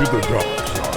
to the dark side.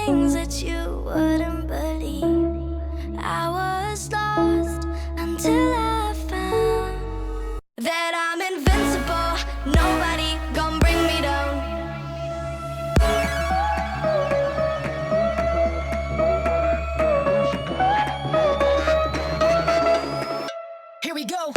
things that you wouldn't believe. I was lost until I found that I'm invincible. Nobody gon' bring me down. Here we go.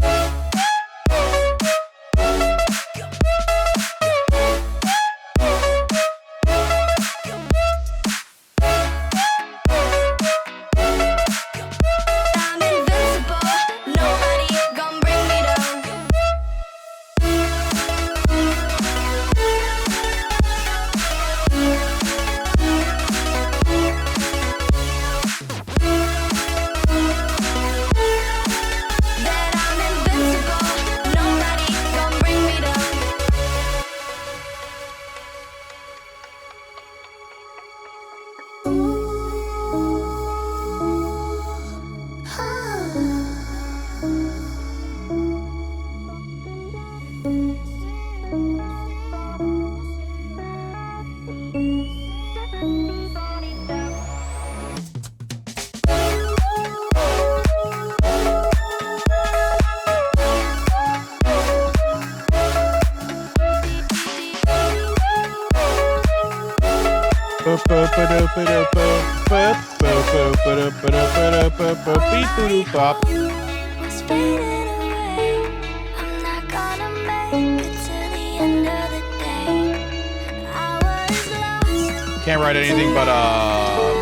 Can't write anything but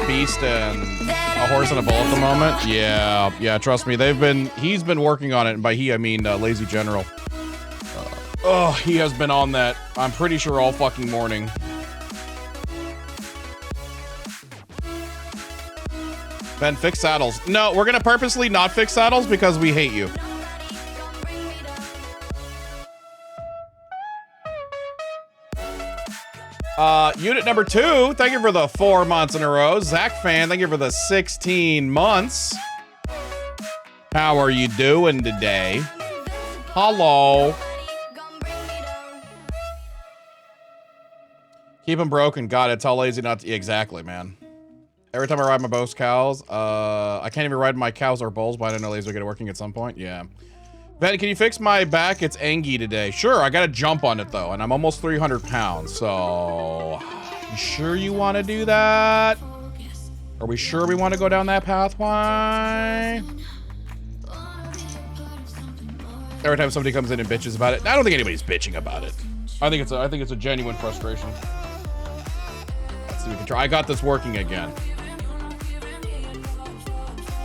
beast and a horse and a bull at the moment. Yeah, trust me. He's been working on it, and by he I mean Lazy General. He has been on that, I'm pretty sure, all fucking morning. Ben, fix saddles. No, we're gonna purposely not fix saddles because we hate you. Unit number 2, thank you for the 4 months in a row. Zach Fan, thank you for the 16 months. How are you doing today? Hello. Keep them broken. God, it's how lazy not to. Exactly, man. Every time I ride my bows cows, I can't even ride my cows or bulls, but I don't know lazy will get it working at some point. Yeah. Ben, can you fix my back? It's angy today. Sure, I gotta jump on it though, and I'm almost 300 pounds, so... You sure you want to do that? Are we sure we want to go down that pathway? Every time somebody comes in and bitches about it, I don't think anybody's bitching about it. I think it's a genuine frustration. Let's see if we can try. I got this working again.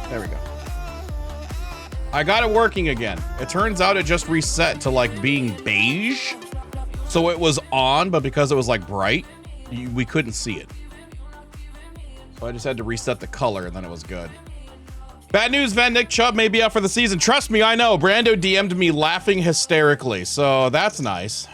There we go. I got it working again. It turns out it just reset to like being beige. So it was on, but because it was like bright, we couldn't see it. So I just had to reset the color and then it was good. Bad news, Van Nick Chubb may be out for the season. Trust me, I know. Brando DM'd me laughing hysterically, so that's nice.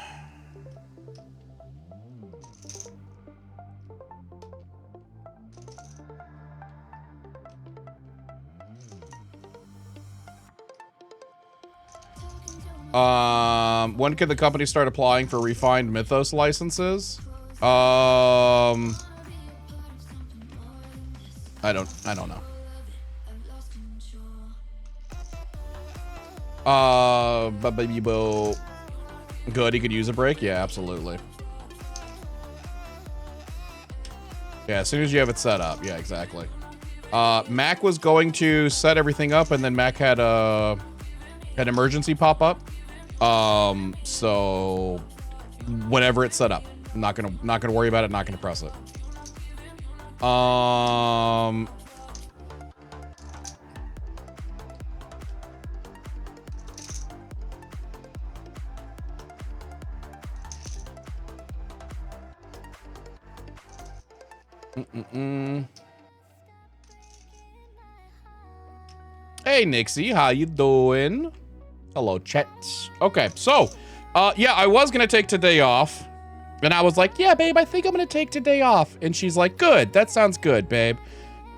When could the company start applying for refined Mythos licenses? I don't know. Good, he could use a break? Yeah, absolutely. Yeah, as soon as you have it set up. Yeah, exactly. Mac was going to set everything up, and then Mac had an emergency pop up. So whenever it's set up, I'm not gonna worry about it, not gonna press it. Hey Nixie, how you doing? Hello, chat. Okay, so yeah, I was gonna take today off, and I was like, yeah, babe, I think I'm gonna take today off. And she's like, good, that sounds good, babe.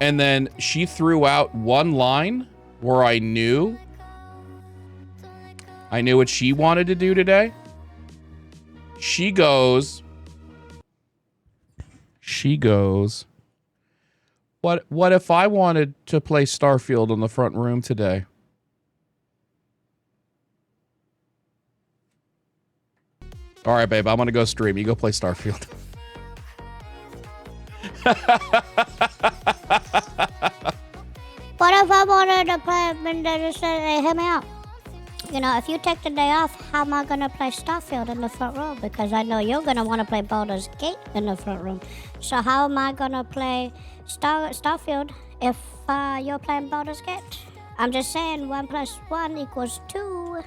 And then she threw out one line where I knew what she wanted to do today. She goes, What if I wanted to play Starfield in the front room today? All right, babe, I'm gonna go stream. You go play Starfield. What if I wanted to play, hear me out. You know, if you take the day off, how am I going to play Starfield in the front room? Because I know you're going to want to play Baldur's Gate in the front room. So how am I going to play Starfield if you're playing Baldur's Gate? I'm just saying 1 + 1 = 2.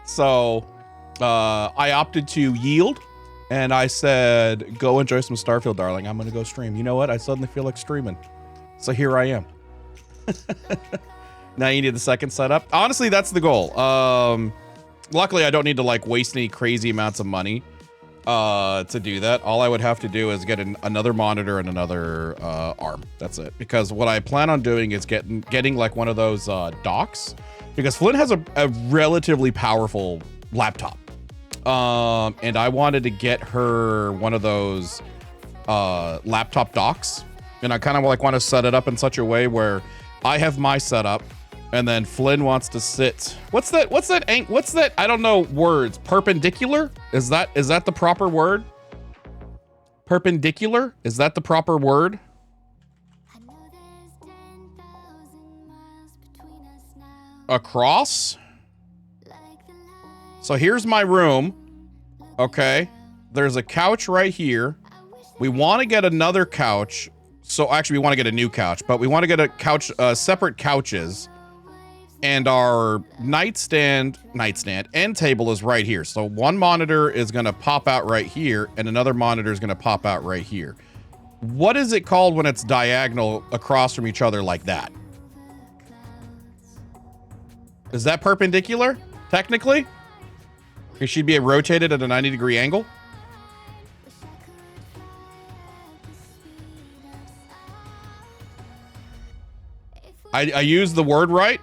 So, I opted to yield. And I said, go enjoy some Starfield, darling. I'm going to go stream. You know what? I suddenly feel like streaming. So here I am. Now you need the second setup. Honestly, that's the goal. Luckily, I don't need to like waste any crazy amounts of money to do that. All I would have to do is get another monitor and another arm. That's it. Because what I plan on doing is getting like one of those docks. Because Flynn has a relatively powerful laptop. And I wanted to get her one of those laptop docks, and I kind of like want to set it up in such a way where I have my setup, and then Flynn wants to sit. What's that? I don't know words. Perpendicular? Is that the proper word? Perpendicular? Is that the proper word? Across? So here's my room. Okay. There's a couch right here. We want to get another couch. So actually, we want to get a new couch, but we want to get a couch, separate couches. And our nightstand end table is right here. So one monitor is going to pop out right here, and another monitor is going to pop out right here. What is it called when it's diagonal across from each other like that? Is that perpendicular, technically? Because she'd be rotated at a 90-degree angle. I used the word right.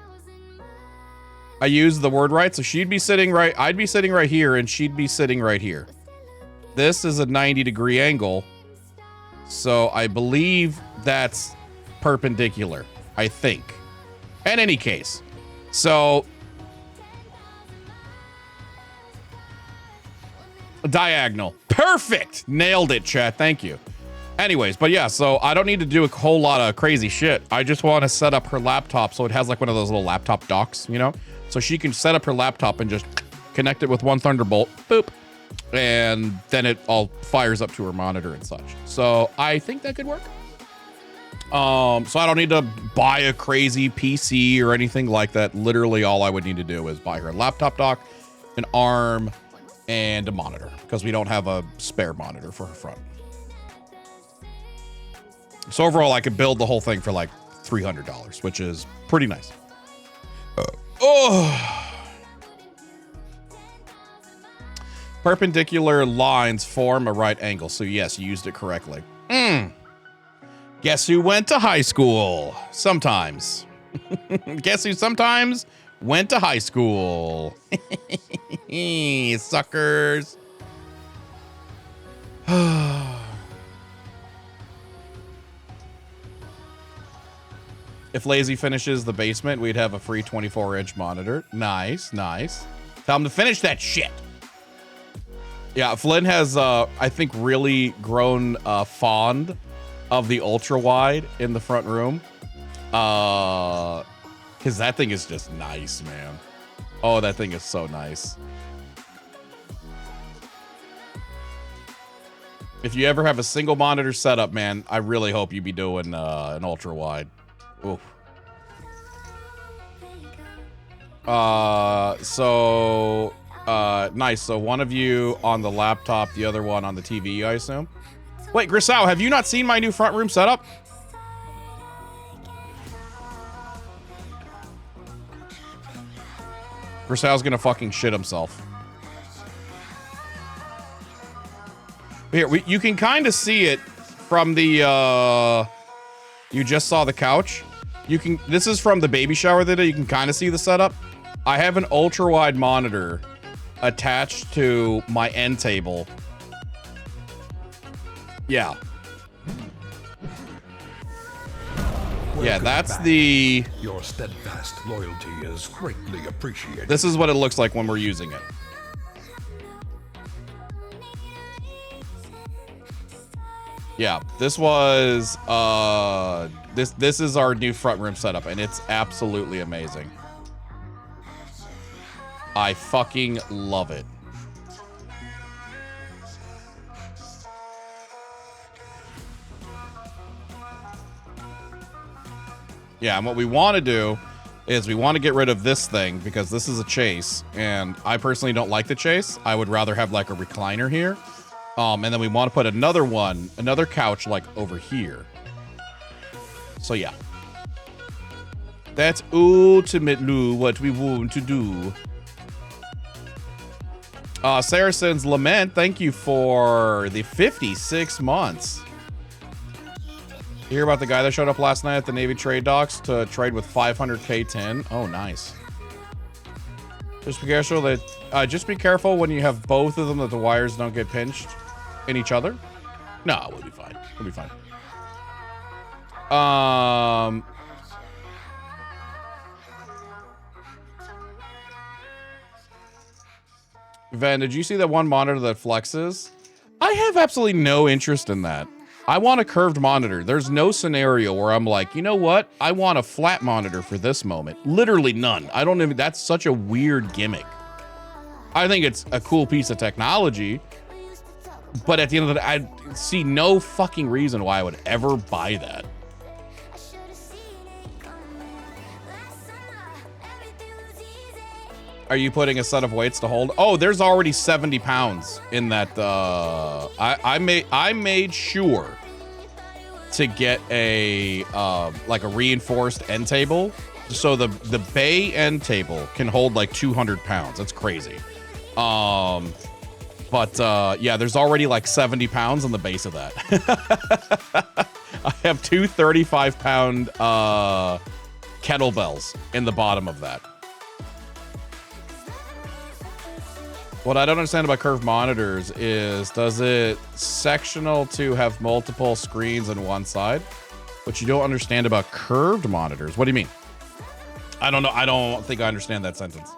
I used the word right. So she'd be sitting right. I'd be sitting right here, and she'd be sitting right here. This is a 90-degree angle. So I believe that's perpendicular. I think. In any case. So diagonal. Perfect. Nailed it, chat. Thank you. Anyways, but yeah, so I don't need to do a whole lot of crazy shit. I just want to set up her laptop so it has like one of those little laptop docks, you know? So she can set up her laptop and just connect it with one Thunderbolt. Boop. And then it all fires up to her monitor and such. So I think that could work. So I don't need to buy a crazy PC or anything like that. Literally all I would need to do is buy her a laptop dock, an arm, and a monitor, because we don't have a spare monitor for her front. So overall, I could build the whole thing for like $300, which is pretty nice. Perpendicular lines form a right angle. So yes, you used it correctly. Guess who went to high school? Sometimes. Guess who sometimes went to high school? Suckers. If Lazy finishes the basement, we'd have a free 24-inch monitor. Nice, nice. Tell him to finish that shit. Yeah, Flynn has, I think, really grown fond of the ultra-wide in the front room. Because that thing is just nice, man. Oh, that thing is so nice. If you ever have a single monitor setup, man, I really hope you be doing an ultra-wide. Oof. Nice. So one of you on the laptop, the other one on the TV, I assume. Wait, Grisau, have you not seen my new front room setup? Grisau's gonna fucking shit himself. Here, you can kind of see it from the, you just saw the couch. This is from the baby shower that you can kind of see the setup. I have an ultra wide monitor attached to my end table. Yeah. Yeah, that's the... Your steadfast loyalty is greatly appreciated. This is what it looks like when we're using it. Yeah, this was... This is our new front room setup, and it's absolutely amazing. I fucking love it. Yeah, and what we want to do is we want to get rid of this thing because this is a chase, and I personally don't like the chase. I would rather have like a recliner here. And then we want to put another one, another couch like over here. So yeah. That's ultimately what we want to do. Saracen's Lament, thank you for the 56 months. You hear about the guy that showed up last night at the Navy trade docks to trade with 500k tin? Oh, nice. Just be careful that just be careful when you have both of them that the wires don't get pinched in each other. No, we'll be fine. We'll be fine. Van, did you see that one monitor that flexes? I have absolutely no interest in that. I want a curved monitor. There's no scenario where I'm like, you know what? I want a flat monitor for this moment. Literally none. I don't even, that's such a weird gimmick. I think it's a cool piece of technology, but at the end of the day, I see no fucking reason why I would ever buy that. Are you putting a set of weights to hold? Oh, there's already 70 pounds in that. I made sure to get a like a reinforced end table, so the bay end table can hold like 200 pounds. That's crazy. Yeah, there's already like 70 pounds on the base of that. I have two 35-pound kettlebells in the bottom of that. What I don't understand about curved monitors is, does it sectional to have multiple screens on one side? What you don't understand about curved monitors, what do you mean? I don't know. I don't think I understand that sentence.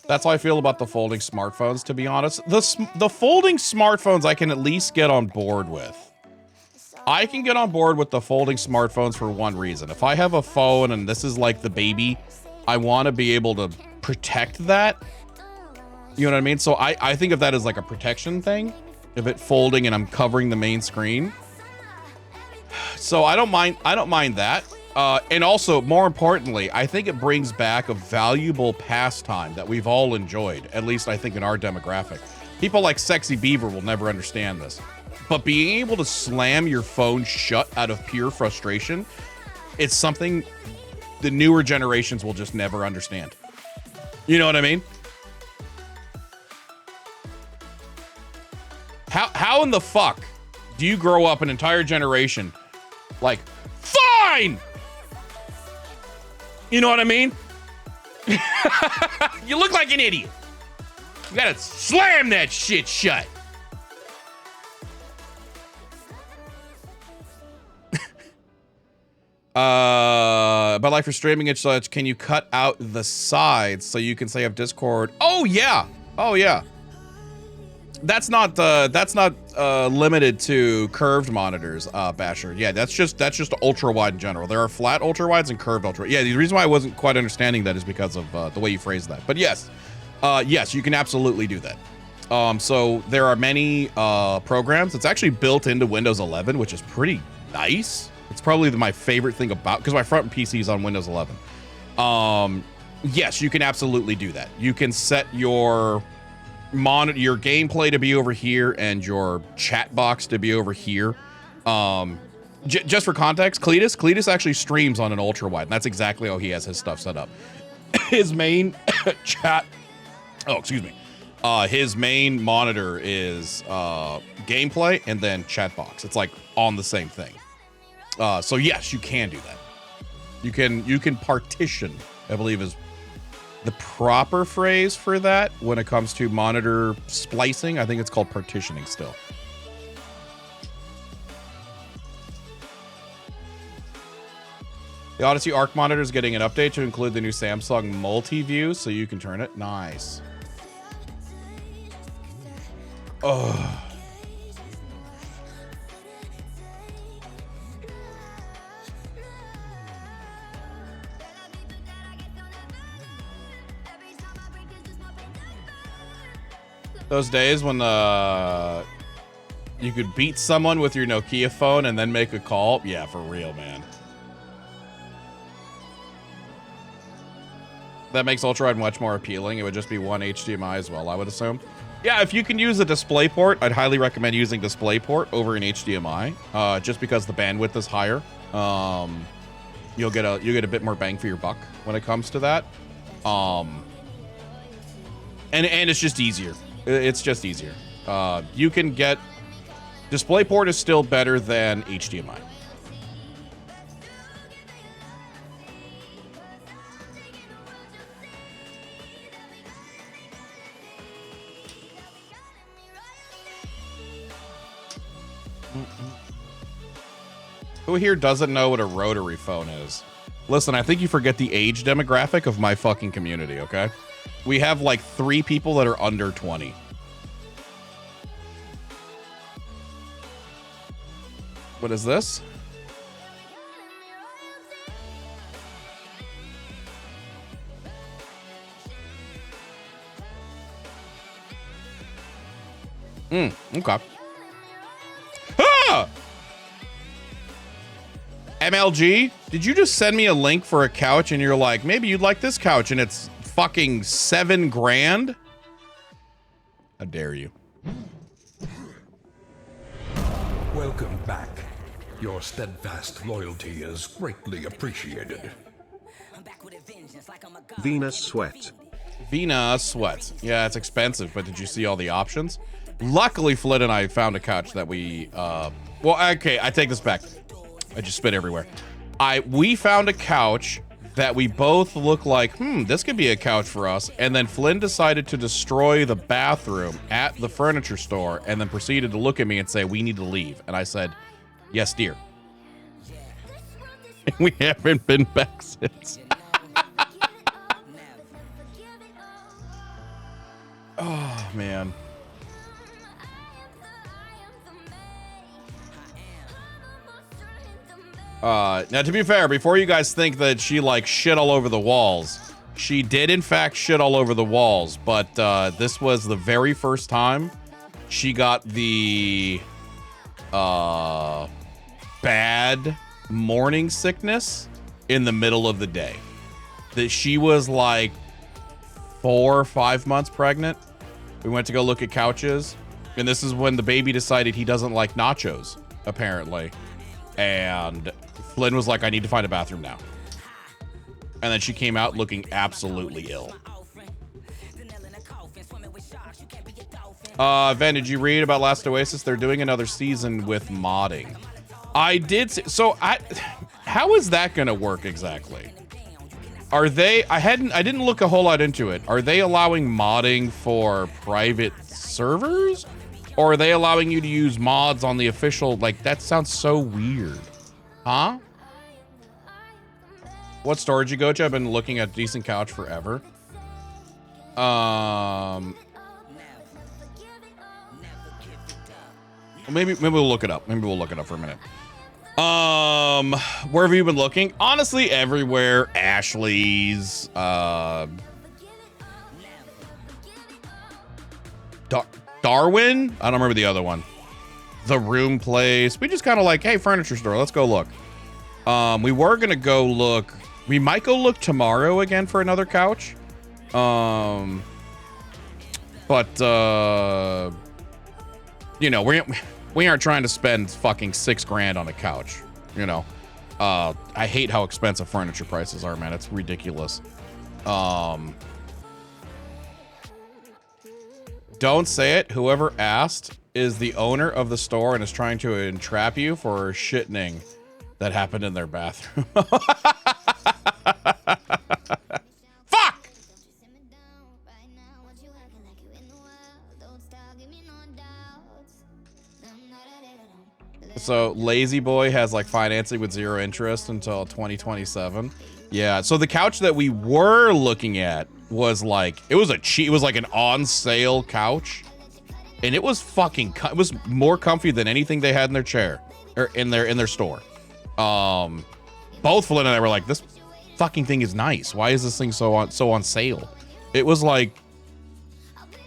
That's how I feel about the folding smartphones, to be honest. The folding smartphones I can at least get on board with. I can get on board with the folding smartphones for one reason. If I have a phone and this is like the baby, I want to be able to protect that. You know what I mean? So I think of that as like a protection thing, if it folding and I'm covering the main screen. So I don't mind that. And also, more importantly, I think it brings back a valuable pastime that we've all enjoyed, at least I think in our demographic. People like Sexy Beaver will never understand this, but being able to slam your phone shut out of pure frustration, it's something the newer generations will just never understand. You know what I mean? How in the fuck do you grow up an entire generation like, fine? You know what I mean? You look like an idiot. You gotta slam that shit shut. But like for streaming and such, can you cut out the sides so you can say have Discord? Oh yeah. Oh yeah. That's not limited to curved monitors, Basher. Yeah, that's just ultra wide in general. There are flat ultra wides and curved ultra. Yeah, the reason why I wasn't quite understanding that is because of the way you phrased that. But yes, yes, you can absolutely do that. So there are many programs. It's actually built into Windows 11, which is pretty nice. It's probably my favorite thing about, because my front PC is on Windows 11. Yes, you can absolutely do that. You can set your your gameplay to be over here and your chat box to be over here. Just for context, Cletus actually streams on an ultra wide, and that's exactly how he has his stuff set up. His main chat, his main monitor is gameplay and then chat box. It's like on the same thing. So yes, you can do that. You can partition, I believe is the proper phrase for that when it comes to monitor splicing. I think it's called partitioning still. The Odyssey Arc monitor is getting an update to include the new Samsung multi-view, so you can turn it. Nice. Oh. Those days when you could beat someone with your Nokia phone and then make a call. Yeah, for real, man. That makes Ultra much more appealing. It would just be one HDMI as well, I would assume. Yeah, if you can use a DisplayPort, I'd highly recommend using DisplayPort over an HDMI, just because the bandwidth is higher. You'll get a bit more bang for your buck when it comes to that. And it's just easier. It's just easier. You can get DisplayPort is still better than HDMI. Who here doesn't know what a rotary phone is? Listen, I think you forget the age demographic of my fucking community, okay? We have like 3 people that are under 20. What is this? Okay. Ah! MLG, did you just send me a link for a couch and you're like, maybe you'd like this couch and it's fucking $7 grand? How dare you? Welcome back. Your steadfast loyalty is greatly appreciated. Venus Sweat. Venus Sweat. Yeah, it's expensive, but did you see all the options? Luckily, Flint and I found a couch that we, well, okay, I take this back. I just spit everywhere. We found a couch that we both look like, this could be a couch for us. And then Flynn decided to destroy the bathroom at the furniture store and then proceeded to look at me and say, we need to leave. And I said, yes, dear. And we haven't been back since. Oh, man. Now, to be fair, before you guys think that she, like, shit all over the walls, she did, in fact, shit all over the walls. But this was the very first time she got the bad morning sickness in the middle of the day. That she was, like, 4 or 5 months pregnant. We went to go look at couches. And this is when the baby decided he doesn't like nachos, apparently. And Flynn was like, I need to find a bathroom now. And then she came out looking absolutely ill. Ven, did you read about Last Oasis? They're doing another season with modding. I did. So how is that going to work exactly? Are they, I didn't look a whole lot into it. Are they allowing modding for private servers? Or are they allowing you to use mods on the official? Like, that sounds so weird. Huh? What store did you go to? I've been looking at decent couch forever. Maybe we'll look it up. Maybe we'll look it up for a minute. Where have you been looking? Honestly, everywhere. Ashley's, Darwin? I don't remember the other one. The Room Place. We just kind of like, hey, furniture store, let's go look. We were gonna go look. We might go look tomorrow again for another couch. But you know, we aren't trying to spend fucking $6 grand on a couch. You know, I hate how expensive furniture prices are, man. It's ridiculous. Don't say it. Whoever asked is the owner of the store and is trying to entrap you for shitting that happened in their bathroom. Fuck! So Lazy Boy has like financing with 0 interest until 2027. Yeah. So the couch that we were looking at was like, it was like an on sale couch, and it was fucking, it was more comfy than anything they had in their chair or in their store. Both Flynn and I were like, this fucking thing is nice. Why is this thing so on sale? It was like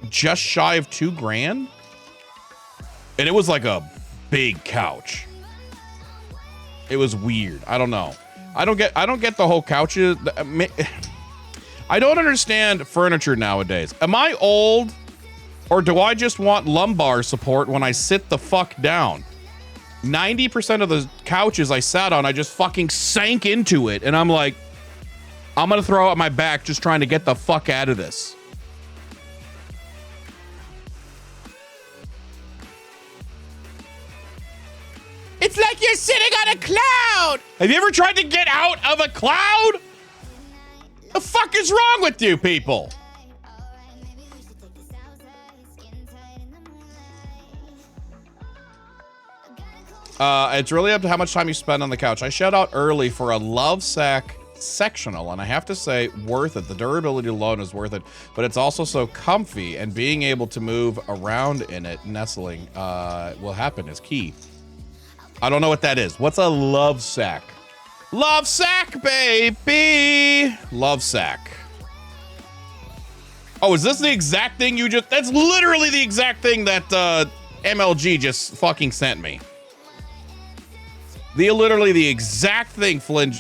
just shy of $2,000, and it was like a big couch. It was weird. I don't know. I don't get the whole couches. I don't understand furniture nowadays. Am I old, or do I just want lumbar support when I sit the fuck down? 90% of the couches I sat on, I just fucking sank into it, and I'm like, I'm gonna throw out my back just trying to get the fuck out of this. It's like you're sitting on a cloud. Have you ever tried to get out of a cloud? The fuck is wrong with you people? It's really up to how much time you spend on the couch. I shout out early for a love sack sectional, and I have to say, worth it. The durability alone is worth it, but it's also so comfy, and being able to move around in it, nestling, will happen is key. I don't know what that is. What's a love sack? Love sack, baby. Love sack. Oh, is this the exact thing you just... That's literally the exact thing that MLG just fucking sent me. Literally the exact thing Flynn...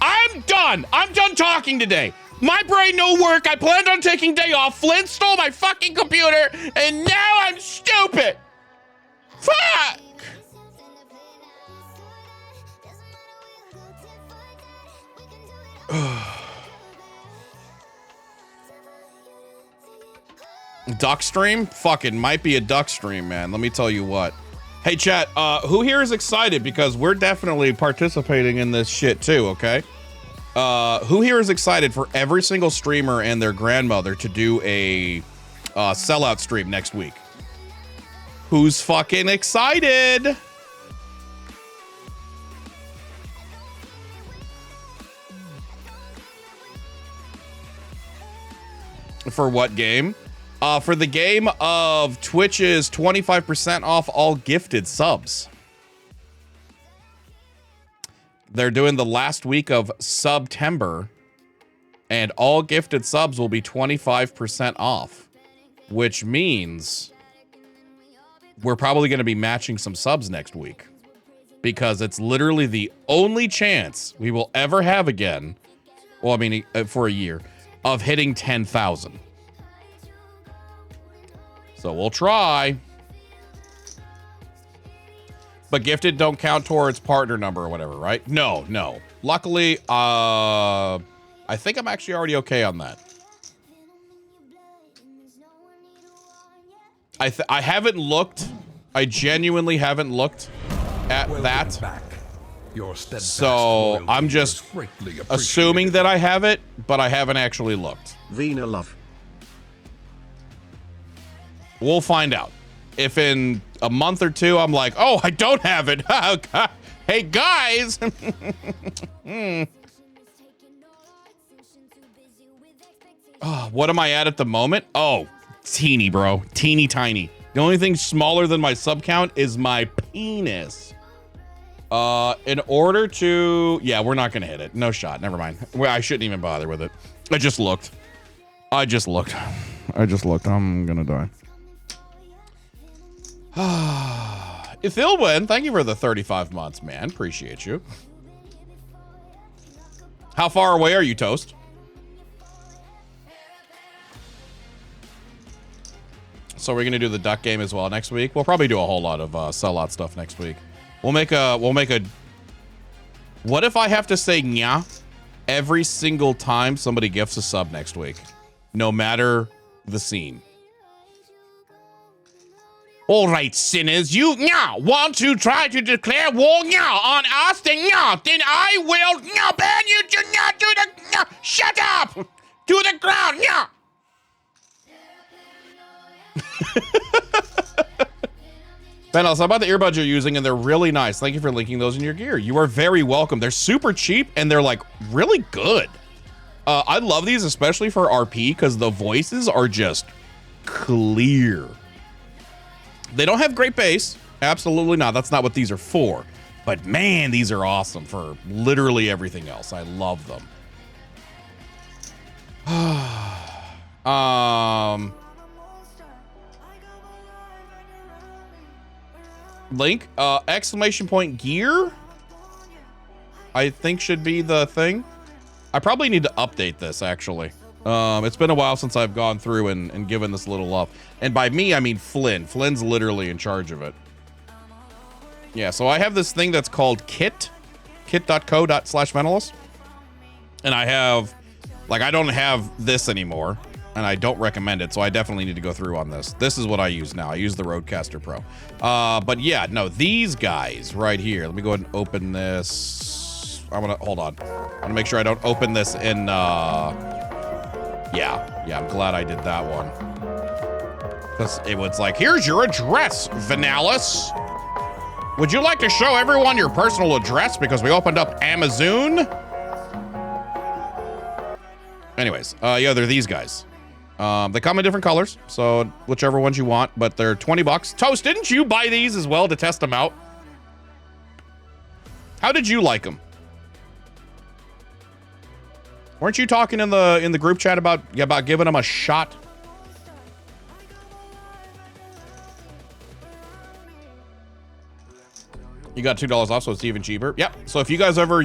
I'm done. I'm done talking today. My brain no work. I planned on taking day off. Flynn stole my fucking computer, and now I'm stupid. Fuck. Duck stream? Fucking might be a duck stream, man. Let me tell you what. Hey, chat, who here is excited? Because we're definitely participating in this shit too, okay? Who here is excited for every single streamer and their grandmother to do a sellout stream next week? Who's fucking excited? For what game? For the game of Twitch's 25% off all gifted subs. They're doing the last week of September, and all gifted subs will be 25% off, which means we're probably going to be matching some subs next week, because it's literally the only chance we will ever have again, well, I mean, for a year, of hitting 10,000. So we'll try. But gifted don't count towards partner number or whatever, right? No, no. Luckily, I think I'm actually already okay on that. I haven't looked. I genuinely haven't looked at that. So I'm just assuming that I have it, but I haven't actually looked. Vina love. We'll find out. If in a month or two, I'm like, oh, I don't have it. Hey, guys. Oh, what am I at the moment? Oh, teeny, bro. Teeny tiny. The only thing smaller than my sub count is my penis. In order to... Yeah, we're not going to hit it. No shot. Never mind. Well, I shouldn't even bother with it. I just looked. I'm going to die. Ithilwin, thank you for the 35 months, man. Appreciate you. How far away are you, Toast? So we're gonna do the duck game as well next week. We'll probably do a whole lot of sellout stuff next week. We'll make a. What if I have to say nya every single time somebody gifts a sub next week, no matter the scene? All right, sinners, you want to try to declare war on us, then I will ban you to the shut up to the ground. Ben, how about the earbuds you're using? And they're really nice. Thank you for linking those in your gear. You are very welcome. They're super cheap and they're like really good. I love these, especially for RP, because the voices are just clear. They don't have great bass. Absolutely not. That's not what these are for. But man, these are awesome for literally everything else. I love them. Link, exclamation point gear, I think should be the thing. I probably need to update this, actually. It's been a while since I've gone through and given this a little love. And by me, I mean Flynn. Flynn's literally in charge of it. Yeah, so I have this thing that's called kit.co/mentalist. And I have, like, I don't have this anymore. And I don't recommend it, so I definitely need to go through on this. This is what I use now. I use the Rodecaster Pro. But yeah, no, these guys right here. Let me go ahead and open this. I'm gonna, hold on. I'm gonna make sure I don't open this in, yeah, I'm glad I did that one. Because it was like, here's your address, Vanalis. Would you like to show everyone your personal address because we opened up Amazon? Anyways, yeah, they're these guys. They come in different colors, so whichever ones you want, but they're 20 bucks. Toast, didn't you buy these as well to test them out? How did you like them? Weren't you talking in the group chat about giving them a shot? You got $2 off, so it's even cheaper. Yep. So if you guys ever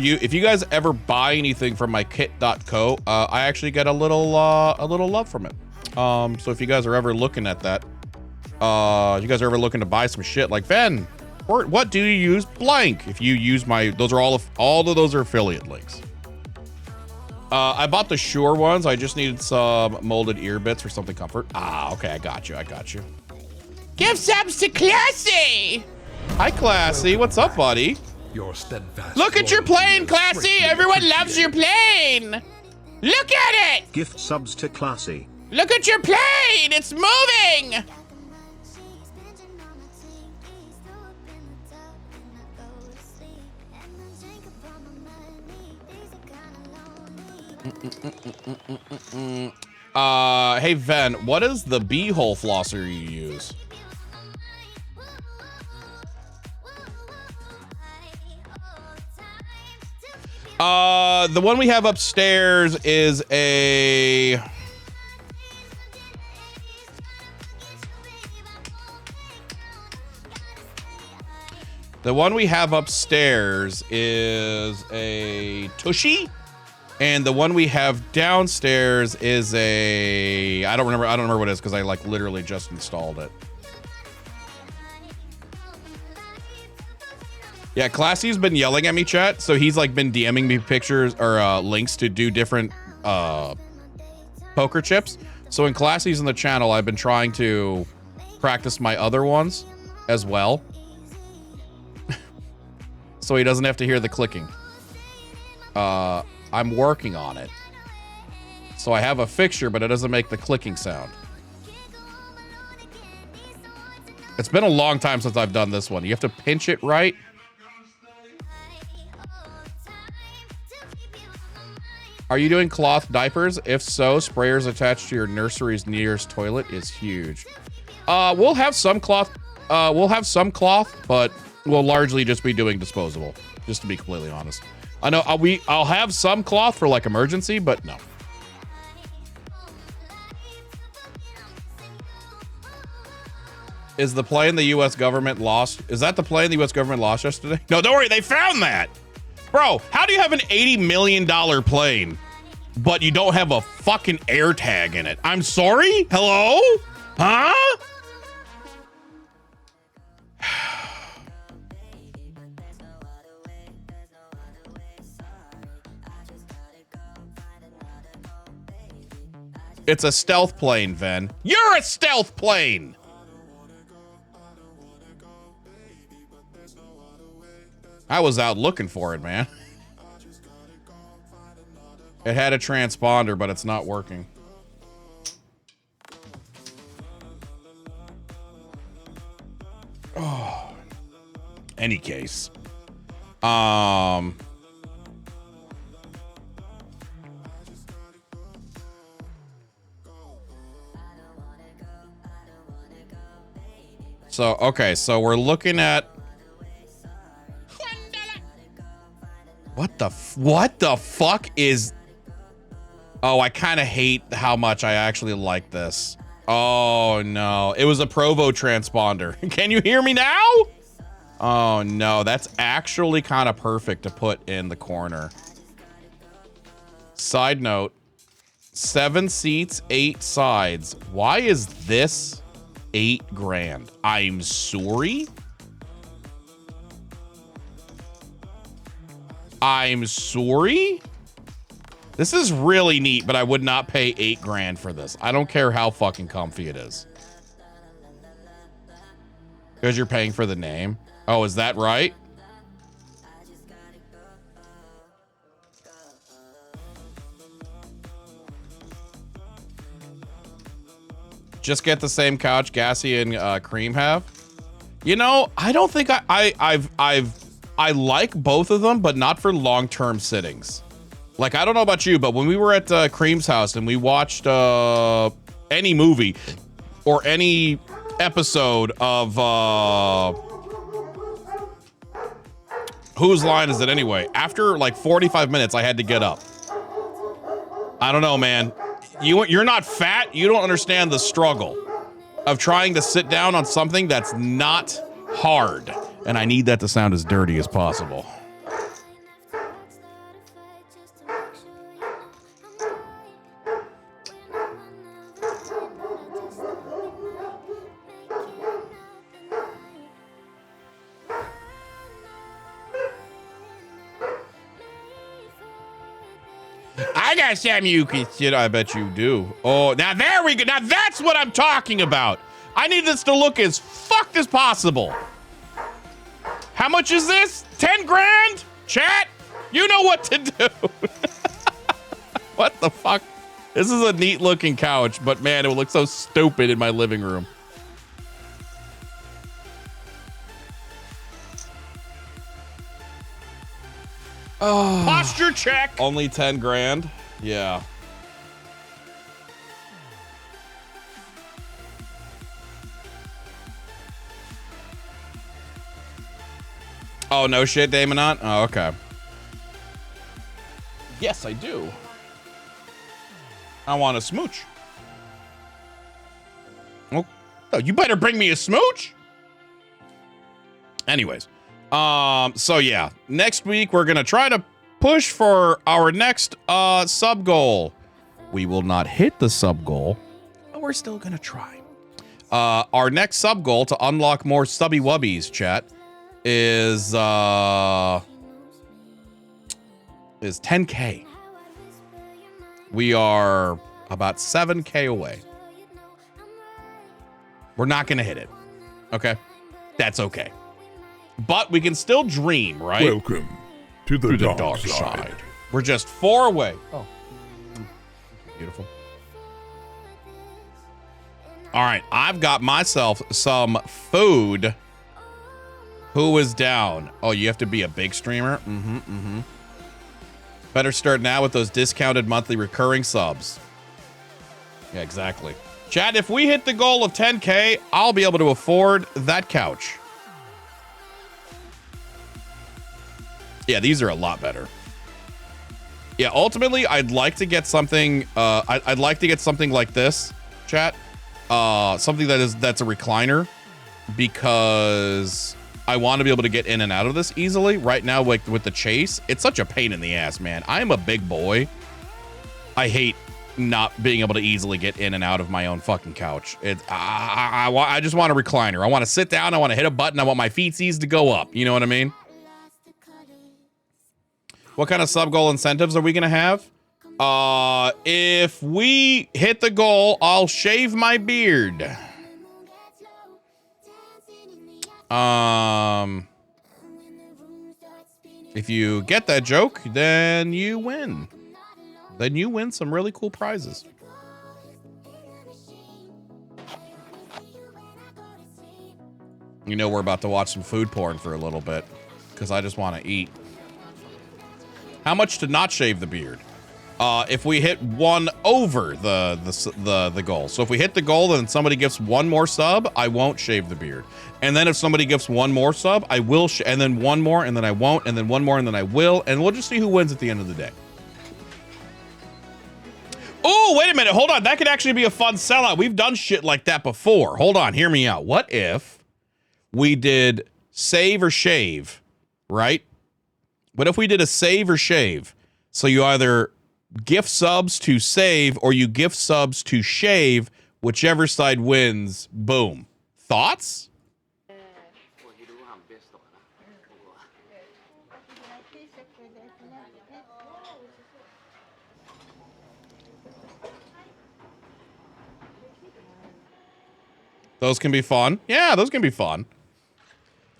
buy anything from my kit.co, I actually get a little love from it. So if you guys are ever looking at that, you guys are ever looking to buy some shit like Ben, or what do you use? Blank. If you use my, those are all of those are affiliate links. I bought the Shure ones. I just needed some molded ear bits for something comfort. Ah, okay. I got you. Give subs to Classy. Hi, Classy. What's up, buddy? Your steadfast Look at your plane, Classy. Everyone loves your plane. Look at it. Gift subs to Classy. Look at your plane. It's moving. Hey, Ven, what is the B-hole flosser you use? The one we have upstairs is a... The one we have upstairs is a Tushy, and the one we have downstairs is a... I don't remember what it is because I like literally just installed it. Yeah, Classy's been yelling at me, chat, so he's like been DMing me pictures or links to do different poker chips. So when Classy's in the channel, I've been trying to practice my other ones as well. So he doesn't have to hear the clicking. I'm working on it. So I have a fixture, but it doesn't make the clicking sound. It's been a long time since I've done this one. You have to pinch it right. Are you doing cloth diapers? If so, sprayers attached to your nursery's nearest toilet is huge. We'll have some cloth. But we'll largely just be doing disposable, just to be completely honest. I know I'll have some cloth for like emergency, but no. Is the plane the U.S. government lost? Is that the plane the U.S. government lost yesterday? No, don't worry, they found that. Bro, how do you have an $80 million plane, but you don't have a fucking air tag in it? I'm sorry? Hello? Huh? It's a stealth plane, Ven. You're a stealth plane! I was out looking for it, man. It had a transponder, but it's not working. Oh. any case. So, okay, so we're looking at what the fuck is... Oh, I kind of hate how much I actually like this. Oh no, it was a Provo transponder. Can you hear me now? Oh no, that's actually kind of perfect to put in the corner. Side note, 7 seats, 8 sides. Why is this $8,000? I'm sorry. I'm sorry. This is really neat, but I would not pay $8,000 for this. I don't care how fucking comfy it is. Because you're paying for the name. Oh, is that right? Just get the same couch Gassy and Cream have. You know, I don't think I like both of them, but not for long-term sittings. Like, I don't know about you, but when we were at Cream's house and we watched any movie or any episode of Whose Line Is It Anyway? After like 45 minutes, I had to get up. I don't know, man. You're not fat. You don't understand the struggle of trying to sit down on something that's not hard. And I need that to sound as dirty as possible. I got some you can sit. I bet you do. Oh, now there we go. Now that's what I'm talking about. I need this to look as fucked as possible. How much is this? 10 grand? Chat, you know what to do. What the fuck? This is a neat looking couch, but man, it would look so stupid in my living room. Oh. Posture check. Only 10 grand. Yeah. Oh, no shit, Damonot? Oh, okay. Yes, I do. I want a smooch. Oh, you better bring me a smooch. Anyways. So yeah, next week we're gonna try to push for our next sub goal. We will not hit the sub goal, but we're still gonna try. Our next sub goal to unlock more stubby wubbies, chat, is 10K. We are about 7K away. We're not gonna hit it. Okay, that's okay. But we can still dream, right? Welcome to the dark side. We're just 4 away. Oh, beautiful. All right, I've got myself some food. Who is down? Oh, you have to be a big streamer? Better start now with those discounted monthly recurring subs. Yeah, exactly. Chat, if we hit the goal of 10K, I'll be able to afford that couch. Yeah, these are a lot better. Yeah, ultimately, I'd like to get something. I'd like to get something like this, chat. Something that's a recliner, because I want to be able to get in and out of this easily. Right now, like with the chase, it's such a pain in the ass, man. I am a big boy. I hate not being able to easily get in and out of my own fucking couch. I just want a recliner. I want to sit down. I want to hit a button. I want my feetsies to go up. You know what I mean? What kind of sub goal incentives are we gonna have? If we hit the goal, I'll shave my beard. If you get that joke, then you win. Then you win some really cool prizes. You know we're about to watch some food porn for a little bit because I just want to eat. How much to not shave the beard? If we hit 1 over the goal. So if we hit the goal and somebody gives 1 more sub, I won't shave the beard. And then if somebody gives 1 more sub, I will, and then 1 more, and then I won't, and then 1 more, and then I will, and we'll just see who wins at the end of the day. Oh, wait a minute. Hold on. That could actually be a fun sellout. We've done shit like that before. Hold on. Hear me out. What if we did save or shave, right? What if we did a save or shave? So you either gift subs to save or you gift subs to shave, whichever side wins. Boom. Thoughts? Those can be fun. Yeah, those can be fun.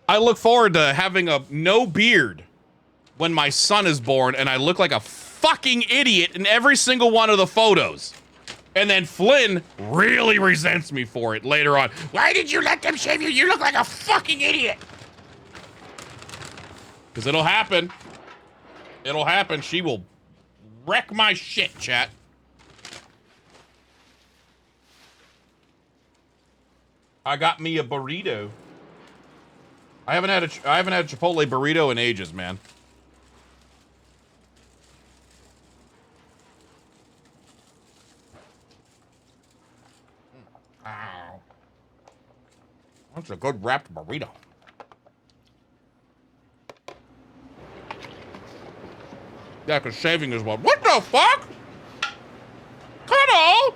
I look forward to having a no beard when my son is born and I look like a fucking idiot in every single one of the photos. And then Flynn really resents me for it later on. Why did you let them shave you? You look like a fucking idiot. Because it'll happen. It'll happen. She will wreck my shit, chat. I got me a burrito. I haven't had a Chipotle burrito in ages, man. Ow. That's a good wrapped burrito. Yeah, because shaving is one. What the fuck? Cuddle!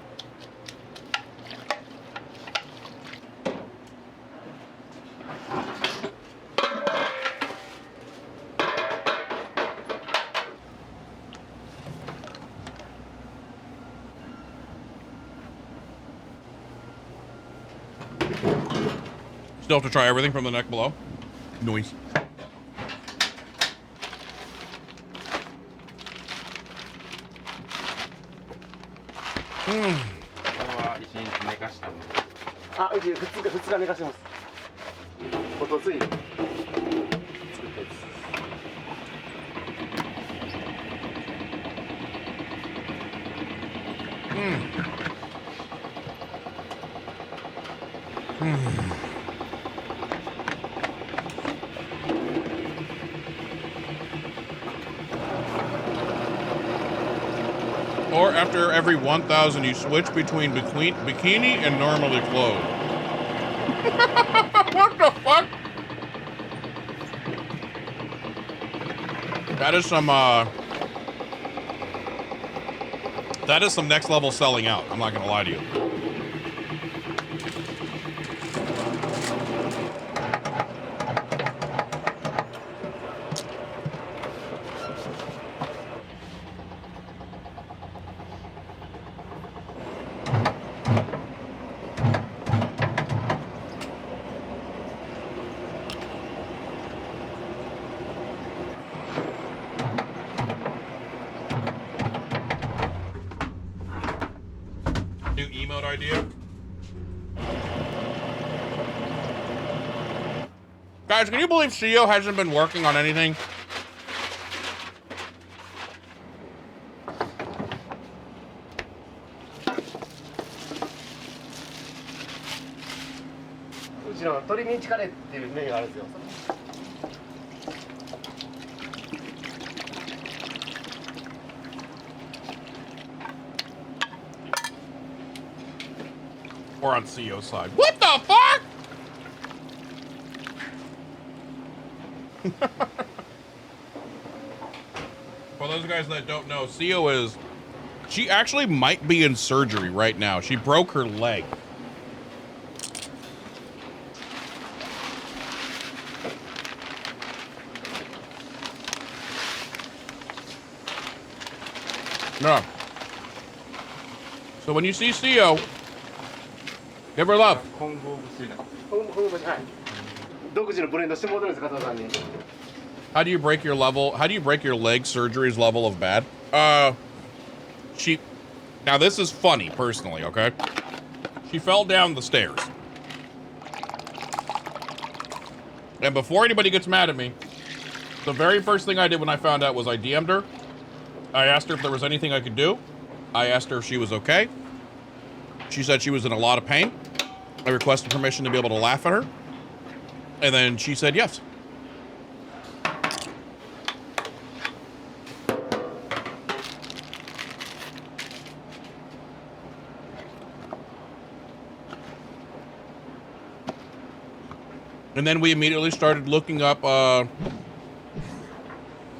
Still have to try everything from the neck below. Noise. Or after every 1,000, you switch between bikini and normally clothed. What the fuck? That is some next level selling out. I'm not gonna lie to you. Idea. Guys, can you believe CEO hasn't been working on anything? Or on CEO's side. What the fuck? For those guys that don't know, CEO she actually might be in surgery right now. She broke her leg. No. So when you see CEO, give her love. How do you break your level? How do you break your leg surgery's level of bad? Now this is funny, personally, okay? She fell down the stairs. And before anybody gets mad at me, the very first thing I did when I found out was I DM'd her. I asked her if there was anything I could do. I asked her if she was okay. She said she was in a lot of pain. I requested permission to be able to laugh at her. And then she said yes. And then we immediately started looking up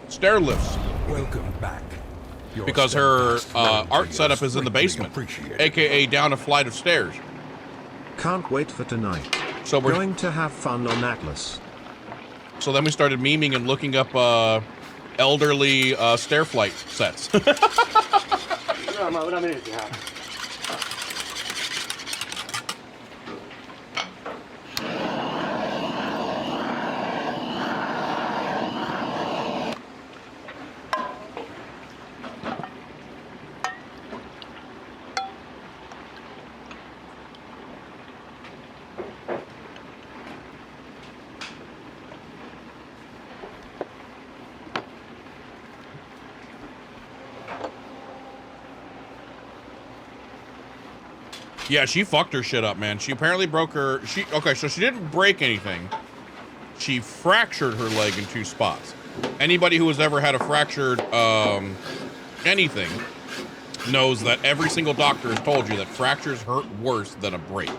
stair lifts. Welcome back. Your Because her steadfast loyalty art setup is in the greatly basement, appreciated. aka down a flight of stairs. Can't wait for tonight. So we're Going to have fun on Atlas. so then we started memeing and looking up elderly stair flight sets. Yeah, she fucked her shit up, man. She apparently broke her. Okay, so she didn't break anything. She fractured her leg in 2 spots. Anybody who has ever had a fractured anything knows that every single doctor has told you that fractures hurt worse than a break.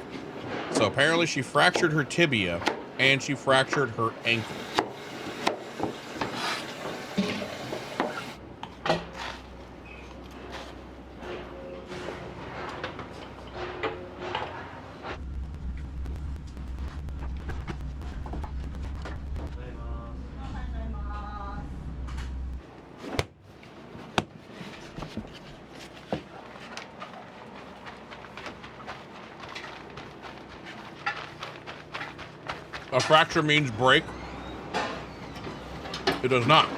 So apparently she fractured her tibia and she fractured her ankle. A fracture means break. It does not.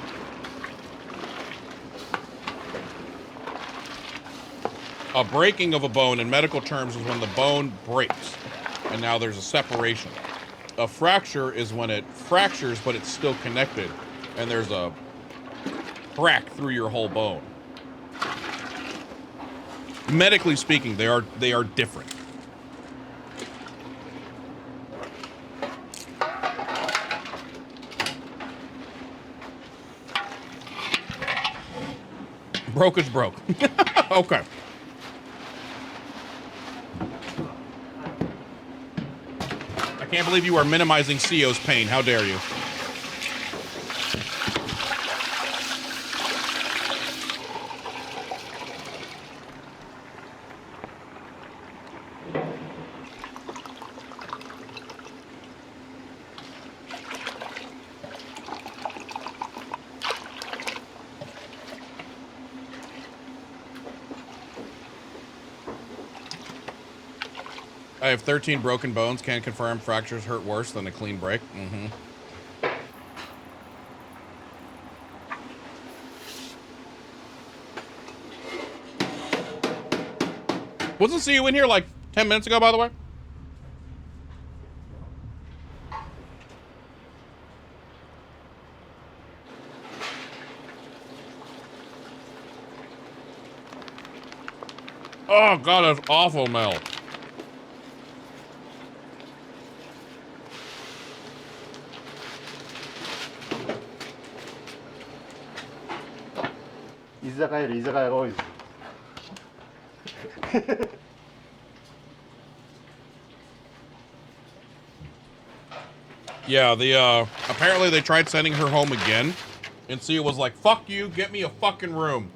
A breaking of a bone in medical terms is when the bone breaks and now there's a separation. A fracture is when it fractures but it's still connected and there's a crack through your whole bone. Medically speaking, they are different. Broke is broke. Okay. I can't believe you are minimizing CO's pain. How dare you? I have 13 broken bones. Can confirm fractures hurt worse than a clean break. Mm-hmm. Wasn't see you in here like 10 minutes ago, by the way? Oh, God, that's awful, Mel. Yeah, apparently they tried sending her home again, and Sia was like, fuck you, get me a fucking room.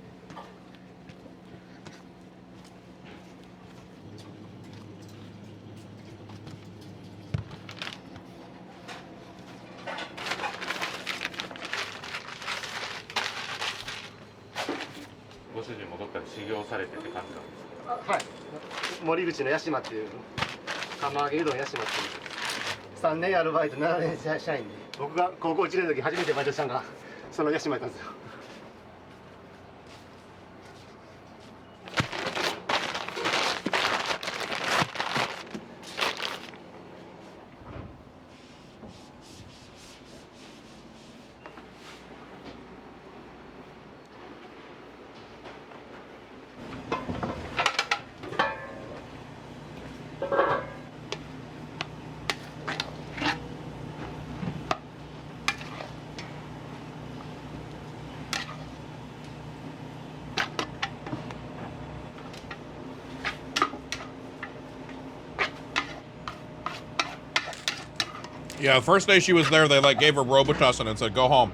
Yeah, the first day she was there, they like gave her Robitussin and said, go home.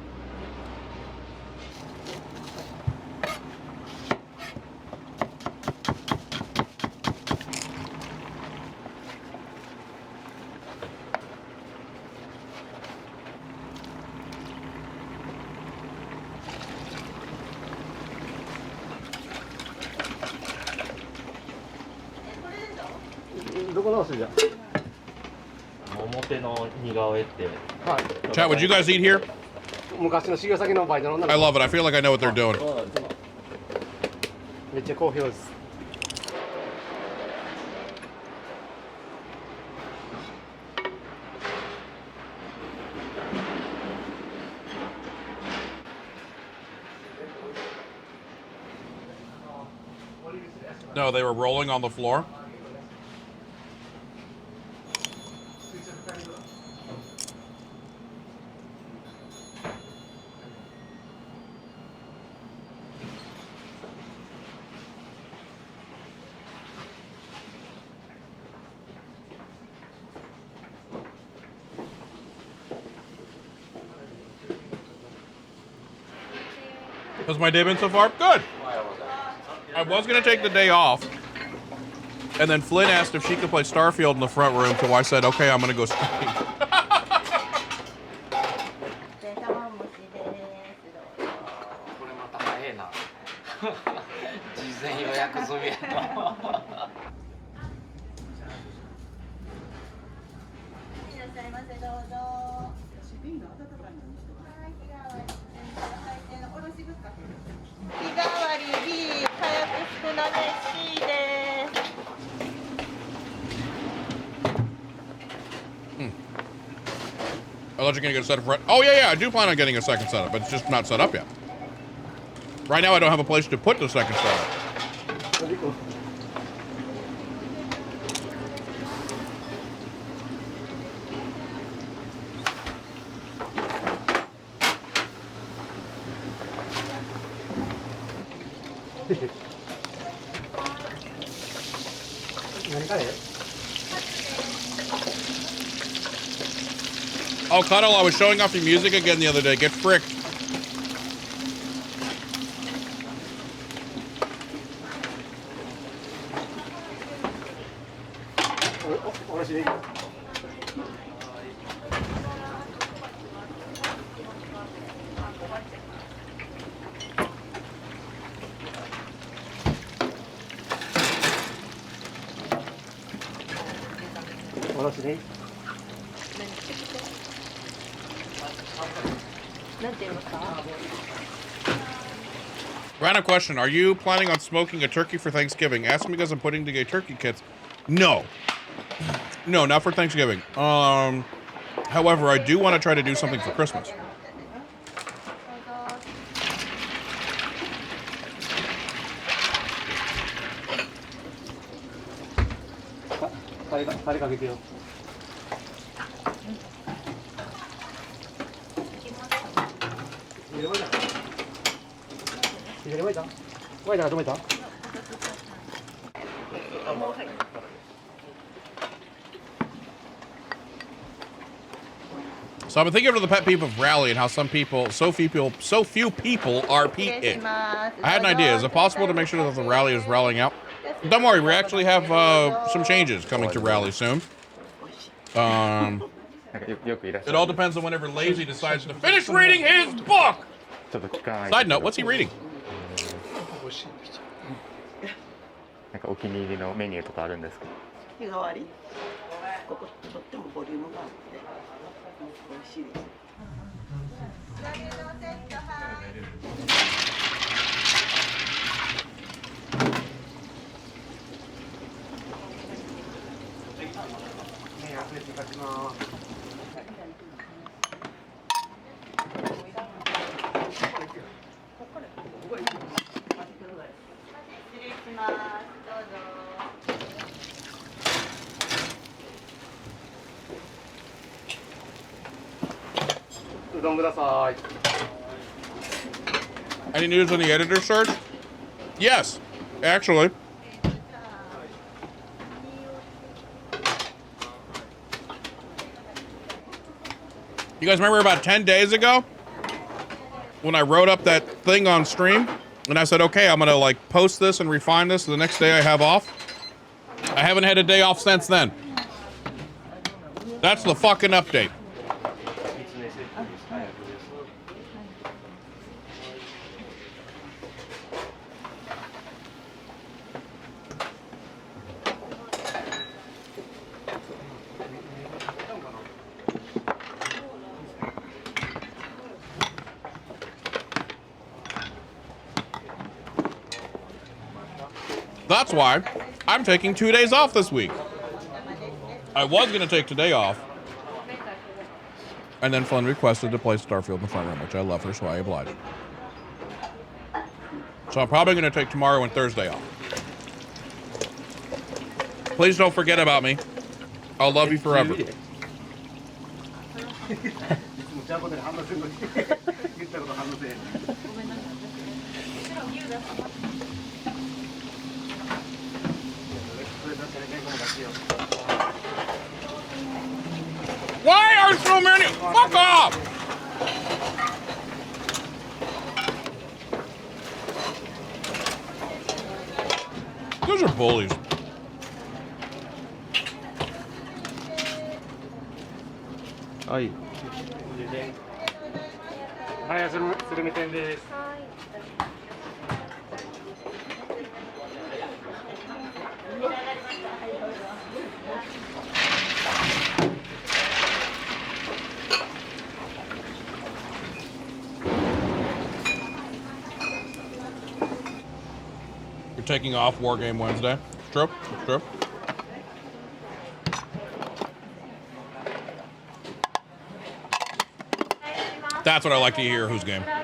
Chat, would you guys eat here? I love it. I feel like I know what they're doing. No, they were rolling on the floor. How's my day been so far? Good. I was going to take the day off. And then Flynn asked if she could play Starfield in the front room, so I said, okay, I'm going to go stream. I thought you were going to get a setup for it. Oh, yeah, I do plan on getting a second setup, but it's just not set up yet. Right now, I don't have a place to put the second setup. Oh, Cuddle, I was showing off your music again the other day. Get fricked. Random question. Are you planning on smoking a turkey for Thanksgiving? Ask me because I'm putting together turkey kits. No. No, not for Thanksgiving. However, I do want to try to do something for Christmas. So I've been thinking of the pet peeve of rally and how so few people RP it. I had an idea. Is it possible to make sure that the rally is rallying out? Don't worry, we actually have some changes coming to rally soon. It all depends on whenever Lazy decides to finish reading his book. Side note, what's he reading? なんかお気に入りのメニューとかあるんですか？日替わり。こことってもボリュームがあって美味しいです。Any news on the editor search? Yes, actually. You guys remember about 10 days ago when I wrote up that thing on stream and I said, okay, I'm gonna like post this and refine this the next day I have off? I haven't had a day off since then. That's the fucking update. That's why I'm taking 2 days off this week. I was gonna take today off. And then Flynn requested to play Starfield in the front room, which I love her, so I obliged. So I'm probably gonna take tomorrow and Thursday off. Please don't forget about me. I'll love you forever. Why are so many? Fuck off! Those are bullies. Hi. はい、スルメ店です。You're taking off War Game Wednesday. True. True. That's what I like to hear. Whose game? は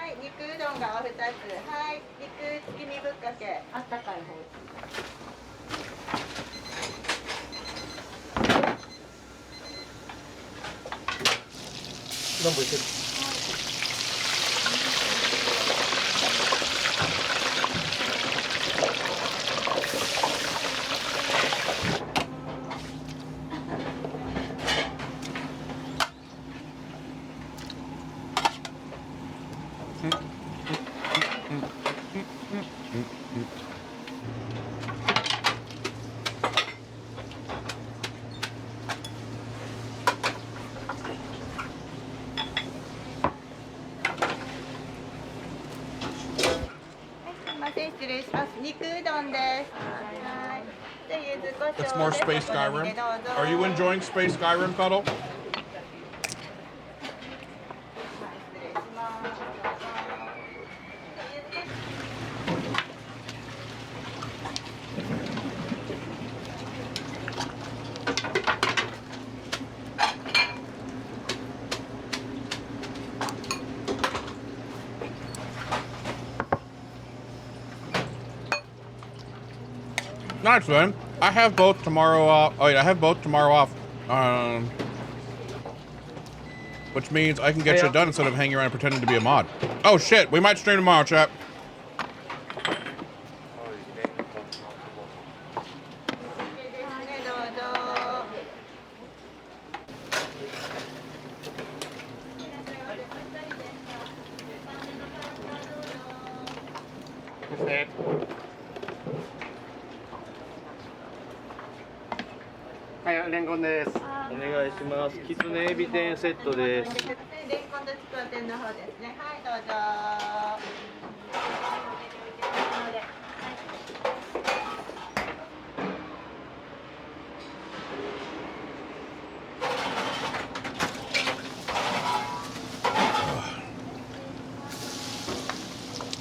い、肉うどんがお2つ。はい、肉月見ぶっかけ。あったかい方。どんぶりしてる。失礼します。肉うどんです。はい。じゃあ柚子胡椒で It's more Space Skyrim. Are you enjoying Space Skyrim, Cuddle? 失礼します。Nice, man. I have both tomorrow off. Oh, yeah, I have both tomorrow off. Which means I can get shit done instead of hanging around and pretending to be a mod. Oh, shit. We might stream tomorrow, chat. Rengon です。お願いします。きつねエビ天セットです。レンコンとちくわ天の方ですね。はい、どうぞ。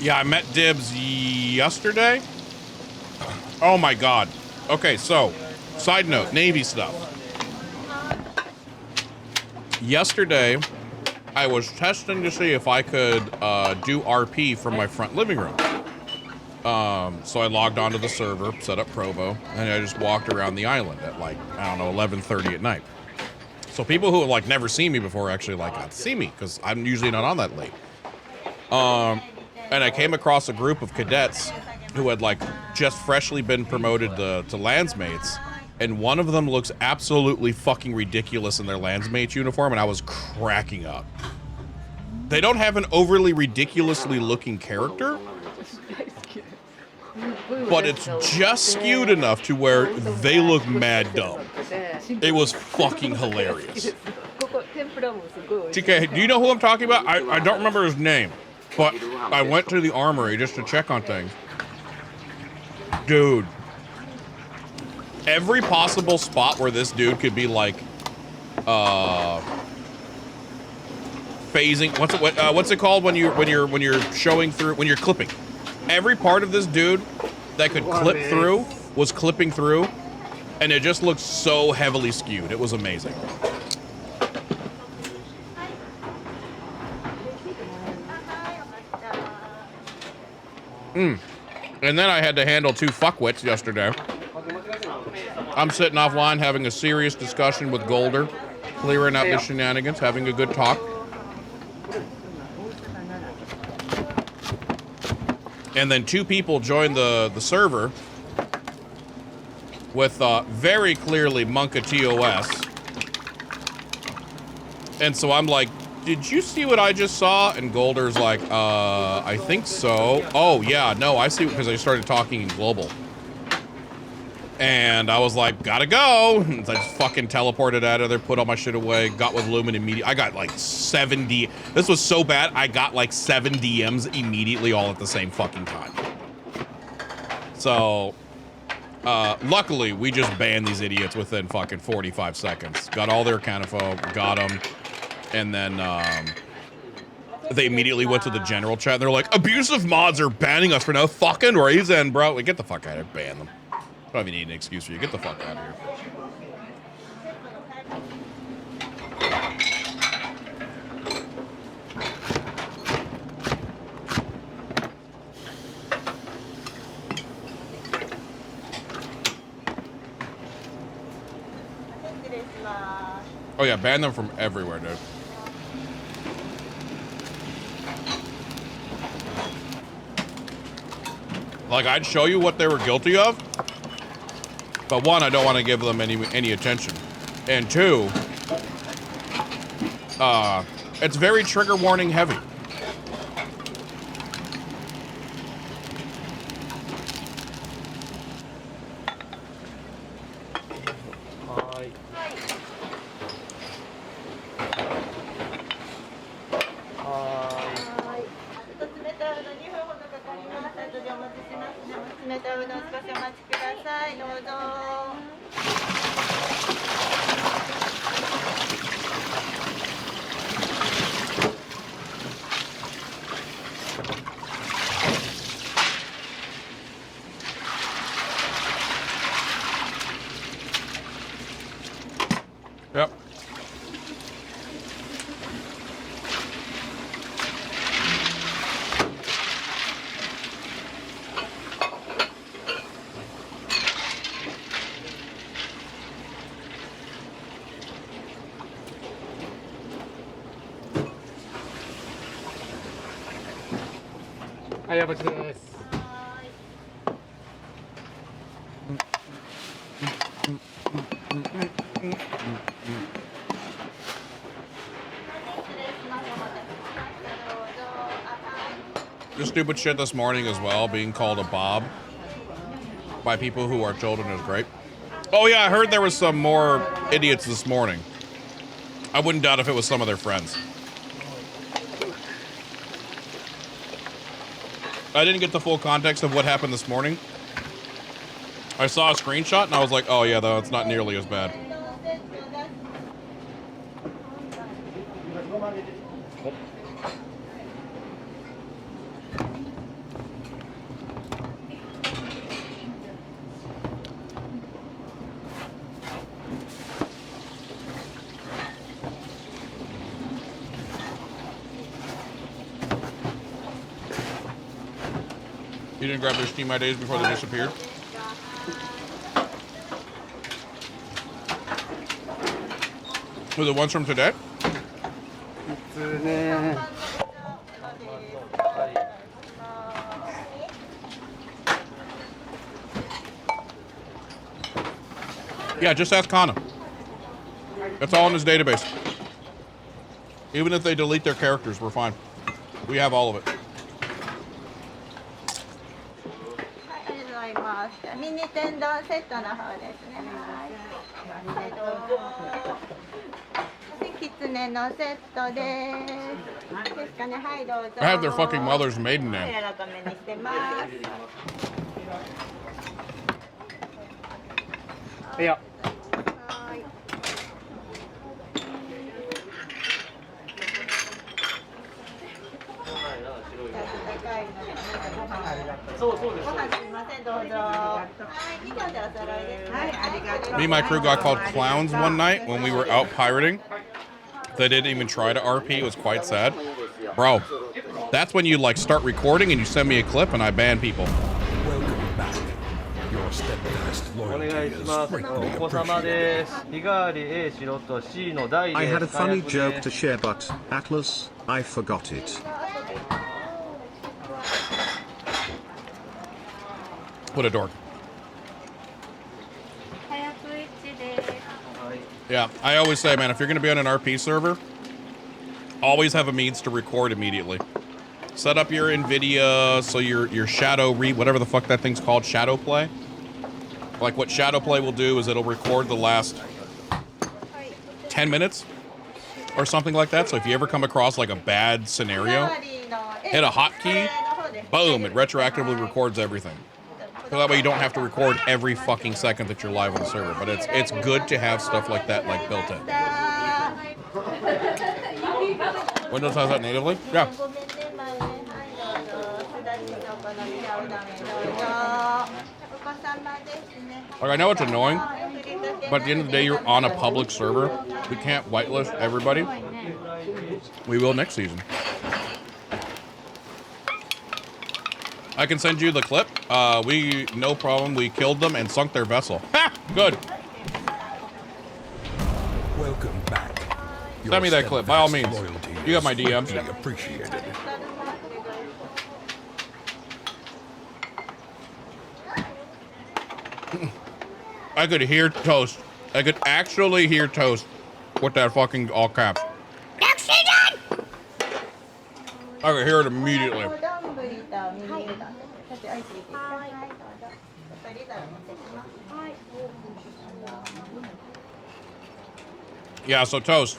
Yeah, I met Dibs yesterday. Oh my god. Okay, so side note, Navy stuff. Yesterday, I was testing to see if I could do RP from my front living room. So I logged onto the server, set up Provo, and I just walked around the island at like, I don't know, 11:30 at night. So people who have like never seen me before actually like got to see me because I'm usually not on that late. And I came across a group of cadets who had like just freshly been promoted to landsmates, and one of them looks absolutely fucking ridiculous in their landsmate's uniform, and I was cracking up. They don't have an overly ridiculously looking character, but it's just skewed enough to where they look mad dumb. It was fucking hilarious. TK, do you know who I'm talking about? I don't remember his name, but I went to the armory just to check on things. Dude, every possible spot where this dude could be like, phasing. What's it called when you're showing through, when you're clipping? Every part of this dude that could clip through was clipping through, and it just looked so heavily skewed. It was amazing. And then I had to handle 2 fuckwits yesterday. I'm sitting offline having a serious discussion with Golder, clearing up the shenanigans, having a good talk. And then 2 people joined the server with very clearly Monka TOS. And so I'm like, did you see what I just saw? And Golder's like, I think so. Oh, yeah, no, I see, because I started talking in global. And I was like, gotta go. And I just fucking teleported out of there, put all my shit away, got with Lumen immediately. I got like 70. This was so bad, I got like 7 DMs immediately all at the same fucking time. So, luckily, we just banned these idiots within fucking 45 seconds. Got all their account info, got them. And then they immediately went to the general chat. And they're like, abusive mods are banning us for no fucking reason, bro. Like, get the fuck out of here. Ban them. Don't even need an excuse for you. Get the fuck out of here. Oh yeah, ban them from everywhere, dude. Like, I'd show you what they were guilty of, but 1, I don't want to give them any attention, and 2, it's very trigger warning heavy. Yep. Just stupid shit this morning as well, being called a Bob by people who are children is great. Oh yeah, I heard there was some more idiots this morning. I wouldn't doubt if it was some of their friends. I didn't get the full context of what happened this morning. I saw a screenshot and I was like, oh yeah, though, it's not nearly as bad. You didn't grab their Steam IDs before they disappeared? Were the ones from today? Yeah, just ask Kana. That's all in his database. Even if they delete their characters, we're fine. We have all of it. はい、ありがとうございます。ミニ天丼セットの方ですね。はい。きつねのセットです。ですかね。はい、どうぞ。 I have their fucking mother's maiden name. 柔らかめにしてます。いや。はい。Me and my crew got called clowns one night when we were out pirating. They didn't even try to RP. It was quite sad. Bro, that's when you like start recording and you send me a clip and I ban people. Welcome back. Your steadfast お loyalty 願いし is ます。 greatly お子様 appreciated. です。日替わり A 白と C の大 I で had a す。 funny 火 joke 薬 to で share, but Atlas, I forgot it. What a dork. Yeah, I always say, man, if you're going to be on an RP server, always have a means to record immediately. Set up your NVIDIA, so your shadow whatever the fuck that thing's called, shadow play. Like what shadow play will do is it'll record the last 10 minutes or something like that. So if you ever come across like a bad scenario, hit a hotkey, boom, it retroactively records everything. So that way you don't have to record every fucking second that you're live on the server. But it's good to have stuff like that like built in. Windows has that natively? Yeah. Like, I know it's annoying, but at the end of the day, you're on a public server. We can't whitelist everybody. We will next season. I can send you the clip. No problem. We killed them and sunk their vessel. Ha! Good. Welcome back. Your Send me that clip, by all means. steadfast loyalty You got my is DMs. greatly appreciated. I could hear Toast. I could actually hear Toast with that fucking all caps. I could hear it immediately. Yeah, so Toast.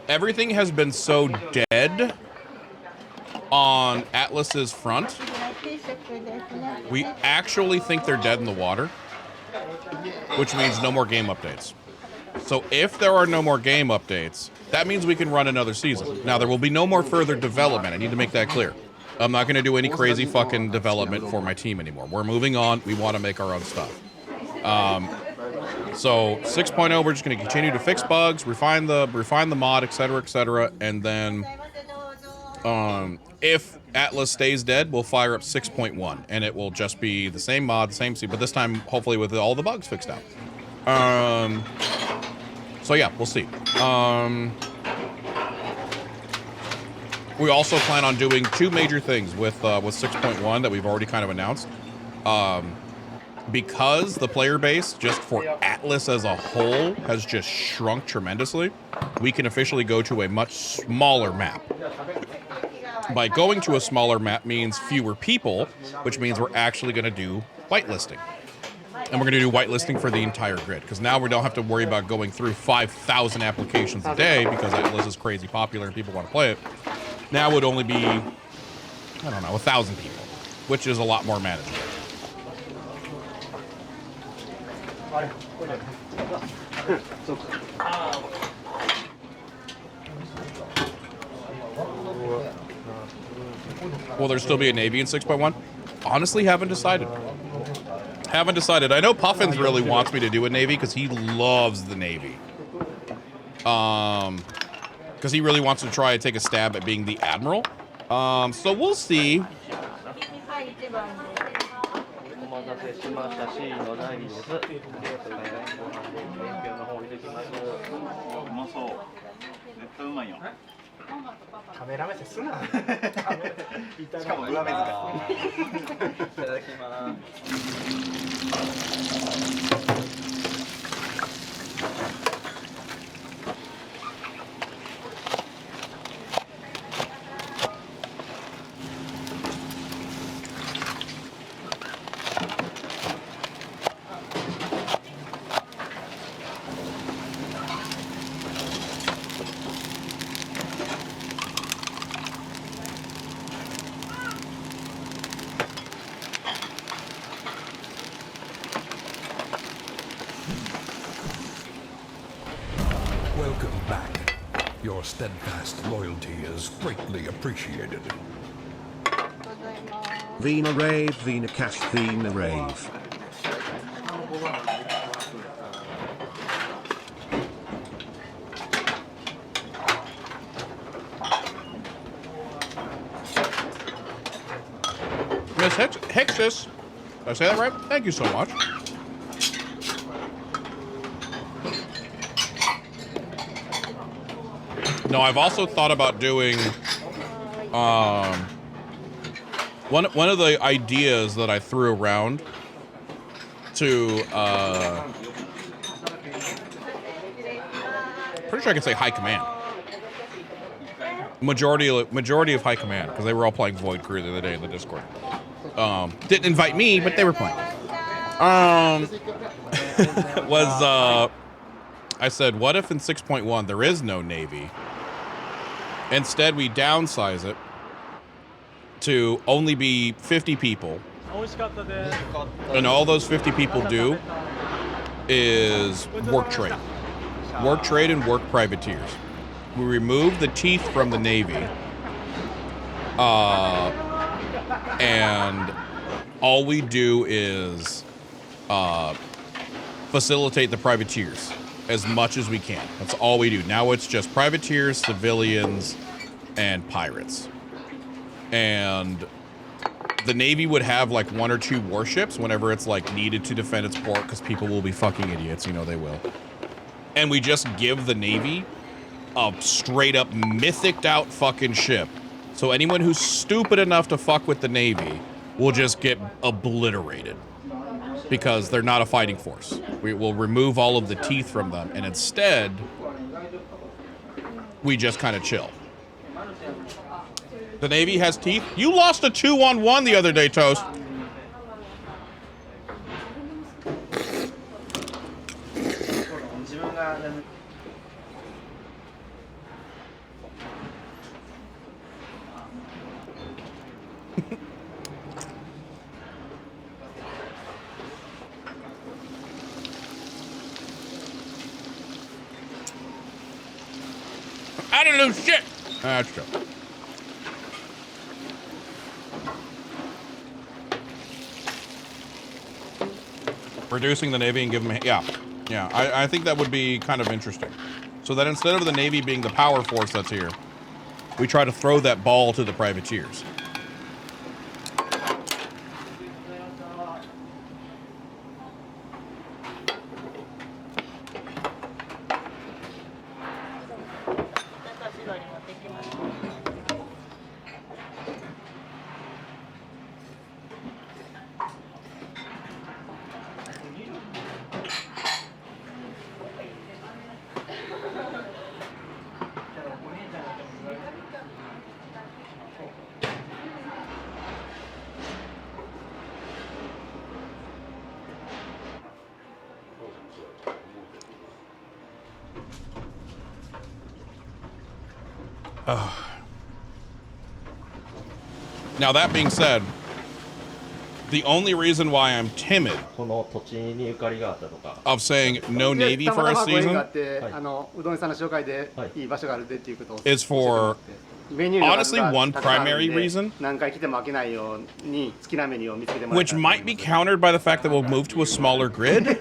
Everything has been so dead on Atlas's front. We actually think they're dead in the water, which means no more game updates. So if there are no more game updates, that means we can run another season. Now, there will be no more further development. I need to make that clear. I'm not going to do any crazy fucking development for my team anymore. We're moving on. We want to make our own stuff. So 6.0, we're just going to continue to fix bugs, refine the mod, etc., and then if Atlas stays dead, we'll fire up 6.1, and it will just be the same mod, same seed, but this time hopefully with all the bugs fixed out. So yeah, we'll see. We also plan on doing two major things with 6.1 that we've already kind of announced. Because the player base, just for Atlas as a whole, has just shrunk tremendously, we can officially go to a much smaller map. By going to a smaller map means fewer people, which means we're actually going to do whitelisting. And we're going to do whitelisting for the entire grid, because now we don't have to worry about going through 5,000 applications a day, because Atlas is crazy popular and people want to play it. Now it would only be, I don't know, 1,000 people, which is a lot more manageable. Will there still be a Navy in 6.1? Honestly, haven't decided. Haven't decided. I know Puffins really wants me to do a Navy because he loves the Navy. Because he really wants to try and take a stab at being the Admiral. So we'll see. お待たせしました。C の大です。ご飯で勉強の方置いてきます。うまそう。絶対うまいよ。カメラ目線すな。しかも上目遣い。いただきます。Welcome back. Your steadfast loyalty is greatly appreciated. Vina rave, Vina cash, Vina rave. Miss Hixus. Did I say that right? Thank you so much. No, I've also thought about doing one of the ideas that I threw around to pretty sure I can say high command. Majority of high command, because they were all playing Void Crew the other day in the Discord. Didn't invite me, but they were playing. I said, what if in 6.1 there is no Navy? Instead, we downsize it to only be 50 people. And all those 50 people do is work trade. Work trade and work privateers. We remove the teeth from the Navy. And all we do is facilitate the privateers as much as we can. That's all we do. Now it's just privateers, civilians, and pirates. And the Navy would have like 1 or 2 warships whenever it's like needed to defend its port, because people will be fucking idiots, you know they will. And we just give the Navy a straight up mythiced out fucking ship. So anyone who's stupid enough to fuck with the Navy will just get obliterated, because they're not a fighting force. We will remove all of the teeth from them, and instead we just kind of chill. The Navy has teeth. You lost a 2-on-1 the other day, Toast. I didn't lose shit. That's true. Reducing the Navy and give them, yeah. I think that would be kind of interesting. So that instead of the Navy being the power force that's here, we try to throw that ball to the privateers. Now, that being said, the only reason why I'm timid of saying no Navy for a season is for, honestly, one primary reason, which might be countered by the fact that we'll move to a smaller grid.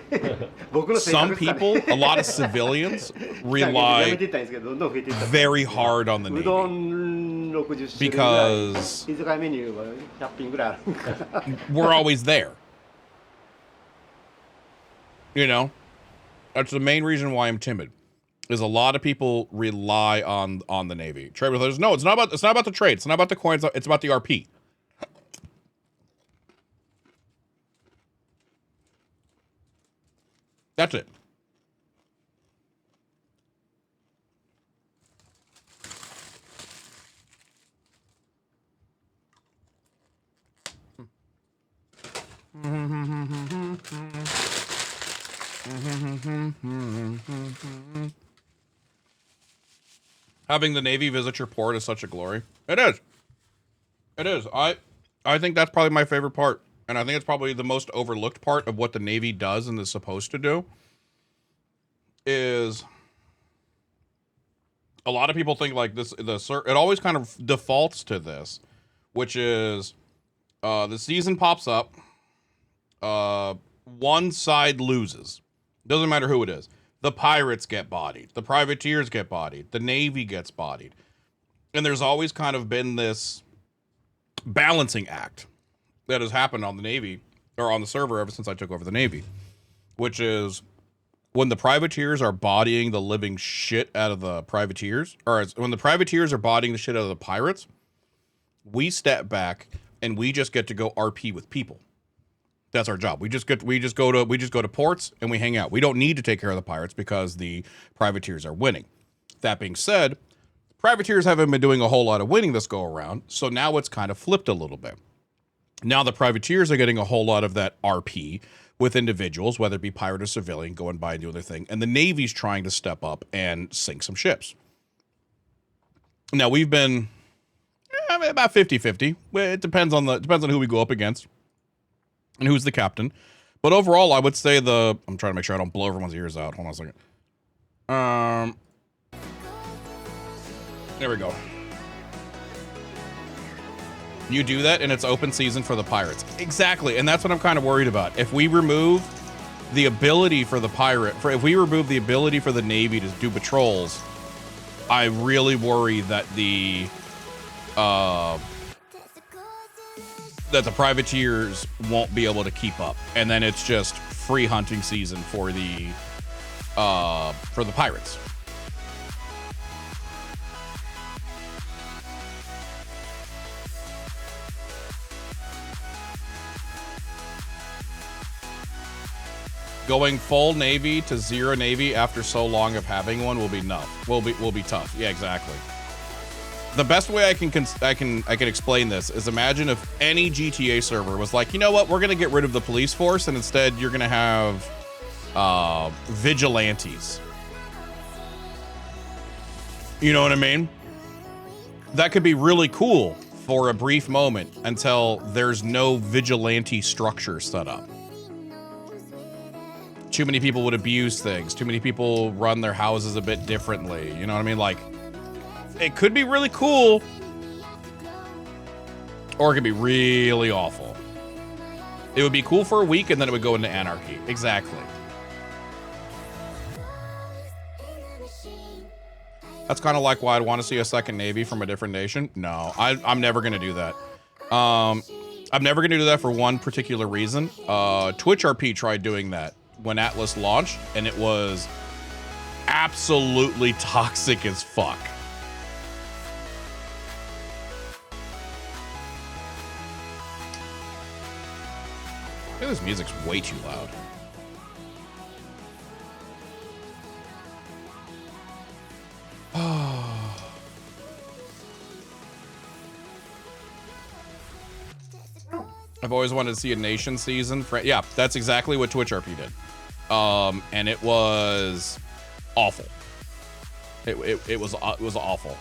Some people, a lot of civilians, rely very hard on the Navy because we're always there. You know? That's the main reason why I'm timid. is a lot of people rely on the Navy. Trade with others. No, it's not about the trade. It's not about the coins. It's about the RP. That's it. Having the Navy visit your port is such a glory. It is. It is. I think that's probably my favorite part. And I think it's probably the most overlooked part of what the Navy does and is supposed to do. Is a lot of people think like this, it always kind of defaults to this, which is the season pops up, one side loses. Doesn't matter who it is. The pirates get bodied. The privateers get bodied. The Navy gets bodied. And there's always kind of been this balancing act that has happened on the Navy, or on the server ever since I took over the Navy, which is when the privateers are bodying the living shit out of the privateers, or when the privateers are bodying the shit out of the pirates, we step back and we just get to go RP with people. That's our job. We just go to ports and we hang out. We don't need to take care of the pirates because the privateers are winning. That being said, privateers haven't been doing a whole lot of winning this go around, so now it's kind of flipped a little bit. Now the privateers are getting a whole lot of that RP with individuals, whether it be pirate or civilian, going by and doing their thing, and the Navy's trying to step up and sink some ships. Now we've been about 50-50. It depends on who we go up against and who's the captain. But overall, I would say I'm trying to make sure I don't blow everyone's ears out. Hold on a second. There we go. You do that and it's open season for the pirates. Exactly. And that's what I'm kind of worried about. If we remove the ability for the if we remove the ability for the Navy to do patrols, I really worry that the privateers won't be able to keep up. And then it's just free hunting season for the pirates. Going full Navy to zero Navy after so long of having one will be tough. Yeah, exactly. The best way I can explain this is, imagine if any GTA server was like, you know what, we're gonna get rid of the police force and instead you're gonna have vigilantes. You know what I mean? That could be really cool for a brief moment until there's no vigilante structure set up. Too many people would abuse things. Too many people run their houses a bit differently. You know what I mean? Like, it could be really cool, or it could be really awful. It would be cool for a week and then it would go into anarchy. Exactly. That's kind of like why I'd want to see a second Navy from a different nation. No, I'm never going to do that. I'm never going to do that for one particular reason. TwitchRP tried doing that when Atlas launched, and it was absolutely toxic as fuck. This music's way too loud. I've always wanted to see a nation season. Yeah, that's exactly what TwitchRP did. And it was awful. It was awful.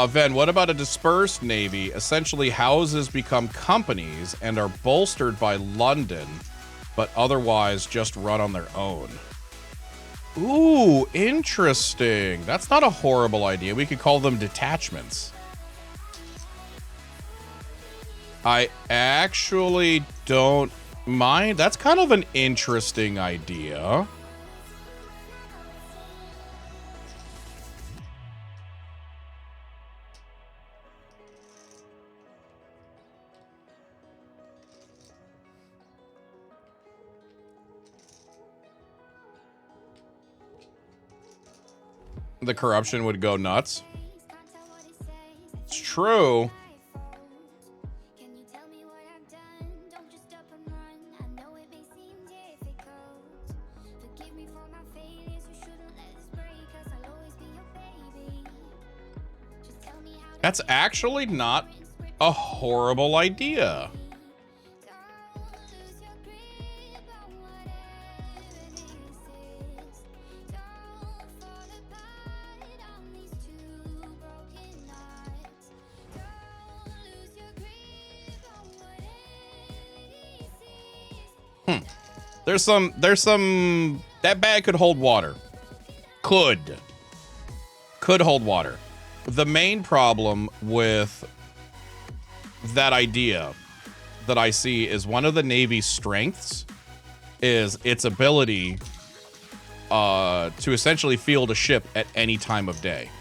Ven, what about a dispersed Navy? Essentially, houses become companies and are bolstered by London, but otherwise just run on their own. Ooh, interesting. That's not a horrible idea. We could call them detachments. I actually don't mind. That's kind of an interesting idea. the corruption would go nuts. It's true. That's actually not a horrible idea. There's some, that bag could hold water. Could hold water. The main problem with that idea that I see is one of the Navy's strengths is its ability to essentially field a ship at any time of day.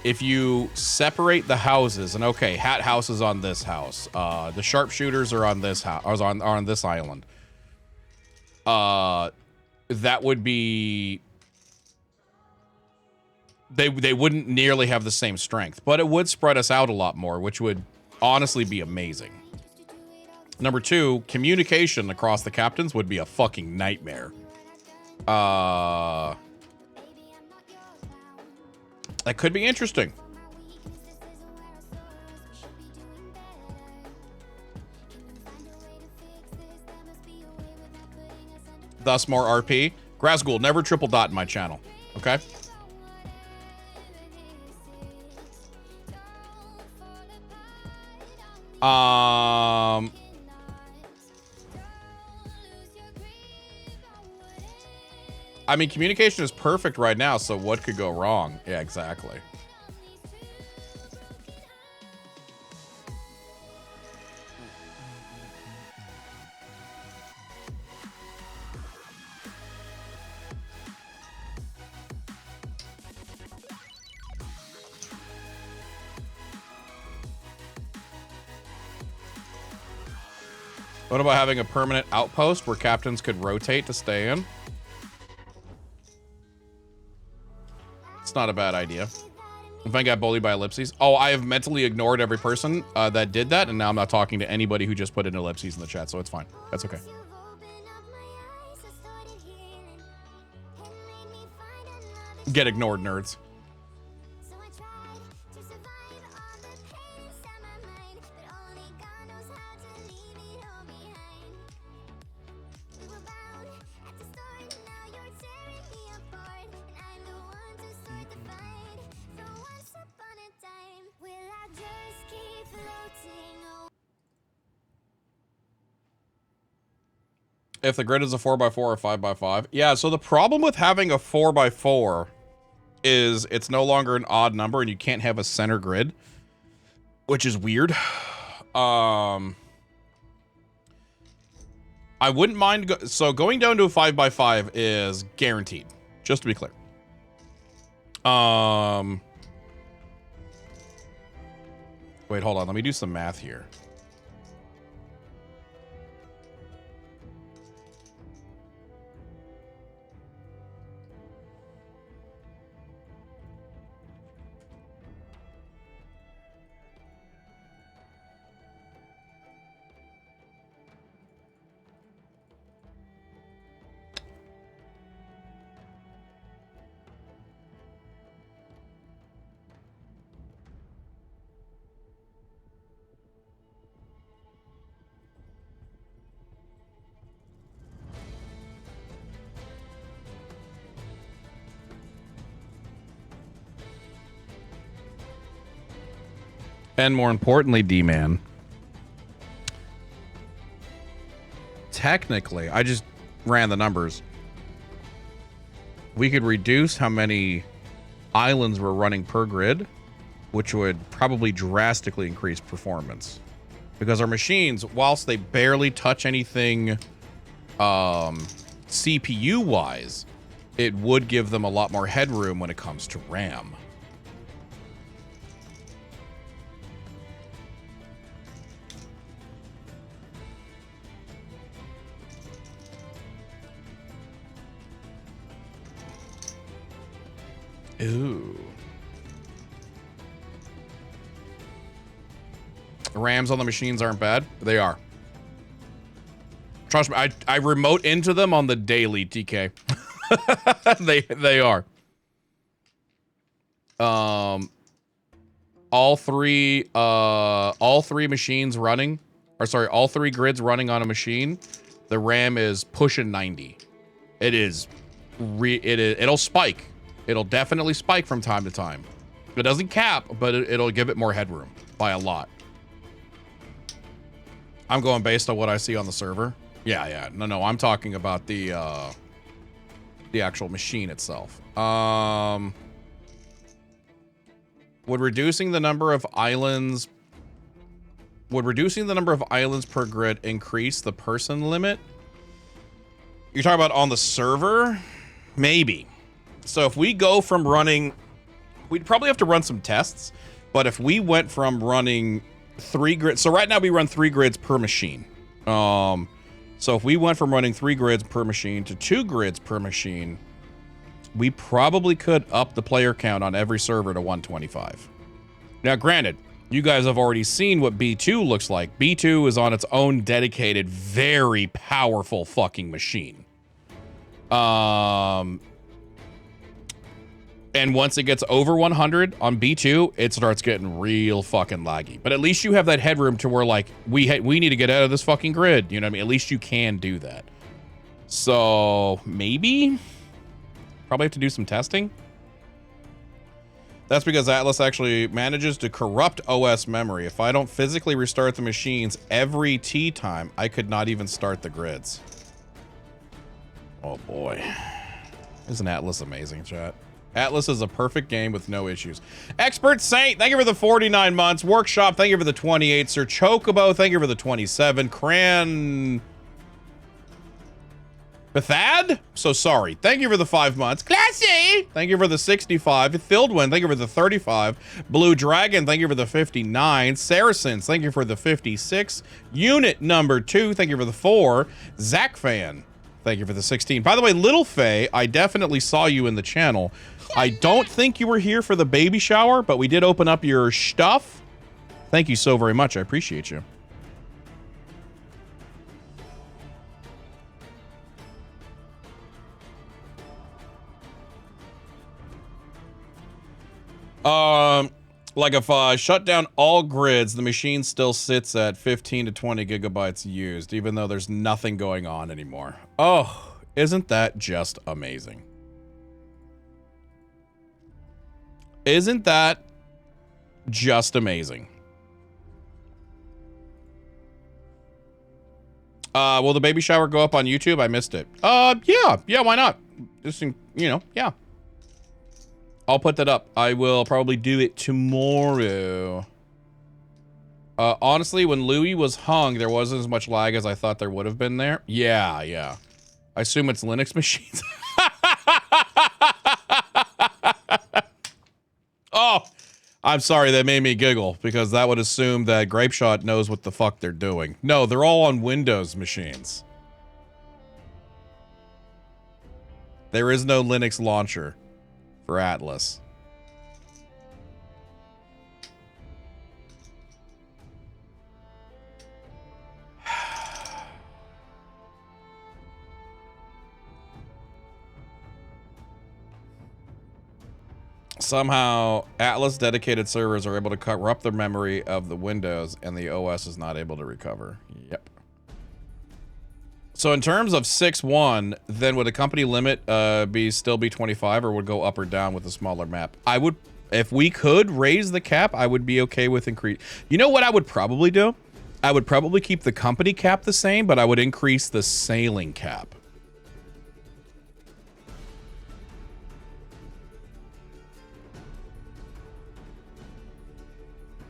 If you separate the houses, and okay, Hat House is on this house, the sharpshooters are on this house, are on this island. That would be, they wouldn't nearly have the same strength, but it would spread us out a lot more, which would honestly be amazing. Number two, communication across the captains would be a fucking nightmare. That could be interesting. Thus more RP. Grazghoul, never triple dot in my channel. Okay? I mean, communication is perfect right now, so what could go wrong? Yeah, exactly. What about having a permanent outpost where captains could rotate to stay in? It's not a bad idea. If I got bullied by ellipses. Oh, I have mentally ignored every person that did that, and now I'm not talking to anybody who just put in ellipses in the chat, so it's fine. That's okay. Get ignored, nerds. If the grid is a 4x4 or 5x5. Yeah, so the problem with having a 4x4 is it's no longer an odd number and you can't have a center grid, which is weird. I wouldn't mind. So going down to a 5x5 is guaranteed, just to be clear. Wait, hold on. Let me do some math here. And more importantly, D-Man, technically, I just ran the numbers. We could reduce how many islands we're running per grid, which would probably drastically increase performance. Because our machines, whilst they barely touch anything CPU-wise, it would give them a lot more headroom when it comes to RAM. Ooh. RAMs on the machines aren't bad. They are. Trust me, I remote into them on the daily, TK. they are. All three machines running, or sorry, all three grids running on a machine, the RAM is pushing 90. It'll spike. It'll definitely spike from time to time. It doesn't cap, but it'll give it more headroom by a lot. I'm going based on what I see on the server. Yeah. No, I'm talking about the actual machine itself. Would reducing the number of islands per grid increase the person limit? You're talking about on the server? Maybe. So if we go from running, we'd probably have to run some tests, but if we went from running 3 grids, so right now we run 3 grids per machine. So if we went from running 3 grids per machine to 2 grids per machine, we probably could up the player count on every server to 125. Now, granted, you guys have already seen what B2 looks like. B2 is on its own dedicated, very powerful fucking machine. And once it gets over 100 on B2, it starts getting real fucking laggy. But at least you have that headroom to where, like, we need to get out of this fucking grid. You know what I mean? At least you can do that. So, maybe? Probably have to do some testing. That's because Atlas actually manages to corrupt OS memory. If I don't physically restart the machines every tea time, I could not even start the grids. Oh boy. Isn't Atlas amazing, chat? Atlas is a perfect game with no issues. Expert Saint, thank you for the 49 months. Workshop, thank you for the 28. Sir Chocobo, thank you for the 27. Cran... Bethad? So sorry. Thank you for the 5 months. Classy! Thank you for the 65. Thildwin, thank you for the 35. Blue Dragon, thank you for the 59. Saracens, thank you for the 56. Unit number 2, thank you for the 4. Zach Fan, thank you for the 16. By the way, Little Faye, I definitely saw you in the channel. I don't think you were here for the baby shower, but we did open up your stuff. Thank you so very much. I appreciate you. Like if I shut down all grids, the machine still sits at 15 to 20 gigabytes used, even though there's nothing going on anymore. Oh, isn't that just amazing? Isn't that just amazing? Will the baby shower go up on YouTube? I missed it. Yeah, why not? Just, you know, yeah. I'll put that up. I will probably do it tomorrow. Honestly, when Louis was hung, there wasn't as much lag as I thought there would have been there. Yeah. I assume it's Linux machines. Oh, I'm sorry. That made me giggle because that would assume that Grapeshot knows what the fuck they're doing. No, they're all on Windows machines. There is no Linux launcher for Atlas. Somehow, Atlas dedicated servers are able to corrupt the memory of the Windows, and the OS is not able to recover. Yep. So in terms of 6.1, then would a company limit still be 25, or would go up or down with a smaller map? I would, if we could raise the cap, I would be okay with increase. You know what I would probably do? I would probably keep the company cap the same, but I would increase the sailing cap.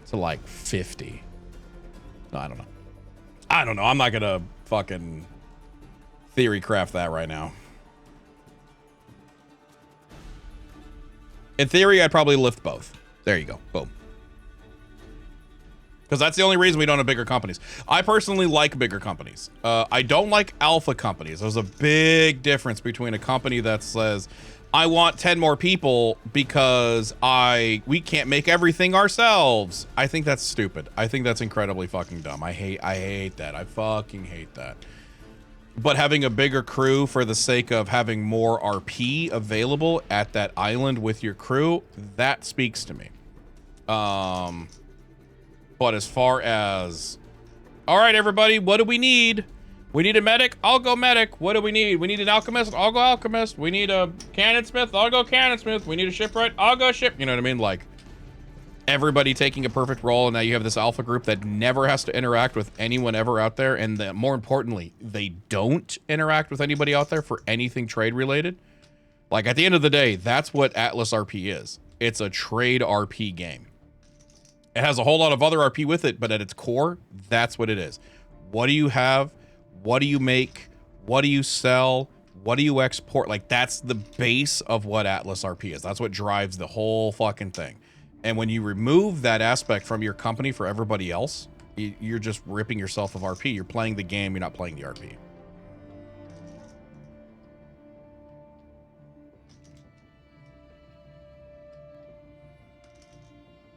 To like 50. No, I don't know. I'm not gonna fucking theory craft that right now. In theory, I'd probably lift both. There you go. Boom. Because that's the only reason we don't have bigger companies. I personally like bigger companies. I don't like alpha companies. There's a big difference between a company that says, I want 10 more people because we can't make everything ourselves. I think that's stupid. I think that's incredibly fucking dumb. I hate that. I fucking hate that. But having a bigger crew for the sake of having more RP available at that island with your crew, that speaks to me. But as far as, all right, everybody, what do we need? We need a medic. I'll go medic. What do we need? We need an alchemist. I'll go alchemist. We need a cannonsmith. I'll go cannonsmith. We need a shipwright. I'll go ship. You know what I mean? Like everybody taking a perfect role, and now you have this alpha group that never has to interact with anyone ever out there, and more importantly, they don't interact with anybody out there for anything trade related. Like at the end of the day, that's what Atlas RP is. It's a trade RP game. It has a whole lot of other RP with it, but at its core, that's what it is. What do you have? What do you make? What do you sell? What do you export? Like that's the base of what Atlas RP is. That's what drives the whole fucking thing. And when you remove that aspect from your company for everybody else, you're just ripping yourself of RP. You're playing the game, you're not playing the RP.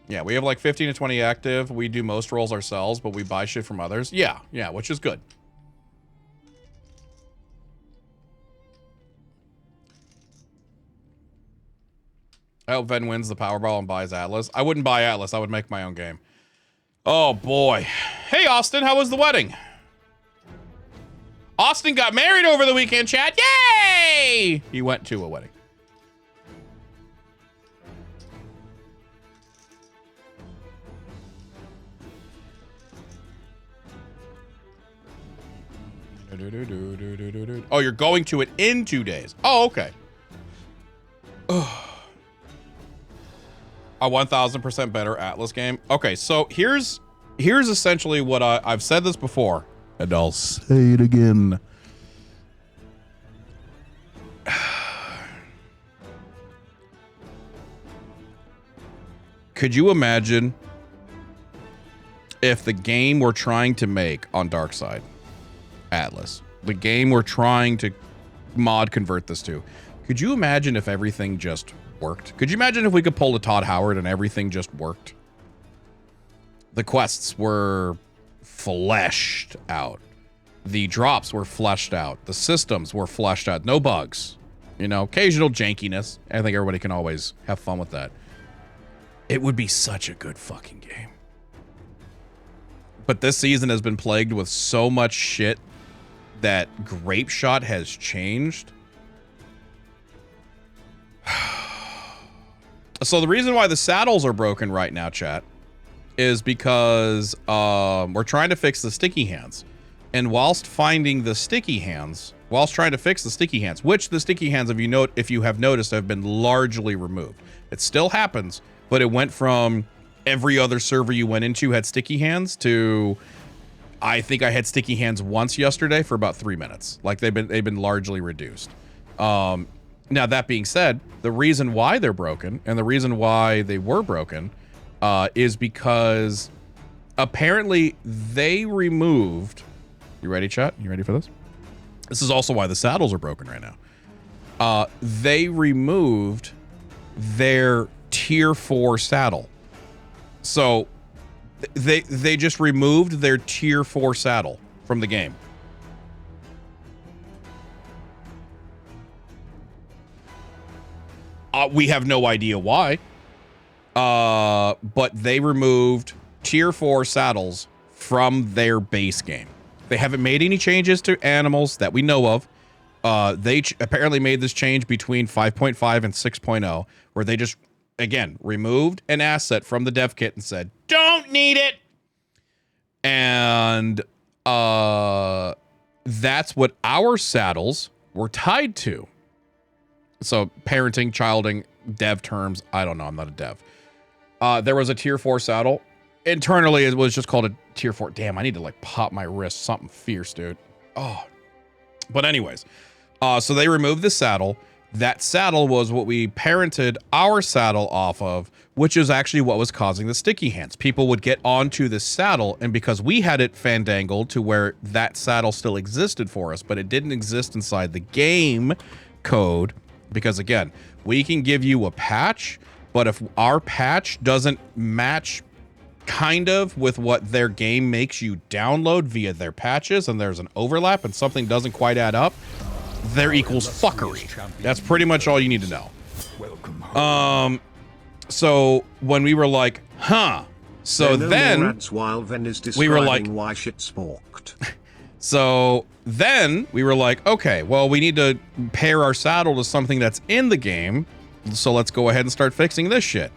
Yeah, we have like 15 to 20 active. We do most roles ourselves, but we buy shit from others. Yeah, which is good. I hope Ven wins the Powerball and buys Atlas. I wouldn't buy Atlas. I would make my own game. Oh, boy. Hey, Austin. How was the wedding? Austin got married over the weekend, chat. Yay! He went to a wedding. Oh, you're going to it in 2 days. Oh, okay. A 1000% better Atlas game. Okay, so here's essentially what I've said this before, and I'll say it again. Could you imagine if the game we're trying to make on Darkside Atlas, the game we're trying to mod convert this to, could you imagine if everything just worked? Could you imagine if we could pull a Todd Howard and everything just worked? The quests were fleshed out. The drops were fleshed out. The systems were fleshed out. No bugs. You know, occasional jankiness. I think everybody can always have fun with that. It would be such a good fucking game. But this season has been plagued with so much shit that Grape Shot has changed. So the reason why the saddles are broken right now, chat, is because we're trying to fix the sticky hands. And whilst finding the sticky hands, whilst trying to fix the sticky hands, which the sticky hands, if you have noticed, have been largely removed. It still happens, but it went from every other server you went into had sticky hands to, I think I had sticky hands once yesterday for about 3 minutes. Like they've been largely reduced. Now, that being said, the reason why they're broken and the reason why they were broken is because apparently they removed... You ready, chat? You ready for this? This is also why the saddles are broken right now. They removed their tier 4 saddle. So they just removed their tier 4 saddle from the game. We have no idea why. But they removed tier 4 saddles from their base game. They haven't made any changes to animals that we know of. They apparently made this change between 5.5 and 6.0, where they just, again, removed an asset from the dev kit and said, don't need it. And that's what our saddles were tied to. So parenting, childing, dev terms. I don't know. I'm not a dev. There was a tier 4 saddle. Internally, it was just called a tier 4. Damn, I need to like pop my wrist. Something fierce, dude. Oh. But anyways, so they removed the saddle. That saddle was what we parented our saddle off of, which is actually what was causing the sticky hands. People would get onto the saddle, and because we had it fandangled to where that saddle still existed for us, but it didn't exist inside the game code, Because again, we can give you a patch, but if our patch doesn't match kind of with what their game makes you download via their patches, and there's an overlap and something doesn't quite add up, there equals fuckery. That's pretty much all you need to know. So when we were like, huh, so then we were like, why shit's forked. So then we were like, okay, well, we need to pair our saddle to something that's in the game. So let's go ahead and start fixing this shit.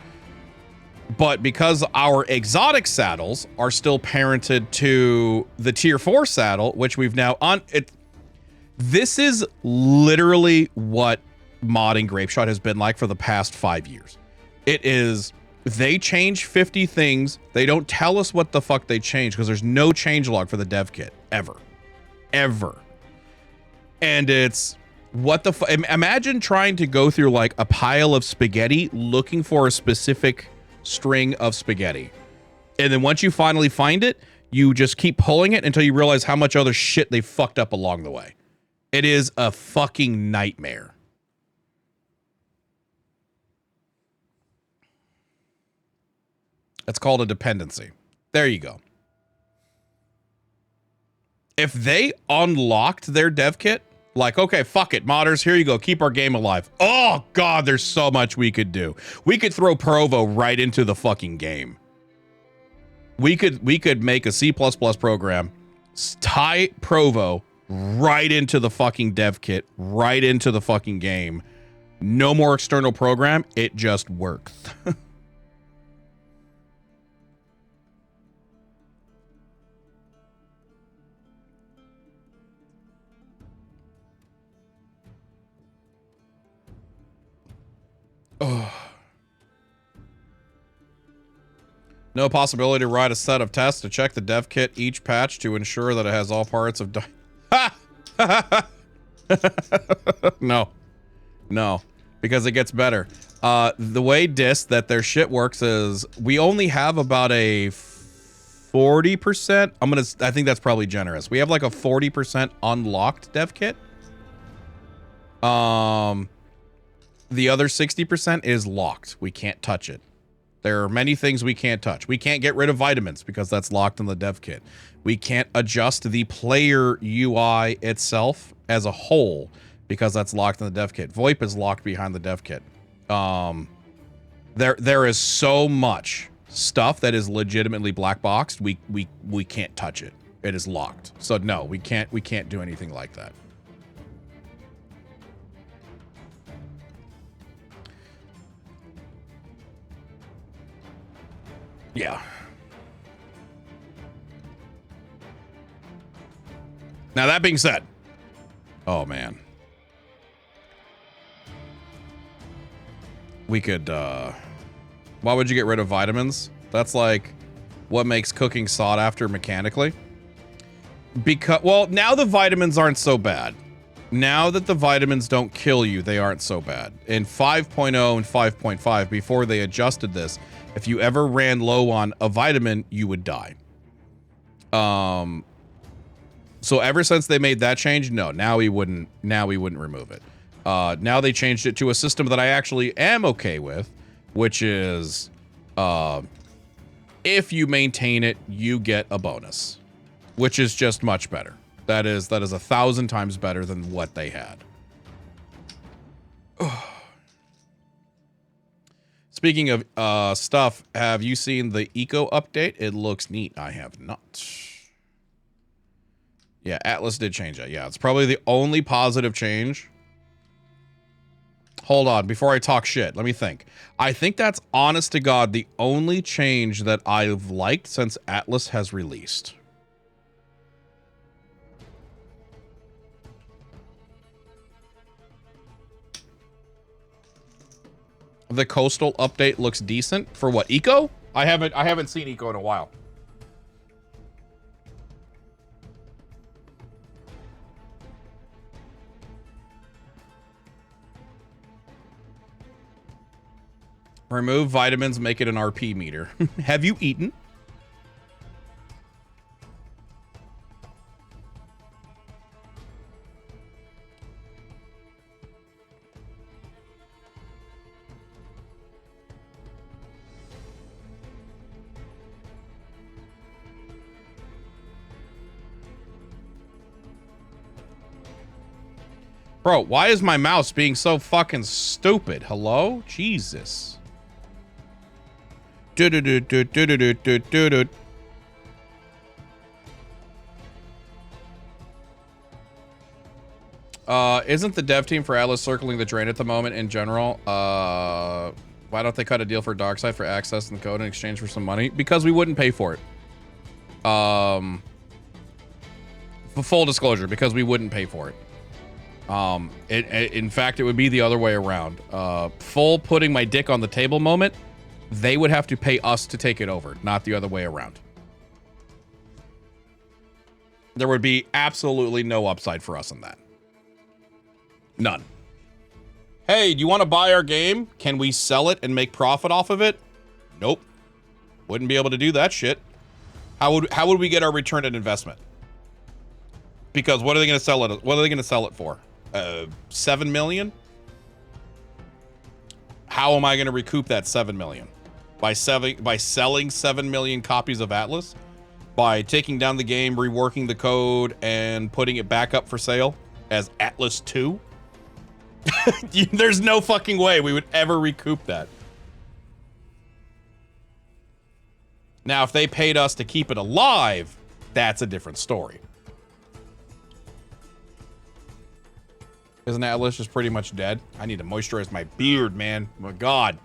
But because our exotic saddles are still parented to the tier 4 saddle, which we've now on it. This is literally what modding Grapeshot has been like for the past 5 years. It is, they change 50 things. They don't tell us what the fuck they change because there's no changelog for the dev kit ever. Ever. And it's what the fuck. Imagine trying to go through like a pile of spaghetti looking for a specific string of spaghetti. And then once you finally find it, you just keep pulling it until you realize how much other shit they fucked up along the way. It is a fucking nightmare. It's called a dependency. There you go. If they unlocked their dev kit, like, okay, fuck it, modders, here you go, keep our game alive. Oh, God, there's so much we could do. We could throw Provo right into the fucking game. We could make a C++ program, tie Provo right into the fucking dev kit, right into the fucking game. No more external program. It just works. Oh. No possibility to write a set of tests to check the dev kit each patch to ensure that it has all parts of No, because it gets better. The way that their shit works is we only have about a 40%. I think that's probably generous. We have like a 40% unlocked dev kit. The other 60% is locked. We can't touch it. There are many things we can't touch. We can't get rid of vitamins because that's locked in the dev kit. We can't adjust the player UI itself as a whole because that's locked in the dev kit. VoIP is locked behind the dev kit. There is so much stuff that is legitimately black boxed. We can't touch it. It is locked. So no, we can't do anything like that. Yeah. Now that being said, oh man, we could, why would you get rid of vitamins? That's like what makes cooking sought after mechanically. Because, well, now the vitamins aren't so bad. Now that the vitamins don't kill you, they aren't so bad. In 5.0 and 5.5, before they adjusted this, if you ever ran low on a vitamin, you would die. So ever since they made that change, no, now we wouldn't remove it. Now they changed it to a system that I actually am okay with, which is, if you maintain it, you get a bonus, which is just much better. That is 1,000 times better than what they had. Speaking of stuff, have you seen the eco update? It looks neat. I have not. Yeah, Atlas did change it. Yeah, it's probably the only positive change. Hold on, before I talk shit, let me think. I think that's, honest to God, the only change that I've liked since Atlas has released. The coastal update looks decent for what, eco? I haven't seen eco in a while. Remove vitamins, make it an RP meter. Have you eaten? Bro, why is my mouse being so fucking stupid? Hello? Jesus. Do-do-do-do-do-do-do-do-do. Isn't the dev team for Atlas circling the drain at the moment in general? Why don't they cut a deal for Darkside for access and code in exchange for some money? Because we wouldn't pay for it. For full disclosure, because we wouldn't pay for it. In fact, it would be the other way around. Full putting my dick on the table moment, they would have to pay us to take it over, not the other way around. There would be absolutely no upside for us in that. None. Hey, do you want to buy our game? Can we sell it and make profit off of it? Nope. Wouldn't be able to do that shit. How would we get our return on investment? Because what are they going to sell it? What are they going to sell it for? 7 million? How am I going to recoup that 7 million? By selling 7 million copies of Atlas? By taking down the game, reworking the code, and putting it back up for sale as Atlas 2? There's no fucking way we would ever recoup that. Now, if they paid us to keep it alive, that's a different story. Isn't Atlas just pretty much dead? I need to moisturize my beard, man. Oh my God.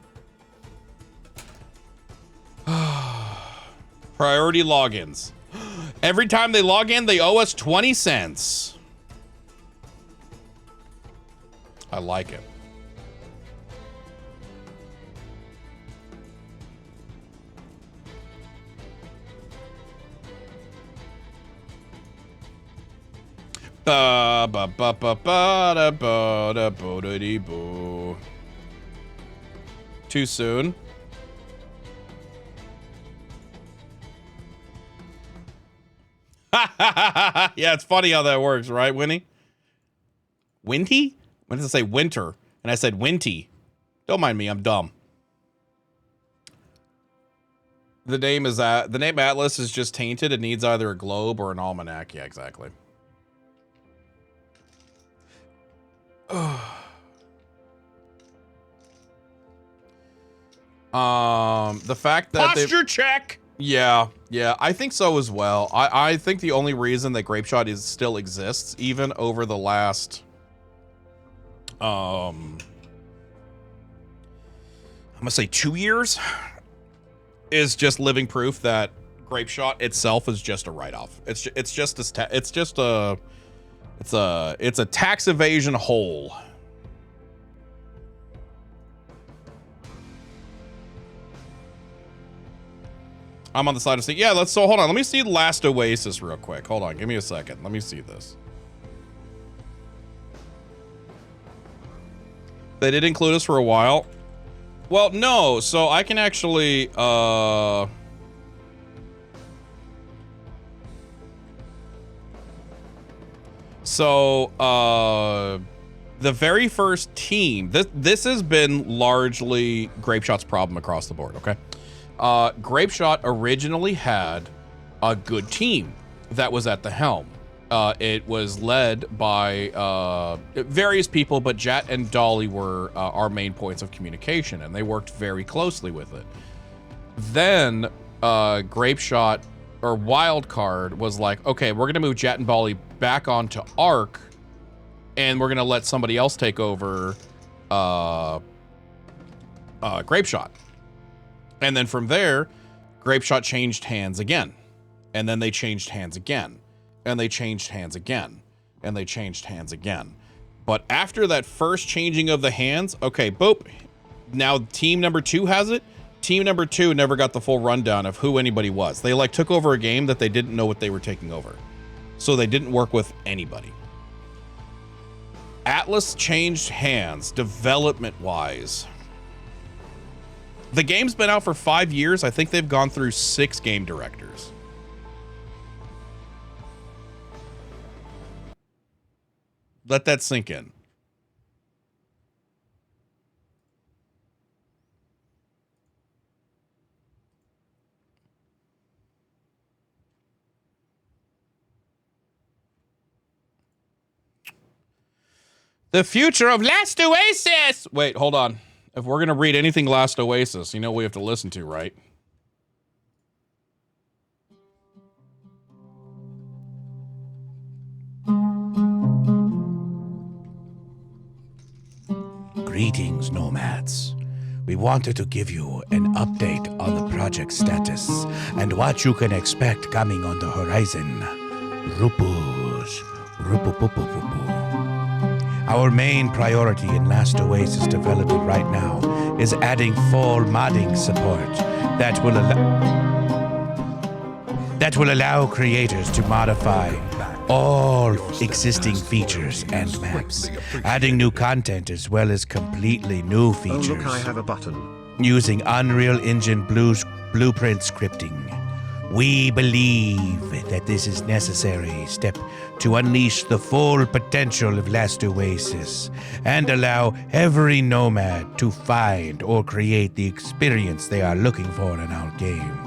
Priority logins. Every time they log in, they owe us 20 cents. I like it. Too soon. Yeah, it's funny how that works, right, Winnie? Winty? When does it say winter? And I said Winty. Don't mind me, I'm dumb. The name Atlas is just tainted. It needs either a globe or an almanac. Yeah, exactly. The fact that posture check. Yeah, I think so as well. I think the only reason that Grapeshot still exists, even over the last, I'm gonna say 2 years, is just living proof that Grapeshot itself is just a write-off. It's a tax evasion hole. I'm on the side of saying, yeah, so hold on. Let me see Last Oasis real quick. Hold on. Give me a second. Let me see this. They did include us for a while. Well, no. So I can actually, the very first team, this has been largely Grapeshot's problem across the board, okay? Grapeshot originally had a good team that was at the helm. It was led by various people, but Jat and Dolly were our main points of communication, and they worked very closely with it. Then Grapeshot or Wildcard was like, okay, we're gonna move Jat and Dolly back onto Arc, and we're gonna let somebody else take over Grapeshot. And then from there, Grapeshot changed hands again. And then they changed hands again. And they changed hands again. And they changed hands again. But after that first changing of the hands, okay, boop. Now team number 2 has it. Team number 2 never got the full rundown of who anybody was. They like took over a game that they didn't know what they were taking over. So they didn't work with anybody. Atlas changed hands development-wise. The game's been out for 5 years. I think they've gone through 6 game directors. Let that sink in. The future of Last Oasis! Wait, hold on. If we're gonna read anything Last Oasis, you know what we have to listen to, right? Greetings, nomads. We wanted to give you an update on the project status and what you can expect coming on the horizon. Rupus. Our main priority in Last Oasis development right now is adding full modding support that will allow creators to modify all existing features and maps, adding new content as well as completely new features. Oh, look, I have a button. Using Unreal Engine blueprint scripting. We believe that this is necessary step to unleash the full potential of Last Oasis and allow every nomad to find or create the experience they are looking for in our game.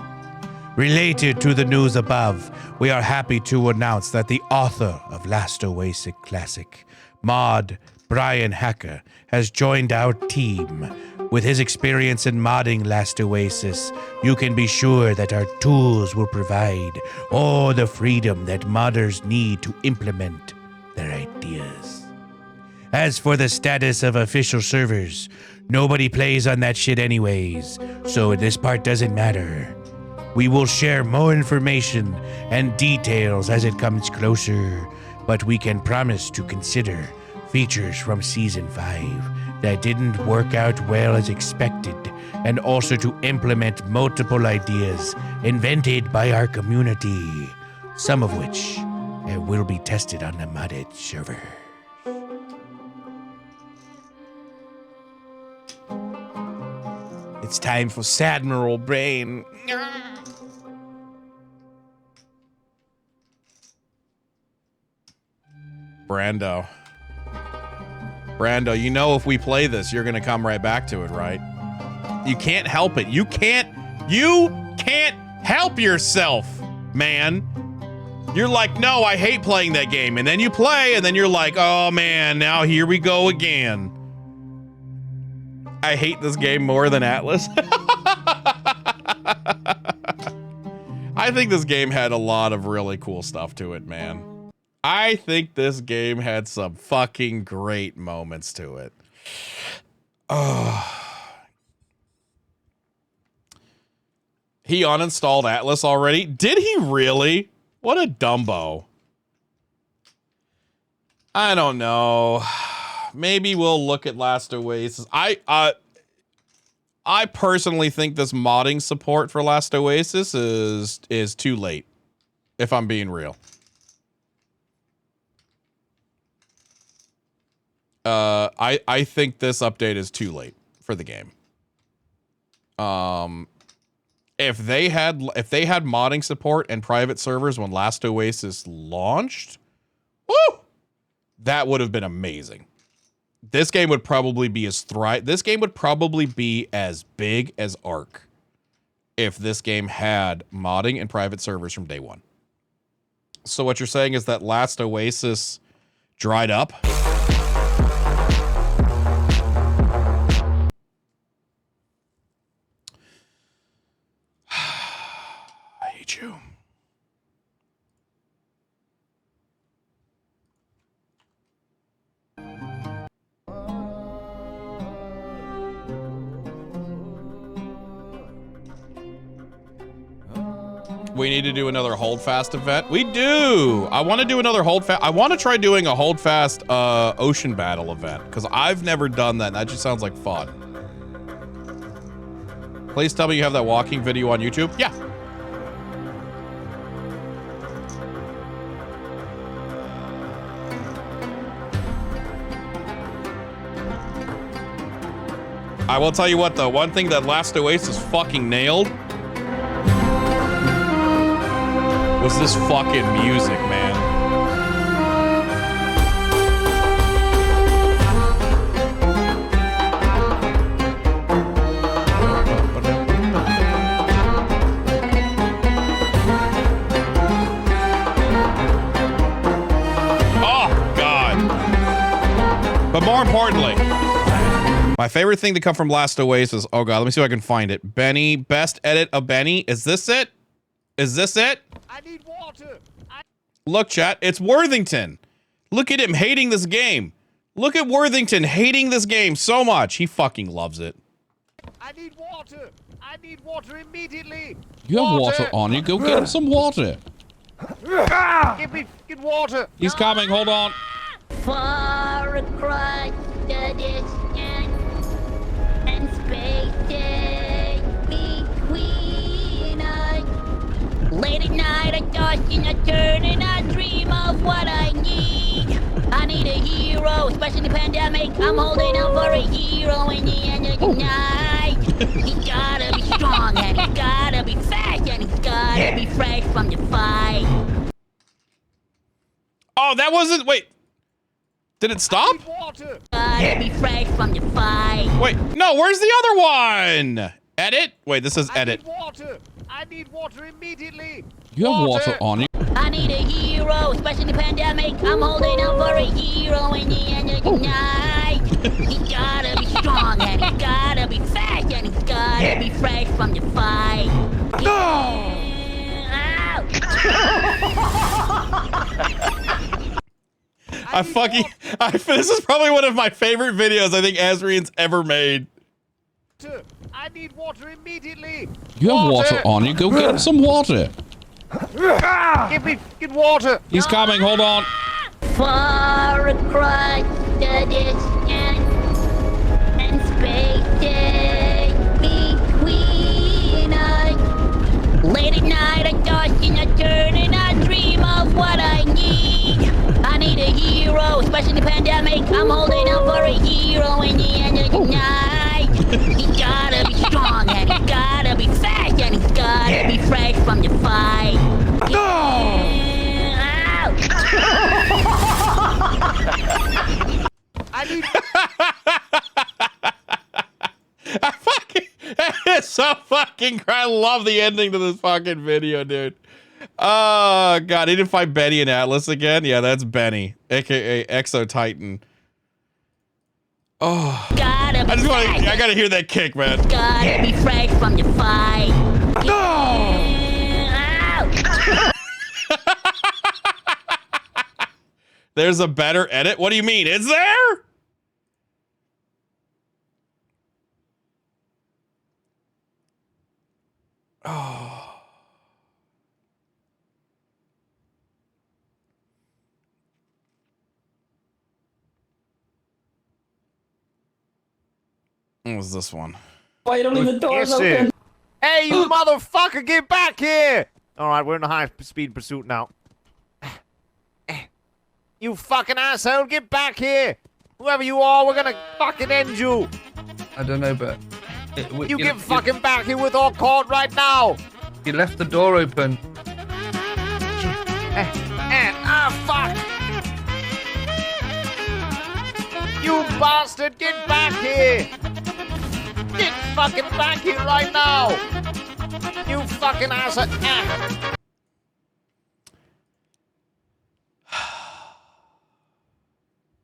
Related to the news above, we are happy to announce that the author of Last Oasis Classic, Mod Brian Hacker, has joined our team. With his experience in modding Last Oasis, you can be sure that our tools will provide all the freedom that modders need to implement their ideas. As for the status of official servers, nobody plays on that shit anyways, so this part doesn't matter. We will share more information and details as it comes closer, but we can promise to consider features from Season 5 that didn't work out well as expected, and also to implement multiple ideas invented by our community, some of which will be tested on the modded server. It's time for Admiral Bane. Brando, you know if we play this, you're gonna come right back to it, right? You can't help it. You can't help yourself, man. You're like, no, I hate playing that game. And then you play, and then you're like, oh man, now here we go again. I hate this game more than Atlas. I think this game had a lot of really cool stuff to it, man. I think this game had some fucking great moments to it. Oh. He uninstalled Atlas already? Did he really? What a Dumbo. I don't know. Maybe we'll look at Last Oasis. I personally think this modding support for Last Oasis is too late, if I'm being real. I think this update is too late for the game. If they had modding support and private servers when Last Oasis launched, woo, that would have been amazing. This game would probably be this game would probably be as big as Ark if this game had modding and private servers from day one. So what you're saying is that Last Oasis dried up? I hate you. We need to do another hold fast event. We do. I want to do another hold fast. I want to try doing a hold fast ocean battle event because I've never done that. And that just sounds like fun. Please tell me you have that walking video on YouTube. Yeah. I will tell you what, though. One thing that Last Oasis fucking nailed was this fucking music, man. Oh, God. But more importantly, my favorite thing to come from Last Oasis. Oh god, let me see if I can find it. Benny, best edit of Benny. Is this it? Is this it? I need water. Look, chat, it's Worthington. Look at him hating this game. Look at Worthington hating this game so much. He fucking loves it. I need water. I need water immediately. You have water on you. Go get him some water. Give me water. He's coming. Hold on. Far across the distance and spaces between us. Late at night I toss and I turn and I dream of what I need. I need a hero, especially in the pandemic. I'm holding out for a hero in the end of the night. He's gotta be strong and he's gotta be fast and he's gotta be fresh from the fight. Oh, that wasn't. Wait. Did it stop? Gotta be fresh from the fight. Wait, no, where's the other one? Edit? Wait, this is edit. I need water immediately. You have water on you. I need a hero, especially in the pandemic. I'm holding out for a hero in the end of the night. He's gotta be strong and he's gotta be fast and he's gotta be fresh from the fight. This is probably one of my favorite videos I think Asrian's ever made. I need water immediately. You have water on you. Go get him some water. Give me water. He's coming. Hold on. Far across the distance and spaces between us. Late at night I toss and I turn and I dream of what I need. I need a hero, especially in the pandemic. I'm holding out for a hero in the end of the night. He's gotta be strong and he's gotta be fast and he's gotta be fresh from the fight. It's so fucking great. I love the ending to this fucking video, dude. Oh god, he didn't find Benny and Atlas again. Yeah, that's Benny, aka Exo Titan. Oh, I gotta hear that kick, man. Gotta be fresh from the fight. There's a better edit. What do you mean? Is there? Oh. What was this one? Why you don't leave the doors open? Hey, you motherfucker, get back here! Alright, we're in a high-speed pursuit now. You fucking asshole, get back here! Whoever you are, we're gonna fucking end you! I don't know, but... You get fucking back here with all caught right now! You left the door open. Fuck! You bastard, get back here! Get fucking back here right now! You fucking asshole!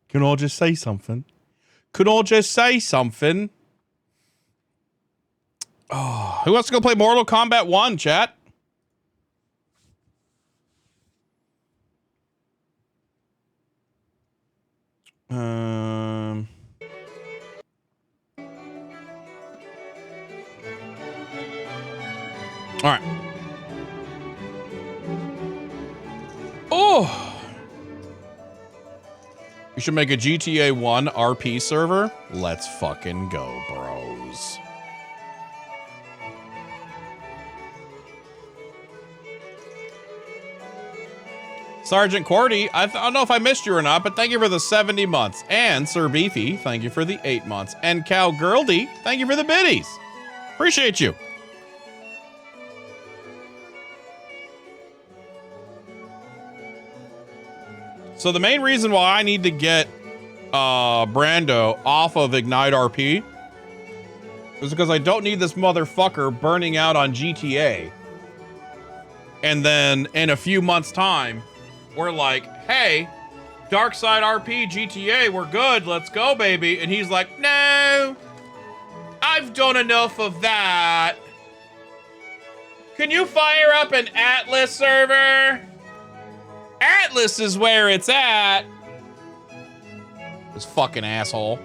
Can I just say something? Could I just say something? Oh, who wants to go play Mortal Kombat 1, chat? All right. Oh. You should make a GTA 1 RP server. Let's fucking go, bros. Sergeant Cordy, I don't know if I missed you or not, but thank you for the 70 months. And Sir Beefy, thank you for the 8 months. And Cowgirldy, thank you for the biddies. Appreciate you. So the main reason why I need to get Brando off of IgniteRP is because I don't need this motherfucker burning out on GTA. And then in a few months' time, we're like, hey, DarksideRP GTA, we're good. Let's go, baby. And he's like, no, I've done enough of that. Can you fire up an Atlas server? Atlas is where it's at. This fucking asshole.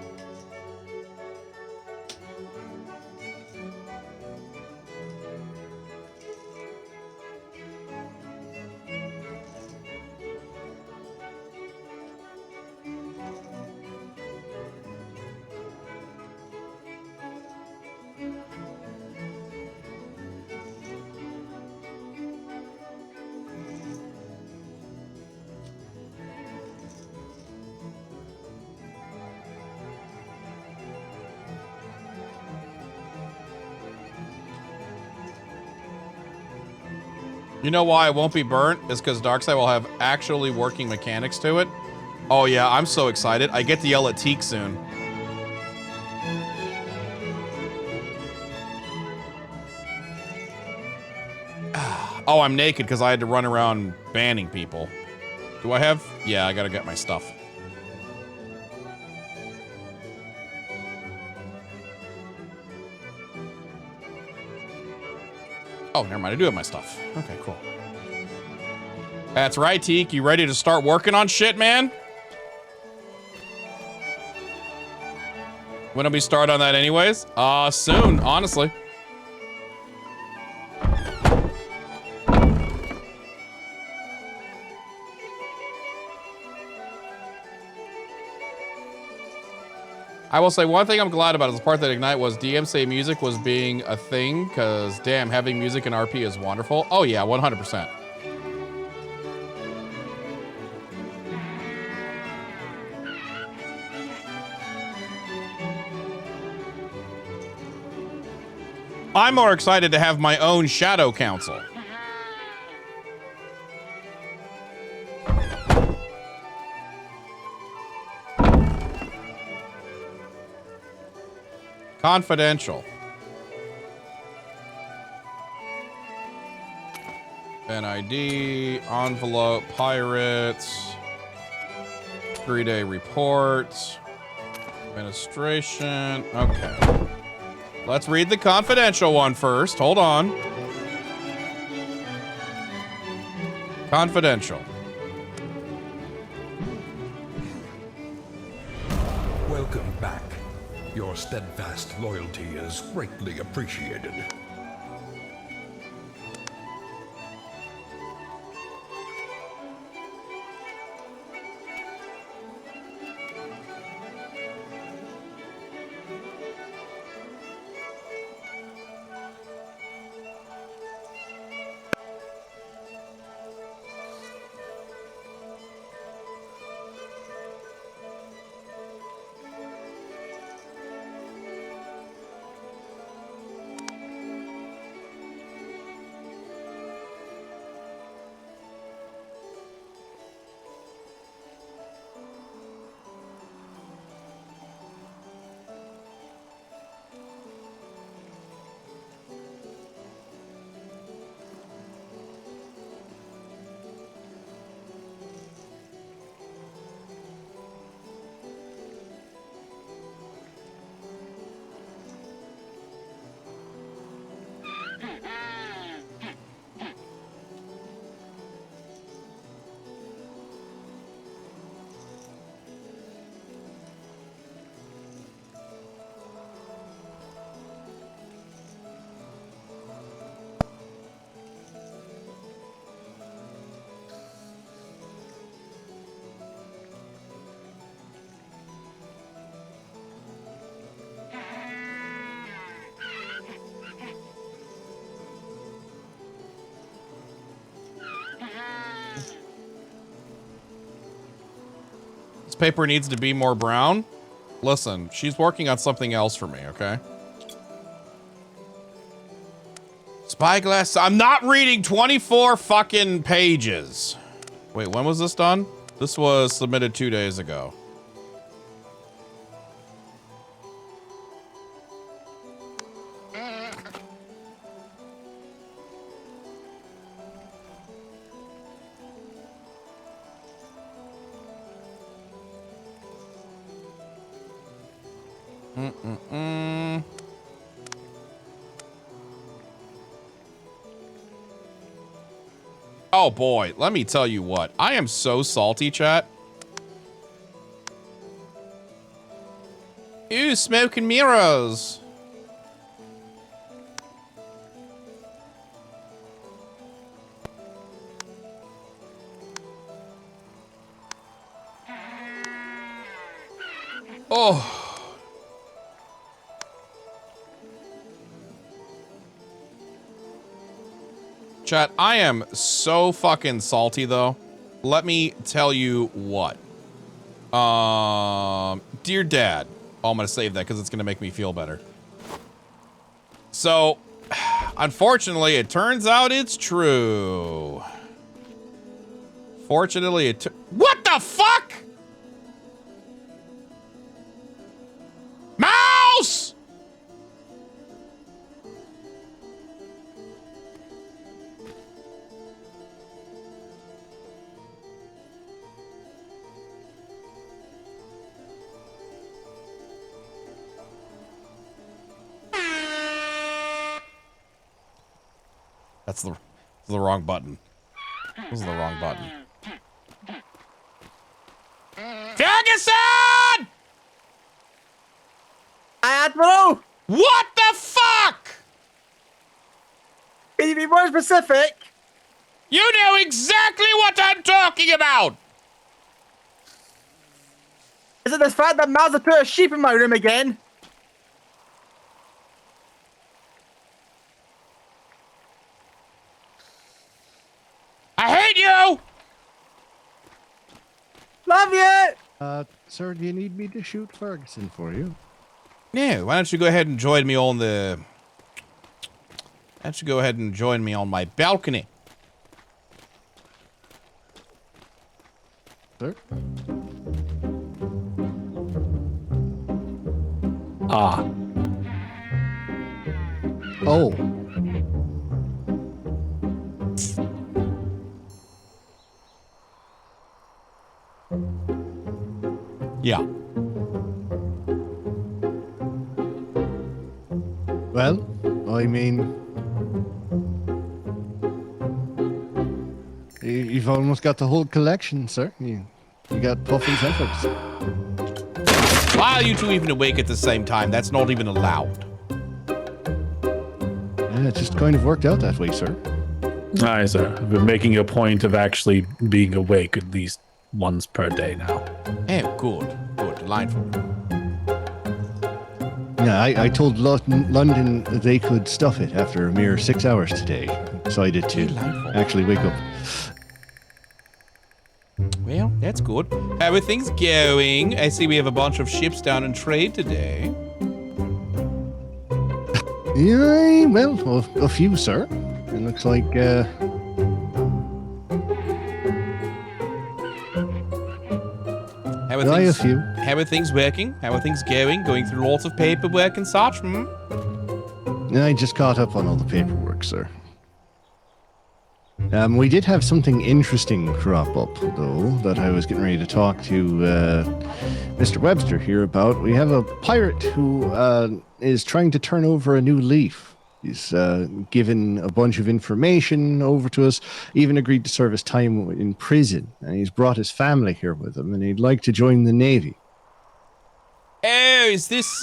You know why it won't be burnt? Is because Darkside will have actually working mechanics to it. Oh yeah, I'm so excited. I get to yell at Teak soon. Oh, I'm naked because I had to run around banning people. Do I have? Yeah, I gotta get my stuff. Oh, never mind. I do have my stuff. Okay, cool. That's right, Teak. You ready to start working on shit, man? When do we start on that anyways? Soon, honestly. I will say one thing I'm glad about is the part that Ignite was DMC music was being a thing, because damn, having music in RP is wonderful. Oh yeah, 100%. I'm more excited to have my own Shadow Council. Confidential. NID, envelope, pirates, 3-day reports, administration. Okay. Let's read the confidential one first. Hold on. Confidential. Welcome back. Your steadfast loyalty is greatly appreciated. This paper needs to be more brown. Listen, she's working on something else for me, okay? Spyglass. I'm not reading 24 fucking pages. Wait, when was this done? This was submitted 2 days ago. Oh boy, let me tell you what. I am so salty, chat. Ooh, smoke and mirrors. Oh. Chat, I am so fucking salty though. Let me tell you what. Dear Dad. Oh, I'm gonna save that because it's gonna make me feel better. So, unfortunately, it turns out it's true. Fortunately, what the fuck? Mouse! That's the wrong button. This is the wrong button. Ferguson! Admiral! What the fuck? Can you be more specific? You know exactly what I'm talking about! Is it the fact that Miles has put a sheep in my room again? I hate you! Love you! Sir, do you need me to shoot Ferguson for you? No, why don't you go ahead and join me on the... Why don't you go ahead and join me on my balcony? Sir? Ah. Oh. Yeah. Well, I mean... You've almost got the whole collection, sir. You got Puffin's efforts. Why are you two even awake at the same time? That's not even allowed. Yeah, it just kind of worked out that way, sir. Aye, sir. I've been making a point of actually being awake at least once per day now. Oh, good. Good. Delightful. Yeah, I told London they could stuff it after a mere 6 hours today. Decided to actually wake up. Well, that's good. How are things going? I see we have a bunch of ships down in trade today. Yeah, well, a few, sir. It looks like, How are a things, few. How are things working? How are things going? Going through lots of paperwork and such, hmm? I just caught up on all the paperwork, sir. We did have something interesting crop up, though, that I was getting ready to talk to Mr. Webster here about. We have a pirate who is trying to turn over a new leaf. He's given a bunch of information over to us, even agreed to serve his time in prison, and he's brought his family here with him, and he'd like to join the Navy. Oh, is this,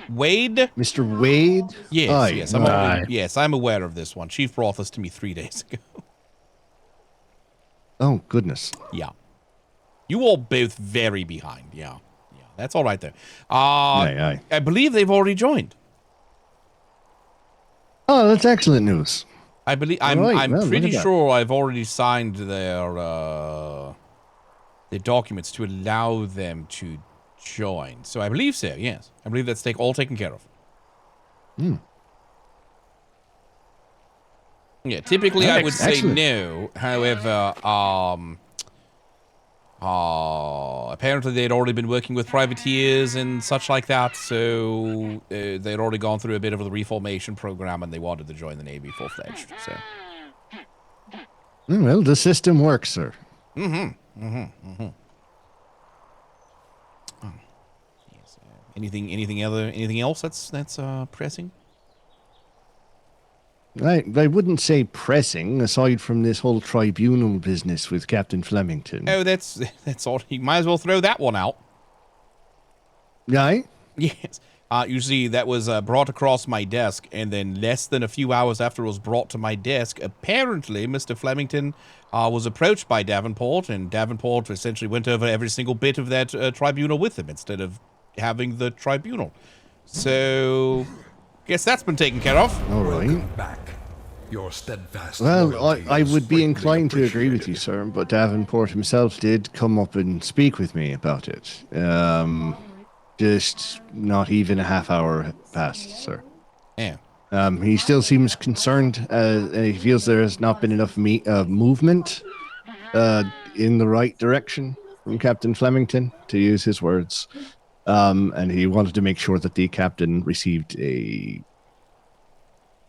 Wade? Mr. Wade? Yes, Aye, yes, I'm aware of this one. Chief brought this to me 3 days ago. Oh, goodness. Yeah. You all both very behind, yeah. Yeah, that's all right there. Aye. I believe they've already joined. Oh, that's excellent news. I believe I'm pretty sure I've already signed their documents to allow them to join. So I believe so, yes. I believe that's all taken care of. Hmm. Yeah, typically I would say no. However, apparently they'd already been working with privateers and such like that, so they'd already gone through a bit of the reformation program and they wanted to join the Navy full-fledged, so. Well, the system works, sir. Anything else that's pressing? I wouldn't say pressing, aside from this whole tribunal business with Captain Flemington. Oh, that's all. You might as well throw that one out. Aye? Yes. You see, that was brought across my desk, and then less than a few hours after it was brought to my desk, apparently Mr. Flemington was approached by Davenport, and Davenport essentially went over every single bit of that tribunal with him instead of having the tribunal. So, guess that's been taken care of. All right. Back. Your steadfast Well, I is would be greatly inclined to agree with you, appreciated. sir, but Davenport himself did come up and speak with me about it. Just not even a half hour passed, sir. Yeah. He still seems concerned. He feels there has not been enough movement in the right direction from Captain Flemington, to use his words. And he wanted to make sure that the captain received a,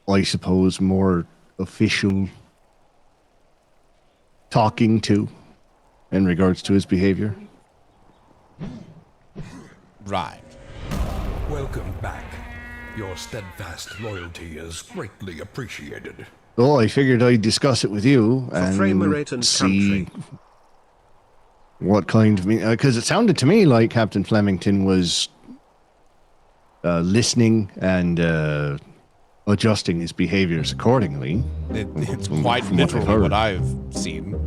I suppose, more official talking to in regards to his behavior. Right. Welcome back. Your steadfast loyalty is greatly appreciated. So I figured I'd discuss it with you frame rate and and see what kind of because it sounded to me like Captain Flemington was listening and adjusting his behaviors accordingly. It's quite literally what I've seen.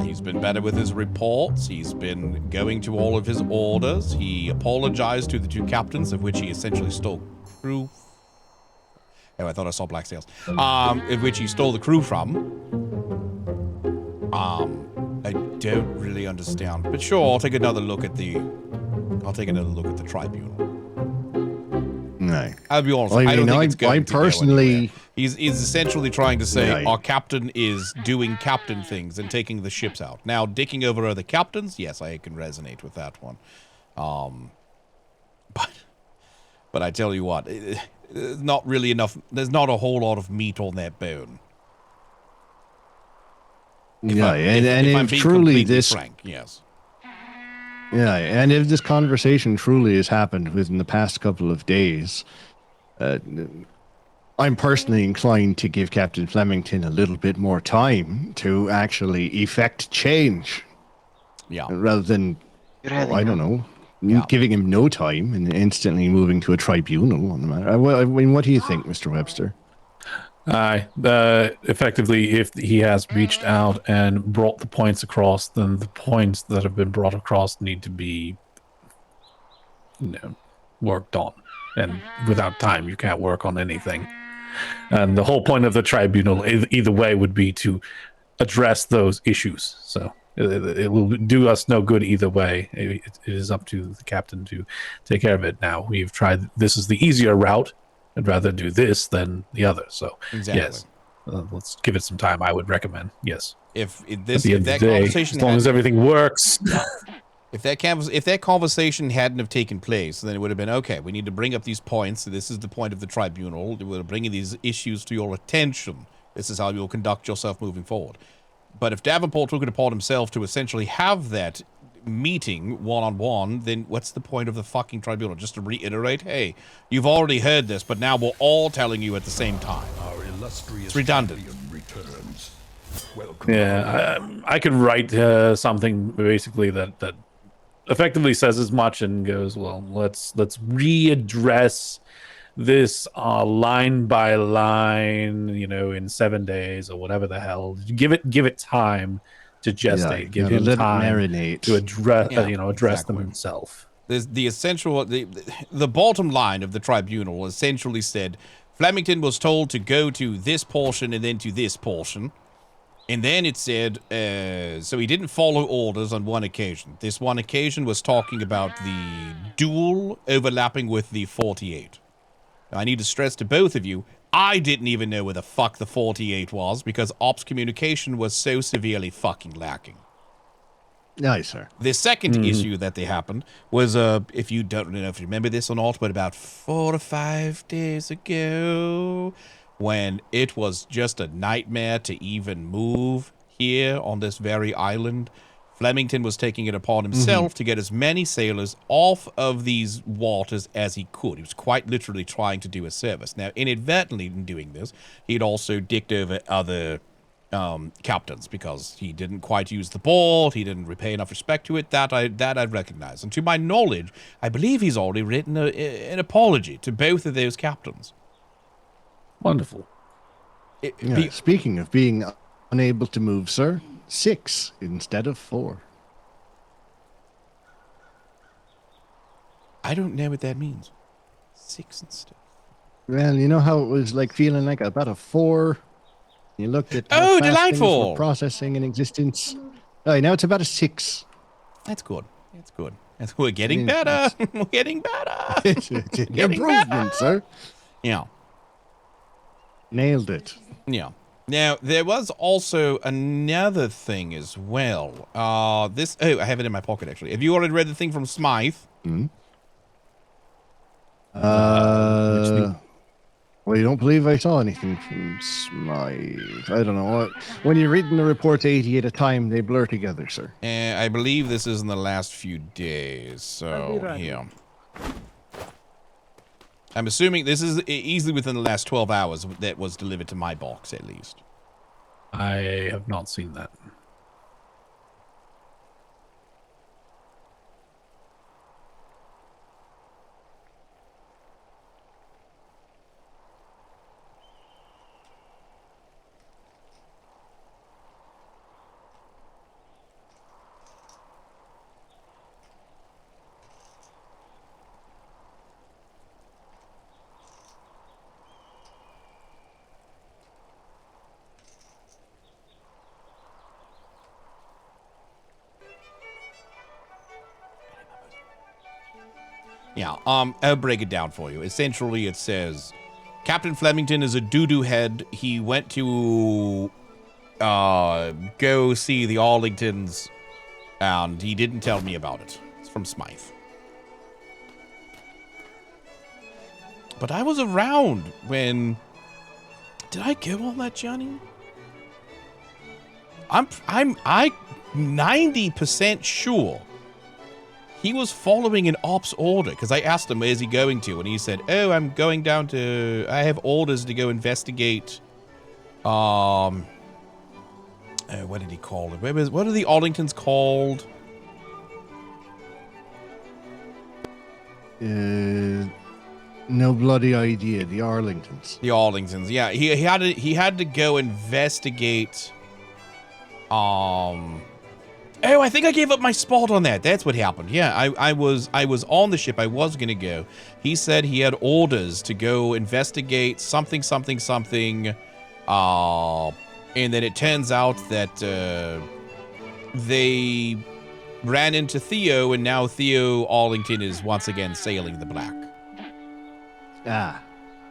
He's been better with his reports. He's been going to all of his orders. He apologized to the two captains, of which he essentially stole crew. Oh, I thought I saw black sails. Of which he stole the crew from. I don't really understand, but sure, I'll take another look at the tribunal. No. I'll be honest. I don't mean, think it's going to go personally, anywhere. He's essentially trying to say Yeah, our captain is doing captain things and taking the ships out. Now, dicking over other captains, yes, I can resonate with that one. But I tell you what, not really enough. There's not a whole lot of meat on that bone. If truly this, frank, yes. Yeah, and if this conversation truly has happened within the past couple of days, I'm personally inclined to give Captain Flemington a little bit more time to actually effect change. Yeah. Rather than, I don't know, giving him no time and instantly moving to a tribunal on the matter. I mean, what do you think, Mr. Webster? Effectively, if he has reached out and brought the points across, then the points that have been brought across need to be, worked on. And without time, you can't work on anything. And the whole point of the tribunal, either way, would be to address those issues. So it will do us no good either way. It is up to the captain to take care of it. Now, we've tried, this is the easier route. I'd rather do this than the other. So, exactly. Yes, let's give it some time. I would recommend. Yes. If that conversation, as long as everything works. If that conversation hadn't have taken place, then it would have been okay. We need to bring up these points. This is the point of the tribunal. We're bringing these issues to your attention. This is how you'll conduct yourself moving forward. But if Davenport took it upon himself to essentially have that meeting one-on-one, then what's the point of the fucking tribunal? Just to reiterate, hey, you've already heard this, but now we're all telling you at the same time. Our illustrious it's redundant. Returns. Welcome. Yeah, I could write something basically that effectively says as much and goes, well, let's readdress this line by line, in 7 days or whatever the hell. Give it time to gestate, give him time marinate. to address them himself. There's the bottom line of the tribunal essentially said Flemington was told to go to this portion and then to this portion. And then it said, so he didn't follow orders on one occasion. This one occasion was talking about the duel overlapping with the 48. Now, I need to stress to both of you, I didn't even know where the fuck the 48 was because ops communication was so severely fucking lacking. Nice, sir. The second issue that they happened was, if you don't know if you remember this or not, but about 4 to 5 days ago, when it was just a nightmare to even move here on this very island Flemington was taking it upon himself to get as many sailors off of these waters as he could. He was quite literally trying to do a service. Now, inadvertently in doing this, he'd also dicked over other captains because he didn't quite use the board. He didn't repay enough respect to it. That I'd recognize. And to my knowledge, I believe he's already written an apology to both of those captains. Wonderful. Speaking of being unable to move, sir, 6 instead of 4. I don't know what that means. 6 and stuff. Well, you know how it was like feeling like about a 4. You looked at oh, how fast things delightful were processing in existence. Oh, now it's about a 6. That's good. That's good. We're getting better. We're getting better. It's an improvement, sir. Yeah. Nailed it. Yeah. Now, there was also another thing as well. I have it in my pocket, actually. Have you already read the thing from Smythe? Well, you don't believe I saw anything from Smythe. I don't know. When you're reading the reports 80 at a time, they blur together, sir. I believe this is in the last few days, so, yeah. I'm assuming this is easily within the last 12 hours that was delivered to my box, at least. I have not seen that. Yeah, I'll break it down for you. Essentially, it says, Captain Flemington is a doo-doo head. He went to go see the Arlingtons, and he didn't tell me about it. It's from Smythe. But I was around when... Did I go on that journey? I'm 90% sure he was following an ops order, because I asked him, where's he going to? And he said, oh, I'm going down to... I have orders to go investigate... what did he call it? What are the Arlingtons called? No bloody idea. The Arlingtons. The Arlingtons, yeah. He had to go investigate... Oh, I think I gave up my spot on that. That's what happened. Yeah, I was on the ship. I was gonna go. He said he had orders to go investigate something. And then it turns out that they ran into Theo, and now Theo Arlington is once again sailing the Black.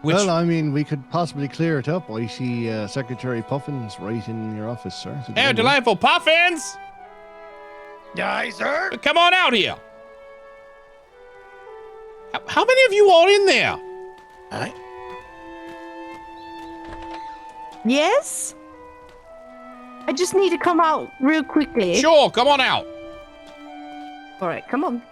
Well, I mean, we could possibly clear it up. I see Secretary Puffins right in your office, sir. Oh, delightful. Puffins! Aye, sir. Come on out here. How many of you are in there? Aye. Yes? I just need to come out real quickly. Sure, come on out. All right, come on.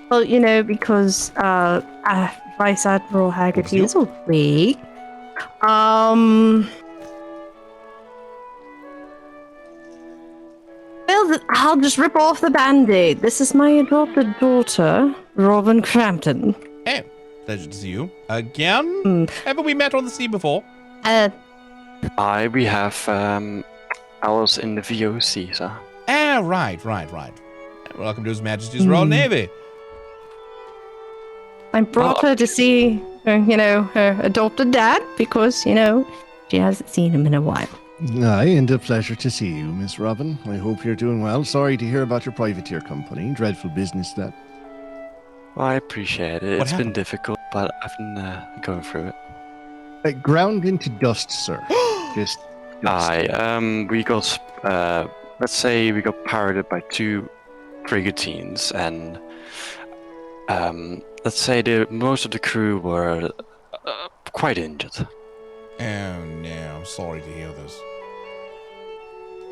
Well, you know, because Vice Admiral Haggerty is awake. Well, I'll just rip off the band-aid. This is my adopted daughter, Robin Crampton. Hey, pleasure to see you. Again? Haven't we met on the sea before? We have ours in the VOC, sir. Ah, right. Welcome to His Majesty's Royal Navy. I brought her to see her adopted dad because, she hasn't seen him in a while. Aye, and a pleasure to see you, Miss Robin. I hope you're doing well. Sorry to hear about your privateer company. Dreadful business, that. Well, I appreciate it. It's been difficult, but I've been going through it. Ground into dust, sir. Just dust. Aye, we got, let's say we got pirated by 2 frigatines, and let's say most of the crew were quite injured. Oh no, I'm sorry to hear this.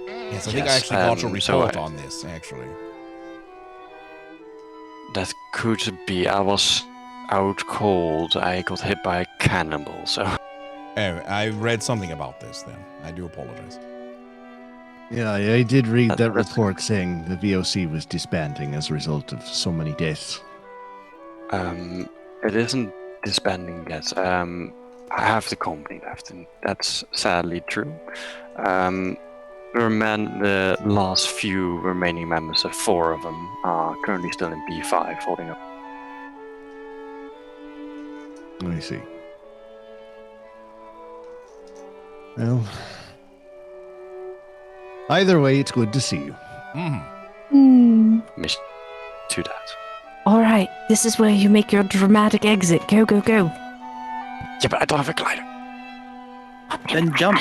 Yes, I think I Yes, actually got your so report I- on this, actually. That could be. I was out cold. I got hit by a cannonball, so. Oh, I read something about this then. I do apologize. Yeah, I did read that report saying the VOC was disbanding as a result of so many deaths. It isn't disbanding yet. Half the company left, and that's sadly true. The last few remaining members, 4 of them, are currently still in B5, holding up. I see. Well, either way, it's good to see you. Miss to that. All right, this is where you make your dramatic exit. Go, go, go. Yeah, but I don't have a glider. Then jump.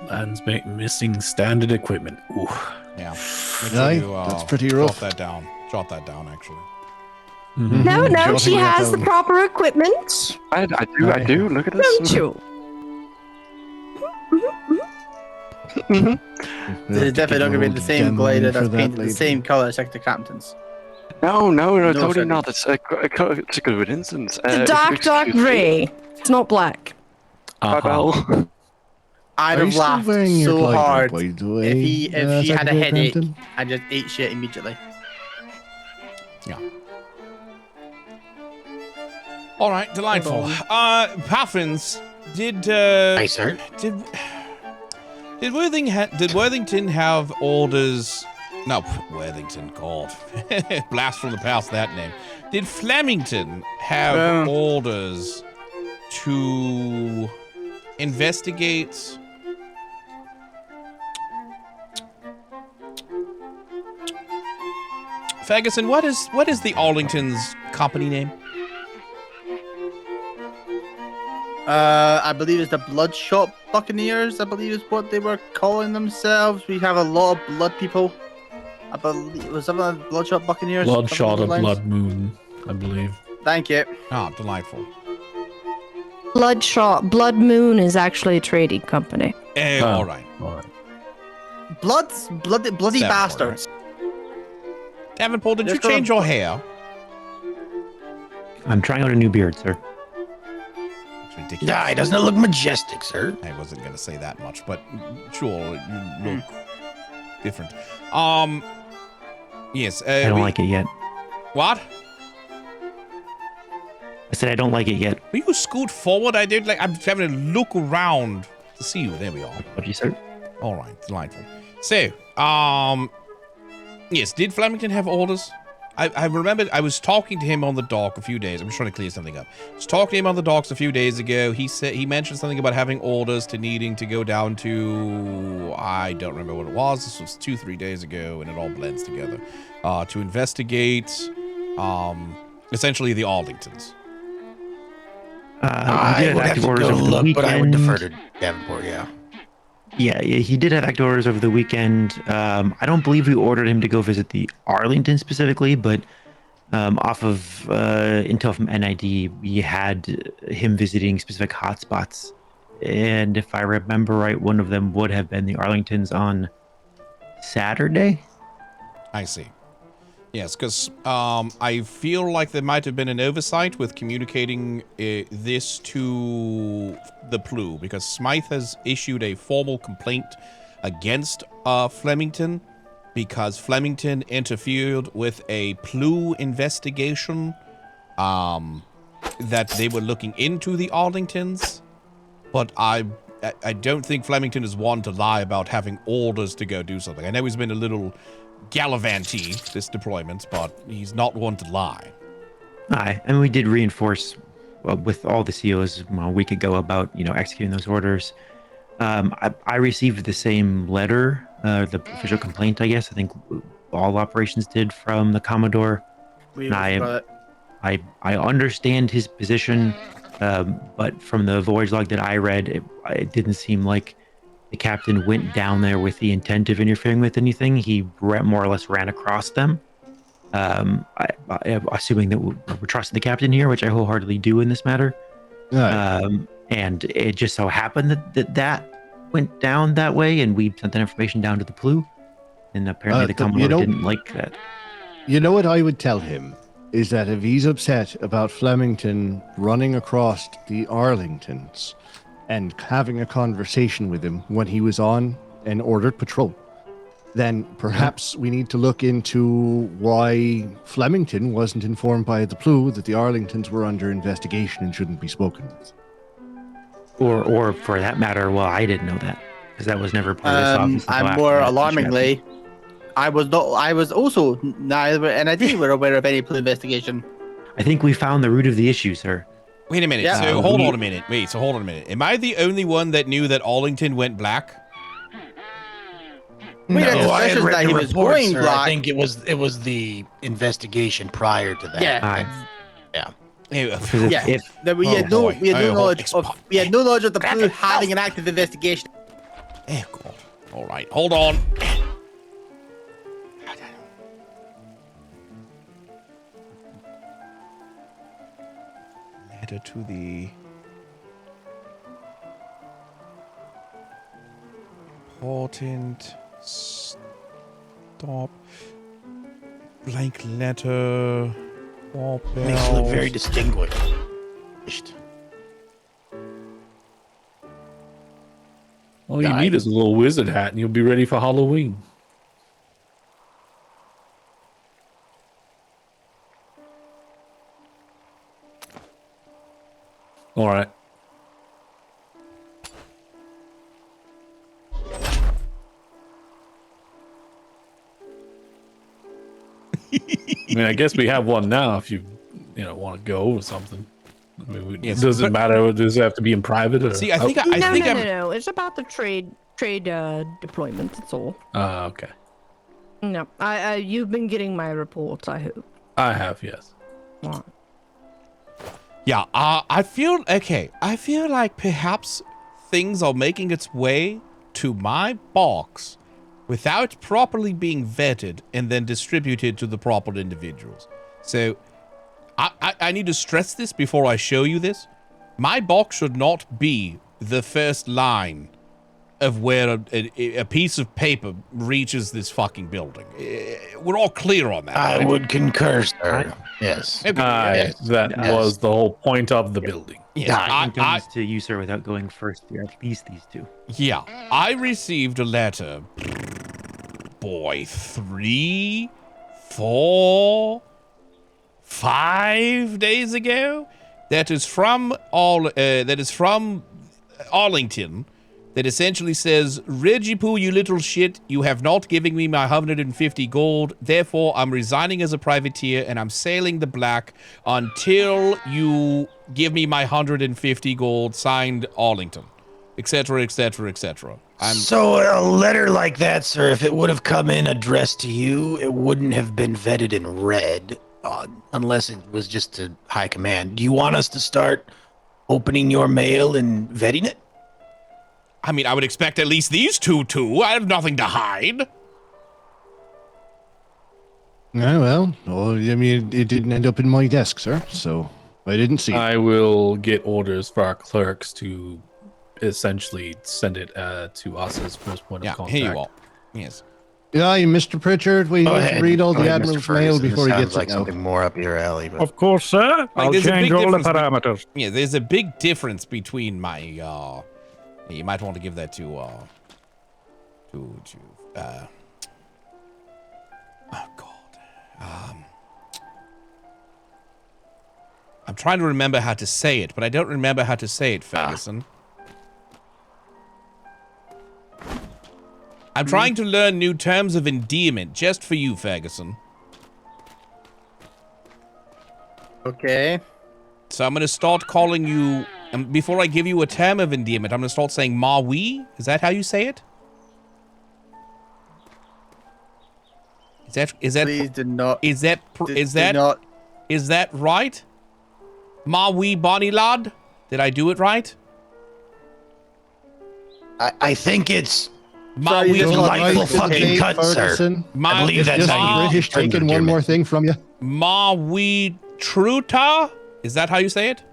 Lands missing standard equipment. Ooh. Yeah. Aye, that's pretty rough. Jot that down. Jot that down, actually. No, no, Jotting she that has the down. proper equipment. I do. Look at this. Don't you? This is definitely not going to be the same glider that's painted the same colour as the captain's. No, totally sorry. not. It's a good instance. The dark grey. It's not black. Well, I'd Are you have still laughed wearing your so glider, hard by the way, if he had a Secretary headache Crampton? and just ate shit immediately. Yeah. All right, delightful. Puffins, did Hey, sir. Did Worthington have orders? No, Worthington. God, blast from the past. That name. Did Flemington have orders to investigate? Ferguson, what is the Arlington's company name? I believe it's the Bloodshot Buccaneers. I believe is what they were calling themselves. We have a lot of blood people. I believe it was something like Bloodshot Buccaneers. Bloodshot something or along those Blood Moon, I believe. lines. Thank you. Ah, delightful. Bloodshot. Blood Moon is actually a trading company. All right. Bloody bastards. Davenport, did you Just gonna- change your hair? I'm trying out a new beard, sir. It's ridiculous. Yeah, doesn't it look majestic, sir? I wasn't going to say that much, but sure, you look different. Yes. I don't like it yet. What? I said I don't like it yet. Will you scoot forward? I'm having to look around to see you. There we are. What you said? All right, delightful. So, yes, did Flemington have orders? I remembered I was talking to him on the dock a few days. I'm just trying to clear something up. I was talking to him on the docks a few days ago. He mentioned something about having orders to needing to go down to, I don't remember what it was. This was 2-3 days ago, and it all blends together. To investigate, essentially the Arlingtons. He did have active orders over the weekend. but I would defer to Davenport, yeah. Yeah, he did have active orders over the weekend. I don't believe we ordered him to go visit the Arlington specifically, but off of intel from NID, we had him visiting specific hotspots. And if I remember right, one of them would have been the Arlingtons on Saturday. I see. Yes, because I feel like there might have been an oversight with communicating this to the PLU, because Smythe has issued a formal complaint against Flemington because Flemington interfered with a PLU investigation that they were looking into the Arlingtons. But I don't think Flemington is one to lie about having orders to go do something. I know he's been a little gallivanty this deployment, but he's not one to lie. Aye, and we did reinforce with all the COs a week ago about executing those orders. I received the same letter, the official complaint, I guess. I think all operations did from the Commodore. And I understand his position, but from the voyage log that I read, it didn't seem like the captain went down there with the intent of interfering with anything. He more or less ran across them. Assuming that we're trusting the captain here, which I wholeheartedly do in this matter. And it just so happened that went down that way, and we sent that information down to the Plu, and apparently the Commodore didn't like that. You know what I would tell him is that if he's upset about Flemington running across the Arlingtons and having a conversation with him when he was on an ordered patrol, then perhaps we need to look into why Flemington wasn't informed by the Plu that the Arlingtons were under investigation and shouldn't be spoken with. Or for that matter, well, I didn't know that because that was never part of this office. And more alarmingly, I was also neither, and I didn't were aware of any Plu investigation. I think we found the root of the issue, sir. Wait a minute. Yeah. So hold on a minute. Wait. So hold on a minute. Am I the only one that knew that Arlington went black? We had I had suspicions read that the he was report, going sir. black. I think it was the investigation prior to that. Yeah. Yeah. We had no knowledge of the Plu having an active investigation. Oh God! All right, hold on. Letter to the important stop. Blank letter. Makes you look very distinguished. All you need is a little wizard hat, and you'll be ready for Halloween. All right. I mean, I guess we have one now. If you want to go over something, I mean, does it matter? Does it have to be in private? Or? See, I think No. It's about the trade deployment. That's all. Okay. No, you've been getting my reports. I hope. I have, yes. Wow. Yeah. I feel okay. I feel like perhaps things are making its way to my box without properly being vetted and then distributed to the proper individuals. So I need to stress this before I show you this. My box should not be the first line of where a piece of paper reaches this fucking building. We're all clear on that. I would concur, sir. Yes. That was the whole point of the building. Yes, I to you, sir, without going first through at least these two. Yeah, I received a letter. Boy, 3, 4, 5 days ago. That is from Arlington. That essentially says, Reggie Poo, you little shit, you have not given me my 150 gold. Therefore, I'm resigning as a privateer and I'm sailing the black until you give me my 150 gold. Signed, Arlington, etc., etc., etc. So a letter like that, sir, if it would have come in addressed to you, it wouldn't have been vetted and read, unless it was just to high command. Do you want us to start opening your mail and vetting it? I mean, I would expect at least these two too. I have nothing to hide. Well, I mean, it didn't end up in my desk, sir, so I didn't see it. I will get orders for our clerks to essentially send it to us as first point of contact. Here you are. Yes. Yeah, Mr. Pritchard, we read all the Mr. Admiral's Ferguson, mail before he sounds gets like it now. something more up your alley. But... Of course, sir. I'll there's a change big all the difference parameters. Yeah, there's a big difference between my you might want to give that to oh God. I'm trying to remember how to say it, but I don't remember how to say it, Ferguson. I'm trying to learn new terms of endearment just for you, Ferguson. Okay. So I'm going to start calling you, before I give you a term of endearment, I'm going to start saying Maui. Is that how you say it? Is that Please do not. Is that right? Maui Bonnie Lad? Did I do it right? I think it's Sorry, You don't Delightful like the fucking date, cut, sir. Ferguson? I believe that's Just how you British bring taking one endearment. more thing from you. Mawi Truta? Is that how you say it?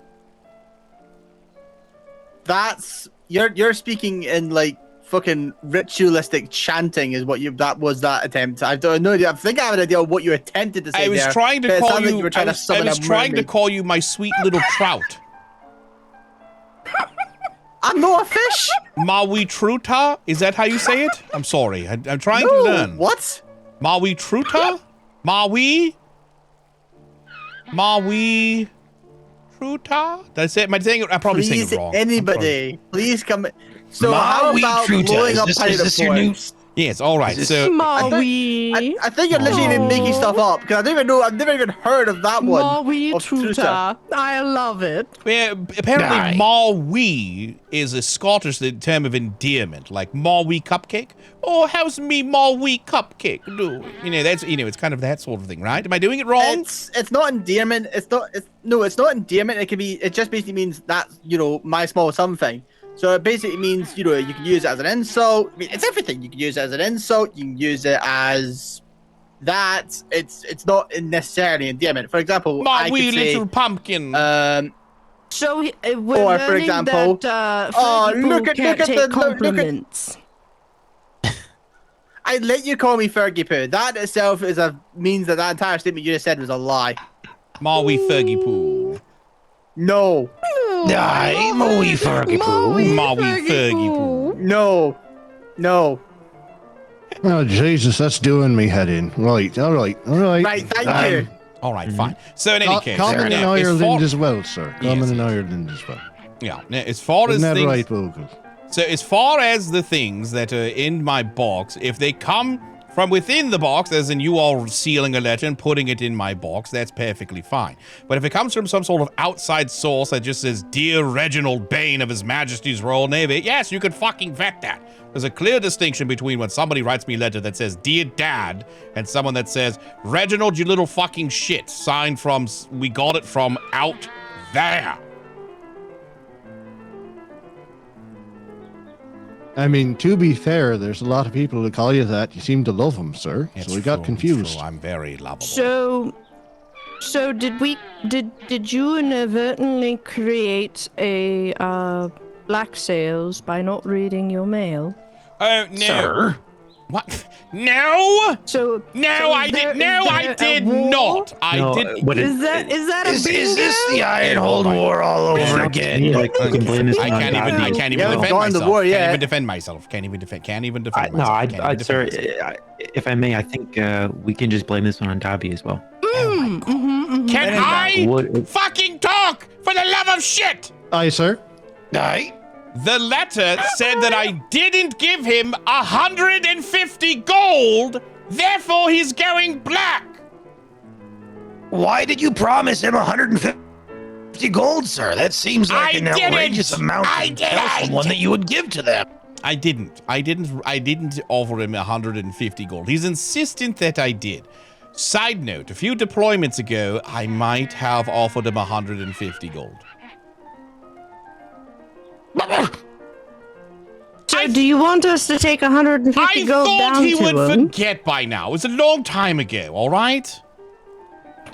That's you're speaking in like fucking ritualistic chanting is what that attempt. I don't know. I think I have an idea of what you attempted to say. I was there, trying but to it call sounded you. like were trying I to was, summon a trying to mermaid. call you my sweet little trout. I'm not a fish. Mawi Truta? Is that how you say it? I'm sorry. I'm trying to No, learn. what? Mawi Truta? Mawi Truta? Did I say it? Am I saying it? I'm probably saying Please, it wrong. anybody, please come. So how Maui about Truta, blowing is up this- pirate is this your new- ports? Yes, all right. So Maui. I think you're literally even making stuff up because I don't even know. I've never even heard of that one. Maui of Truta. I love it. yeah, apparently Maui is a Scottish term of endearment, like Maui cupcake. Oh, how's me Maui cupcake do? That's it's kind of that sort of thing, right? Am I doing it wrong? It's not endearment. It's not endearment. It just basically means that my small something. So it basically means you can use it as an insult. I mean, it's everything. You can use it as an insult. You can use it as that. It's not necessarily endearment. For example, My I wee could say, little pumpkin. So we're or for learning example, that look at take compliments. I let you call me Fergie Poo. That itself means that entire statement you just said was a lie. Maui Fergie Poo. No. Aye, Maui Fergie Poo. Maui Fergie Poo. No. Oh, Jesus, that's doing me head in. Right, all right. Right, thank you. All right, fine. So in any case, Common in now, as Ireland far- as well, sir. Common in Ireland as well. Yeah. Now, as far as Isn't that things, right, Bogle? so as far as the things that are in my box, if they come from within the box, as in you all sealing a letter and putting it in my box, that's perfectly fine. But if it comes from some sort of outside source that just says, Dear Reginald Bane of His Majesty's Royal Navy, yes, you could fucking vet that. There's a clear distinction between when somebody writes me a letter that says, Dear Dad, and someone that says, Reginald, you little fucking shit, signed from, we got it from out there. I mean, to be fair, there's a lot of people who call you that. You seem to love them, sir. It's so we got true, confused. true. I'm very lovable. So did you inadvertently create a black sails by not reading your mail? Oh no. Sir? What? No. So I did. No, I did not. I No, did. what it- Is that a Is bingo? this the Ironhold War all over again? Yeah, like, you can blame this I on can't even. Dobby. I can't even Yeah, defend gone the myself. war Can't yet. even defend myself. Can't even defend. Can't even defend No, myself. Can't even I'd defend sir, myself. if I may, I think we can just blame this one on Dobby as well. Can I What- fucking talk for the love of shit? Aye, sir. Aye. The letter said that I didn't give him 150 gold. Therefore, he's going black. Why did you promise him 150 gold, sir? That seems like I an didn't. outrageous amount I to tell didn't. someone that you would give to them. I didn't offer him 150 gold. He's insistent that I did. Side note, a few deployments ago, I might have offered him 150 gold. So do you want us to take 150 I gold thought down he to would him? forget by now. It was a long time ago, all right?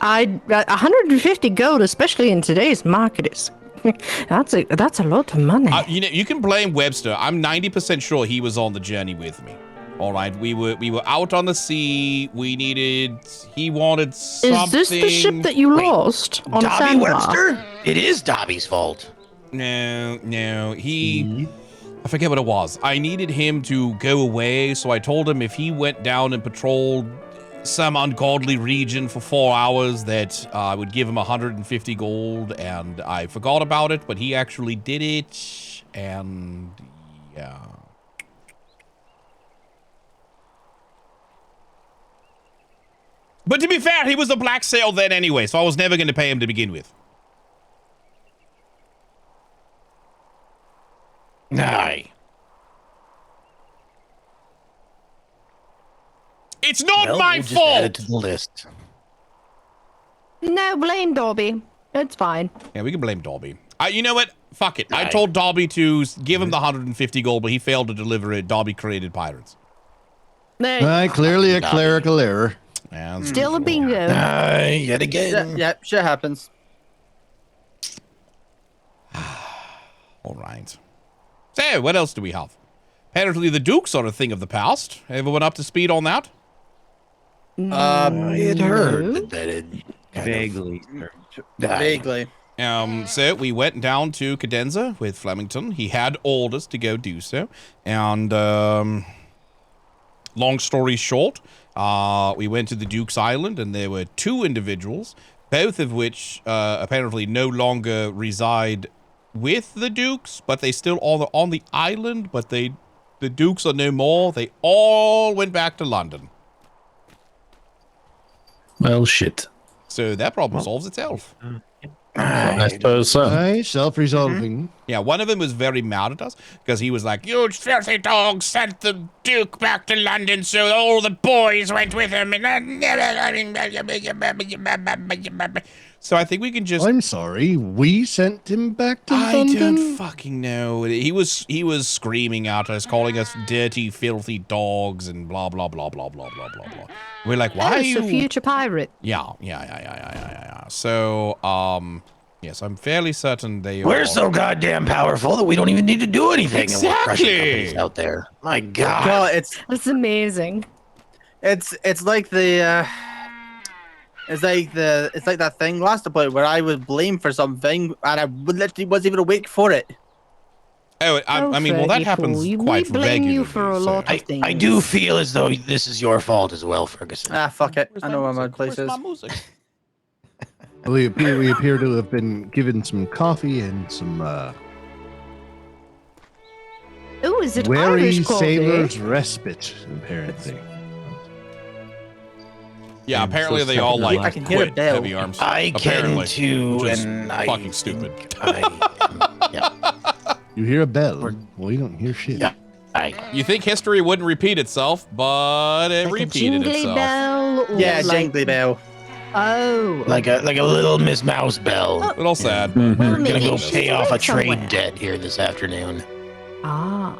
150 gold, especially in today's market, is that's a lot of money. You can blame Webster. I'm 90% sure he was on the journey with me. All right, we were out on the sea. He wanted something. Is this the ship that you lost on Dobby Sandbar? Webster? It is Dobby's fault. No, I forget what it was. I needed him to go away, so I told him if he went down and patrolled some ungodly region for 4 hours that I would give him 150 gold, and I forgot about it, but he actually did it, and yeah. But to be fair, he was a black sail then anyway, so I was never going to pay him to begin with. Aye. It's not Well, my we'll just fault. add it to the list. No, blame Dobby. It's fine. Yeah, we can blame Dobby. You know what? Fuck it. I told Dobby to give him the 150 gold, but he failed to deliver it. Dobby created pirates. Clearly a clerical error. And Still a bingo. Yet again. Yeah, shit happens. All right. So, what else do we have? Apparently the Dukes are a thing of the past. Everyone up to speed on that? I had heard that it Vaguely. Vaguely. So we went down to Cadenza with Flemington. He had orders to go do so. And long story short, we went to the Duke's Island, and there were 2 individuals, both of which apparently no longer reside with the Dukes, but they still are on the island, but the Dukes are no more. They all went back to London. Well, shit. So that problem solves itself. I suppose so. Self-resolving. Yeah, one of them was very mad at us because he was like, "You filthy dogs sent the Duke back to London, so all the boys went with him." So I think we can just. I'm sorry, we sent him back to I London? don't fucking know. He was screaming at us, calling us dirty, filthy dogs, and blah blah blah blah blah blah blah blah. We're like, why? It's a future pirate. Yeah. So, yes, I'm fairly certain they. We're so goddamn powerful that we don't even need to do anything. And we're crushing companies out there. My God. Well, That's amazing. It's like the it's like that thing last about where I was blamed for something and I literally wasn't even awake for it. Oh, I mean, well, that happens quite we blame regularly. you for a lot of things. I do feel as though this is your fault as well, Ferguson. Fuck it. I know where my place is. We appear to have been given some coffee and some Oh, is it wary Irish coffee? sailor's respite, apparently. Yeah, And apparently so they all like I can hear a quit bell. heavy arms. I can apparently, too, which is and I fucking stupid. You hear a bell? Well, you don't hear shit. Yeah. You think history wouldn't repeat itself, but it Like a repeated jingly itself. bell? Or Yeah, like, jingly bell. Oh. Like a little Miss Mouse bell. A little sad. We're Well, gonna maybe go she's pay off a worked trade somewhere. debt here this afternoon. Ah.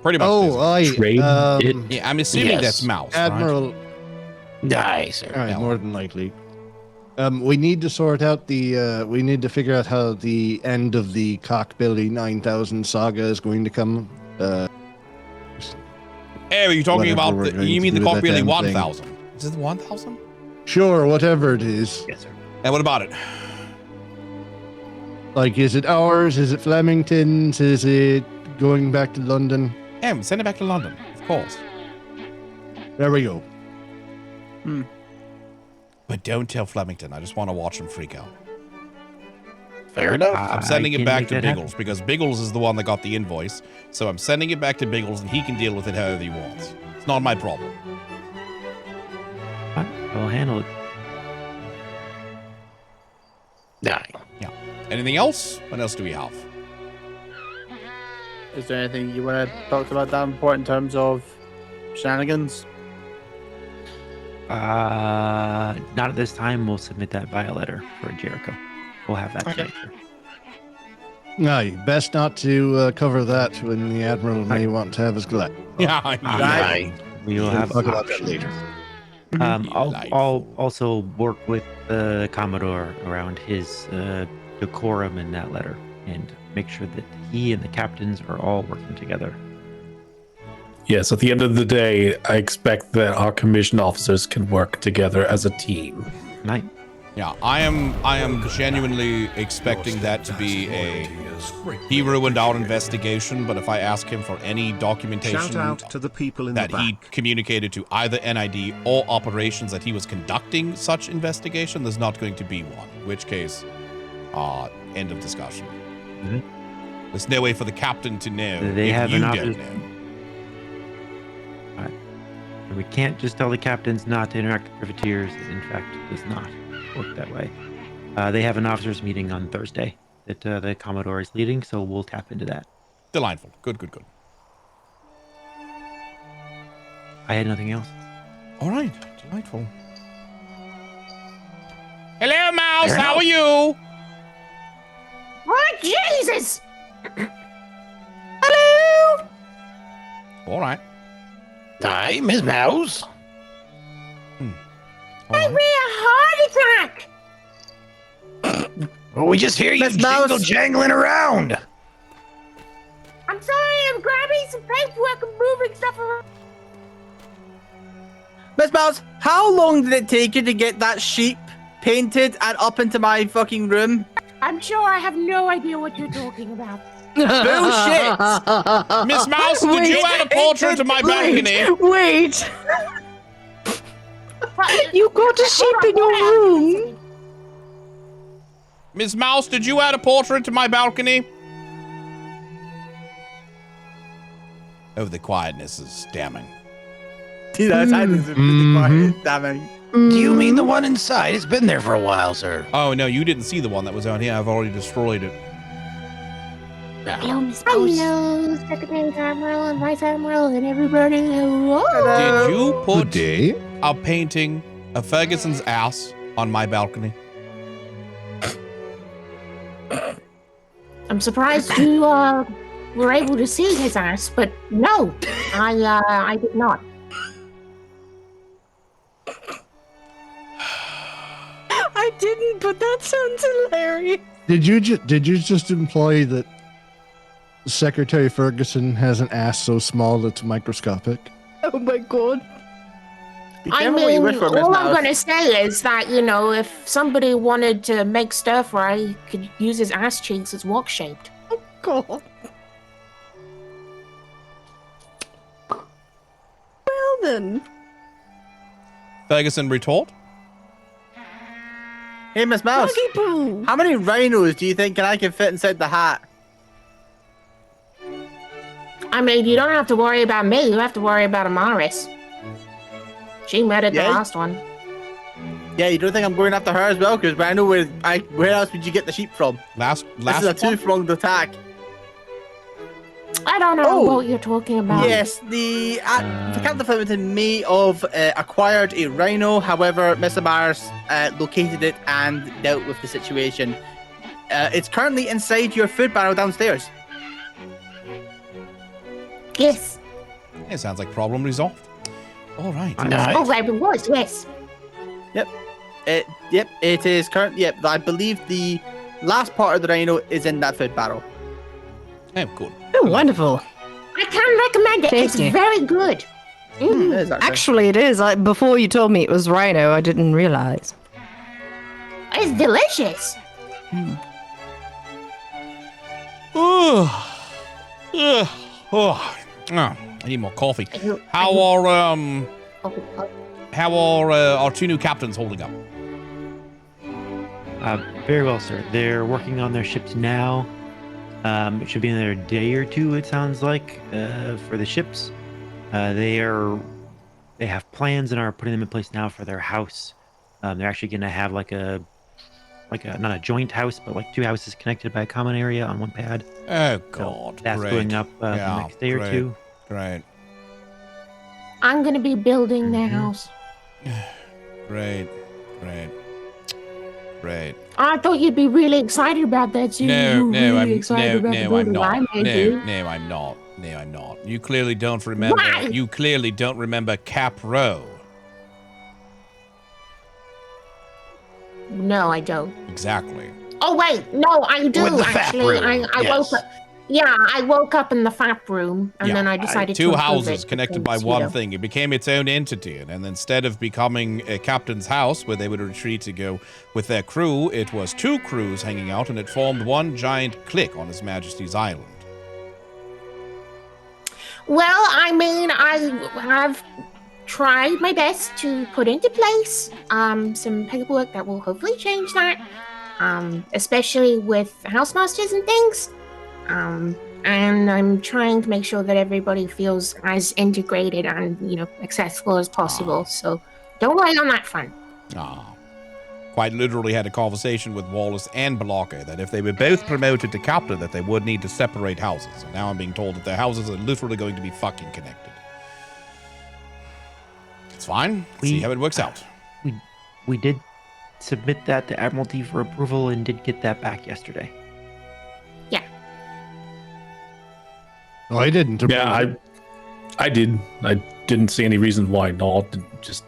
Pretty much. Trade it. Yeah, I'm assuming Yes. that's Mouse, Admiral. Nice. All right, more than likely. We need to sort out the. We need to figure out how the end of the Cockbilly 9000 saga is going to come. Hey, are you talking whatever about we're the? going You to mean the do with that Cockbilly damn 1000? Is it 1000? Sure, whatever it is. Yes, sir. And what about it? Like, is it ours? Is it Flemington's? Is it going back to London? Yeah, send it back to London, of course. There we go. But don't tell Flemington. I just want to watch him freak out. Fair enough. I'm sending I it can back make to that happen. Biggles because Biggles is the one that got the invoice. So I'm sending it back to Biggles and he can deal with it however he wants. It's not my problem. I'll handle it. Nah. Yeah. Anything else? What else do we have? Is there anything you want to talk about that important in terms of shenanigans? Not at this time. We'll submit that via letter for Jericho. We'll have that tonight. Aye, best not to cover that when the Admiral may want to have his glad. Yeah, We will have Talk about that later. I'll also work with the Commodore around his decorum in that letter and make sure that he and the captains are all working together. Yes, at the end of the day, I expect that our commissioned officers can work together as a team. Right. Yeah, I am genuinely expecting that to be a he ruined our investigation, but if I ask him for any documentation Shout out to the people in that the he back. communicated to either NID or operations that he was conducting such investigation, there's not going to be one. In which case, end of discussion. There's no way for the captain to know They if have you an don't officer- know. And we can't just tell the captains not to interact with privateers. It, in fact, does not work that way. They have an officers meeting on Thursday that the Commodore is leading, so we'll tap into that. Delightful. Good, good, good. I had nothing else. All right. Delightful. Mouse, how are you? Oh, Jesus! Hello! All right. Hi, Miss Mouse. I ran a heart attack! Well, we just hear you Miss Mouse. jangling around. I'm sorry, I'm grabbing some paperwork and moving stuff around. Miss Mouse, how long did it take you to get that sheep painted and up into my fucking room? I'm sure I have no idea what you're talking about. Bullshit! Miss Mouse, did you add a portrait to my balcony? Wait. You got a sheep in your room. Miss Mouse, did you add a portrait to my balcony? Oh, the quietness is damning. That silence is pretty quiet, damning. Do you mean the one inside? It's been there for a while, sir. Oh, no, you didn't see the one that was out here. I've already destroyed it. Hello, Miss Mouse. Hello, Secretary Admiral and Vice Admiral and everybody. Hello. Did you put day. a painting of Ferguson's ass on my balcony? I'm surprised you were able to see his ass, but no, I did not. I didn't, but that sounds hilarious. Did you just imply that Secretary Ferguson has an ass so small it's microscopic? Oh my god. I mean, all I'm going to say is that, you know, if somebody wanted to make stir fry, he could use his ass cheeks as wok-shaped. Oh god. Well then. Ferguson retort? Hey, Miss Mouse. How many rhinos do you think I can fit inside the hat? I mean, you don't have to worry about me. You have to worry about Amaris. She murdered the last one. Yeah, you don't think I'm going after her as well? Because I know where else would you get the sheep from? This is a two-pronged attack. I don't know what you're talking about. Yes, the Captain Flemington may have acquired a rhino. However, Mr. Mars located it and dealt with the situation. It's currently inside your food barrel downstairs. Yes. It sounds like problem resolved. All right. Oh, it was, yes. Yep. It is current. Yep, I believe the last part of the rhino is in that food barrel. Oh, cool. Oh, wonderful. I can recommend it. Tasty. It's very good. It is Actually, it is. Before you told me it was rhino, I didn't realize. It's delicious. I need more coffee. How are our two new captains holding up? Very well, sir. They're working on their ships now. It should be another day or two, it sounds like, for the ships. They have plans and are putting them in place now for their house. They're actually going to have like a not a joint house, but like two houses connected by a common area on one pad. Oh God, so that's going up the next day or two. Great. I'm going to be building their house. Great. I thought you'd be really excited about that too. No, I'm not. You clearly don't remember. Why? You clearly don't remember Cap Row. No, I don't. Exactly. Oh wait, no, I do With the fap actually. room, I yes. woke up. Yeah, I woke up in the fap room, and then I decided to two improve houses it connected by because, one you know. thing. It became its own entity, and then instead of becoming a captain's house where they would retreat to go with their crew, it was two crews hanging out, and it formed one giant clique on His Majesty's island. Well, I mean, I have tried my best to put into place some paperwork that will hopefully change that, especially with housemasters and things. And I'm trying to make sure that everybody feels as integrated and, you know, accessible as possible. So don't worry on that front. Quite literally had a conversation with Wallace and Balaka that if they were both promoted to captain, that they would need to separate houses. And now I'm being told that their houses are literally going to be fucking connected. It's fine. See how it works out. We did submit that to Admiralty for approval and did get that back yesterday. Oh, I didn't. Yeah, I did. I didn't see any reason why not. Just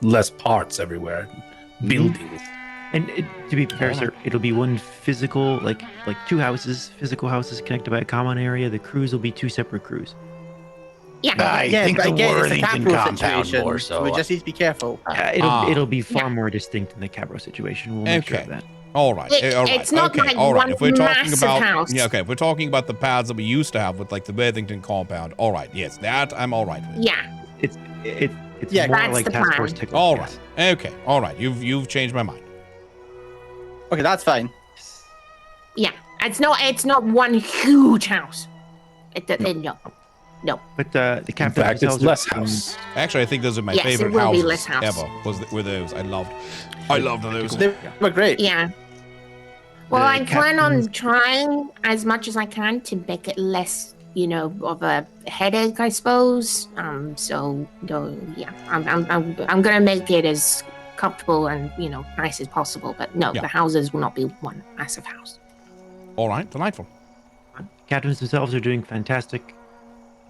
less parts everywhere. Buildings. And to be fair, sir, it'll be one physical, like two houses, physical houses connected by a common area. The crews will be two separate crews. I think the Worthington compound more so. We just need to be careful. It'll be far more distinct than the Cabro situation. We'll make sure of that. All right. All right. It's not okay. like all right. one If we're talking massive about house. if we're talking about the paths that we used to have with like the Worthington compound, all right. Yes, that I'm all right with. Yeah. It's Yeah, more that's like the task plan. force technical. All right. Okay. All right. You've changed my mind. Okay, that's fine. Yeah. It's not one huge house. No. But the captain. In fact, it's less house. Actually, I think those are my Yes, it favorite will be houses less house. ever. Were those? I loved those. They were great. Yeah. Well, The I plan on captain's- trying as much as I can to make it less, of a headache, I suppose. So, yeah, I'm gonna make it as comfortable and nice as possible. But no, Yeah. the houses will not be one massive house. All right. Delightful. Captains themselves are doing fantastic,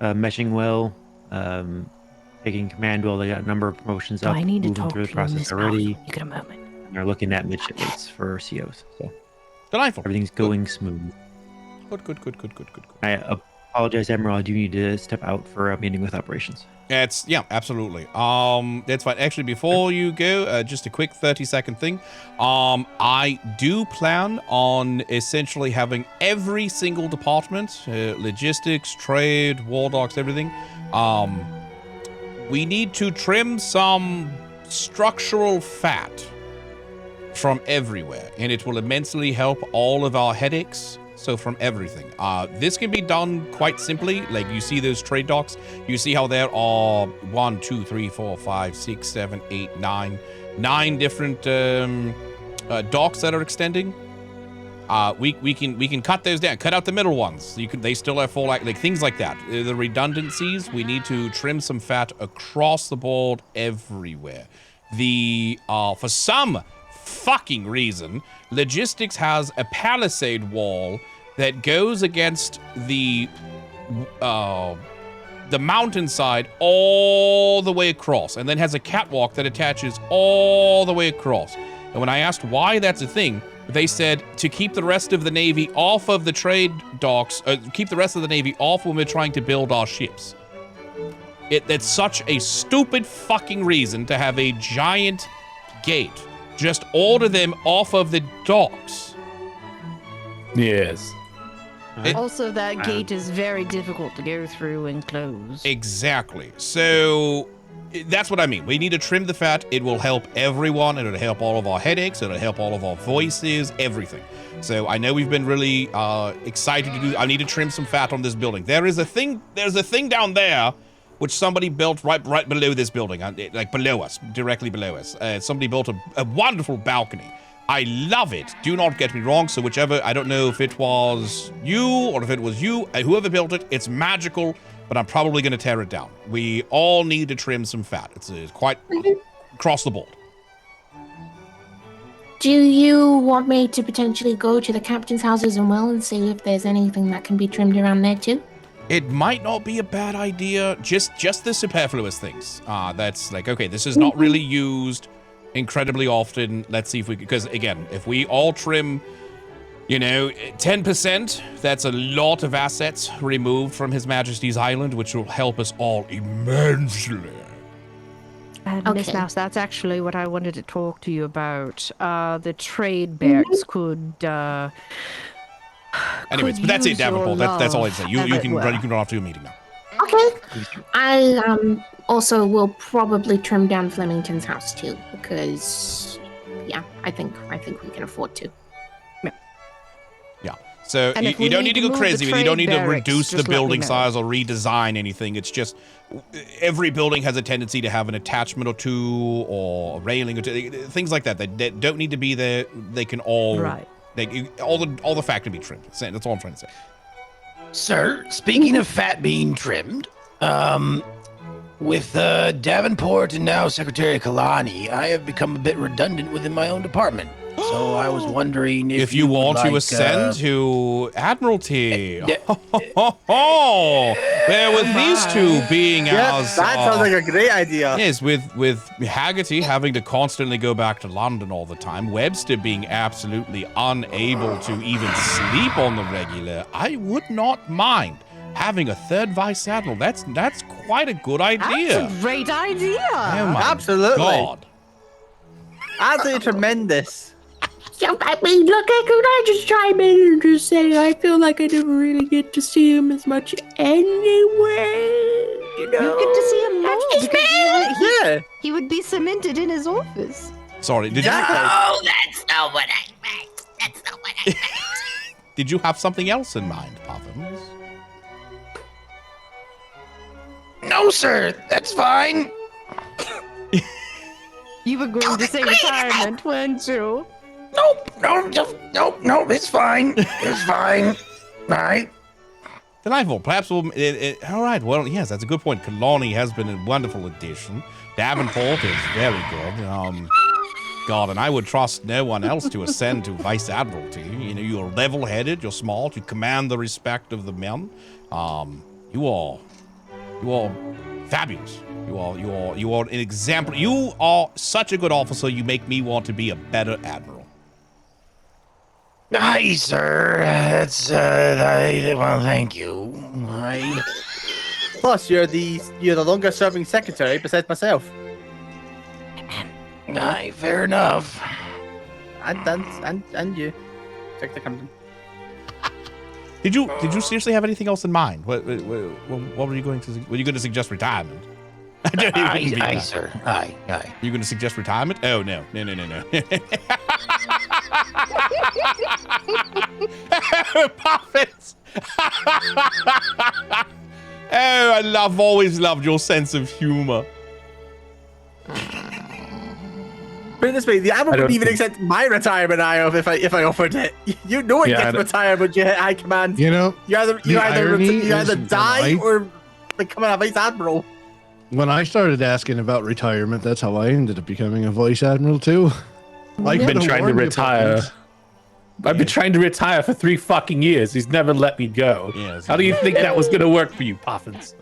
meshing well, taking command well. They got a number of promotions Do up, I need to moving talk through to the you in process this already. house? You get a moment. And are looking at midship rates for COs. So Delightful. everything's going smooth. Good. I apologize, Admiral. I do need to step out for a meeting with operations. Absolutely. That's fine. Actually, before you go, just a quick 30-second thing. I do plan on essentially having every single department, logistics, trade, war docs, everything. We need to trim some structural fat from everywhere, and it will immensely help all of our headaches. So from everything. This can be done quite simply. Like you see those trade docks. You see how there are 1, 2, 3, 4, 5, 6, 7, 8, 9 different docks that are extending. We can cut those down. Cut out the middle ones. They still have full like things like that. The redundancies. We need to trim some fat across the board everywhere. For some fucking reason, logistics has a palisade wall that goes against the mountainside all the way across, and then has a catwalk that attaches all the way across. And when I asked why that's a thing, they said to keep the rest of the Navy off of the trade docks, keep the rest of the Navy off when we're trying to build our ships. That's such a stupid fucking reason to have a giant gate. Just order them off of the docks. Yes. Also, that gate is very difficult to go through and close. Exactly. So that's what I mean. We need to trim the fat. It will help everyone. It'll help all of our headaches. It'll help all of our voices, everything. So I know we've been really excited to do. I need to trim some fat on this building. There's a thing down there which somebody built right below this building, like below us, directly below us. Somebody built a wonderful balcony. I love it. Do not get me wrong. So whichever, I don't know if it was you or if it was you, whoever built it, it's magical, but I'm probably going to tear it down. We all need to trim some fat. It's quite across the board. Do you want me to potentially go to the captain's houses and and see if there's anything that can be trimmed around there too? It might not be a bad idea. Just the superfluous things. That's like, okay, this is not really used incredibly often. Let's see if we, because again, if we all trim, 10%, that's a lot of assets removed from His Majesty's Island, which will help us all immensely. Miss Mouse, that's actually what I wanted to talk to you about. The trade barracks could. Anyways, but that's it, Davenport. That's all I'd say. You can run off to a meeting now. Okay. I also will probably trim down Flemington's house too, because I think we can afford to. Yeah. So And if you we don't need need to to go move crazy the with it. You don't trade need to barracks, reduce the just let me building know. size or redesign anything. It's just every building has a tendency to have an attachment or two or a railing or two, things like that. They don't need to be there. They can all Right. all the fat can be trimmed. That's all I'm trying to say. Sir, speaking of fat being trimmed, With Davenport and now Secretary Kalani, I have become a bit redundant within my own department. So I was wondering if you would want like, to ascend to Admiralty. Well, with these two being as that sounds like a great idea. Yes, with Haggerty having to constantly go back to London all the time, Webster being absolutely unable to even sleep on the regular, I would not mind having a third Vice Admiral. That's quite a good idea. That's a great idea. Oh my Absolutely. God. Absolutely tremendous. So, I mean, look, could I just chime in and just say I feel like I never really get to see him as much anyway. You know? You get to see him more because he would be cemented in his office. Sorry, did you? No, that's not what I meant. That's not what I meant. Did you have something else in mind, Puffins? No, sir. That's fine. You were going to say retirement, weren't you? Nope. It's fine. It's fine. All right. Delightful. Perhaps we'll. All right. Well, yes, that's a good point. Kalani has been a wonderful addition. Davenport is very good. God, and I would trust no one else to ascend to Vice Admiralty. You know, you're level-headed, you're smart, you command the respect of the men. You are fabulous. You are an example. You are such a good officer. You make me want to be a better admiral. Hi, sir. That's well, thank you. Plus, you're the longest serving secretary besides myself. Aye, fair enough. And you, Secretary Camden. Did you seriously have anything else in mind? What were you going to? Were you going to suggest retirement? Aye, sir. Aye. You going to suggest retirement? Oh no. Puffins. I've always loved your sense of humor. Put it this way, the Admiral wouldn't even accept my retirement, if I offered it. You know it gets retired when you hit high command. You know, you either die or become a Vice Admiral. When I started asking about retirement, that's how I ended up becoming a Vice Admiral too. I've been trying to retire. I've been trying to retire for 3 fucking years. He's never let me go. Yes. How do you think that was going to work for you, Puffins?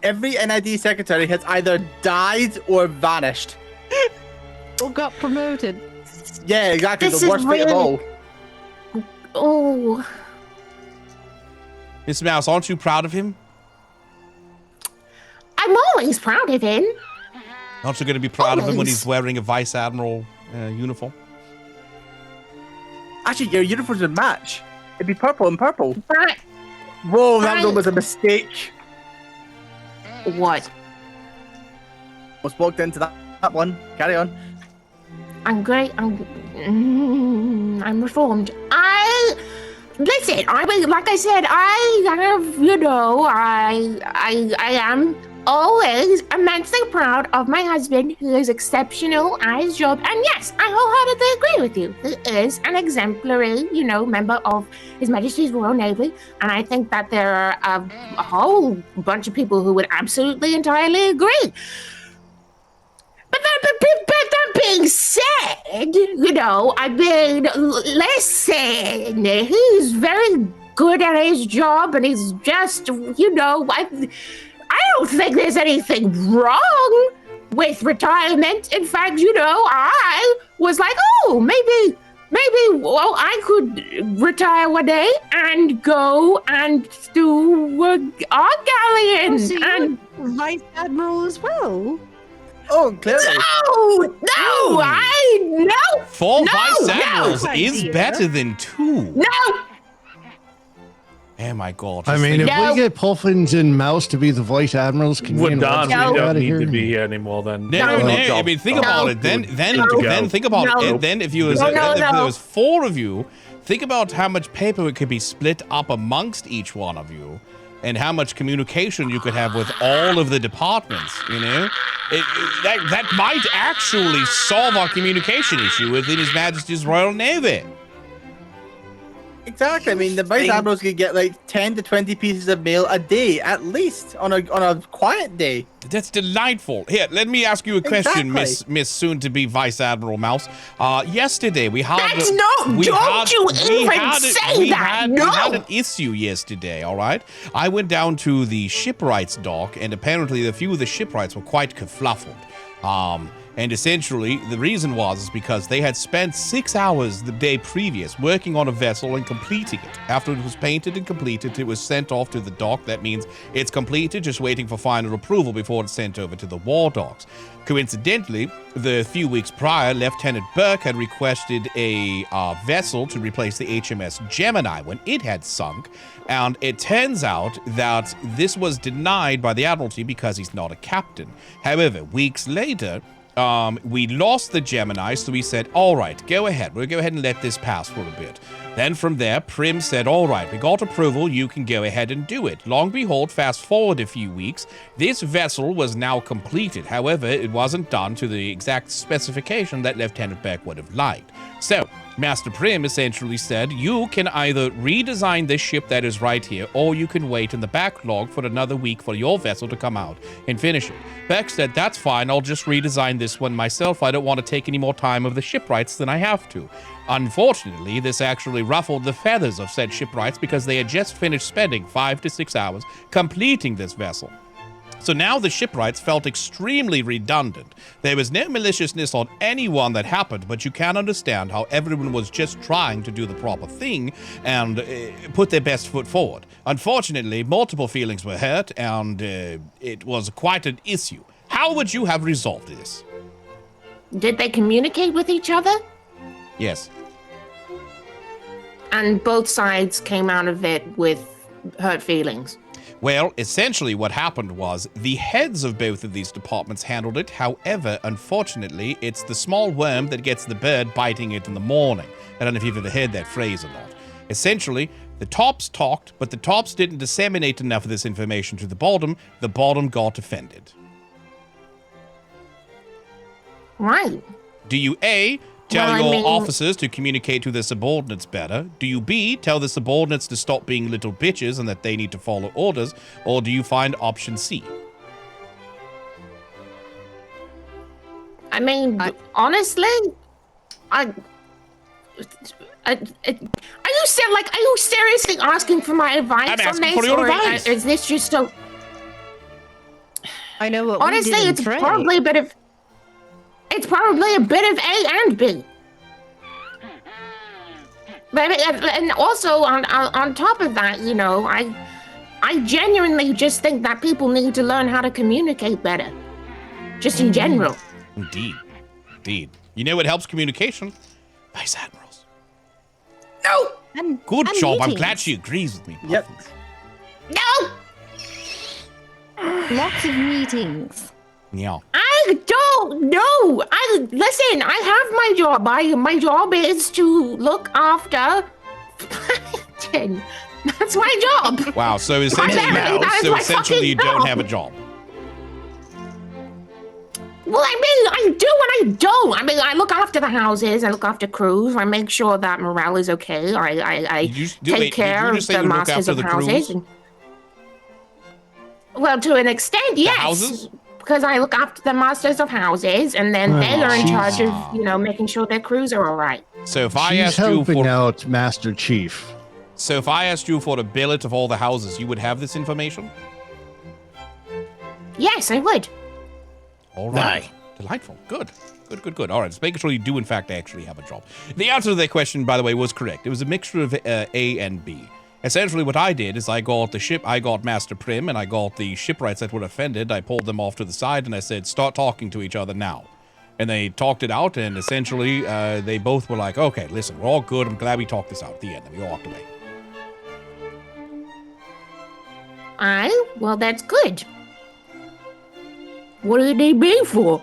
Every NID secretary has either died or vanished. Or got promoted. Yeah, exactly. This the worst is thing of all. Oh. Miss Mouse, aren't you proud of him? I'm always proud of him. Aren't you going to be proud of him when Always. he's wearing a Vice Admiral uniform? Actually, your uniforms would match. It'd be purple and purple. But Whoa, that was a mistake. What? Almost walked into that one. Carry on. I'm great. I'm reformed. Listen. I mean, like I said, I am always immensely proud of my husband, who is exceptional at his job. And yes, I wholeheartedly agree with you. He is an exemplary, member of His Majesty's Royal Navy. And I think that there are a whole bunch of people who would absolutely entirely agree. But that being said, listen, he's very good at his job, and he's just, I don't think there's anything wrong with retirement. In fact, I was like, maybe, I could retire one day and go and do our galleon. So and Vice Admiral as well. Oh, clearly. No, no. 4 Vice Admirals is better than 2. No. Oh my God. I mean, if we get Puffins and Mouse to be the Vice Admirals, can We're done. We don't out of need here? to be here anymore then. No. I mean, think about it. Then think about it. Then if there was 4 of you, think about how much paper could be split up amongst each one of you, and how much communication you could have with all of the departments. That might actually solve our communication issue within His Majesty's Royal Navy. Exactly. I mean, the Vice Admirals could get like 10 to 20 pieces of mail a day, at least, on a quiet day. That's delightful. Here, let me ask you a question, Exactly. Miss soon-to-be Vice Admiral Mouse. Yesterday we had That's don't you even say that. We had an issue yesterday. All right, I went down to the shipwrights dock, and apparently a few of the shipwrights were quite kerfluffled. And essentially, the reason was because they had spent 6 hours the day previous working on a vessel and completing it. After it was painted and completed, it was sent off to the dock. That means it's completed, just waiting for final approval before it's sent over to the war docks. Coincidentally, the few weeks prior, Lieutenant Burke had requested a vessel to replace the HMS Gemini when it had sunk, and it turns out that this was denied by the Admiralty because he's not a captain. However, weeks later, we lost the Gemini, so we said, all right, go ahead. We'll go ahead and let this pass for a bit. Then from there, Prim said, all right, we got approval. You can go ahead and do it. Long behold, fast forward a few weeks, this vessel was now completed. However, it wasn't done to the exact specification that Lieutenant Beck would have liked. So, Master Prim essentially said, you can either redesign this ship that is right here, or you can wait in the backlog for another week for your vessel to come out and finish it. Beck said, that's fine, I'll just redesign this one myself. I don't want to take any more time of the shipwrights than I have to. Unfortunately, this actually ruffled the feathers of said shipwrights because they had just finished spending 5 to 6 hours completing this vessel. So now the shipwrights felt extremely redundant. There was no maliciousness on anyone that happened, but you can understand how everyone was just trying to do the proper thing and put their best foot forward. Unfortunately, multiple feelings were hurt, and it was quite an issue. How would you have resolved this? Did they communicate with each other? Yes. And both sides came out of it with hurt feelings. Well, essentially what happened was the heads of both of these departments handled it. However, unfortunately, it's the small worm that gets the bird biting it in the morning. I don't know if you've ever heard that phrase or not. Essentially, the tops talked, but the tops didn't disseminate enough of this information to the bottom. The bottom got offended. Right. Do you A, tell your officers to communicate to their subordinates better? Do you B, tell the subordinates to stop being little bitches and that they need to follow orders? Or do you find option C? I mean, honestly, are you seriously asking for my advice I'm on asking this, for your or advice. is this just a? I know what. Honestly, it's probably a bit of. It's probably a bit of A and B. But and also on top of that, you know, I genuinely just think that people need to learn how to communicate better, just in general. Indeed. Indeed. You know what helps communication? Vice Admirals. No! Good and job. I'm meetings. glad she agrees with me. Yep. No! Lots of meetings. Yeah. I don't know. Listen, I have my job. My job is to look after Paddington. That's my job. Wow. So essentially, you don't have a job. Well, I mean, I do and I don't. I mean, I look after the houses. I look after crews. I make sure that morale is okay. I take care of the masters of houses. Well, to an extent, yes. Houses? Because I look after the masters of houses, and then they are in charge of, you know, making sure their crews are all right. So if I She's asked you helping for out Master Chief. So if I asked you for a billet of all the houses, you would have this information? Yes, I would. All right. Delightful. Good. Good. All right. Just making sure you do, in fact, actually have a job. The answer to that question, by the way, was correct. It was a mixture of A and B. Essentially, what I did is I got Master Prim, and I got the shipwrights that were offended. I pulled them off to the side, and I said, start talking to each other now. And they talked it out, and essentially, they both were like, okay, listen, we're all good. I'm glad we talked this out at the end. And we all walked away. Well, that's good. What do you need me for?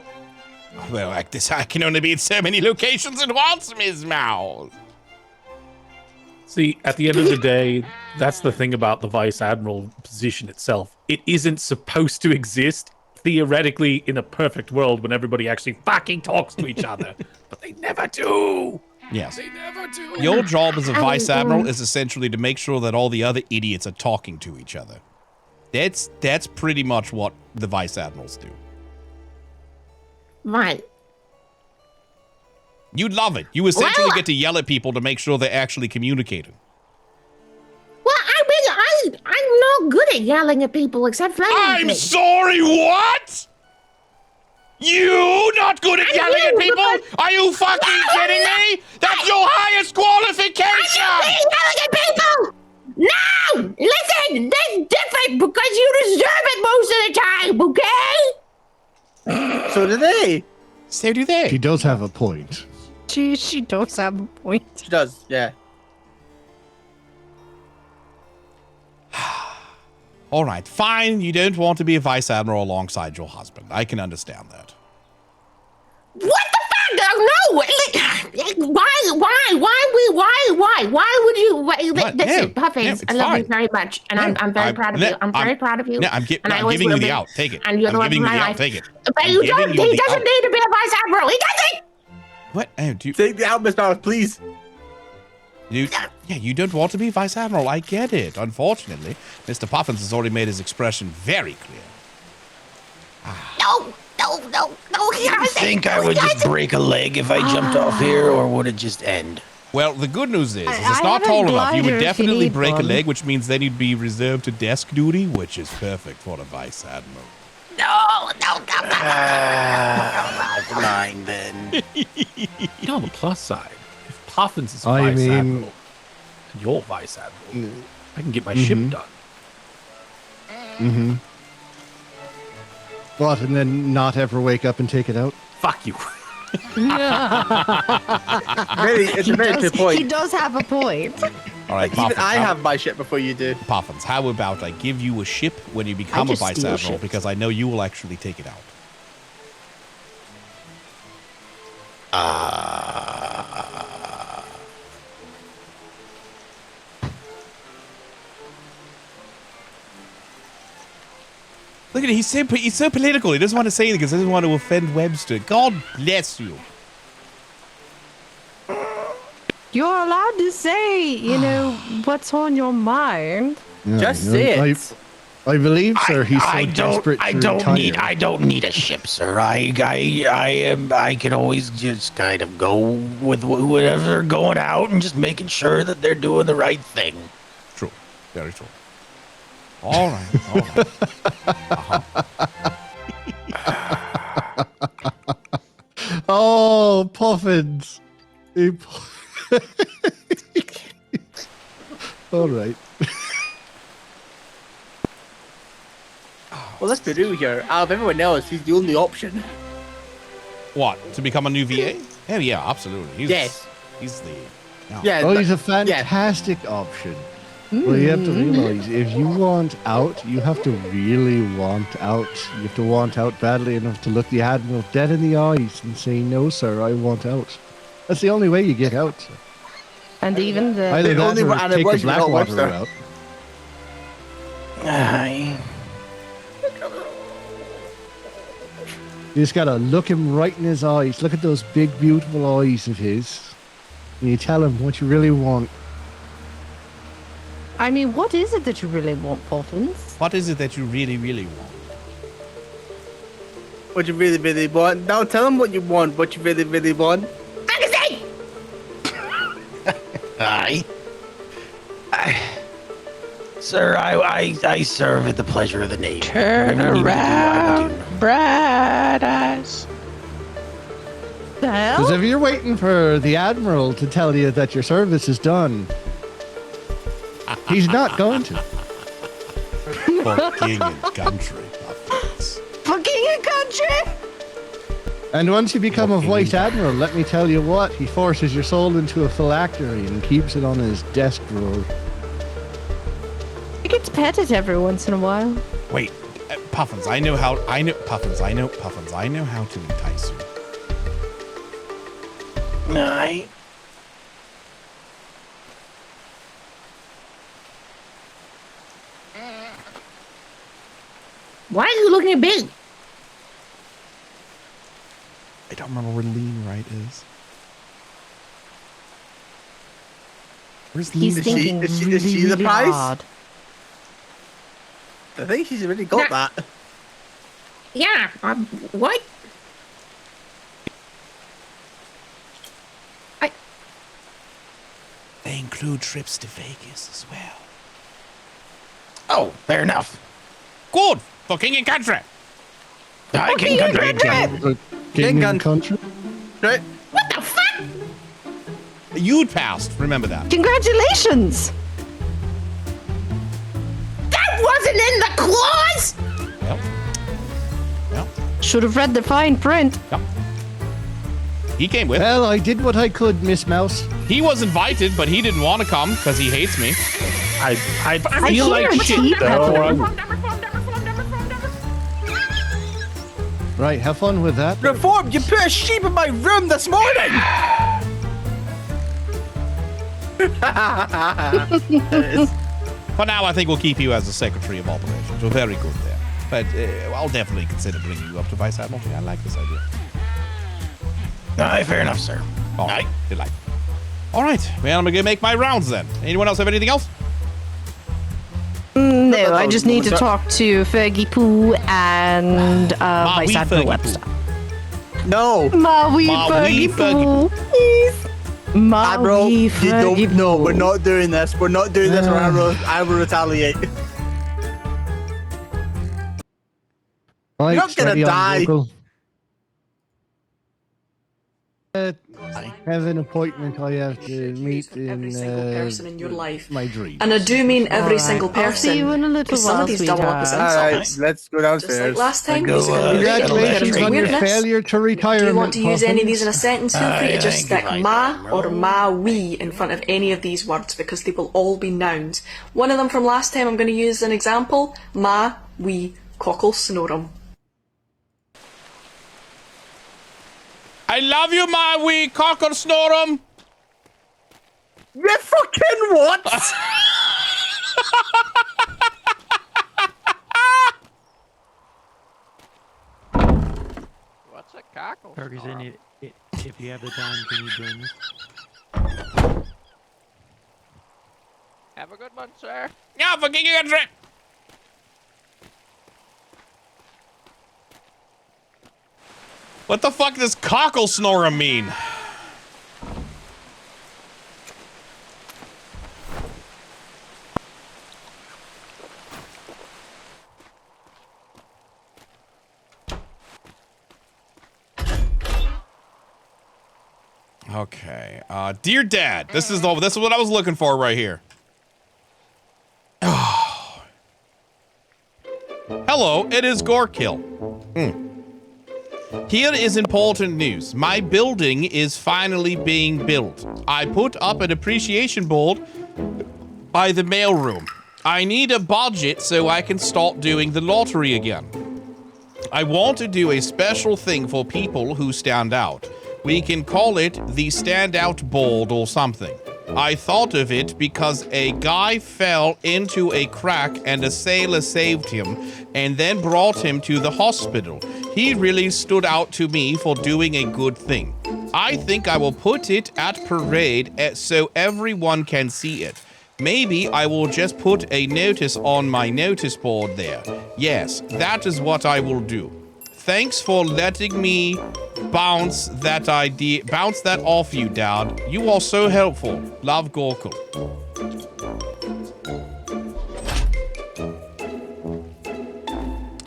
Well, like this, I can only be in so many locations at once, Ms. Mouse. See, at the end of the day, that's the thing about the Vice Admiral position itself. It isn't supposed to exist, theoretically, in a perfect world when everybody actually fucking talks to each other. But they never do. Yes. Your job as a vice admiral is essentially to make sure that all the other idiots are talking to each other. That's pretty much what the vice admirals do. Right. You'd love it. You essentially get to yell at people to make sure they're actually communicating. Well, I mean, I'm not good at yelling at people except flaming. I'm sorry, what? You not good at yelling at people? Are you fucking kidding me? That's your highest qualification! Yelling at people! No! Listen, that's different because you deserve it most of the time, okay? So do they. So do they. She does have a point. She does have a point. She does, yeah. All right, fine. You don't want to be a vice admiral alongside your husband. I can understand that. What the fuck? No! Why would you? Listen, Puffins, I love you very much, and I'm very proud of you. I'm very proud of you. I'm giving you the out. Take it. And you're the I'm love of giving you my the out. life. Take it. But you don't. He doesn't need to be a vice admiral. He doesn't. What? Do you take the out, Miss Powers, please? Yeah, you don't want to be vice admiral. I get it. Unfortunately, Mr. Puffins has already made his expression very clear. No. Do you think I would just break a leg if I jumped off here, or would it just end? Well, the good news is it's I not have a tall enough. You glider would if you definitely need break a one. leg, which means then you'd be reserved to desk duty, which is perfect for a vice admiral. No. Never mind then. You know, on the plus side, if Puffins is I vice mean- admiral, and you're vice admiral, I can get my ship done. Mm-hmm. What, and then not ever wake up and take it out? Fuck you. It's a very good point. He does have a point. All right, Even Puffins, I have my shit before you do. Puffins, how about I give you a ship when you become a just vice steal admiral, ships. because I know you will actually take it out. Look at it. He's so political. He doesn't want to say anything because he doesn't want to offend Webster. God bless you. You're allowed to say, what's on your mind. Yeah, I believe, sir, he's so desperate to retire. I don't need a ship, sir. I can always just kind of go with whatever going out and just making sure that they're doing the right thing. True. Very true. All right. Oh, Puffins. All right. Well, let's be real here. Out of everyone else, he's the only option. What? To become a new VA? Oh, yeah, absolutely. Yes. He's the... no. Yeah. Oh, he's a fantastic option. Well, you have to realize, if you want out, you have to really want out. You have to want out badly enough to look the Admiral dead in the eyes and say, "No, sir, I want out." That's the only way you get out. Sir. And even the... Either that only or one- and it take the was not Blackwater Webster. route. You just gotta look him right in his eyes. Look at those big, beautiful eyes of his. And you tell him what you really want. I mean, what is it that you really want, Puffins? What is it that you really, really want? What you really, really want. Now tell him what you want, what you really, really want. Aye. Sir, I serve at the pleasure of the Navy. Turn Whatever you need me to do, I will do. around, bright eyes. The hell? Because if you're waiting for the Admiral to tell you that your service is done, he's not going to. For king and country, Puffins. For king and country? And once you become a Vice Admiral, let me tell you what, he forces your soul into a phylactery and keeps it on his desk drawer. He gets petted every once in a while. Wait, Puffins, I know how to entice you. Aye. Why are you looking at me? I don't remember where Lean Right is. Where's He's Luna? thinking Is she really, the really prize? hard. I think she's already got that. Yeah. What? They include trips to Vegas as well. Oh, fair enough. Good for king and country. Hi, King Country. King and country. Right. What the fuck? You'd passed. Remember that. Congratulations! That wasn't in the clause! Well, Should have read the fine print. he came with. Well, I did what I could, Miss Mouse. He was invited, but he didn't want to come because he hates me. I I feel hear like a shit cheap though. pepper. Right, have fun with that. Reform, you put a sheep in my room this morning! For now, I think we'll keep you as the Secretary of Operations. You're very good there. But I'll definitely consider bringing you up to Vice Admiralty. I like this idea. Aye, fair enough, sir. All right. Delight. All right. Well, I'm going to make my rounds then. Anyone else have anything else? No, I just need to talk to Fergie Poo and Vice Admiral Webster. No. Maui Fergie Poo. Please. Admiral, you Fergie don't. No, we're not doing this. We're not doing this, or I will retaliate. Right, You're not gonna steady on, die. Google. I have an appointment I have to meet in Every single person in your life. my dream. And I do mean every Alright, single I'll see person. you in a little Because some while, of these double up as sweetheart. insults. Alright, let's go downstairs. Just like last time, go, these are going to be great. Congratulations on your Weirdness. failure to Do retirement. you want to use any of these in a sentence? Feel free to Aye, just thank you, stick Vice ma Admiral. or ma-we in front of any of these words because they will all be nouns. One of them from last time I'm going to use as an example. Ma-we cockle snorum. I love you, my wee cocker snorum. You fucking what? What's a cockle? Ferguson, if you have the time, can you join us? Have a good one, sir. Yeah, for king and country. What the fuck does cockle snorum mean? Okay. Dear Dad, this is what I was looking for right here. Hello, it is Gorkill. Here is important news. My building is finally being built. I put up an appreciation board by the mailroom. I need a budget so I can start doing the lottery again. I want to do a special thing for people who stand out. We can call it the standout board or something. I thought of it because a guy fell into a crack and a sailor saved him and then brought him to the hospital. He really stood out to me for doing a good thing. I think I will put it at parade so everyone can see it. Maybe I will just put a notice on my notice board there. Yes, that is what I will do. Thanks for letting me bounce that off you, Dad. You are so helpful. Love, Gorkle.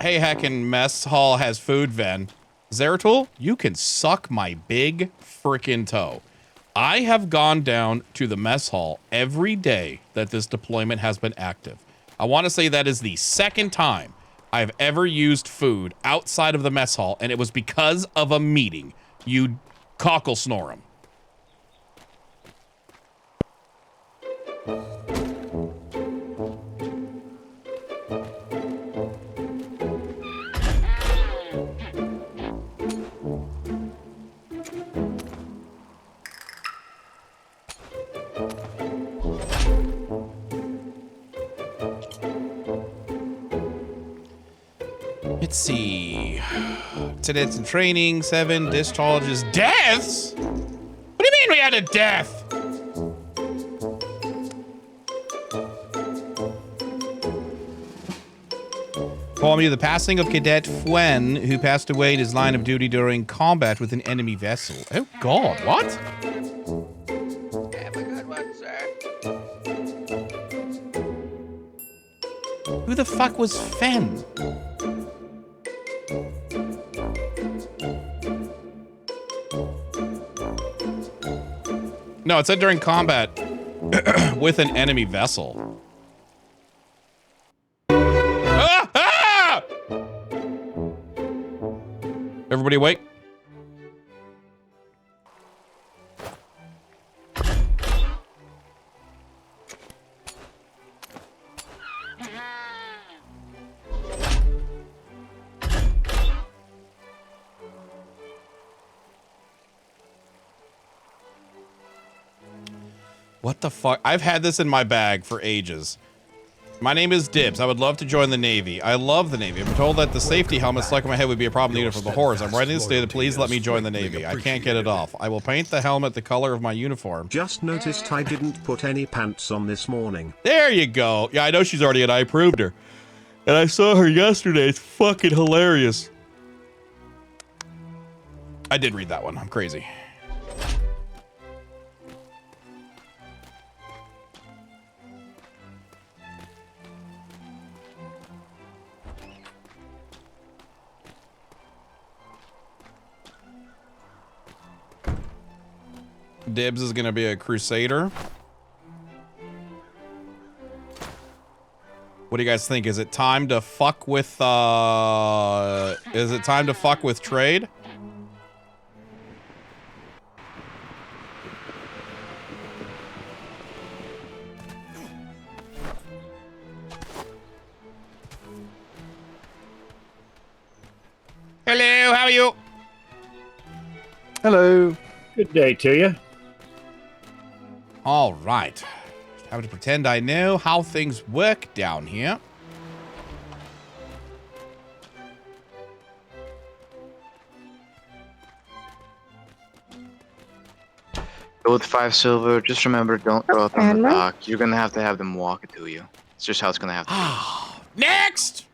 Hey, heckin' mess hall has food, Ven. Zeratul, you can suck my big frickin' toe. I have gone down to the mess hall every day that this deployment has been active. I want to say that is the second time I've ever used food outside of the mess hall, and it was because of a meeting. You cockle snorum. Let's see. Incidents and training, 7 discharges. Deaths? What do you mean we had a death? Inform you the passing of Cadet Fwen, who passed away in his line of duty during combat with an enemy vessel. Oh God, what? Have a good one, sir. Who the fuck was Fen? No, it said during combat with an enemy vessel. Ah! Ah! Everybody awake? What the fuck? I've had this in my bag for ages. My name is Dibs. I would love to join the Navy. I love the Navy. I'm told that the safety helmet stuck in my head would be a problem needed for the horrors. I'm writing this today to please let me join the Navy. I can't get it off. I will paint the helmet the color of my uniform. Just noticed I didn't put any pants on this morning. There you go. Yeah, I know she's already, and I approved her. And I saw her yesterday. It's fucking hilarious. I did read that one. I'm crazy. Dibs is gonna be a crusader. What do you guys think? Is it time to fuck with trade? Hello, how are you? Hello. Good day to you. All right. Have to pretend I know how things work down here. Go with 5 silver. Just remember, don't throw up on the dock. You're gonna have to have them walk it to you. It's just how it's gonna have to be. Next!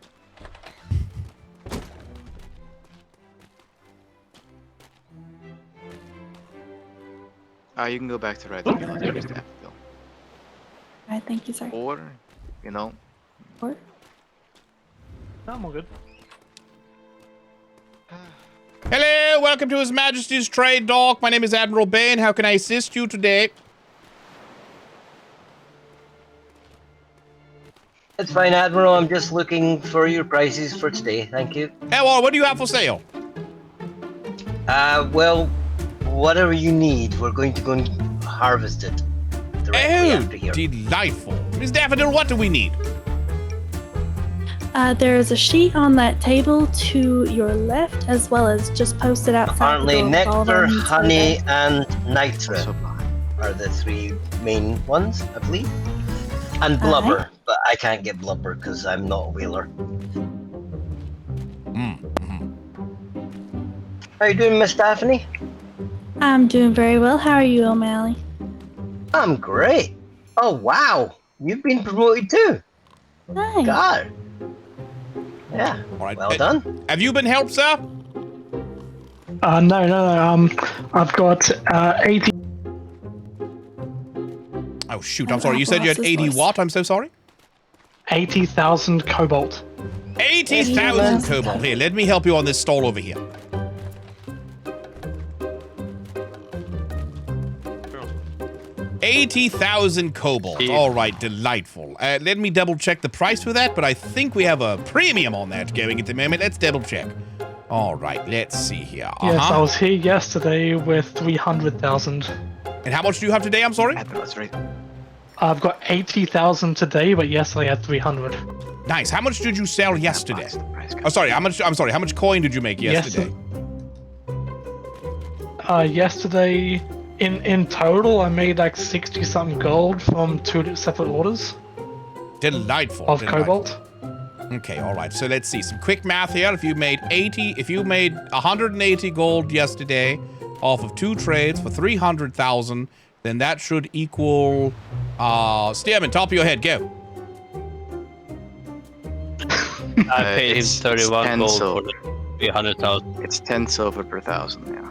You can go back to red military staff. Go. Alright, thank you, sir. Or, you know. Or? I'm all good. Hello, welcome to His Majesty's Trade Dock. My name is Admiral Bane. How can I assist you today? That's fine, Admiral. I'm just looking for your prices for today. Thank you. Hey, well, what do you have for sale? Well, whatever you need, we're going to go and harvest it directly after here. Delightful. Miss Daffodil, what do we need? There is a sheet on that table to your left, as well as just posted outside. Apparently, the door with all of our nectar, needs for honey, the day. and nitra are the 3 main ones, I believe. And blubber, but I can't get blubber because I'm not a whaler. How you doing, Miss Daphne? I'm doing very well. How are you, O'Malley? I'm great. Oh, wow. You've been promoted too. Nice. God. Yeah. All right. Well done. Have you been helped, sir? No. I've got 80. Oh, shoot. I'm sorry. You said you had 80 what? I'm so sorry. 80,000 cobalt. 80,000 cobalt. Here, let me help you on this stall over here. 80,000 cobalt. All right, delightful. Let me double check the price for that, but I think we have a premium on that going at the moment. Let's double check. All right, let's see here. Yes, I was here yesterday with 300,000. And how much do you have today? I'm sorry? That's right. I've got 80,000 today, but yesterday I had 300. Nice. How much did you sell yesterday? Oh, sorry. How much coin did you make yesterday? Yesterday, in total, I made like 60-something gold from 2 separate orders. Delightful. Of cobalt. Okay, all right. So let's see some quick math here. If you made 180 gold yesterday off of 2 trades for 300,000, then that should equal Stearman, top of your head, go. I paid him It's 31 10 gold silver. for the 300,000. It's 10 silver per 1,000, yeah.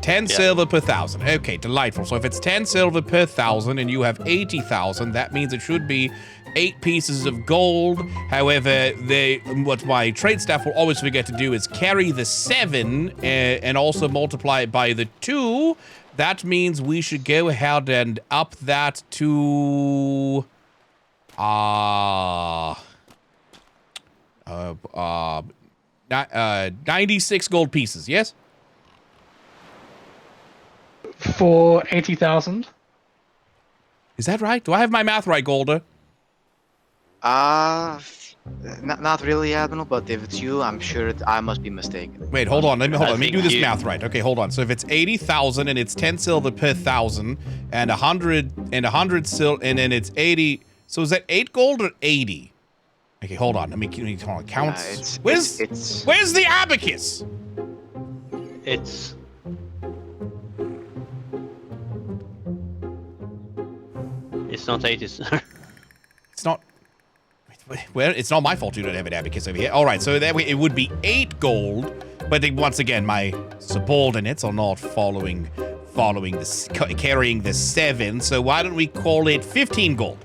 10 silver per 1,000. Okay, delightful. So if it's 10 silver per 1,000 and you have 80,000, that means it should be 8 pieces of gold. However, what my trade staff will always forget to do is carry the 7 and also multiply it by the 2. That means we should go ahead and up that to 96 gold pieces, yes? For 80,000. Is that right? Do I have my math right, Golder? Not really, Admiral, but if it's you, I'm sure I must be mistaken. Wait, hold on. Let me do this math right. Okay, hold on. So if it's 80,000 and it's 10 silver per 1,000 and 100 silver and then it's 80. So is that 8 gold or 80? Okay, hold on. Let me hold on. Counts. Where's the abacus? It's not 80. It's not. Well, it's not my fault you don't have an abacus over here. All right, so that way it would be 8 gold. But then once again, my subordinates are not carrying the 7. So why don't we call it 15 gold?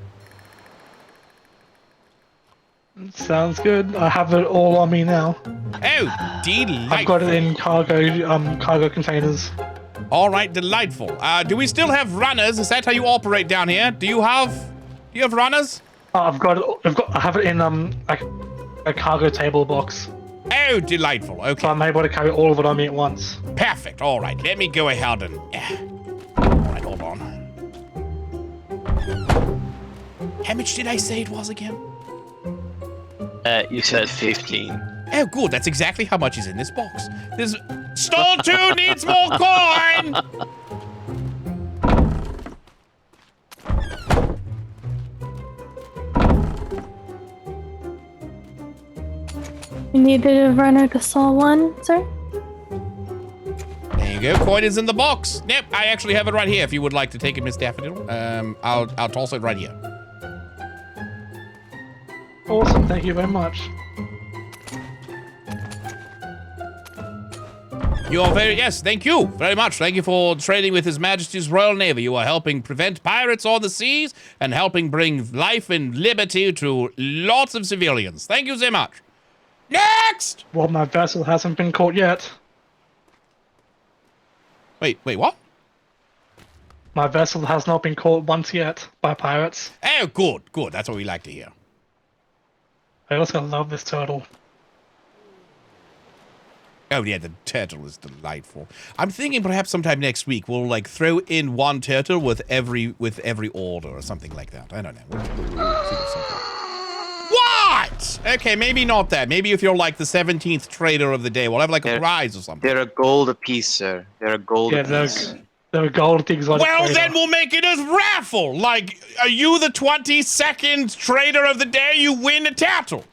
Sounds good. I have it all on me now. Oh, delightful. I've got it in cargo containers. All right, delightful. Do we still have runners? Is that how you operate down here? Do you have runners? I have it in a cargo table box. Oh, delightful. Okay. So I'm able to carry all of it on me at once. Perfect. All right, let me go ahead and. All right, hold on. How much did I say it was again? You said 15. Oh, good. That's exactly how much is in this box. This Stall 2 needs more coin. You needed a runner to Saw 1, sir? There you go. Coin is in the box. Yep, I actually have it right here if you would like to take it, Miss Daffodil. I'll toss it right here. Awesome. Thank you very much. You are yes, thank you very much. Thank you for trading with His Majesty's Royal Navy. You are helping prevent pirates on the seas and helping bring life and liberty to lots of civilians. Thank you so much. Next! Well, my vessel hasn't been caught yet. Wait, what? My vessel has not been caught once yet by pirates. Oh, good. That's what we like to hear. I also love this turtle. Oh yeah, the turtle is delightful. I'm thinking perhaps sometime next week we'll like throw in one turtle with every order or something like that. I don't know. We'll figure something out. What? Okay, maybe not that. Maybe if you're like the 17th trader of the day, we'll have like a prize or something. They're a gold apiece, sir. They're a gold apiece. They're a gold exotic Well, trader. then we'll make it a raffle. Like, are you the 22nd trader of the day? You win a turtle.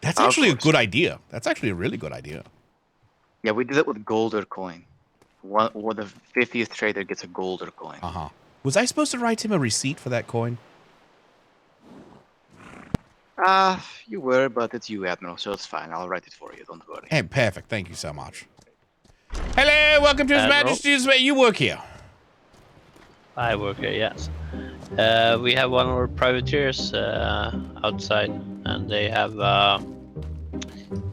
That's actually a good idea. That's actually a really good idea. Yeah, we did it with golder coin. The 50th trader gets a golder coin. Uh-huh. Was I supposed to write him a receipt for that coin? You were, but it's you, Admiral, so it's fine. I'll write it for you. Don't worry. Hey, perfect. Thank you so much. Hello, welcome to His Majesty's. You work here. I work here, yes. We have one of our privateers outside, and they have a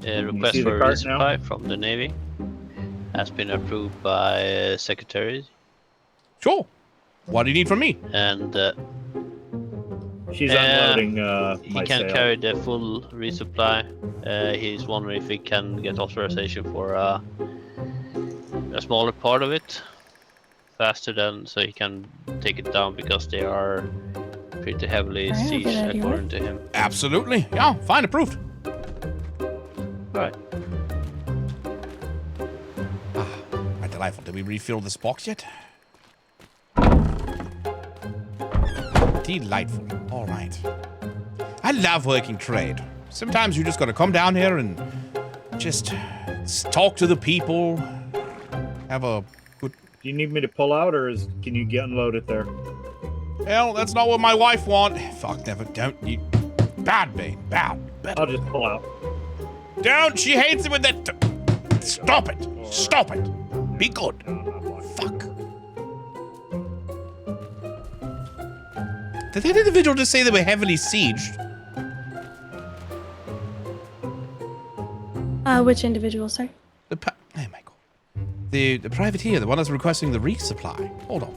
request for a resupply from the Navy. Has been approved by Secretary. Sure. What do you need from me? And she's unloading he my can sail. carry the full resupply. He's wondering if he can get authorization for a smaller part of it faster than so he can take it down because they are pretty heavily sieged according to him. Absolutely. Yeah, fine, approved. Right. Right, delightful. Did we refill this box yet? Delightful. All right. I love working trade. Sometimes you just gotta come down here and just talk to the people. Have a good... Do you need me to pull out, or can you get unloaded there? Well, that's not what my wife wants. Fuck, never. Don't you... Bad, Bane. Bad. I'll just pull out. Don't. She hates it with that. Stop it. Stop it. Be good. Fuck. Did that individual just say they were heavily sieged? Which individual, sir? Oh my god. The privateer, the one that's requesting the resupply. Hold on.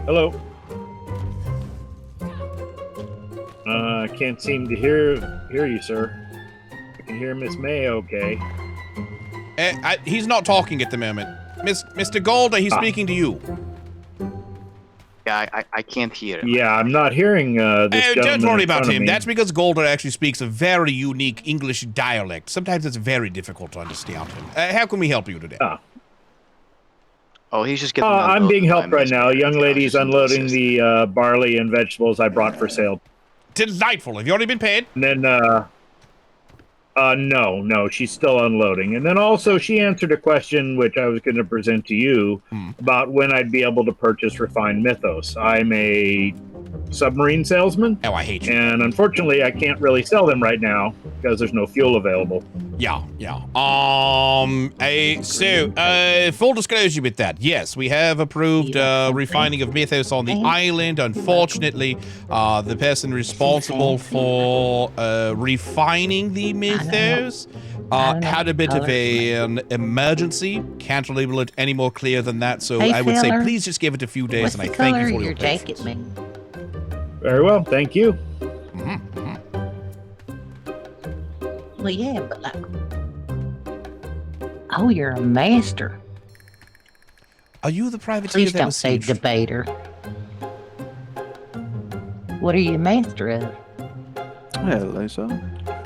Hello. I can't seem to hear you, sir. I can hear Miss May okay. He's not talking at the moment. Mr. Golder, he's speaking to you. Yeah, I can't hear him. Yeah, I'm not hearing this gentleman don't worry in about front of him. me. That's because Golder actually speaks a very unique English dialect. Sometimes it's very difficult to understand him. How can we help you today? Oh, he's just getting. I'm being helped right now. A young lady's unloading the barley and vegetables I brought for sale. Delightful. Have you already been paid? And then, no, she's still unloading. And then also she answered a question which I was going to present to you about when I'd be able to purchase refined mythos. I'm a submarine salesman. Oh, I hate you. And unfortunately, I can't really sell them right now because there's no fuel available. Yeah. Full disclosure with that. Yes, we have approved refining of mythos on the island. Unfortunately, the person responsible for refining the mythos had a bit of an emergency. Can't label it any more clear than that. So I would say please just give it a few days, and I thank you for your patience. Very well, thank you. Well, yeah, but like, oh, you're a master. Are you the privateer? Please don't say debater. What are you master of? Hello, sir.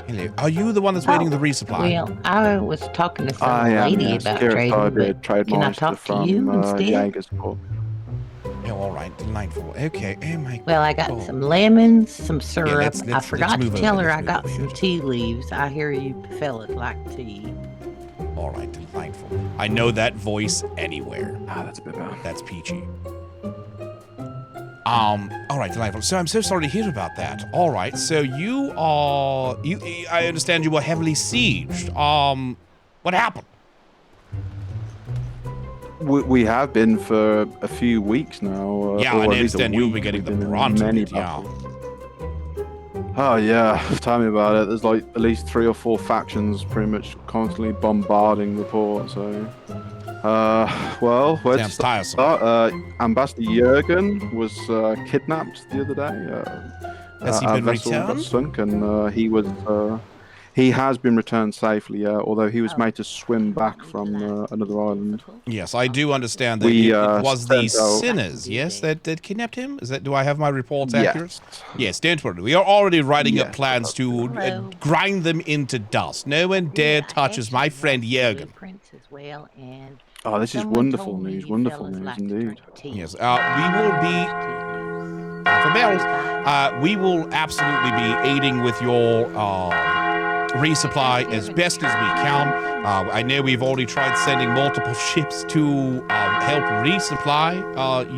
Hello. Are you the one that's waiting the resupply? Well, I was talking to some I lady am, about yes. trading, but can I talk to you instead? Jagersborg. Oh, all right, delightful. Okay, oh my. Well, I got some lemons, some syrup. let's I forgot to move tell over, her let's I move got over. some tea leaves. I hear you fellas like tea. All right, delightful. I know that voice anywhere. That's a bit better. That's peachy. All right, delightful. So I'm so sorry to hear about that. All right, so I understand you were heavily sieged. What happened? We have been for a few weeks now. Yeah, or I at least a understand you week. were getting the We've been in brunt of many it, yeah. battles. Oh yeah, tell me about it. There's like at least 3 or 4 factions pretty much constantly bombarding the port. So, well, where to start? Ambassador Jurgen was kidnapped the other day. Has he our been vessel got returned? sunk, and he has been returned safely. Yeah, although he was made to swim back from another island. Yes, I do understand that it was the sinners, yes, that kidnapped him? Do I have my reports accurate? Yes, don't worry. We are already writing up plans to grind them into dust. No one dare touches my friend Jurgen. Oh, this is wonderful news. Wonderful news indeed. Yes, we will be... we will absolutely be aiding with your resupply as best as we can. I know we've already tried sending multiple ships to help resupply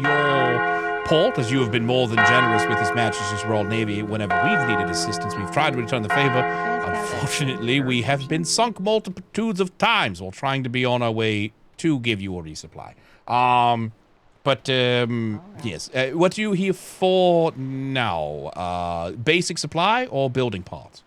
your port, as you have been more than generous with His Majesty's Royal Navy whenever we've needed assistance. We've tried to return the favor. Unfortunately, we have been sunk multitudes of times while trying to be on our way to give you a resupply. Yes. What are you here for now? Basic supply or building parts?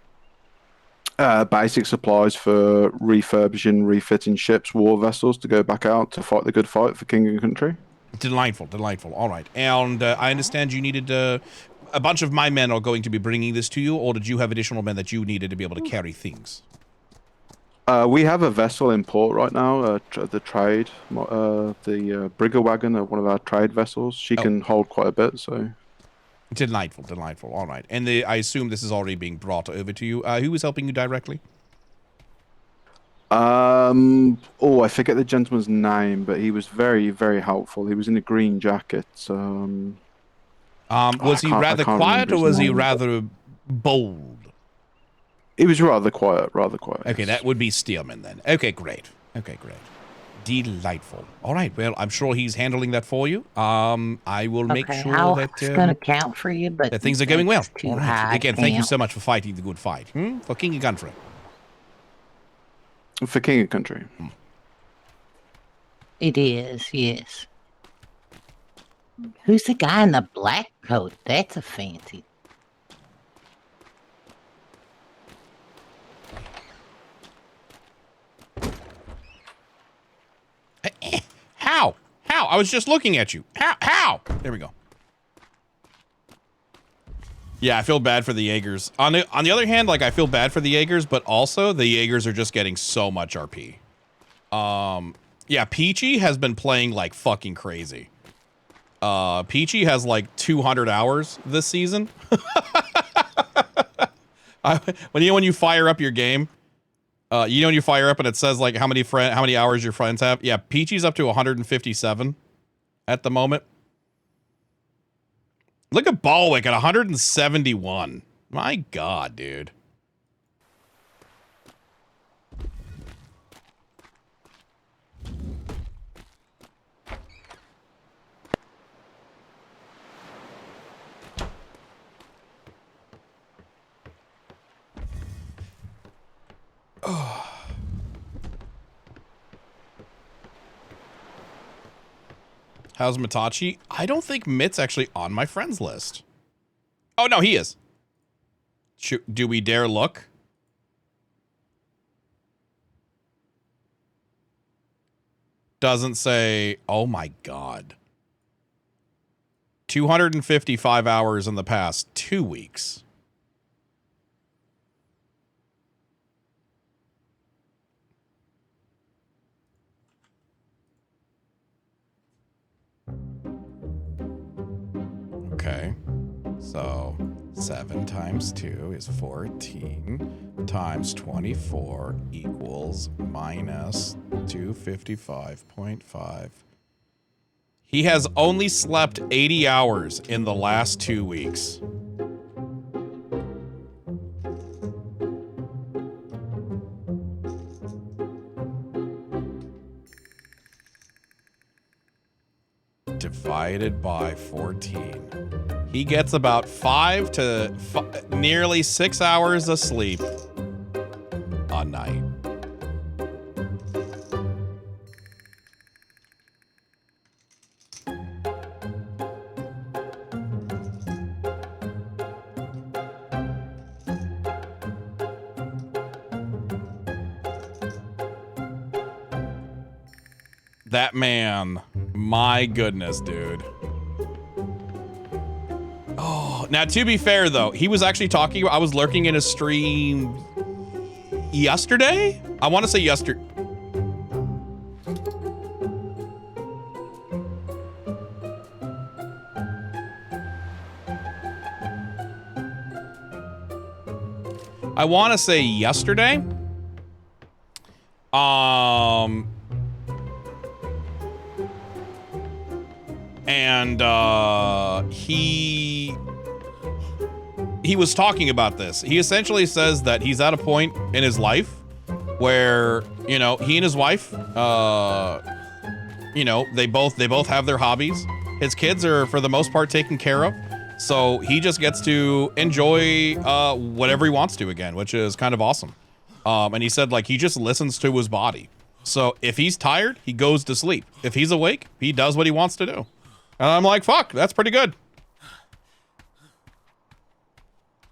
Basic supplies for refurbishing, refitting ships, war vessels to go back out to fight the good fight for king and country. Delightful. All right. And I understand you needed a bunch of my men are going to be bringing this to you, or did you have additional men that you needed to be able to carry things? We have a vessel in port right now, the trade, the Brigger Wagon, one of our trade vessels. She can hold quite a bit, so... Delightful. All right. And I assume this is already being brought over to you. Who is helping you directly? I forget the gentleman's name, but he was very, very helpful. He was in a green jacket. Was he rather quiet, or was he rather bold? He was rather quiet. Okay, that would be Steelman then. Okay, great. Delightful. All right. Well, I'm sure he's handling that for you. I will make sure I that was gonna count for you, but that things are going well. that's too All right. high Again, thank you count. so much for fighting the good fight. For King and Country. For King of Country. It is, yes. Who's the guy in the black coat? That's a fancy. How? How? I was just looking at you. How? There we go. Yeah, I feel bad for the Jaegers. On the other hand, like I feel bad for the Jaegers, but also the Jaegers are just getting so much RP. Yeah, Peachy has been playing like fucking crazy. Peachy has like 200 hours this season. When you fire up your game, when you fire up and it says like how many hours your friends have. Yeah, Peachy's up to 157 at the moment. Look at Balwick at 171. My God, dude. Oh. How's Mitachi? I don't think Mitt's actually on my friends list. Oh, no, he is. Do we dare look? Doesn't say, oh my God. 255 hours in the past 2 weeks. Okay, so 7 times 2 is 14 times 24 equals minus 255.5. He has only slept 80 hours in the last 2 weeks. Divided by 14. He gets about nearly 6 hours of sleep a night. That man, my goodness, dude. Oh, now to be fair though, he was actually talking. I was lurking in his stream yesterday. I want to say yesterday. I want to say yesterday. And he was talking about this. He essentially says that he's at a point in his life where, you know, he and his wife, you know, they both have their hobbies. His kids are for the most part taken care of. So he just gets to enjoy whatever he wants to again, which is kind of awesome. And he said like he just listens to his body. So if he's tired, he goes to sleep. If he's awake, he does what he wants to do. And I'm like, fuck, that's pretty good.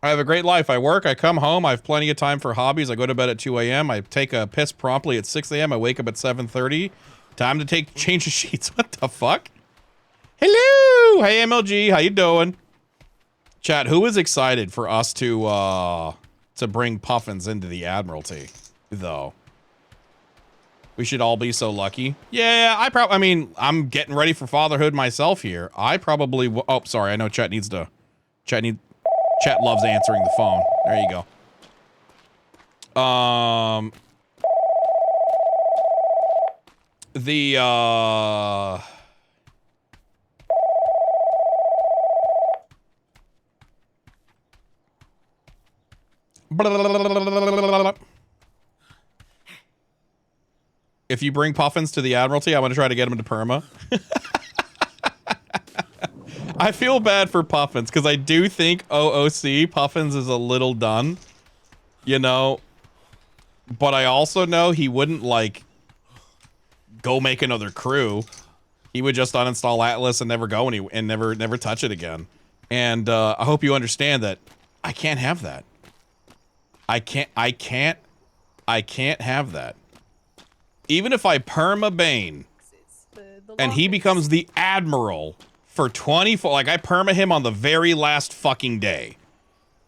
I have a great life. I work, I come home, I have plenty of time for hobbies. I go to bed at 2 a.m. I take a piss promptly at 6 a.m. I wake up at 7:30. Time to change the sheets. What the fuck? Hello! Hey, MLG, how you doing? Chat, who is excited for us to bring Puffins into the Admiralty, though? We should all be so lucky. Yeah, I mean, I'm getting ready for fatherhood myself here. I probably oh, sorry. I know chat needs to. Chat loves answering the phone. There you go. if you bring Puffins to the Admiralty, I'm going to try to get him to perma. I feel bad for Puffins because I do think OOC Puffins is a little done, you know, but I also know he wouldn't like go make another crew. He would just uninstall Atlas and never go and never touch it again. And I hope you understand that I can't have that. I can't have that. Even if I perma Bane and he becomes the Admiral for 24, like I perma him on the very last fucking day,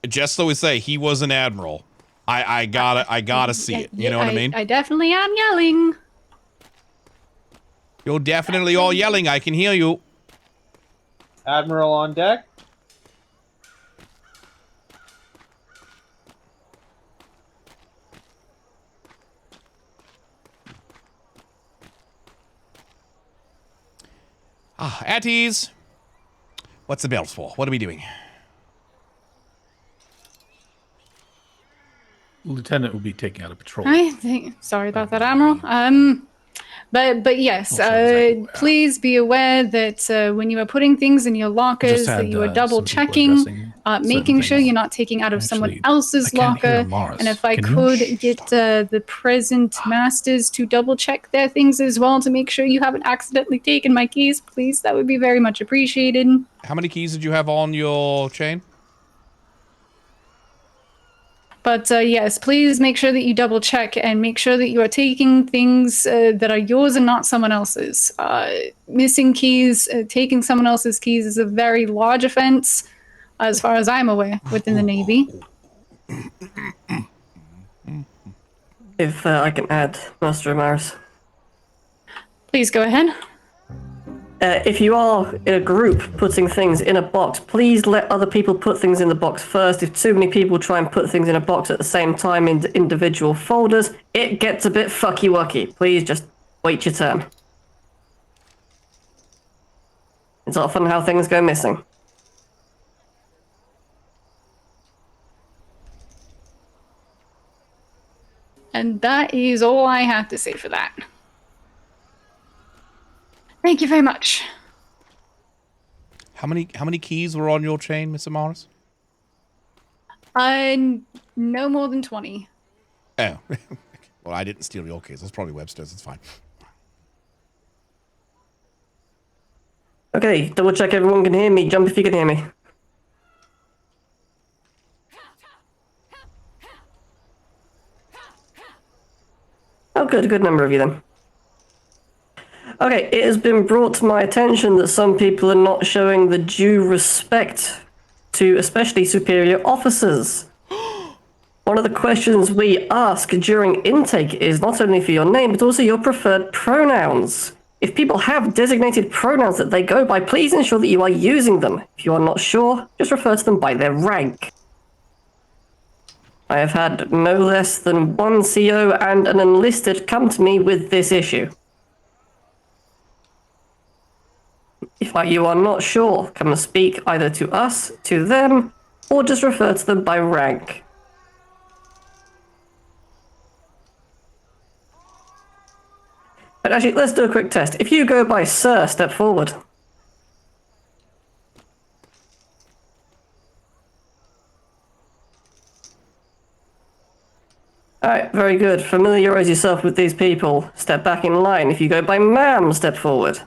just so we say he was an Admiral. I gotta see it. You know what I mean? I definitely am yelling. You're definitely all yelling. I can hear you. Admiral on deck. Ah, at ease. What's the bells for? What are we doing? Lieutenant will be taking out a patrol. I think. Sorry about that, Admiral. But yes, please be aware that when you are putting things in your lockers, that you are double checking, making sure you're not taking out of someone else's locker. And if I could get the present masters to double check their things as well to make sure you haven't accidentally taken my keys, please, that would be very much appreciated. How many keys did you have on your chain? But yes, please make sure that you double check and make sure that you are taking things that are yours and not someone else's. Missing keys, taking someone else's keys is a very large offense, as far as I'm aware, within the Navy. If I can add, Master Amaris. Please go ahead. If you are in a group putting things in a box, please let other people put things in the box first. If too many people try and put things in a box at the same time in individual folders, it gets a bit fucky-wucky. Please just wait your turn. It's often how things go missing. And that is all I have to say for that. Thank you very much. How many keys were on your chain, Mr. Morris? No more than 20. Oh. Well, I didn't steal your keys. That's probably Webster's. It's fine. Okay, double check everyone can hear me. Jump if you can hear me. Oh, good. A good number of you then. Okay, it has been brought to my attention that some people are not showing the due respect to especially superior officers. One of the questions we ask during intake is not only for your name, but also your preferred pronouns. If people have designated pronouns that they go by, please ensure that you are using them. If you are not sure, just refer to them by their rank. I have had no less than one CO and an enlisted come to me with this issue. If you are not sure, come and speak either to us, to them, or just refer to them by rank. But actually, let's do a quick test. If you go by Sir, step forward. Alright, very good. Familiarize yourself with these people. Step back in line. If you go by Ma'am, step forward.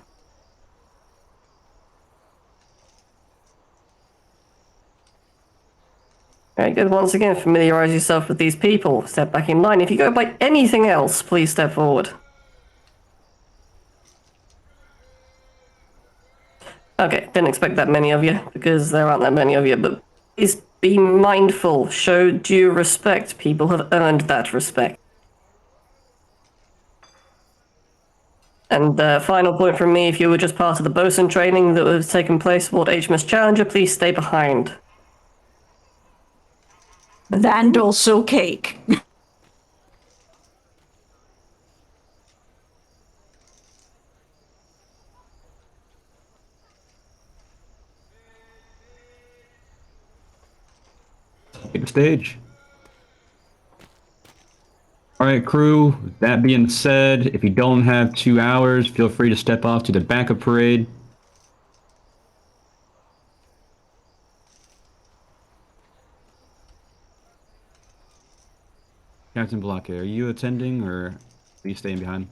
Very good. Once again, familiarize yourself with these people. Step back in line. If you go by anything else, please step forward. Okay, didn't expect that many of you, because there aren't that many of you, but please be mindful. Show due respect. People have earned that respect. And final point from me, if you were just part of the bosun training that was taking place aboard HMS Challenger, please stay behind. And also cake. Take the stage. All right, crew. That being said, if you don't have 2 hours, feel free to step off to the backup parade. Captain Blockhead, are you attending or are you staying behind?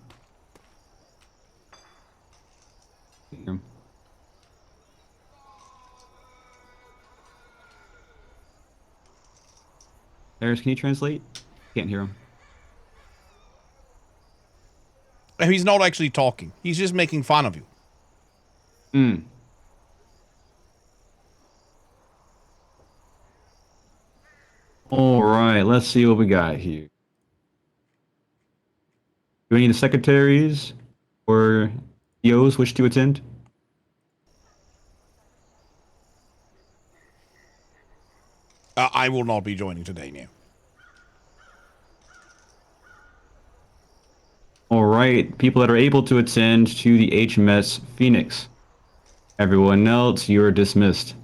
Harris, can you translate? Can't hear him. He's not actually talking. He's just making fun of you. All right, let's see what we got here. Do any of the secretaries or EOs wish to attend? I will not be joining today now. All right, people that are able to attend to the HMS Phoenix. Everyone else, you're dismissed.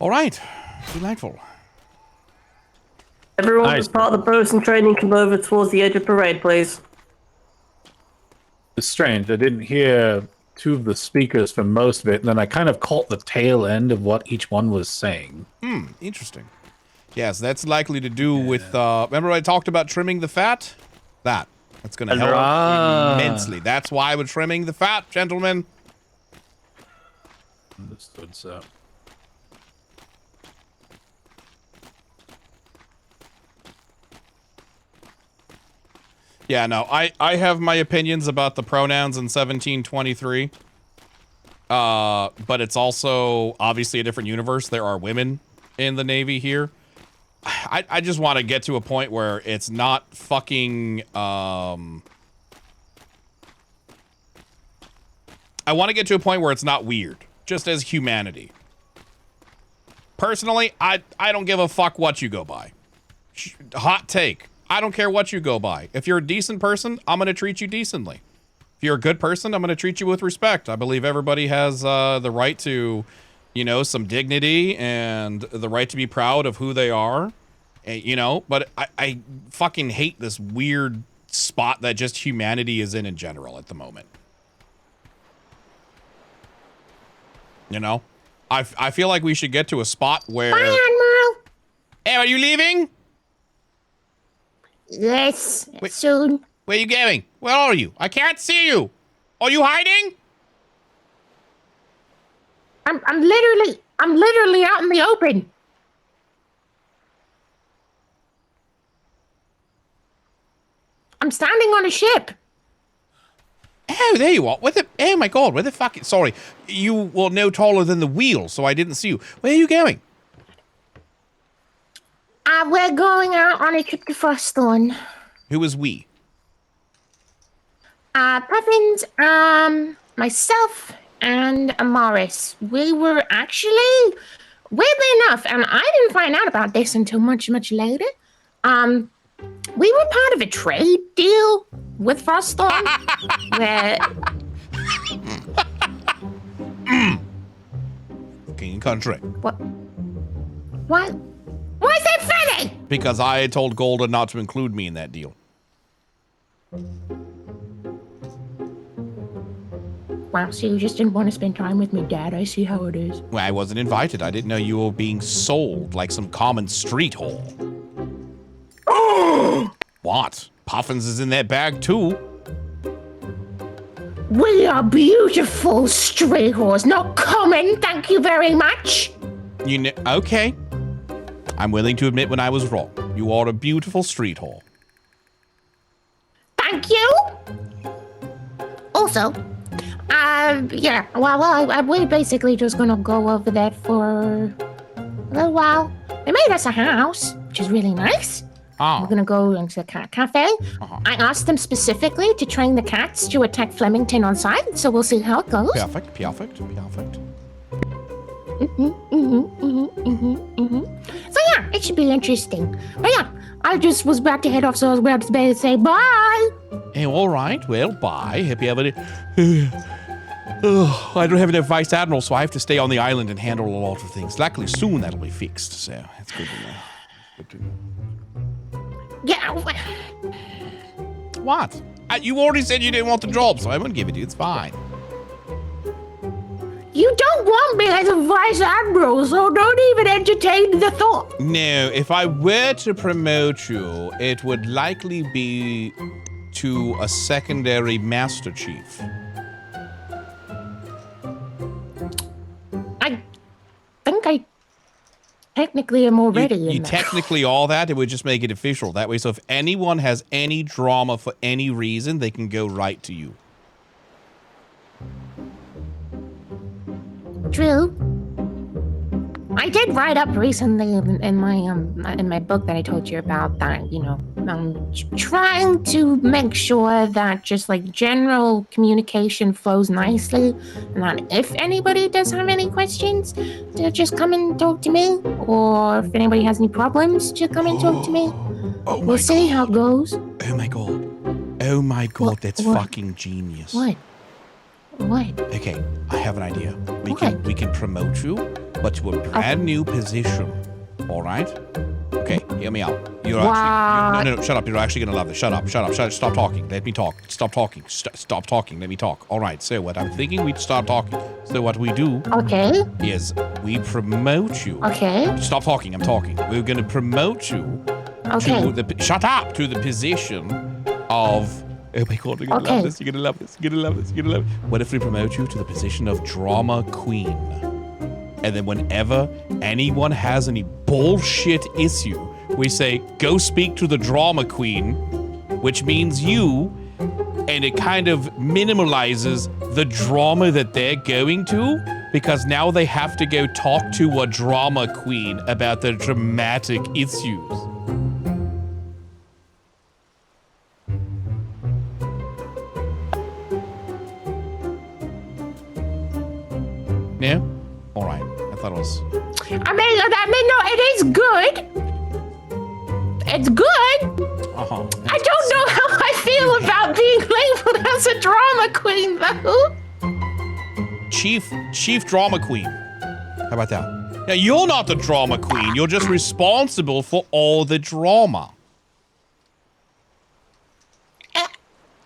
All right, delightful. Everyone as part of the bosun training, come over towards the edge of parade, please. It's strange. I didn't hear two of the speakers for most of it, and then I kind of caught the tail end of what each one was saying. Interesting. Yes, that's likely to do with, remember I talked about trimming the fat? That's going to help immensely. That's why we're trimming the fat, gentlemen. Understood, sir. Yeah, no, I have my opinions about the pronouns in 1723. But it's also obviously a different universe. There are women in the Navy here. I just want to get to a point where it's not fucking, I want to get to a point where it's not weird, just as humanity. Personally, I don't give a fuck what you go by. Hot take. I don't care what you go by. If you're a decent person, I'm going to treat you decently. If you're a good person, I'm going to treat you with respect. I believe everybody has the right to, you know, some dignity and the right to be proud of who they are. You know, but I fucking hate this weird spot that just humanity is in general at the moment. You know? I feel like we should get to a spot where... Bye, Admiral! Hey, are you leaving? Yes, soon. Where are you going? Where are you? I can't see you. Are you hiding? I'm literally out in the open. I'm standing on a ship. Oh, there you are. Oh my god, where the fuck? Sorry, you were no taller than the wheel, so I didn't see you. Where are you going? We're going out on a trip to Frostthorn. Who is we? Puffins, myself, and Amaris. We were actually, weirdly enough, and I didn't find out about this until much later. We were part of a trade deal with Frostthorn, where... King country. What? What? Why is that funny? Because I told Golden not to include me in that deal. Wow, so you just didn't want to spend time with me, Dad. I see how it is. Well, I wasn't invited. I didn't know you were being sold like some common street whore. What? Puffins is in that bag too. We are beautiful street whores, not common. Thank you very much. You know, okay. I'm willing to admit when I was wrong. You are a beautiful street whore. Thank you. Also, yeah, well, we're basically just gonna go over there for a little while. They made us a house, which is really nice. Oh. We're gonna go into the cat cafe. I asked them specifically to train the cats to attack Flemington on sight, so we'll see how it goes. Perfect. So yeah, it should be interesting. But yeah, I just was about to head off, so I was about to say bye. Hey, all right. Well, bye. Hope you have a Ugh, I don't have enough Vice Admiral, so I have to stay on the island and handle a lot of things. Luckily, soon that'll be fixed, so that's good to know. Good to know. Yeah. What? You already said you didn't want the job, so I wouldn't give it to you. It's fine. You don't want me as a Vice Admiral, so don't even entertain the thought. No, if I were to promote you, it would likely be to a secondary Master Chief. I think I technically am already in You that. technically all that, it would just make it official. That way, so if anyone has any drama for any reason, they can go right to you. True. I did write up recently in my book that I told you about that, you know, I'm trying to make sure that just like general communication flows nicely, and that if anybody does have any questions, to just come and talk to me, or if anybody has any problems, just come and talk to me. We'll see how it goes. Oh my god. Oh my god, that's fucking genius. What? What? Okay, I have an idea. We can promote you, but to a brand new position. All right? Okay, hear me out. No, shut up. You're actually gonna love this. Shut up. Stop talking. Let me talk. Stop talking. Stop talking. Let me talk. All right. So what I'm thinking, we'd start talking. So what we do is we promote you. Okay. Stop talking. I'm talking. We're gonna promote you to the position of. Oh my god, you're gonna love this, you're gonna love this, you're gonna love this, you're gonna love it. What if we promote you to the position of Drama Queen? And then whenever anyone has any bullshit issue, we say, go speak to the Drama Queen, which means you, and it kind of minimalizes the drama that they're going to, because now they have to go talk to a Drama Queen about their dramatic issues. No? Alright. I thought it was... I mean, no, it is good. It's good. Uh-huh. I don't know how I feel about being labeled as a drama queen, though. Chief Drama Queen. How about that? Now, you're not the drama queen. You're just responsible for all the drama.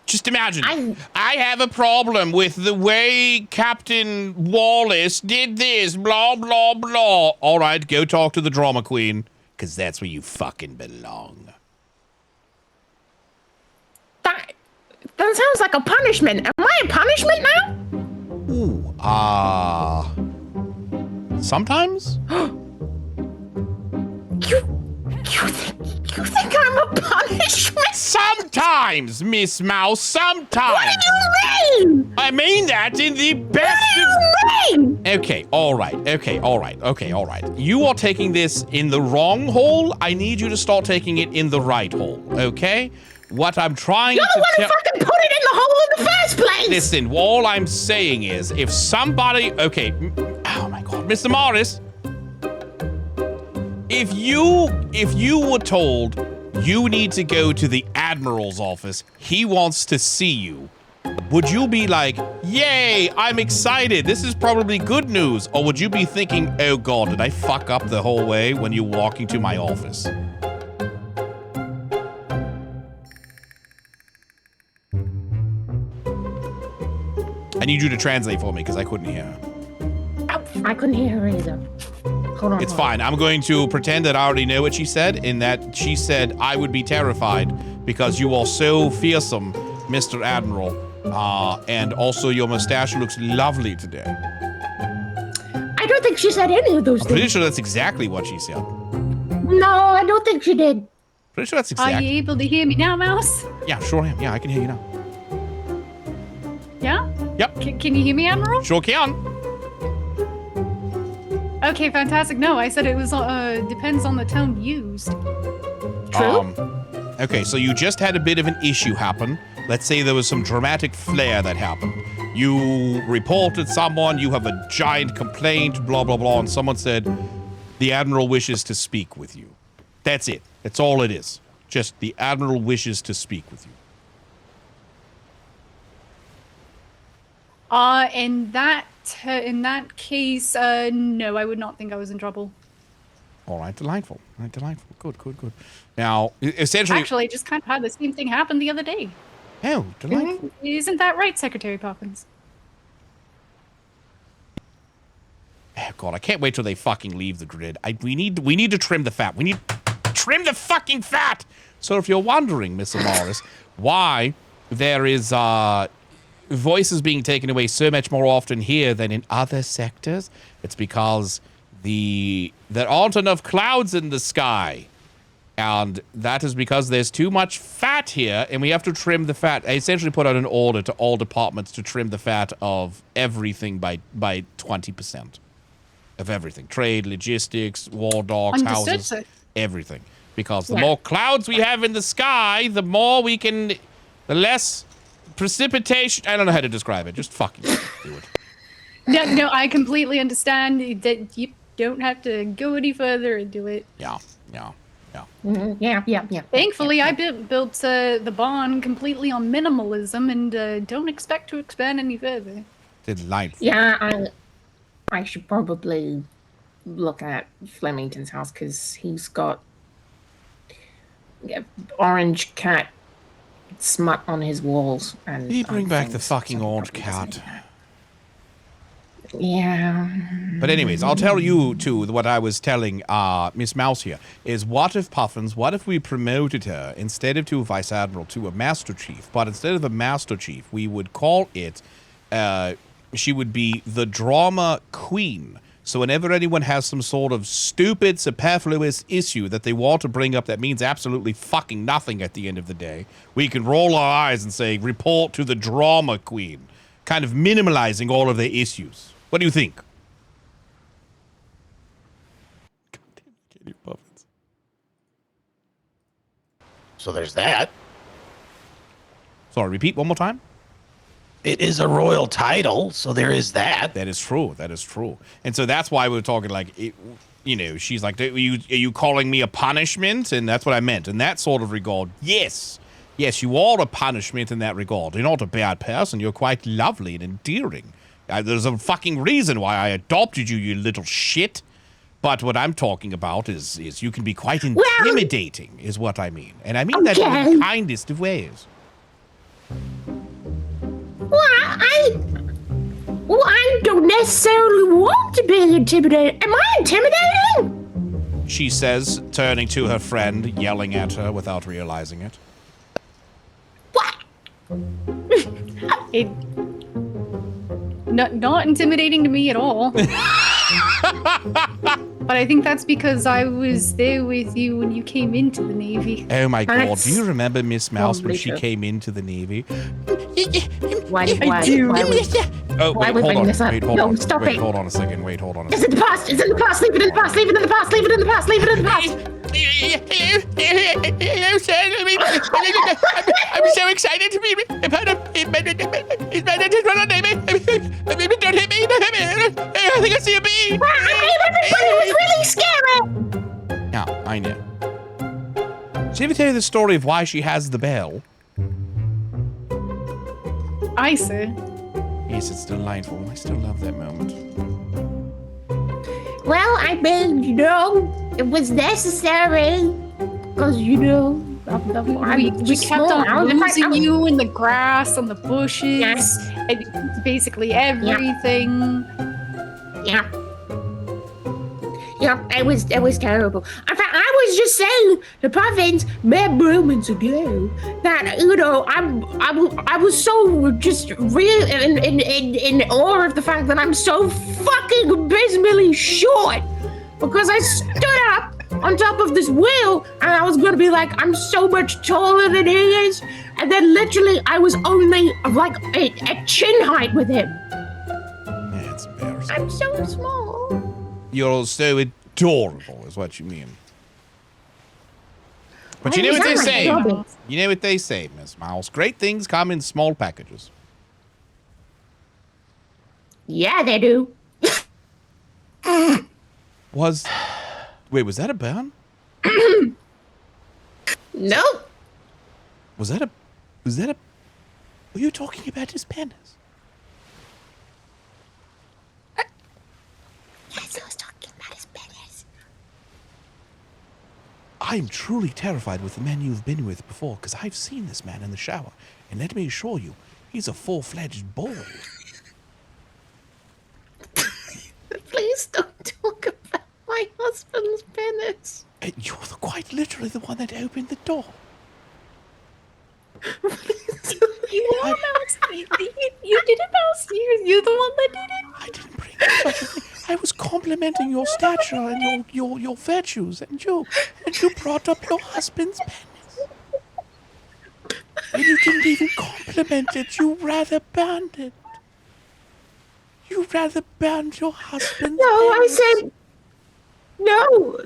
Just imagine, I have a problem with the way Captain Wallace did this, blah, blah, blah. All right, go talk to the drama queen, because that's where you fucking belong. That sounds like a punishment. Am I a punishment now? Ooh, sometimes? You think I'm a punishment? Sometimes, Miss Mouse, sometimes. What do you mean? I mean that in the best Okay, all right. You are taking this in the wrong hole. I need you to start taking it in the right hole, okay? What I'm trying You're the one who fucking put it in the hole in the first place! Listen, all I'm saying is, if somebody... Okay, oh my god, Mr. Morris... If you were told you need to go to the Admiral's office, he wants to see you, would you be like, yay, I'm excited, this is probably good news? Or would you be thinking, oh god, did I fuck up the whole way when you're walking to my office? I need you to translate for me because I couldn't hear her. I couldn't hear her either. Hold on. It's fine. I'm going to pretend that I already know what she said, in that she said I would be terrified because you are so fearsome, Mr. Admiral. And also your mustache looks lovely today. I don't think she said any of those I'm things. pretty sure that's exactly what she said. No, I don't think she did. Pretty sure that's Are exactly. you able to hear me now, Mouse? Yeah, sure am. Yeah, I can hear you now. Yeah? Yep. Can you hear me, Admiral? Sure can. Okay, fantastic. No, I said it was depends on the tone used. True. Okay, so you just had a bit of an issue happen. Let's say there was some dramatic flair that happened. You reported someone, you have a giant complaint, blah, blah, blah, and someone said, the Admiral wishes to speak with you. That's it. That's all it is. Just the Admiral wishes to speak with you. In that case, no, I would not think I was in trouble. All right, delightful. All right, delightful. Good, good, good. Now, essentially... Actually, I just kind of had the same thing happen the other day. Oh, delightful. Isn't that right, Secretary Poppins? Oh, God, I can't wait till they fucking leave the grid. We need to trim the fat. We need to trim the fucking fat! So if you're wondering, Miss Amaris, why there is voices being taken away so much more often here than in other sectors, it's because there aren't enough clouds in the sky. And that is because there's too much fat here, and we have to trim the fat. I essentially put out an order to all departments to trim the fat of everything by 20%. Of everything. Trade, logistics, war dogs, houses, everything. Because the more clouds we have in the sky, the less precipitation. I don't know how to describe it. Just fucking do it. No, I completely understand that you don't have to go any further into it. Yeah. Thankfully, I built the barn completely on minimalism and don't expect to expand any further. Delightful. Yeah, I should probably look at Flemington's house because he's got orange cat smut on his walls. And He bring back the fucking orange cat. Yeah. But anyways, I'll tell you, too, what I was telling Miss Mouse here, is what if we promoted her, instead of to a Vice Admiral, to a Master Chief, but instead of a Master Chief, we would call it, she would be the Drama Queen. So whenever anyone has some sort of stupid, superfluous issue that they want to bring up that means absolutely fucking nothing at the end of the day, we can roll our eyes and say, report to the Drama Queen, kind of minimalizing all of their issues. What do you think? So there's that. Sorry, repeat one more time. It is a royal title, so there is that. That is true. That is true. And so that's why we were talking like, she's like, are you calling me a punishment? And that's what I meant. In that sort of regard, yes. Yes, you are a punishment in that regard. You're not a bad person. You're quite lovely and endearing. There's a fucking reason why I adopted you, you little shit. But what I'm talking about is you can be quite intimidating, is what I mean. And I mean that in the kindest of ways. Well, I don't necessarily want to be intimidated. Am I intimidating? She says, turning to her friend, yelling at her without realizing it. What? Not intimidating to me at all. But I think that's because I was there with you when you came into the Navy. Oh my God, do you remember Miss Mouse when she came into the Navy? Why Oh, why wait, we hold bring on. this up? Wait, hold No, on. stop Wait, it. hold on a second. Wait, hold on a It's second. in the past. It's in the past. Leave it in the past. Leave it in the past. Leave it in the past. Leave it in the past. Leave it in the past. I'm so excited to be a part of it. Don't hit me. I think I see a bee. It was really scary. Yeah, I know. She ever tell you the story of why she has the bell? I see. Yes, it's delightful. I still love that moment. Well, I mean, it was necessary because we kept on losing you in the grass, on the bushes, and basically everything. Yeah. Yeah, it was terrible. In fact, I was just saying to Puffins moments ago that I was so just real in awe of the fact that I'm so fucking abysmally short because I stood up on top of this wheel and I was gonna be like, I'm so much taller than he is, and then literally I was only like at chin height with him. That's embarrassing. I'm so small. You're so adorable, is what you mean. But you know what they say. You know what they say, Miss Miles. Great things come in small packages. Yeah, they do. Wait, was that a burn? No. Were you talking about his penis? Yes, I was talking about his penis. I'm truly terrified with the men you've been with before, because I've seen this man in the shower, and let me assure you, he's a full-fledged bull. Please don't talk about my husband's penis. You're quite literally the one that opened the door. You mouse. You did a mouse. You're the one that did it. I didn't bring such a thing. I was complimenting your stature and your virtues, and you brought up your husband's penis. And you didn't even compliment it. You rather banned it. You rather banned your husband's penis. I said no.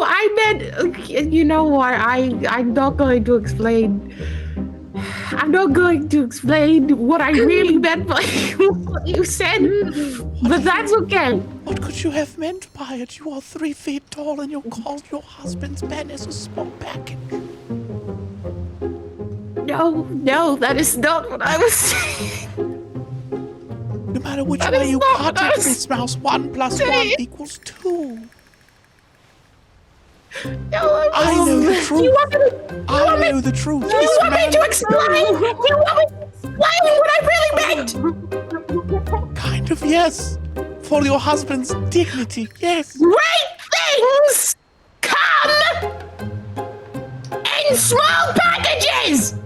I meant you know what? I'm not going to explain. I'm not going to explain what I really meant by what you said, but that's okay. What could you have meant by it? You are 3 feet tall and you called your husband's penis a small package. No, that is not what I was saying. No matter which way you cut it, Miss Mouse, 1 + 1 equals 2. No, I know the truth. I know the truth. You want me to explain? You want me to explain what I really meant? Kind of, yes. For your husband's dignity, yes. Great things come in small packages.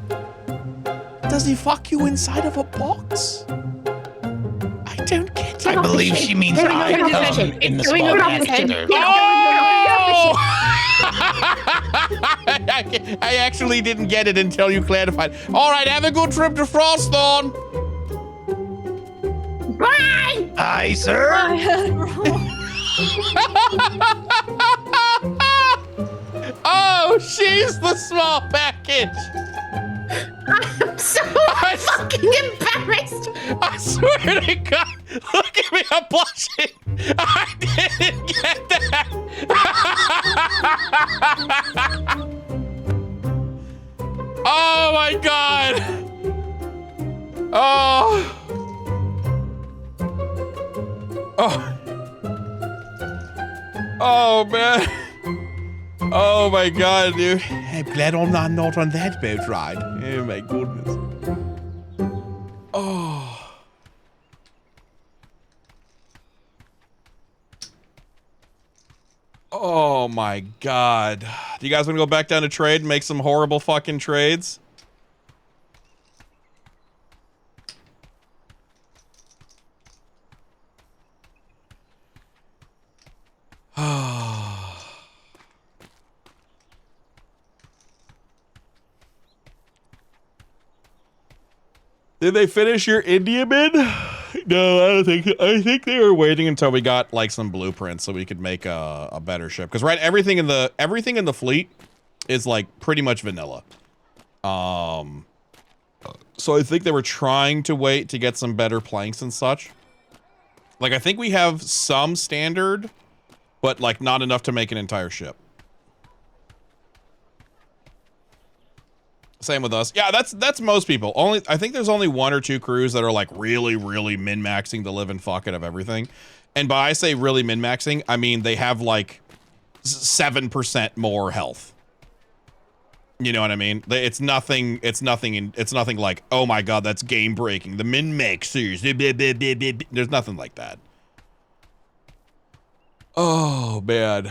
Does he fuck you inside of a box? I don't get it. I believe she means I come in the small package. I actually didn't get it until you clarified. All right, have a good trip to Frostthorn. Bye. Aye, sir. Oh, she's the small package. I'm so fucking embarrassed. I swear to God, look at me, I'm blushing. I didn't get that. Oh my God. Oh. Oh man. Oh my God, dude. I'm glad I'm not on that boat ride. Oh my goodness. Oh. Oh my God. Do you guys want to go back down to trade and make some horrible fucking trades? Did they finish your India bid? No, I don't think so. I think they were waiting until we got like some blueprints so we could make a better ship. Because everything in the fleet is like pretty much vanilla. So I think they were trying to wait to get some better planks and such. Like I think we have some standard, but like not enough to make an entire ship. Same with us. Yeah, that's most people. I think there's only 1 or 2 crews that are like really, really min-maxing the living fuck out of everything. And by I say really min-maxing, I mean they have like 7% more health. You know what I mean? It's nothing like, oh my God, that's game breaking. The min-maxers. There's nothing like that. Oh man.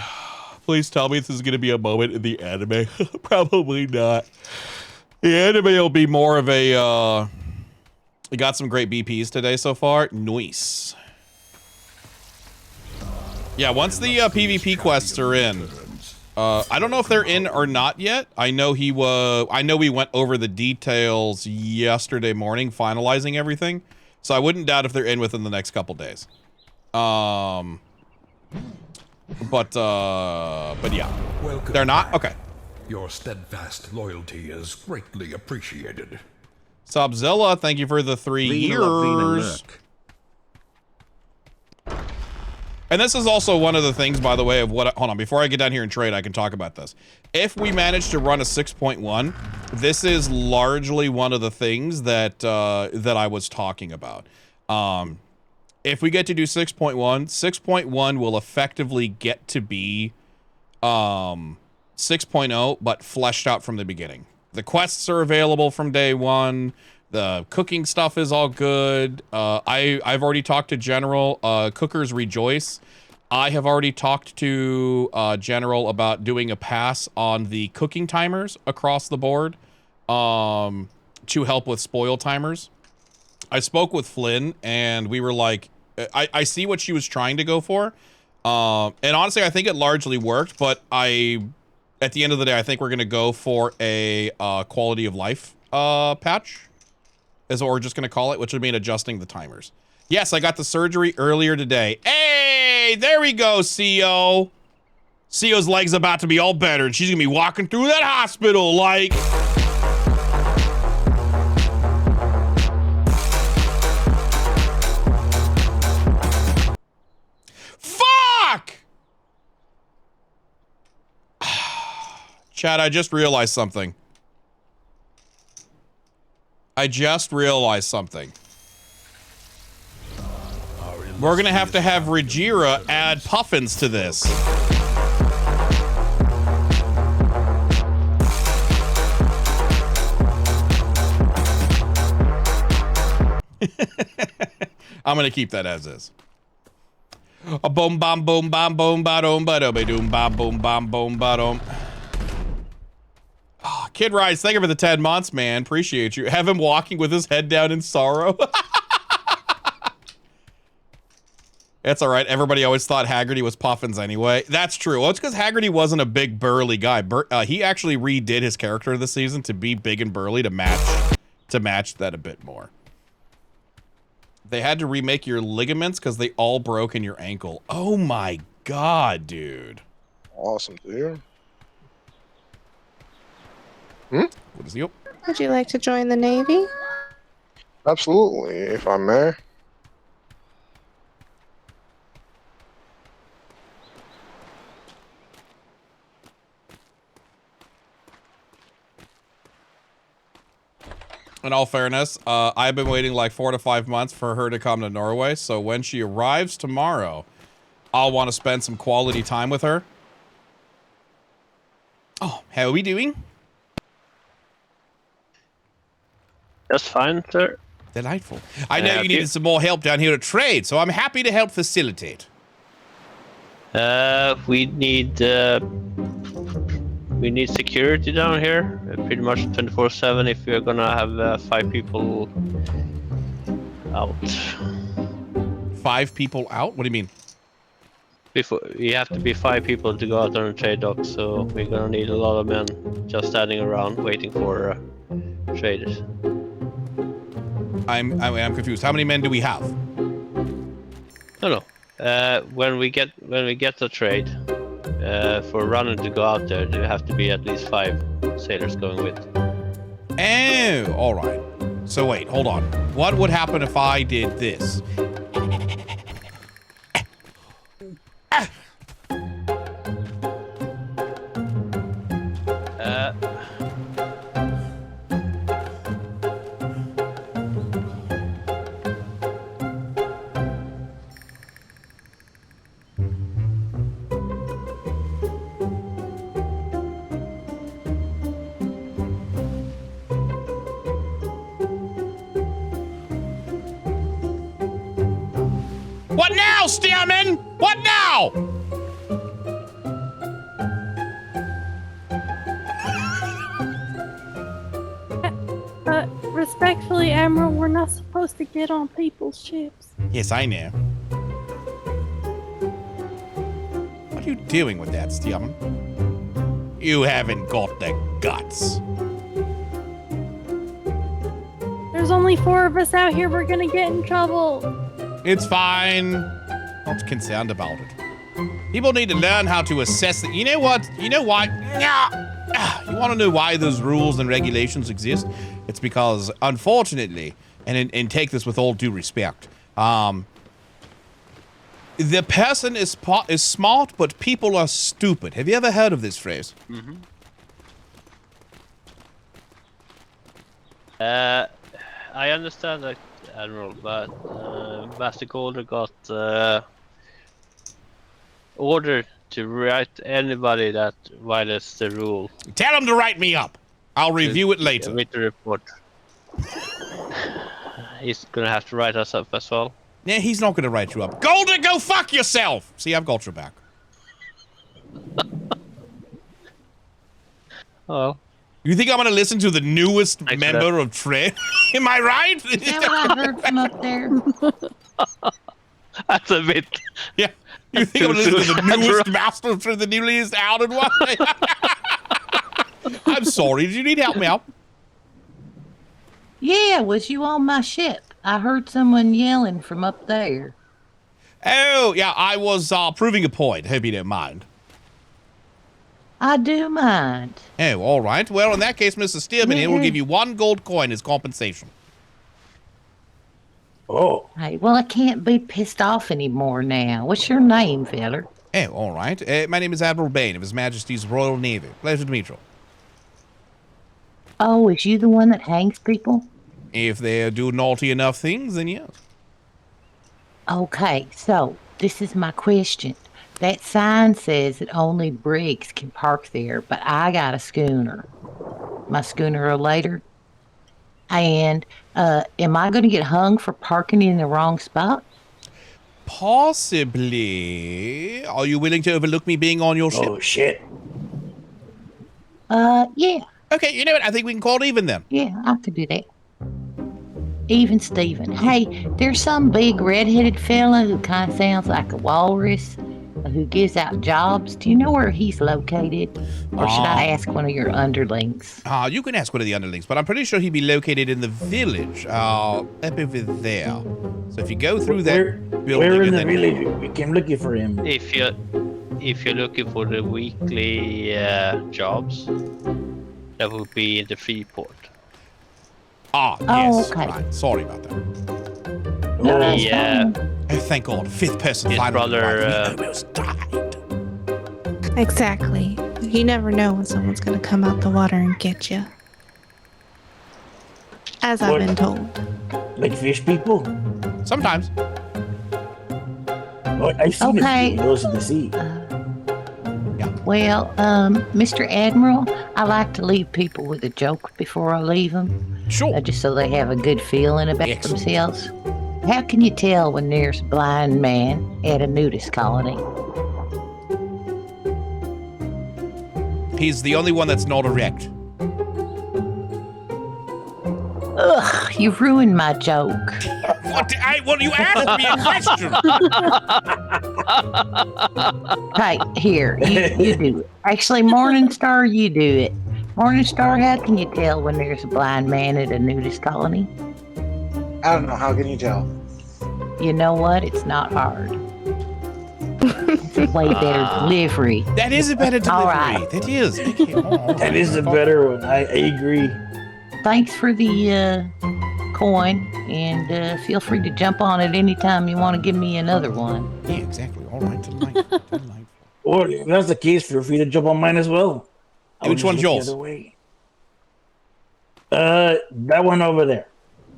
Please tell me this is gonna be a moment in the anime. Probably not. The anime will be more of a, we got some great BPs today so far. Nice. Yeah, once the PvP quests are in, I don't know if they're in or not yet. I know we went over the details yesterday morning, finalizing everything. So I wouldn't doubt if they're in within the next couple days. But yeah, they're not? Okay. Your steadfast loyalty is greatly appreciated. Subzilla, thank you for the 3 years. And this is also one of the things, by the way, of what, hold on, before I get down here and trade, I can talk about this. If we manage to run a 6.1, this is largely one of the things that, that I was talking about. if we get to do 6.1, 6.1 will effectively get to be 6.0, but fleshed out from the beginning. The quests are available from day one. The cooking stuff is all good. I've already talked to General. Cookers rejoice. I have already talked to General about doing a pass on the cooking timers across the board to help with spoil timers. I spoke with Flynn, and we were like, I see what she was trying to go for. And honestly, I think it largely worked, but at the end of the day, I think we're going to go for a quality of life patch, is what we're just going to call it, which would mean adjusting the timers. Yes, I got the surgery earlier today. Hey, there we go, CO. CO's leg's about to be all better, and she's going to be walking through that hospital like... Fuck! Chad, I just realized something. We're gonna have to have Regira add puffins to this. I'm gonna keep that as is. A boom bam boom bam boom ba dum ba dum ba doom bam boom bam boom ba dum. Kid Rise, thank you for the 10 months, man. Appreciate you. Have him walking with his head down in sorrow. That's all right. Everybody always thought Haggerty was Puffins anyway. That's true. Well, it's because Haggerty wasn't a big burly guy. He actually redid his character this season to be big and burly to match that a bit more. They had to remake your ligaments because they all broke in your ankle. Oh my god, dude. Awesome, dude. What is he? Would you like to join the Navy? Absolutely, if I may. In all fairness, I've been waiting like 4 to 5 months for her to come to Norway, so when she arrives tomorrow, I'll want to spend some quality time with her. Oh, how are we doing? That's fine, sir. Delightful. I know you needed some more help down here at trade, so I'm happy to help facilitate. We need security down here, pretty much 24/7 if we're gonna have 5 people out. 5 people out? What do you mean? You have to be 5 people to go out on a trade dock, so we're gonna need a lot of men just standing around waiting for traders. I'm confused. How many men do we have? No. When we get the trade, for a runner to go out there, there have to be at least 5 sailors going with. Oh, all right. So wait, hold on. What would happen if I did this? What now, Stearman? What now? Respectfully, Admiral, we're not supposed to get on people's ships. Yes, I know. What are you doing with that, Stearman? You haven't got the guts. There's only 4 of us out here. We're gonna get in trouble. It's fine. Not concerned about it. People need to learn how to assess it. You know what? You know why? You want to know why those rules and regulations exist? It's because, unfortunately, and take this with all due respect, the person is smart, but people are stupid. Have you ever heard of this phrase? Mm-hmm. I understand that Admiral, but Master Golder got order to write anybody that violates the rule. Tell him to write me up. I'll review it later. With the report. He's gonna have to write us up as well. Yeah, he's not gonna write you up. Golder, go fuck yourself! See, I've got your back. Well. You think I'm gonna listen to the newest member of Trade? Am I right? Is that what I heard from up there? That's a bit. Yeah. You think I'm gonna listen to the newest master of Trade, the newest outed one? I'm sorry. Did you need help me out? Yeah, was you on my ship? I heard someone yelling from up there. Oh, yeah, I was proving a point. Hope you don't mind. I do mind. Oh, all right. Well, in that case, Mr. Steelman here will give you 1 gold coin as compensation. Oh. Hey, well, I can't be pissed off anymore now. What's your name, feller? Oh, all right. My name is Admiral Bane of His Majesty's Royal Navy. Pleasure to meet you. Oh, is you the one that hangs people? If they do naughty enough things, then yes. Okay, so this is my question. That sign says that only brigs can park there, but I got a schooner. My schooner later. And am I going to get hung for parking in the wrong spot? Possibly. Are you willing to overlook me being on your ship? Oh, shit. Yeah. Okay, you know what? I think we can call it even then. Yeah, I could do that. Even Steven. Hey, there's some big red-headed fella who kind of sounds like a walrus who gives out jobs. Do you know where he's located? Or should I ask one of your underlings? You can ask one of the underlings, but I'm pretty sure he'd be located in the village, up over there. So if you go through that building... Where in the village? We came looking for him. If you're looking for the weekly jobs, that would be in the Freeport. Yes. Okay. Right. Sorry about that. No, that's fine. Oh, thank God. 5th person His finally brother, arrived. We almost died. Exactly. You never know when someone's gonna come out the water and get you. As I've been told. Like fish people? Sometimes. Oh, I've seen Okay. those in the sea. Well, Mr. Admiral, I like to leave people with a joke before I leave them. Sure. Just so they have a good feeling about themselves. How can you tell when there's a blind man at a nudist colony? He's the only one that's not erect. Ugh, you ruined my joke. Well, you asked me a question. Hey, here, you do it. Actually, Morningstar, you do it. Morningstar, how can you tell when there's a blind man at a nudist colony? I don't know. How can you tell? You know what? It's not hard. It's a way better delivery. That is a better delivery. All right. That is. That is a better one. I agree. Thanks for the coin, and feel free to jump on it anytime you want to give me another one. Yeah, exactly. All right, tonight. Or if that's the case, feel free to jump on mine as well. Which one's yours? The other way. That one over there.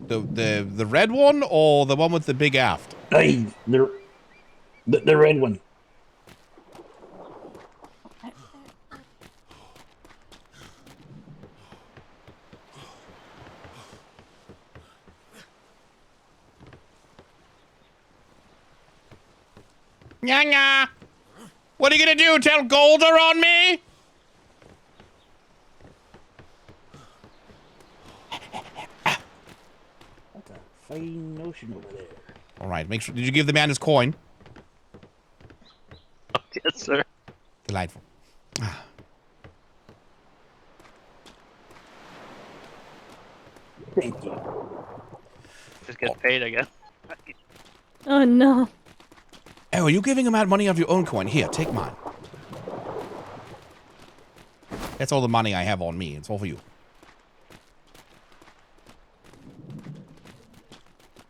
The red one or the one with the big aft? The red one. Nya. What are you gonna do? Tell Golder on me? That's a fine notion over there. All right, make sure. Did you give the man his coin? Yes, sir. Delightful. Thank you. Just get paid again. Oh no. Oh, are you giving him out money of your own coin? Here, take mine. That's all the money I have on me. It's all for you.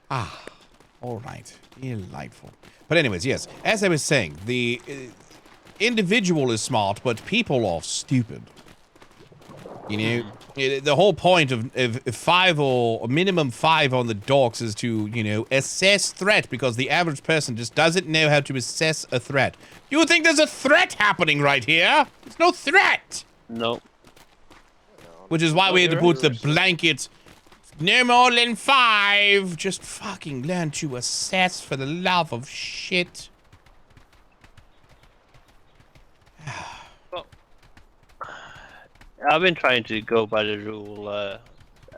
All right. Delightful. But anyways, yes. As I was saying, the individual is smart, but people are stupid. You know, the whole point of 5 or minimum 5 on the docks is to, you know, assess threat, because the average person just doesn't know how to assess a threat. You think there's a threat happening right here? There's no threat. No. Which is why we had to put the blanket. No more than 5. Just fucking learn to assess, for the love of shit. Well, I've been trying to go by the rule.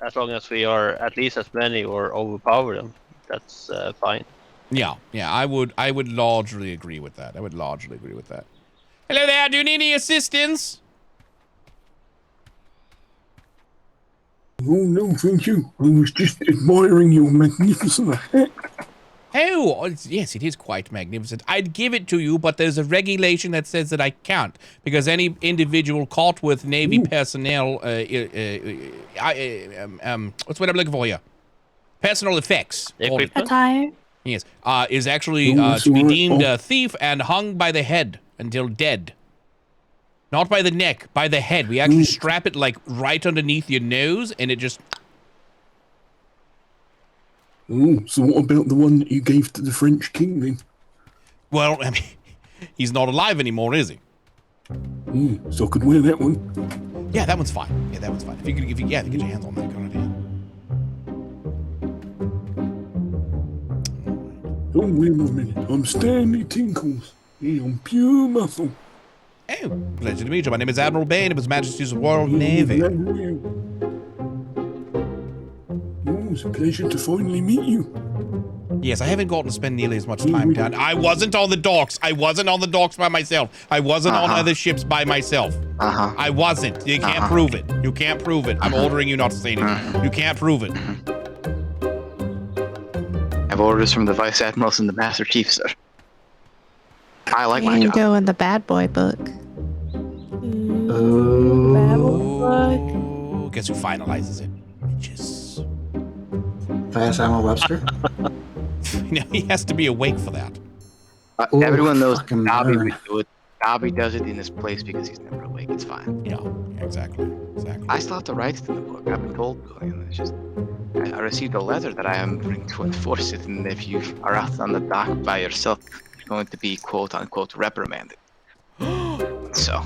As long as we are at least as many or overpower them, that's fine. Yeah, I would largely agree with that. Hello there, do you need any assistance? Oh, no, thank you. I was just admiring your magnificent hat. Oh, yes, it is quite magnificent. I'd give it to you, but there's a regulation that says that I can't, because any individual caught with Navy personnel, what's what I'm looking for here? Personal effects. Attire. Yes, is actually to be deemed a thief and hung by the head until dead. Not by the neck, by the head. We actually strap it like right underneath your nose, and it just... Oh, so what about the one that you gave to the French king then? Well, I mean, he's not alive anymore, is he? So I could wear that one. Yeah, that one's fine. If you get your hands on that, good idea. Oh, wait a minute. I'm Stanley Tinkles. Yeah, I'm pure muscle. Oh, pleasure to meet you. My name is Admiral Bane of His Majesty's Royal Navy. Oh, it's a pleasure to finally meet you. Yes, I haven't gotten to spend nearly as much time down. I wasn't on the docks. I wasn't on the docks by myself. I wasn't on other ships by myself. I wasn't. You can't prove it. You can't prove it. I'm ordering you not to say anything. You can't prove it. I have orders from the Vice Admirals and the Master Chief, sir. I like my And job. go in the bad boy book. Oh, guess who finalizes it? Bitches. Vice Admiral Webster? No, he has to be awake for that. Everyone knows Dobby would do it. Dobby does it in his place because he's never awake. It's fine. Yeah, exactly. I still have to write it in the book. I've been told. It's just I received a letter that I am going to enforce it, and if you are out on the dock by yourself, you're going to be quote unquote reprimanded. So.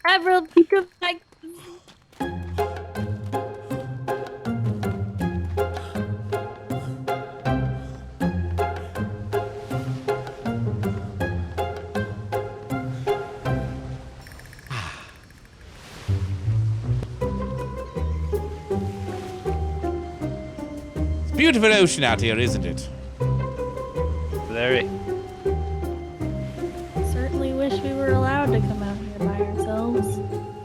Admiral, you come back. It's a beautiful ocean out here, isn't it? Very. Certainly wish we were allowed to come out here by ourselves.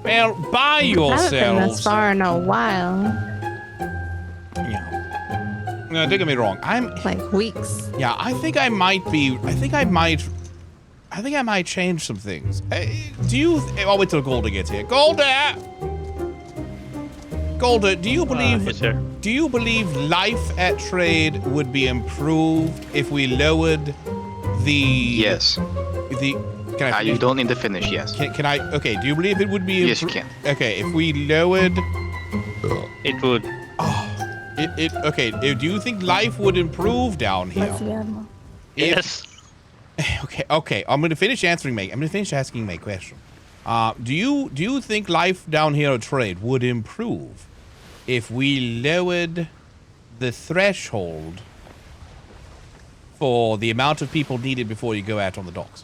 Well, by Haven't been yourselves. this far in a while. Yeah. No, don't get me wrong. I'm like weeks. Yeah, I think I might change some things. Do you? I'll wait till Golda gets here. Golda, do you believe? Yes, sir. Do you believe life at trade would be improved if we lowered the? Yes. Can I? You don't need to finish. Yes. Can I? Okay. Do you believe it would be? Yes, you can. Okay. If we lowered, it would. Okay. Do you think life would improve down here? That's the Admiral. Yes. Okay. I'm gonna finish asking my question. Do you think life down here at trade would improve if we lowered the threshold for the amount of people needed before you go out on the docks?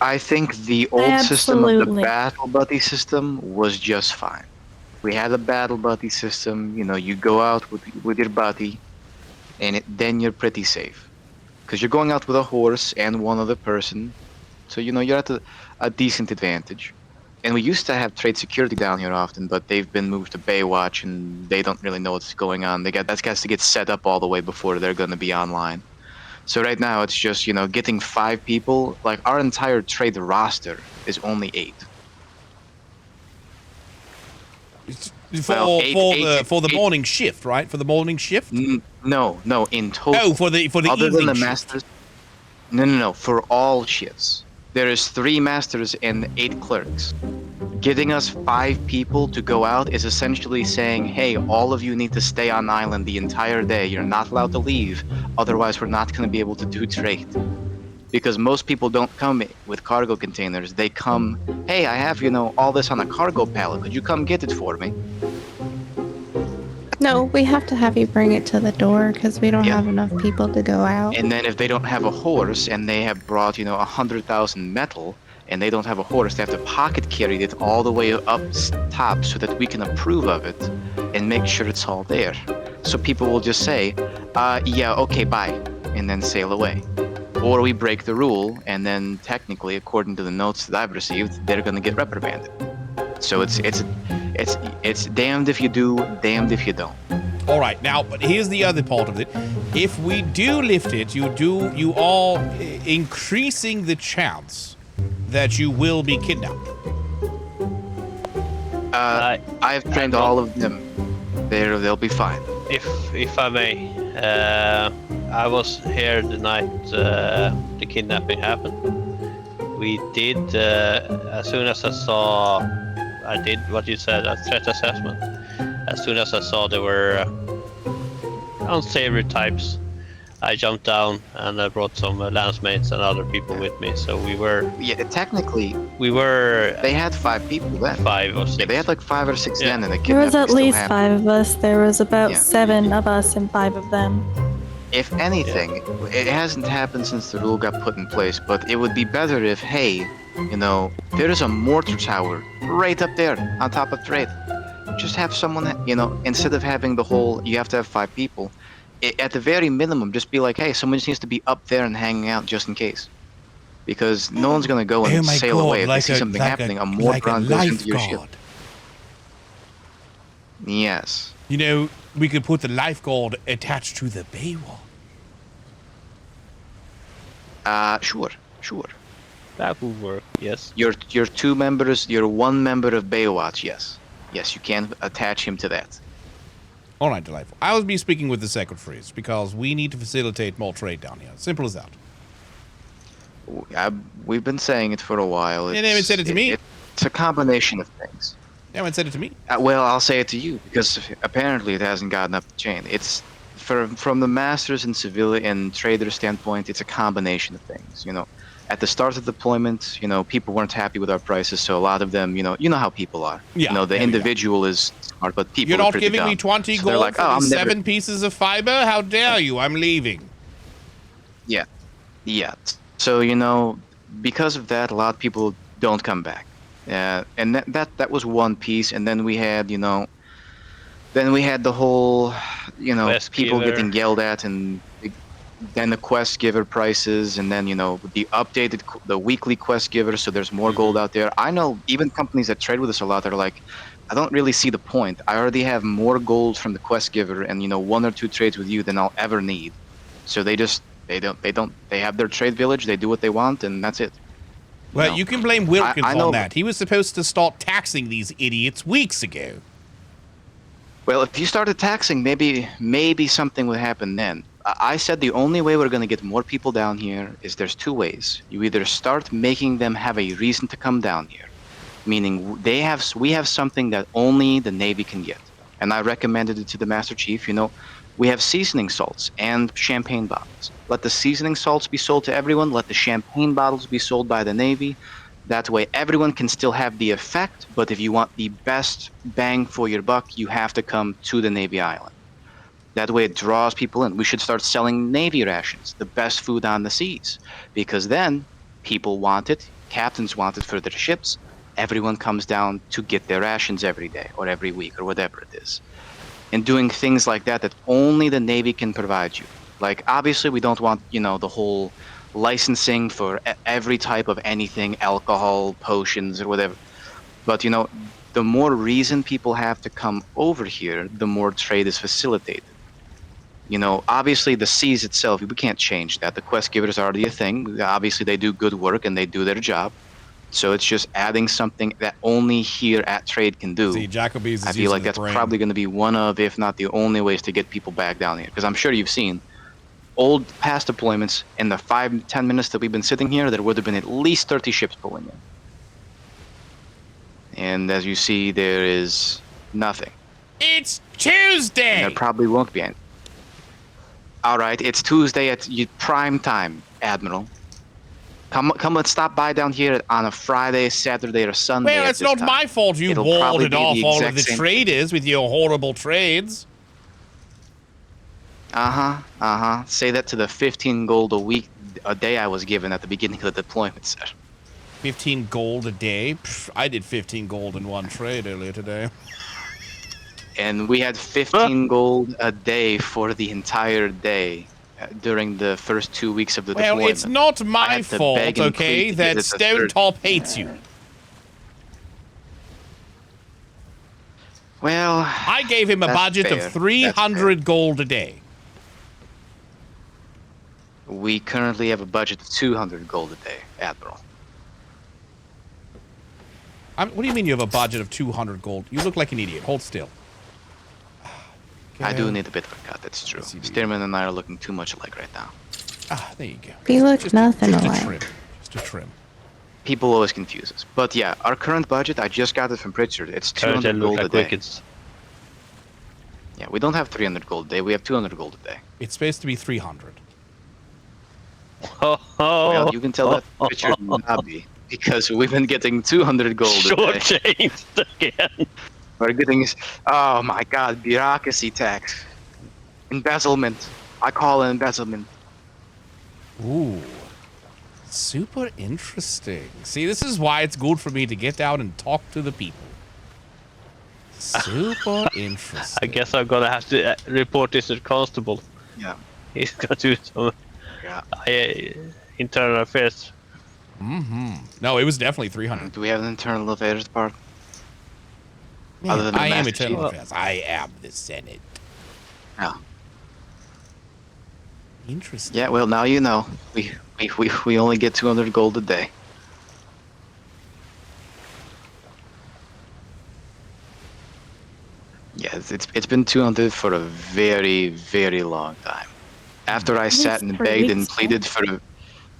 I think the old system of the battle buddy system was just fine. We had a battle buddy system. You know, you go out with your buddy, and then you're pretty safe. Because you're going out with a horse and one other person. So, you know, you're at a decent advantage. And we used to have trade security down here often, but they've been moved to Baywatch, and they don't really know what's going on. That has to get set up all the way before they're going to be online. So right now, it's just, you know, getting 5 people. Like, our entire trade roster is only 8. For the morning shift, right? For the morning shift? No, in total. Oh, for the other evening than the shift. masters. No. For all shifts, there is 3 masters and 8 clerks. Giving us 5 people to go out is essentially saying, hey, all of you need to stay on island the entire day. You're not allowed to leave. Otherwise, we're not going to be able to do trade. Because most people don't come with cargo containers. They come, hey, I have, all this on a cargo pallet. Could you come get it for me? No, we have to have you bring it to the door because we don't have enough people to go out. And then if they don't have a horse and they have brought, 100,000 metal and they don't have a horse, they have to pocket carry it all the way up top so that we can approve of it and make sure it's all there. So people will just say, yeah, okay, bye, and then sail away. Or we break the rule, and then technically, according to the notes that I've received, they're going to get reprimanded. So it's damned if you do, damned if you don't. All right, now, but here's the other part of it. If we do lift it, you are increasing the chance that you will be kidnapped. I've trained all of them. They'll be fine. If I may, I was here the night the kidnapping happened. We did, as soon as I did what you said, a threat assessment. As soon as I saw there were unsavory types, I jumped down and I brought some lancemates and other people with me. So we were... Yeah, technically... We were... They had 5 people then. 5 or 6. Yeah, they had like 5 or 6 then, and the There was at least happened. 5 of us. There was about 7 of us and 5 of them. If anything, it hasn't happened since the rule got put in place, but it would be better if, hey, there is a mortar tower right up there on top of trade. Just have someone, instead of having the whole, you have to have 5 people, at the very minimum, just be like, hey, someone just needs to be up there and hanging out just in case. Because no one's going to go and sail away if they see something happening. A mortar goes into your ship. Yes. We could put the lifeguard attached to the Baywatch. Sure. That would work, yes. Your 2 members, your 1 member of Baywatch, yes. Yes, you can attach him to that. All right, delightful. I will be speaking with the secretaries because we need to facilitate more trade down here. Simple as that. We've been saying it for a while. They haven't said it to me. It's a combination of things. They haven't said it to me. Well, I'll say it to you because apparently it hasn't gotten up the chain. It's from the masters and civilian and trader standpoint, it's a combination of things. At the start of deployment, people weren't happy with our prices, so a lot of them, you know how people are. Yeah. The individual is smart, but people You're are not pretty giving dumb. me 20 So gold they're like, for oh, the I'm 7 pieces of fiber? How dare you? I'm leaving. Yeah. So, because of that, a lot of people don't come back. And that was one piece, and then we had, then we had the whole, people getting yelled at, and then the quest giver prices, and then, the weekly quest giver, so there's more gold out there. I know even companies that trade with us a lot are like, I don't really see the point. I already have more gold from the quest giver and, 1 or 2 trades with you than I'll ever need. So they have their trade village, they do what they want, and that's it. Well, you can blame Wilkins on that. He was supposed to start taxing these idiots weeks ago. Well, if you started taxing, maybe something would happen then. I said the only way we're going to get more people down here is there's 2 ways. You either start making them have a reason to come down here, meaning we have something that only the Navy can get. And I recommended it to the Master Chief, we have seasoning salts and champagne bottles. Let the seasoning salts be sold to everyone, let the champagne bottles be sold by the Navy. That way everyone can still have the effect, but if you want the best bang for your buck, you have to come to the Navy Island. That way it draws people in. We should start selling Navy rations, the best food on the seas, because then people want it, captains want it for their ships, everyone comes down to get their rations every day or every week or whatever it is. And doing things like that only the Navy can provide you. Like, obviously we don't want, the whole licensing for every type of anything, alcohol, potions or whatever. But, the more reason people have to come over here, the more trade is facilitated. Obviously the seas itself, we can't change that. The quest givers are already a thing. Obviously they do good work and they do their job. So it's just adding something that only here at Trade can do. See, Jacoby's is I feel like that's probably going to be one of, if not the only ways to get people back down here. Because I'm sure you've seen old past deployments in the 5-10 minutes that we've been sitting here, there would have been at least 30 ships pulling in. And as you see, there is nothing. It's Tuesday! And there probably won't be any. Alright, it's Tuesday at prime time, Admiral. Come and stop by down here on a Friday, Saturday, or Sunday. Well, it's not my fault you walled off all of the traders with your horrible trades. Say that to the 15 gold a day I was given at the beginning of the deployment, sir. 15 gold a day? Pff, I did 15 gold in one trade earlier today. And we had 15 gold a day for the entire day during the first 2 weeks of the deployment. Well, it's not my fault, okay, that Stone Top hates you. Well, I gave him a budget of 300 gold a day. We currently have a budget of 200 gold a day, Admiral. What do you mean you have a budget of 200 gold? You look like an idiot. Hold still. I do need a bit of a cut, that's true. Stearman and I are looking too much alike right now. Ah, there you go. We look nothing alike. Trim. Just a trim. People always confuse us. But yeah, our current budget, I just got it from Pritchard. It's 200 gold a day. Yeah, we don't have 300 gold a day. We have 200 gold a day. It's supposed to be 300. Well, you can tell that Pritchard and Abby, because we've been getting 200 gold a day. Short-changed again. We're getting, oh my god, bureaucracy tax. Embezzlement. I call it embezzlement. Ooh. Super interesting. See, this is why it's good for me to get out and talk to the people. Super interesting. I guess I'm gonna have to report this to the constable. Yeah. He's gonna do some internal affairs. No, it was definitely 300. Do we have an internal affairs part? Yeah, Other than I am Master internal Chief? affairs. I am the Senate. Yeah. Interesting. Yeah, well, now you know. We only get 200 gold a day. Yeah, it's been 200 for a very, very long time. After I sat and begged and pleaded for...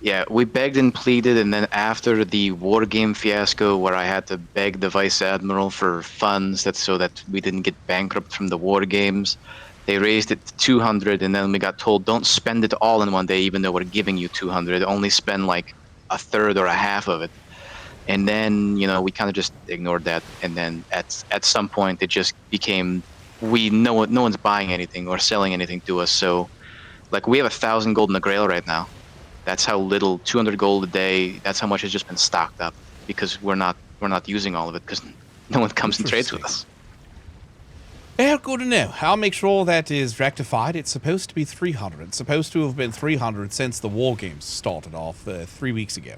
Yeah, we begged and pleaded, and then after the war game fiasco where I had to beg the Vice Admiral for funds so that we didn't get bankrupt from the war games, they raised it to 200, and then we got told, don't spend it all in one day, even though we're giving you 200. Only spend like a third or a half of it. And then, you know, we kind of just ignored that, and then at some point it just became, no one's buying anything or selling anything to us, so like we have 1,000 gold in the Grail right now. That's how little, 200 gold a day, that's how much has just been stocked up, because we're not using all of it, because no one comes and trades with us. Well, good to know. I'll make sure that is rectified. It's supposed to be 300. It's supposed to have been 300 since the war games started off 3 weeks ago.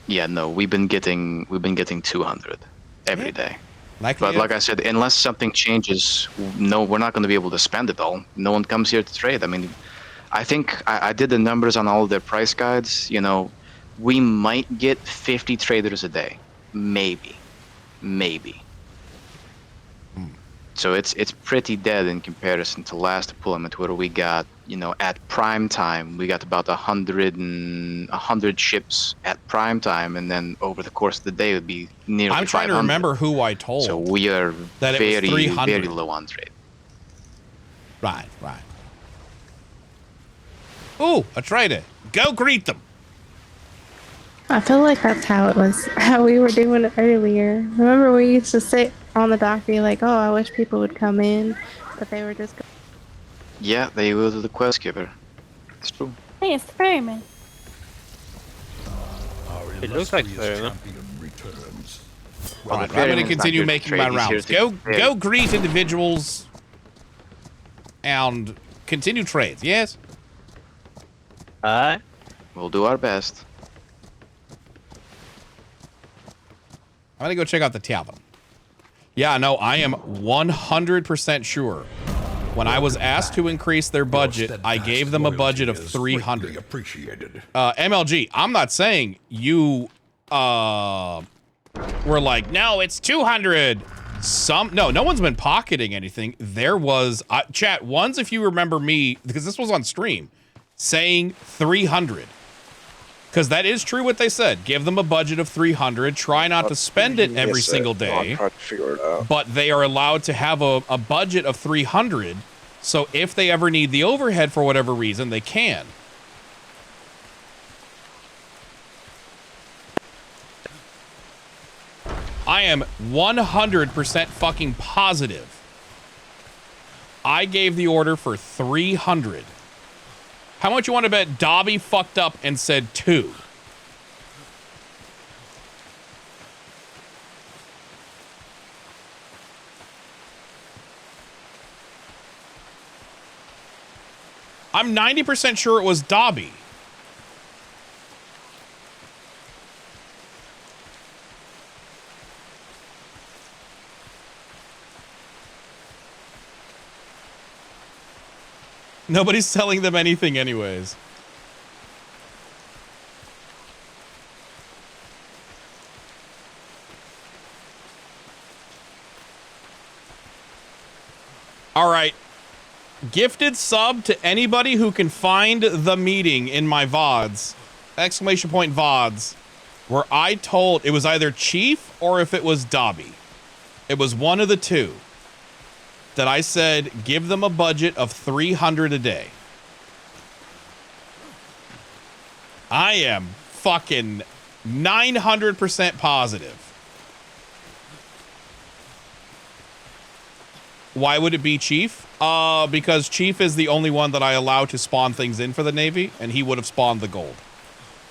Yeah, no, we've been getting 200 every day. But like I said, unless something changes, no, we're not going to be able to spend it all. No one comes here to trade. I mean, I think I did the numbers on all of their price guides. You know, we might get 50 traders a day, maybe. So it's pretty dead in comparison to last deployment, where we got, you know, at prime time we got about 100 ships at prime time, and then over the course of the day it would be nearly 500. I'm trying to remember who I told. So we are that very, it was 300. very low on trade. Right. Ooh, a trader. Go greet them. I feel like that's how we were doing it earlier. Remember, we used to sit on the dock, be like, "Oh, I wish people would come in," but they were just. Yeah, they go to the quest giver. It's true. Hey, it's the ferryman. It looks like ferryman. Well, I'm going to continue making my rounds. Go greet individuals and continue trades. Yes. We'll do our best. I'm going to go check out the tavern. Yeah, no, I am 100% sure When I was asked to increase their budget, I gave them a budget of 300. Appreciated. MLG, I'm not saying you were like, no, it's 200. No one's been pocketing anything. There was chat ones, if you remember me, because this was on stream, saying 300. Because that is true what they said. Give them a budget of 300. Try not to spend it every single day. Try to figure it out. But they are allowed to have a budget of 300. So if they ever need the overhead for whatever reason, they can. I am 100% fucking positive. I gave the order for 300. How much you want to bet Dobby fucked up and said 2? I'm 90% sure it was Dobby. Nobody's selling them anything anyways. All right. Gifted sub to anybody who can find the meeting in my VODs. Exclamation point VODs. Where I told it was either Chief or if it was Dobby. It was one of the two. That I said, give them a budget of 300 a day. I am fucking 900% positive. Why would it be Chief? Because Chief is the only one that I allow to spawn things in for the Navy, and he would have spawned the gold.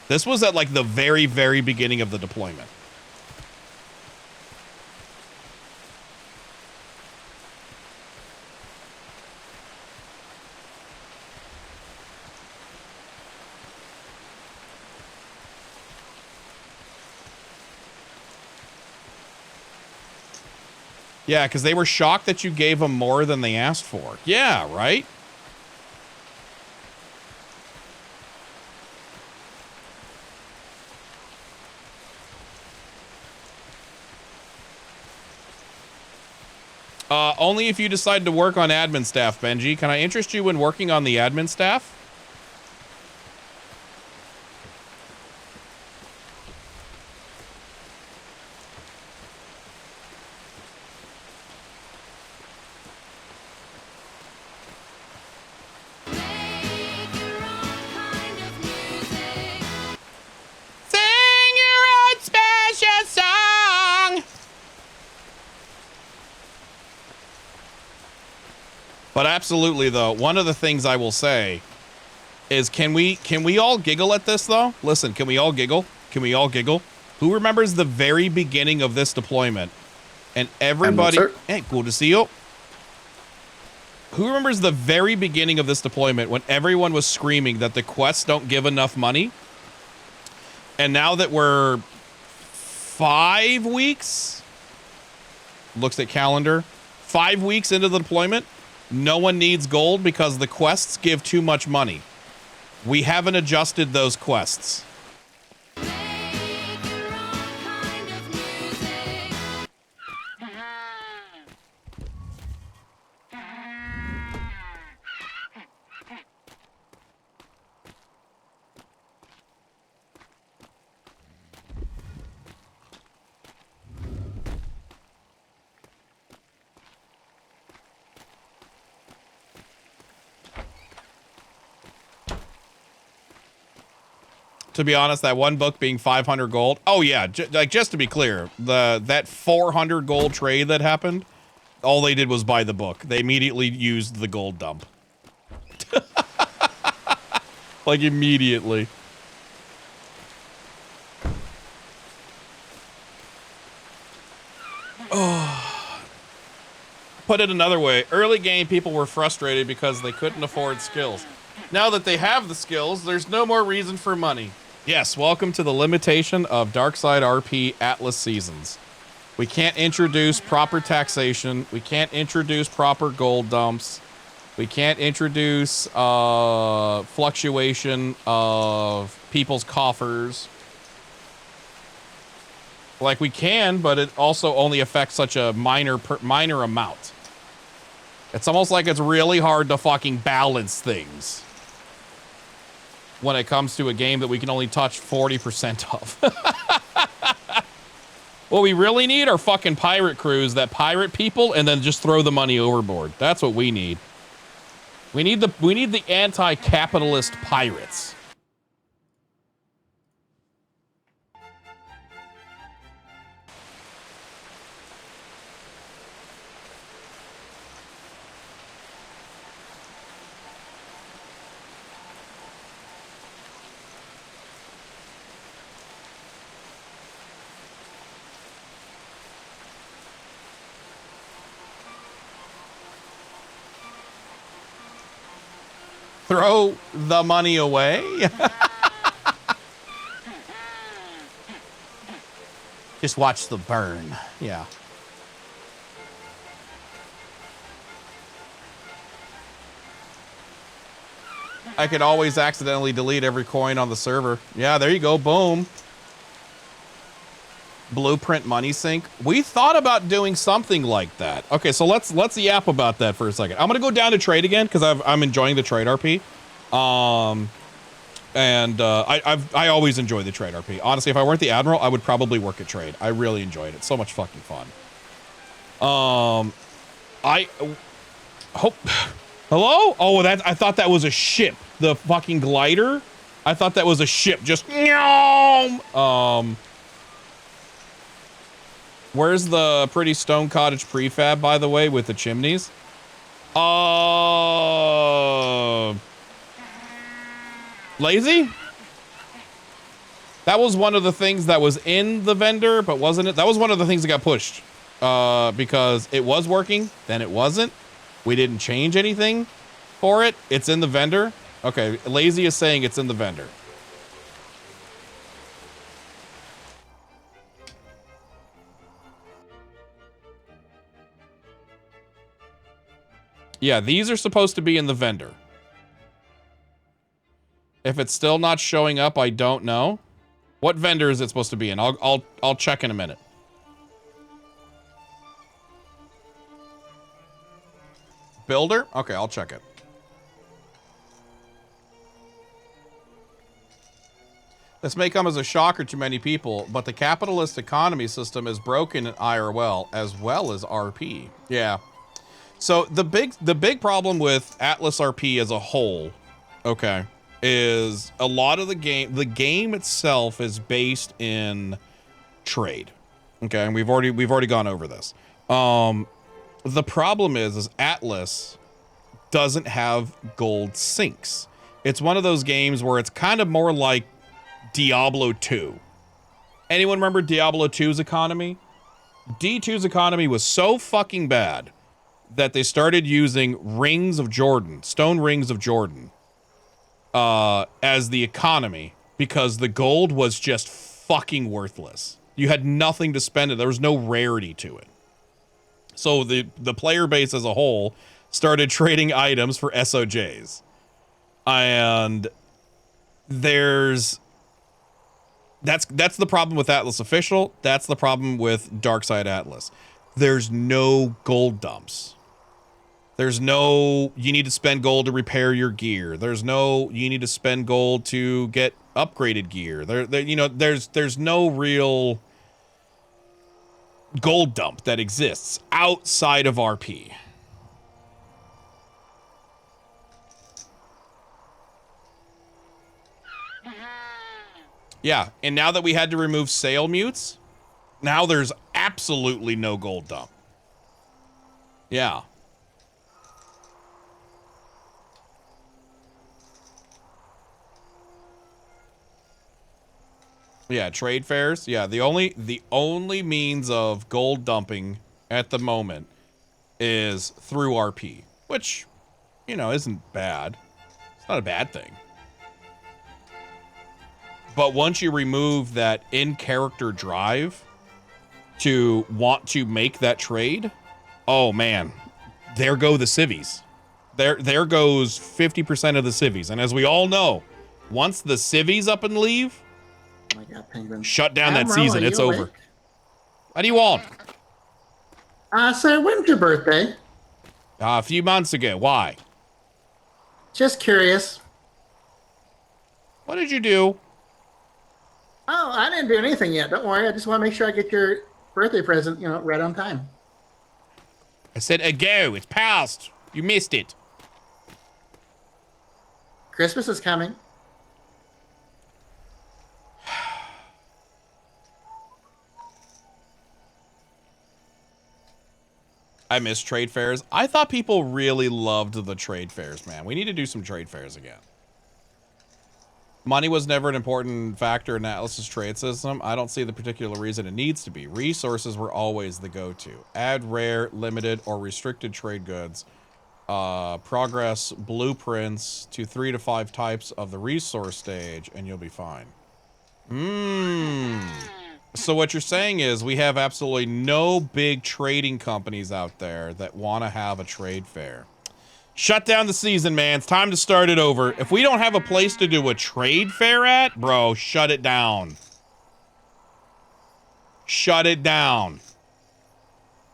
This was at like the very, very beginning of the deployment. Yeah, because they were shocked that you gave them more than they asked for. Yeah, right? Only if you decide to work on admin staff, Benji. Can I interest you in working on the admin staff? But absolutely, though, one of the things I will say is can we all giggle at this, though? Listen, can we all giggle? Can we all giggle? Who remembers the very beginning of this deployment? And everybody... Hey, cool to see you. Who remembers the very beginning of this deployment when everyone was screaming that the quests don't give enough money? And now that we're 5 weeks... Looks at calendar. 5 weeks into the deployment... No one needs gold because the quests give too much money. We haven't adjusted those quests. To be honest, that one book being 500 gold. Oh yeah, just to be clear, that 400 gold trade that happened, all they did was buy the book. They immediately used the gold dump. Like immediately. Oh. Put it another way, early game people were frustrated because they couldn't afford skills. Now that they have the skills, there's no more reason for money. Yes, welcome to the limitation of DarksideRP Atlas Seasons. We can't introduce proper taxation. We can't introduce proper gold dumps. We can't introduce fluctuation of people's coffers. Like we can, but it also only affects such a minor amount. It's almost like it's really hard to fucking balance things when it comes to a game that we can only touch 40% of. What we really need are fucking pirate crews that pirate people and then just throw the money overboard. That's what we need. We need the anti-capitalist pirates. Throw the money away. Just watch the burn. Yeah. I could always accidentally delete every coin on the server. Yeah, there you go. Boom. Blueprint money sink. We thought about doing something like that. Okay, so let's yap about that for a second. I'm gonna go down to trade again because I'm enjoying the trade RP. I always enjoy the trade RP. Honestly, if I weren't the Admiral, I would probably work at trade. I really enjoyed it. So much fucking fun. I hope. Hello? Oh, I thought that was a ship. The fucking glider. I thought that was a ship. Just Where's the pretty stone cottage prefab, by the way, with the chimneys? Lazy? That was one of the things that was in the vendor, but wasn't it? That was one of the things that got pushed. Because it was working, then it wasn't. We didn't change anything for it. It's in the vendor. Okay, Lazy is saying it's in the vendor. Yeah, these are supposed to be in the vendor. If it's still not showing up, I don't know. What vendor is it supposed to be in? I'll check in a minute. Builder? Okay, I'll check it. This may come as a shocker to many people, but the capitalist economy system is broken in IRL as well as RP. Yeah. So the big problem with Atlas RP as a whole, okay, is a lot of the game itself is based in trade. Okay, and we've already gone over this. The problem is Atlas doesn't have gold sinks. It's one of those games where it's kind of more like Diablo 2. Anyone remember Diablo 2's economy? D2's economy was so fucking bad that they started using rings of Jordan, stone rings of Jordan, as the economy because the gold was just fucking worthless. You had nothing to spend it. There was no rarity to it. So the player base as a whole started trading items for SOJs. And that's the problem with Atlas Official. That's the problem with Darkside Atlas. There's no gold dumps. There's no, you need to spend gold to repair your gear. There's no, you need to spend gold to get upgraded gear. There's no real gold dump that exists outside of RP. Yeah, and now that we had to remove sale mutes, now there's absolutely no gold dump. Yeah. Yeah, trade fairs. Yeah, the only means of gold dumping at the moment is through RP, which, isn't bad. It's not a bad thing. But once you remove that in-character drive to want to make that trade, oh man, there go the civvies. There goes 50% of the civvies. And as we all know, once the civvies up and leave, Oh my God, penguin. shut down that Admiral, season. are It's you over. awake? What do you want? So when's your birthday? A few months ago. Why? Just curious. What did you do? Oh, I didn't do anything yet. Don't worry. I just want to make sure I get your birthday present, right on time. I said ago. It's past. You missed it. Christmas is coming. I miss trade fairs. I thought people really loved the trade fairs, man. We need to do some trade fairs again. Money was never an important factor in Atlas's trade system. I don't see the particular reason it needs to be. Resources were always the go-to. Add rare, limited, or restricted trade goods. Progress blueprints to 3 to 5 types of the resource stage, and you'll be fine. So what you're saying is we have absolutely no big trading companies out there that want to have a trade fair. Shut down the season, man. It's time to start it over. If we don't have a place to do a trade fair at, bro, shut it down. Shut it down.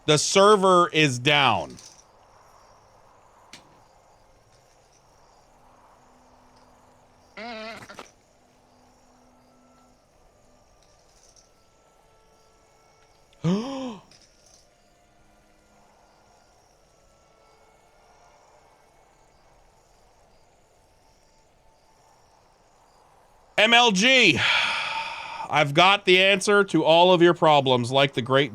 The server is down. MLG, I've got the answer to all of your problems, like the great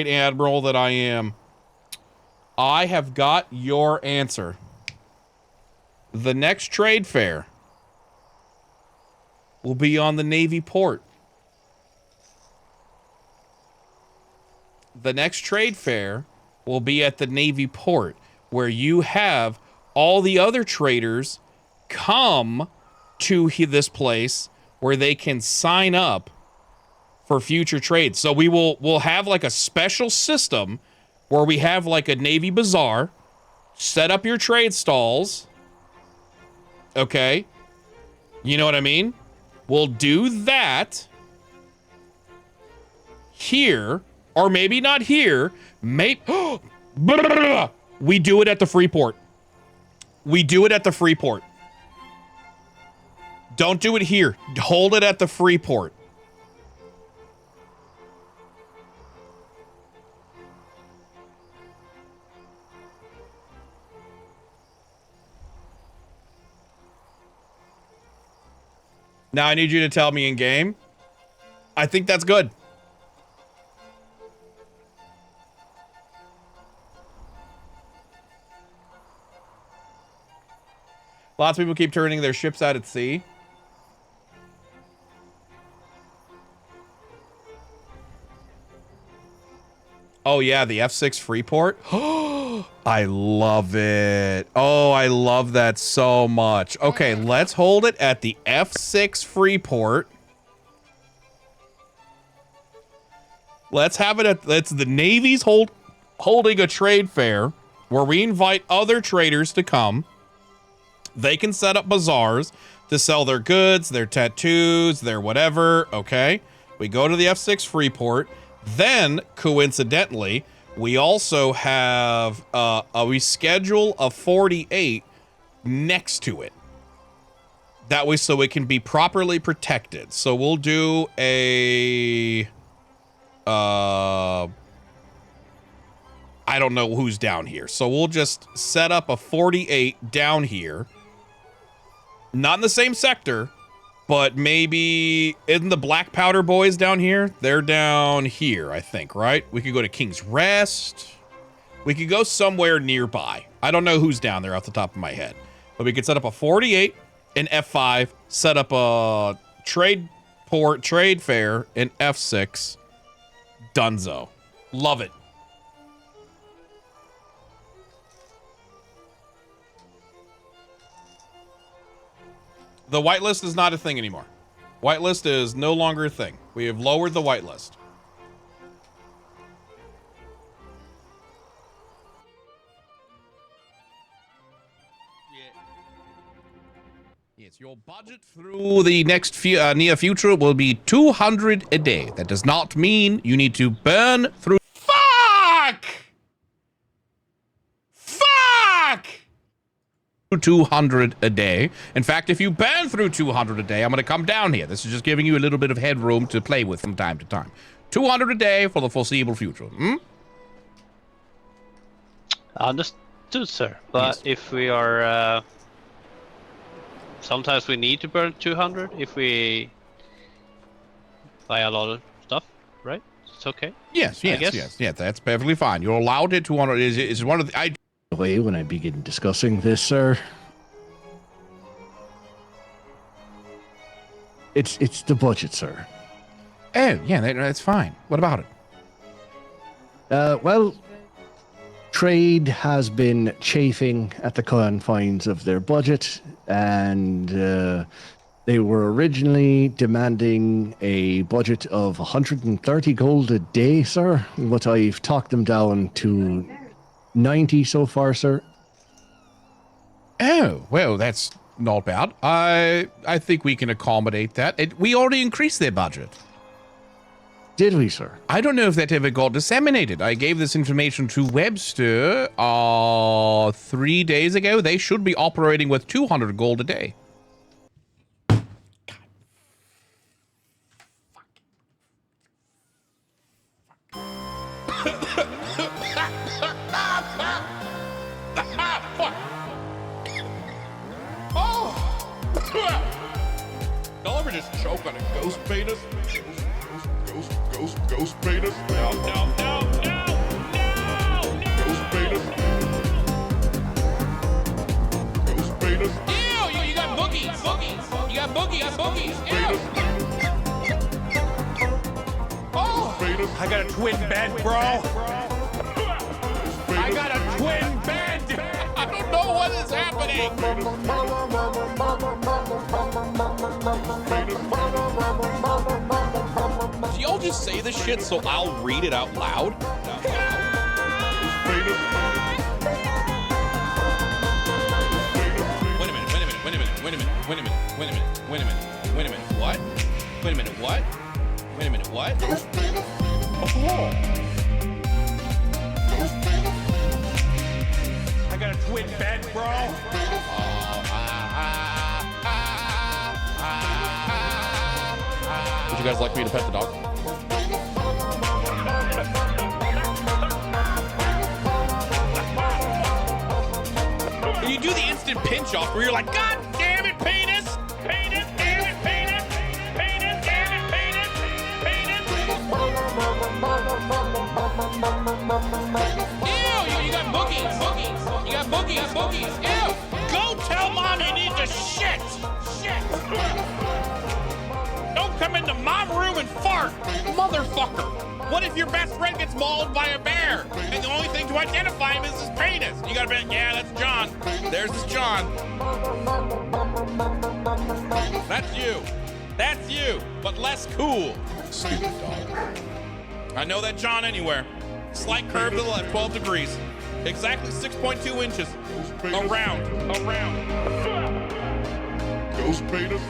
Admiral that I am. I have got your answer. The next trade fair will be on the Navy port. The next trade fair will be at the Navy port, where you have all the other traders come to this place where they can sign up for future trades. So we'll have like a special system where we have like a Navy bazaar, set up your trade stalls. Okay. You know what I mean? We'll do that here, or maybe not here. Maybe we do it at the Freeport. We do it at the Freeport. Don't do it here. Hold it at the Freeport. Now I need you to tell me in game. I think that's good. Lots of people keep turning their ships out at sea. Oh, yeah, the F6 Freeport. I love it. Oh, I love that so much. Okay, let's hold it at the F6 Freeport. Let's have it at, it's the Navy's holding a trade fair where we invite other traders to come. They can set up bazaars to sell their goods, their tattoos, their whatever, okay? We go to the F6 Freeport. Then, coincidentally, we also have, we schedule a 48 next to it. That way, so it can be properly protected. So we'll do a, I don't know who's down here. So we'll just set up a 48 down here. Not in the same sector, but maybe, isn't the Black Powder boys down here? They're down here, I think, right? We could go to King's Rest. We could go somewhere nearby. I don't know who's down there off the top of my head. But we could set up a 48 in F5, set up a trade fair in F6. Dunzo. Love it. The whitelist is not a thing anymore. Whitelist is no longer a thing. We have lowered the whitelist. Your budget through the next near future will be 200 a day. That does not mean you need to burn through. Fuck! Fuck! 200 a day. In fact, if you burn through 200 a day, I'm going to come down here. This is just giving you a little bit of headroom to play with from time to time. 200 a day for the foreseeable future. Hmm? Understood, sir. But if we are... sometimes we need to burn 200 if we buy a lot of stuff, right? It's okay. Yes, that's perfectly fine. You're allowed it. 200 is one of the... When I begin discussing this, sir, it's the budget, sir. Oh, yeah, that's fine. What about it? Well, trade has been chafing at the confines of their budget, and they were originally demanding a budget of 130 gold a day, sir, but I've talked them down to 90 so far, sir. Oh, well, that's not bad. I think we can accommodate that. We already increased their budget. Did we, sir? I don't know if that ever got disseminated. I gave this information to Webster 3 days ago. They should be operating with 200 gold a day. Y'all ever just choke on a ghost penis? Ghost penis? No. Ghost penis? Ghost penis? Ew, you got boogies. You got boogies. Ew. Oh, I got a twin bed, bro. I got a twin bed. I don't know what is happening. Do y'all just say this shit so I'll read it out loud? Wait a minute. What? Wait a minute, what? Oh. I got a twin bed, bro. Would you guys like me to pet the dog? When you do the instant pinch off where you're like, God damn it, penis! Penis, damn it, penis! Penis, damn it, penis! Penis! Ew, you got boogies. You got boogies. Ew! Go tell mom you need to shit! Don't come into my room and fart, motherfucker! What if your best friend gets mauled by a bear and the only thing to identify him is his penis? You gotta be like, yeah, that's John. There's his John. That's you, but less cool. Stupid dog. I know that John anywhere. Slight curve to the left, 12 degrees. Exactly 6.2 inches. Around. Ghost penis?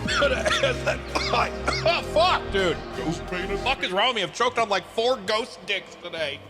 Oh, fuck, dude. Ghost penis? Fuck is wrong with me? I've choked on like 4 ghost dicks today.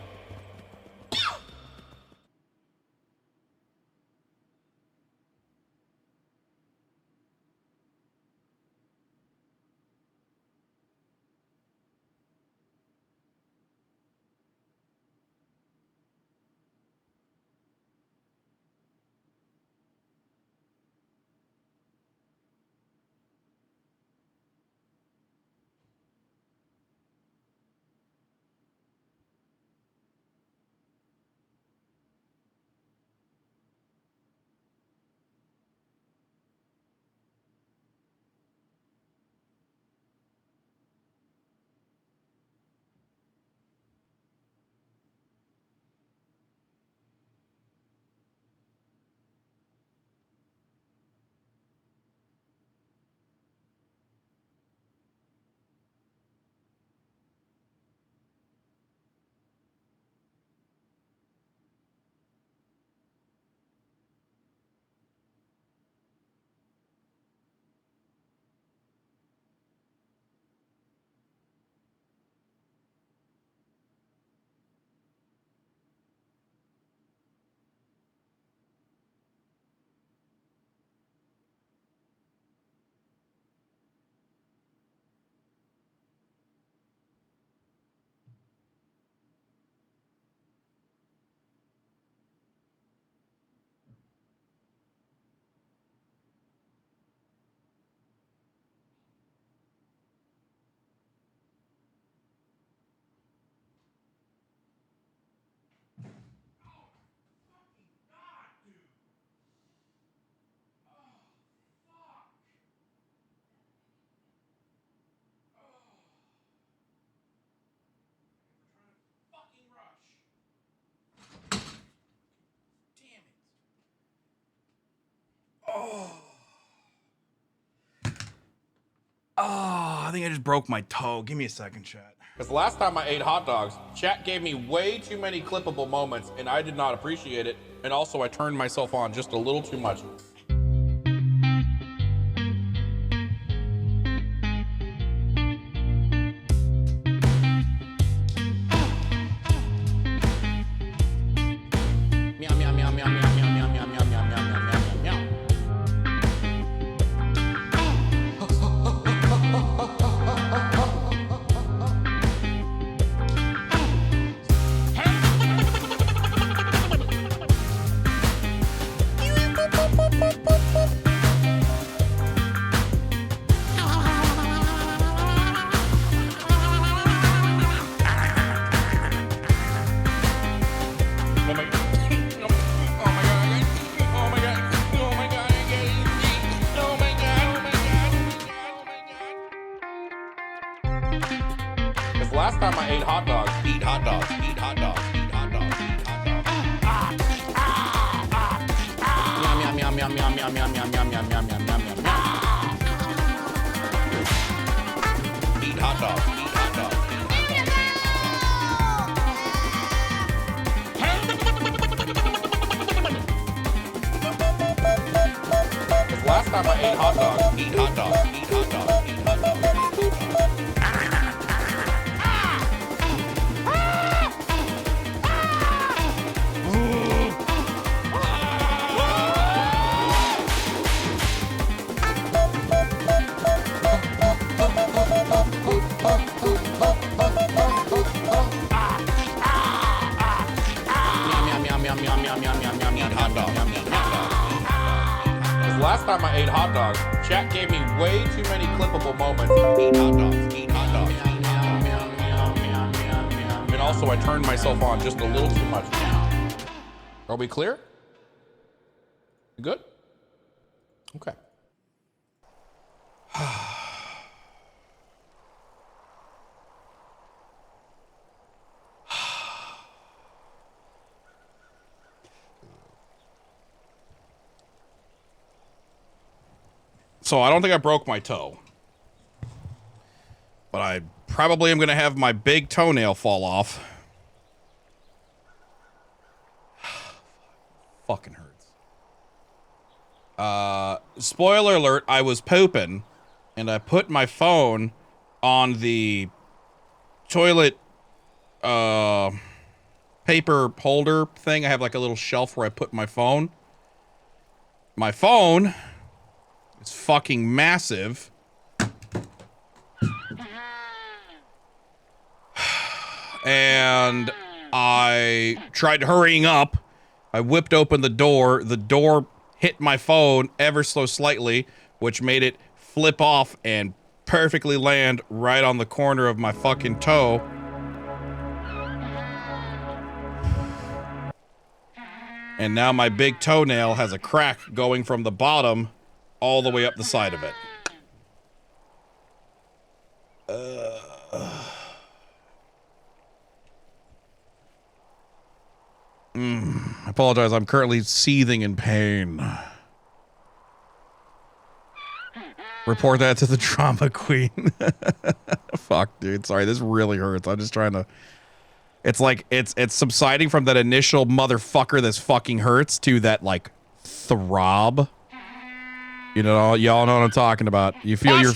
Oh, I think I just broke my toe. Give me a second, chat. Because the last time I ate hot dogs, chat gave me way too many clippable moments, and I did not appreciate it. And also, I turned myself on just a little too much. Meow, meow, meow, meow, meow, meow, meow, meow, meow, meow, meow, meow, meow. Because last time I ate hot dogs, eat hot dogs, eat hot dogs, eat hot dogs, eat hot dogs. Meow, meow, meow, meow, meow, meow, meow, meow, meow, meow, meow, meow, meow, meow. Eat hot dogs, eat hot dogs, eat hot dogs. Because last time I ate hot dogs, eat hot dogs, eat hot dogs, eat hot dogs. Last time I ate hot dogs, chat gave me way too many clippable moments. Eat hot dogs, eat hot dogs, eat hot dogs. And also I turned myself on just a little too much. Are we clear? Good? Okay. So I don't think I broke my toe. But I probably am going to have my big toenail fall off. Fucking hurts. Spoiler alert, I was pooping and I put my phone on the toilet paper holder thing. I have like a little shelf where I put my phone. My phone is fucking massive. And I tried hurrying up. I whipped open the door. The door hit my phone ever so slightly, which made it flip off and perfectly land right on the corner of my fucking toe. And now my big toenail has a crack going from the bottom all the way up the side of it. I apologize. I'm currently seething in pain. Report that to the drama queen. Fuck, dude. Sorry, this really hurts. I'm just trying to... It's like, it's subsiding from that initial motherfucker this fucking hurts to that, like, throb. You know, y'all know what I'm talking about. You feel you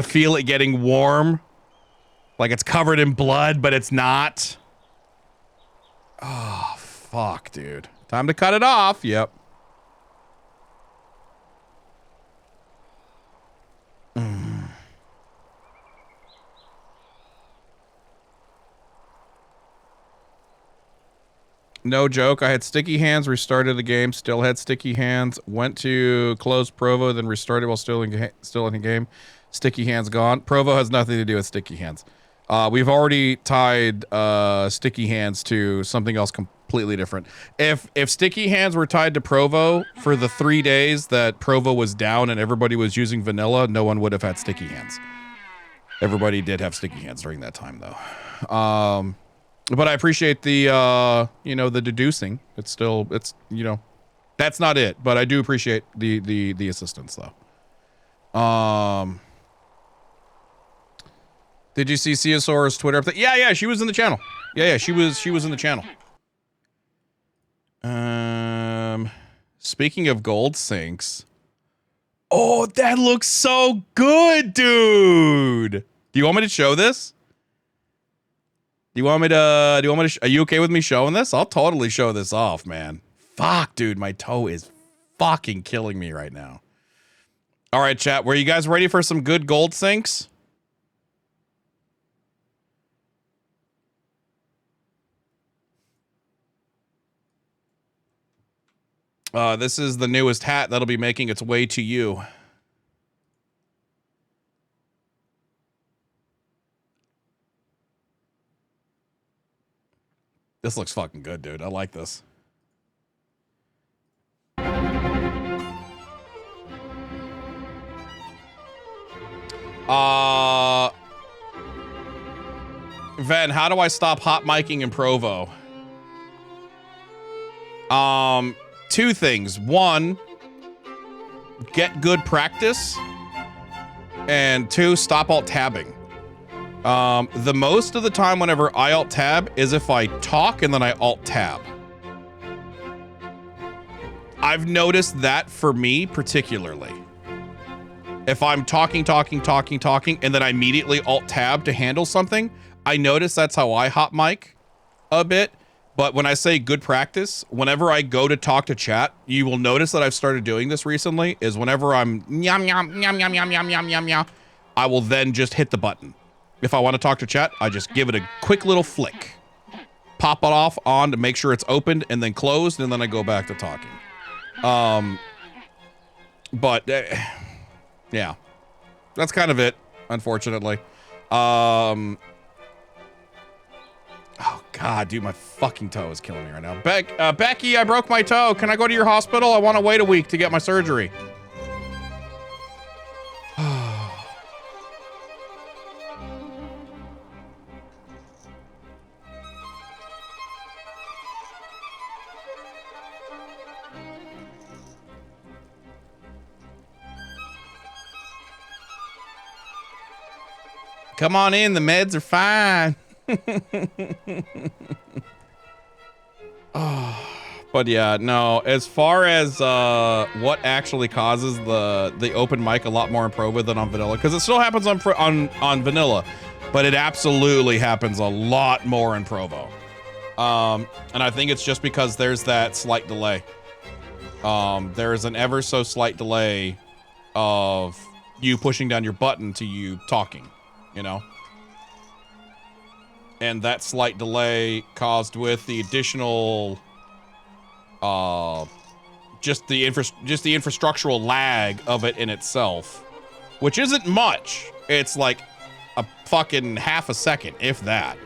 feel it getting warm. Like it's covered in blood, but it's not. Oh, fuck, dude. Time to cut it off. Yep. No joke. I had sticky hands, restarted the game, still had sticky hands, went to close Provo, then restarted while still in the game. Sticky hands gone. Provo has nothing to do with sticky hands. We've already tied sticky hands to something else completely different. If sticky hands were tied to Provo for the 3 days that Provo was down and everybody was using vanilla, no one would have had sticky hands. Everybody did have sticky hands during that time, though. But I appreciate the, you know, the deducing. It's still, it's, you know, that's not it. But I do appreciate the assistance, though. Did you see Siosaur's Twitter update? Yeah, she was in the channel. Yeah, she was in the channel. Speaking of gold sinks. Oh, that looks so good, dude. Do you want me to show this? Are you okay with me showing this? I'll totally show this off, man. Fuck, dude, my toe is fucking killing me right now. All right, chat, were you guys ready for some good gold sinks? This is the newest hat that'll be making its way to you. This looks fucking good, dude. I like this. Ven, how do I stop hot miking in Provo? Two things. One, get good practice. And two, stop alt tabbing. The most of the time whenever I alt tab is if I talk and then I alt tab. I've noticed that for me particularly. If I'm talking, and then I immediately alt tab to handle something, I notice that's how I hot mic a bit. But when I say good practice, whenever I go to talk to chat, you will notice that I've started doing this recently, is whenever I'm yum, yum, yum, yum, yum, yum, yum, yum, yum, I will then just hit the button. If I want to talk to chat, I just give it a quick little flick. Pop it off on to make sure it's opened and then closed, and then I go back to talking. Yeah, that's kind of it, unfortunately. Oh God, dude, my fucking toe is killing me right now. Becky, I broke my toe. Can I go to your hospital? I want to wait a week to get my surgery. Come on in, the meds are fine. But yeah, no, as far as what actually causes the open mic a lot more in Provo than on vanilla, because it still happens on vanilla, but it absolutely happens a lot more in Provo. And I think it's just because there's that slight delay. There is an ever so slight delay of you pushing down your button to you talking, you know? And that slight delay caused with the additional, just the infrastructural lag of it in itself, which isn't much. It's like a fucking half a second, if that.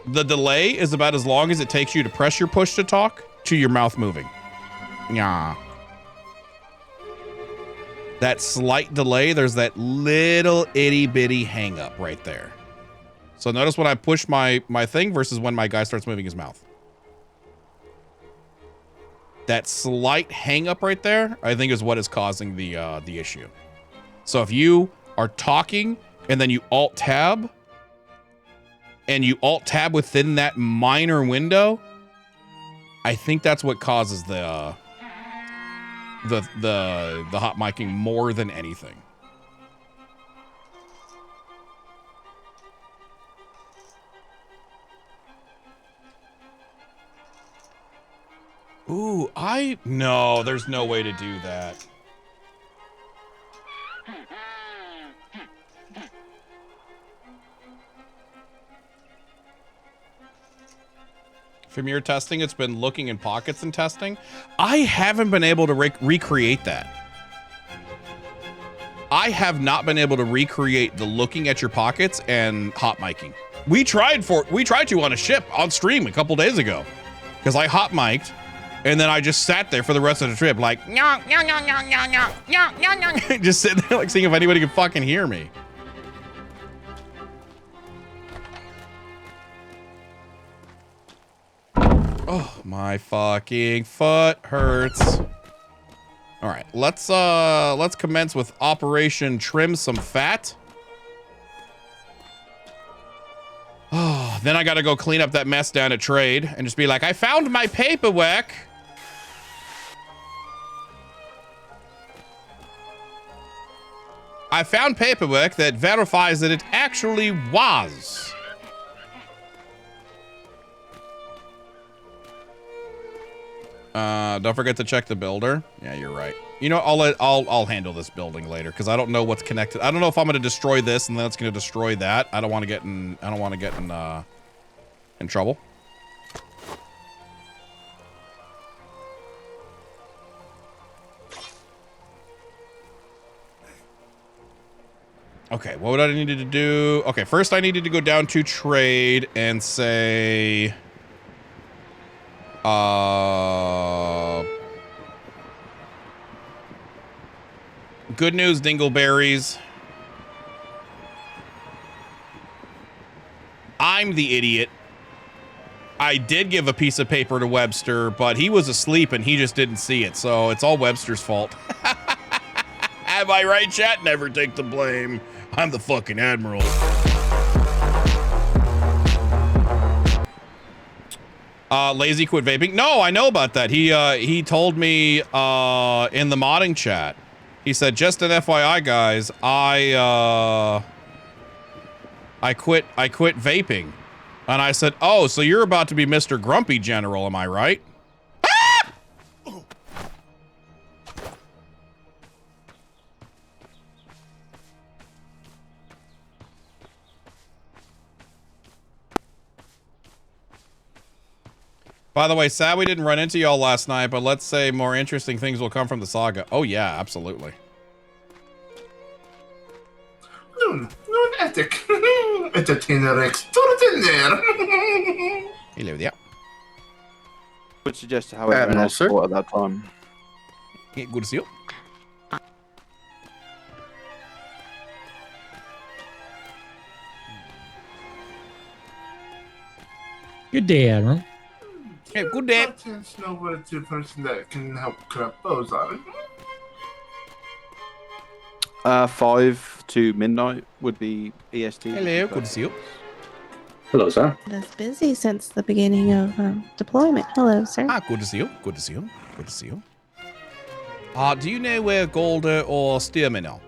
The delay is about as long as it takes you to press your push to talk to your mouth moving. Yeah. That slight delay, there's that little itty bitty hang up right there. So notice when I push my thing versus when my guy starts moving his mouth. That slight hang up right there, I think, is what is causing the issue. So if you are talking and then you alt tab and you alt tab within that minor window, I think that's what causes the hot micing more than anything. Ooh, no, there's no way to do that. From your testing, it's been looking in pockets and testing. I haven't been able to recreate that. I have not been able to recreate the looking at your pockets and hot micing. We tried to on a ship on stream a couple days ago, because I hot mic'd. And then I just sat there for the rest of the trip, like, just sitting there, like, seeing if anybody could fucking hear me. Oh, my fucking foot hurts. All right, let's commence with Operation Trim Some Fat. Then I gotta go clean up that mess down at trade and just be like, I found my paperwork. I found paperwork that verifies that it actually was. Don't forget to check the builder. Yeah, you're right. You know, I'll handle this building later because I don't know what's connected. I don't know if I'm going to destroy this and then it's going to destroy that. I don't want to get in trouble. Okay, what would I needed to do? Okay, first I needed to go down to trade and say good news, dingleberries. I'm the idiot. I did give a piece of paper to Webster, but he was asleep and he just didn't see it, so it's all Webster's fault. Am I right, chat? Never take the blame. I'm the fucking Admiral. Lazy quit vaping. No, I know about that. He told me in the modding chat. He said, just an FYI, guys, I quit vaping. And I said, oh, so you're about to be Mr. Grumpy General, am I right? Ah! By the way, sad we didn't run into y'all last night, but let's say more interesting things will come from the saga. Oh yeah, absolutely. Non etic. Entertainer extraordinaire. Hello there. Would suggest, however, an escort at that time. Yeah, good to see you. Good day, Admiral. Yeah, good day. There's no word to a person that can help correct those on it. 5 to midnight would be EST. Hello, good to see you. Hello, sir. That's busy since the beginning of deployment. Hello, sir. Ah, good to see you. Good to see you. Good to see you. Do you know where Golder or Stearman are?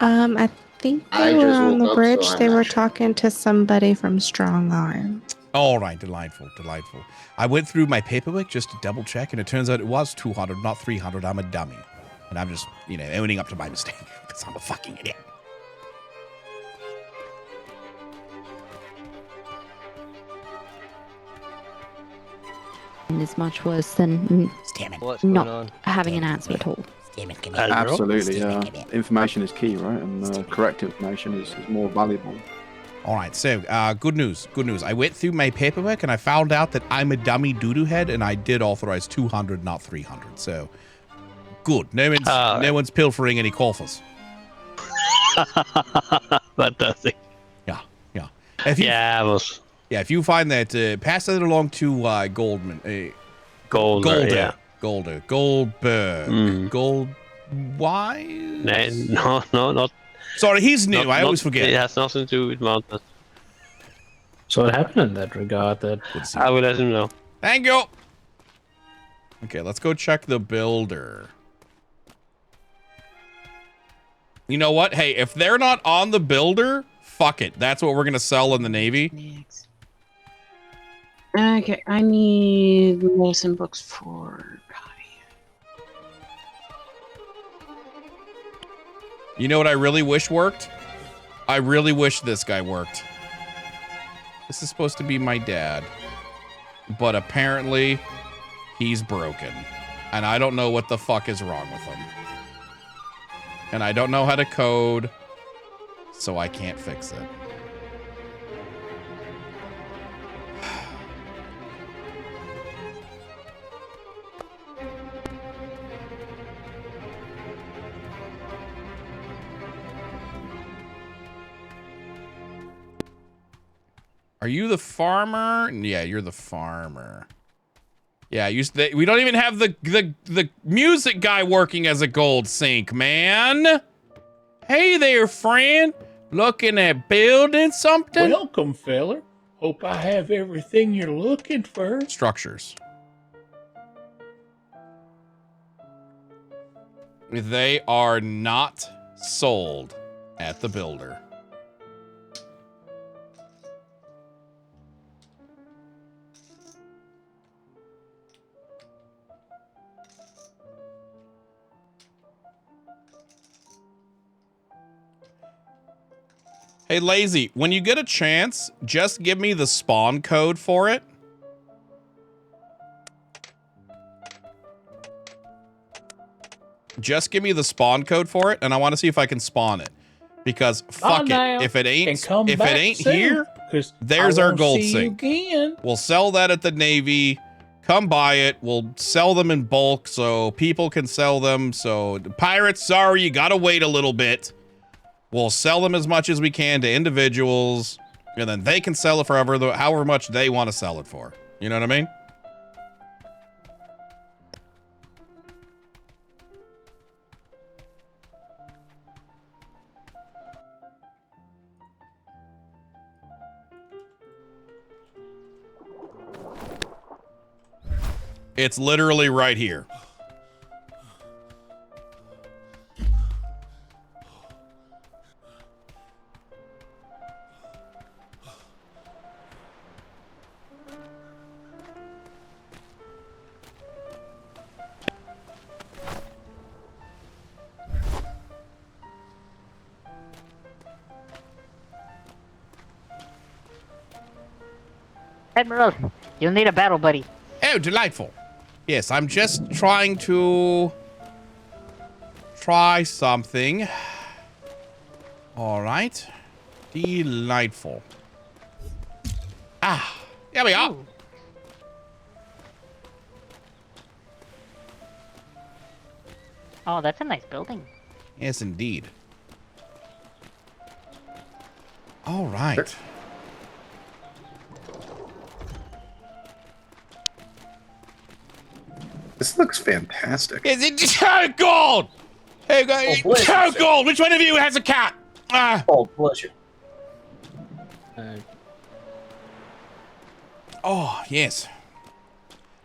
I think they were on the bridge. They were talking to somebody from Strong Arm. All right, delightful, delightful. I went through my paperwork just to double check, and it turns out it was 200, not 300. I'm a dummy. And I'm just, you know, owning up to my mistake, because I'm a fucking idiot. Is much worse than not having an answer at all. Absolutely, yeah. Information is key, right? And correct information is more valuable. All right, so good news, good news. I went through my paperwork and I found out that I'm a dummy doo-doo head, and I did authorize 200, not 300. So good. No one's pilfering any coffers. Fantastic. Yeah, yeah. If you find that, pass that along to Goldman. Goldberg. Yeah. Goldberg. Gold. Why? No, not. Sorry, he's new. I always forget. It has nothing to do with mountains. So what happened in that regard? That I will let him know. Thank you. Okay, let's go check the builder. You know what? Hey, if they're not on the builder, fuck it. That's what we're gonna sell in the Navy. Okay, I need medicine books for Patty. You know what I really wish worked? I really wish this guy worked. This is supposed to be my dad. But apparently, he's broken. And I don't know what the fuck is wrong with him. And I don't know how to code, so I can't fix it. Are you the farmer? Yeah, you're the farmer. Yeah, we don't even have the music guy working as a gold sink, man. Hey there, friend. Looking at building something? Welcome, fella. Hope I have everything you're looking for. Structures. They are not sold at the builder. Hey, Lazy, when you get a chance, just give me the spawn code for it. Just give me the spawn code for it, and I want to see if I can spawn it. Because fuck it, if it ain't here, there's our gold sink. We'll sell that at the Navy. Come buy it. We'll sell them in bulk so people can sell them. So the pirates, sorry, you gotta wait a little bit. We'll sell them as much as we can to individuals, and then they can sell it for however much they want to sell it for. You know what I mean? It's literally right here. Admiral, you'll need a battle buddy. Oh, delightful. Yes, I'm just trying to try something. All right. Delightful. Ah, there we are. Ooh. Oh, that's a nice building. Yes, indeed. All right. This looks fantastic. Is it just gold? Hey, gold. Which one of you has a cat? Oh, bless you. Oh, yes.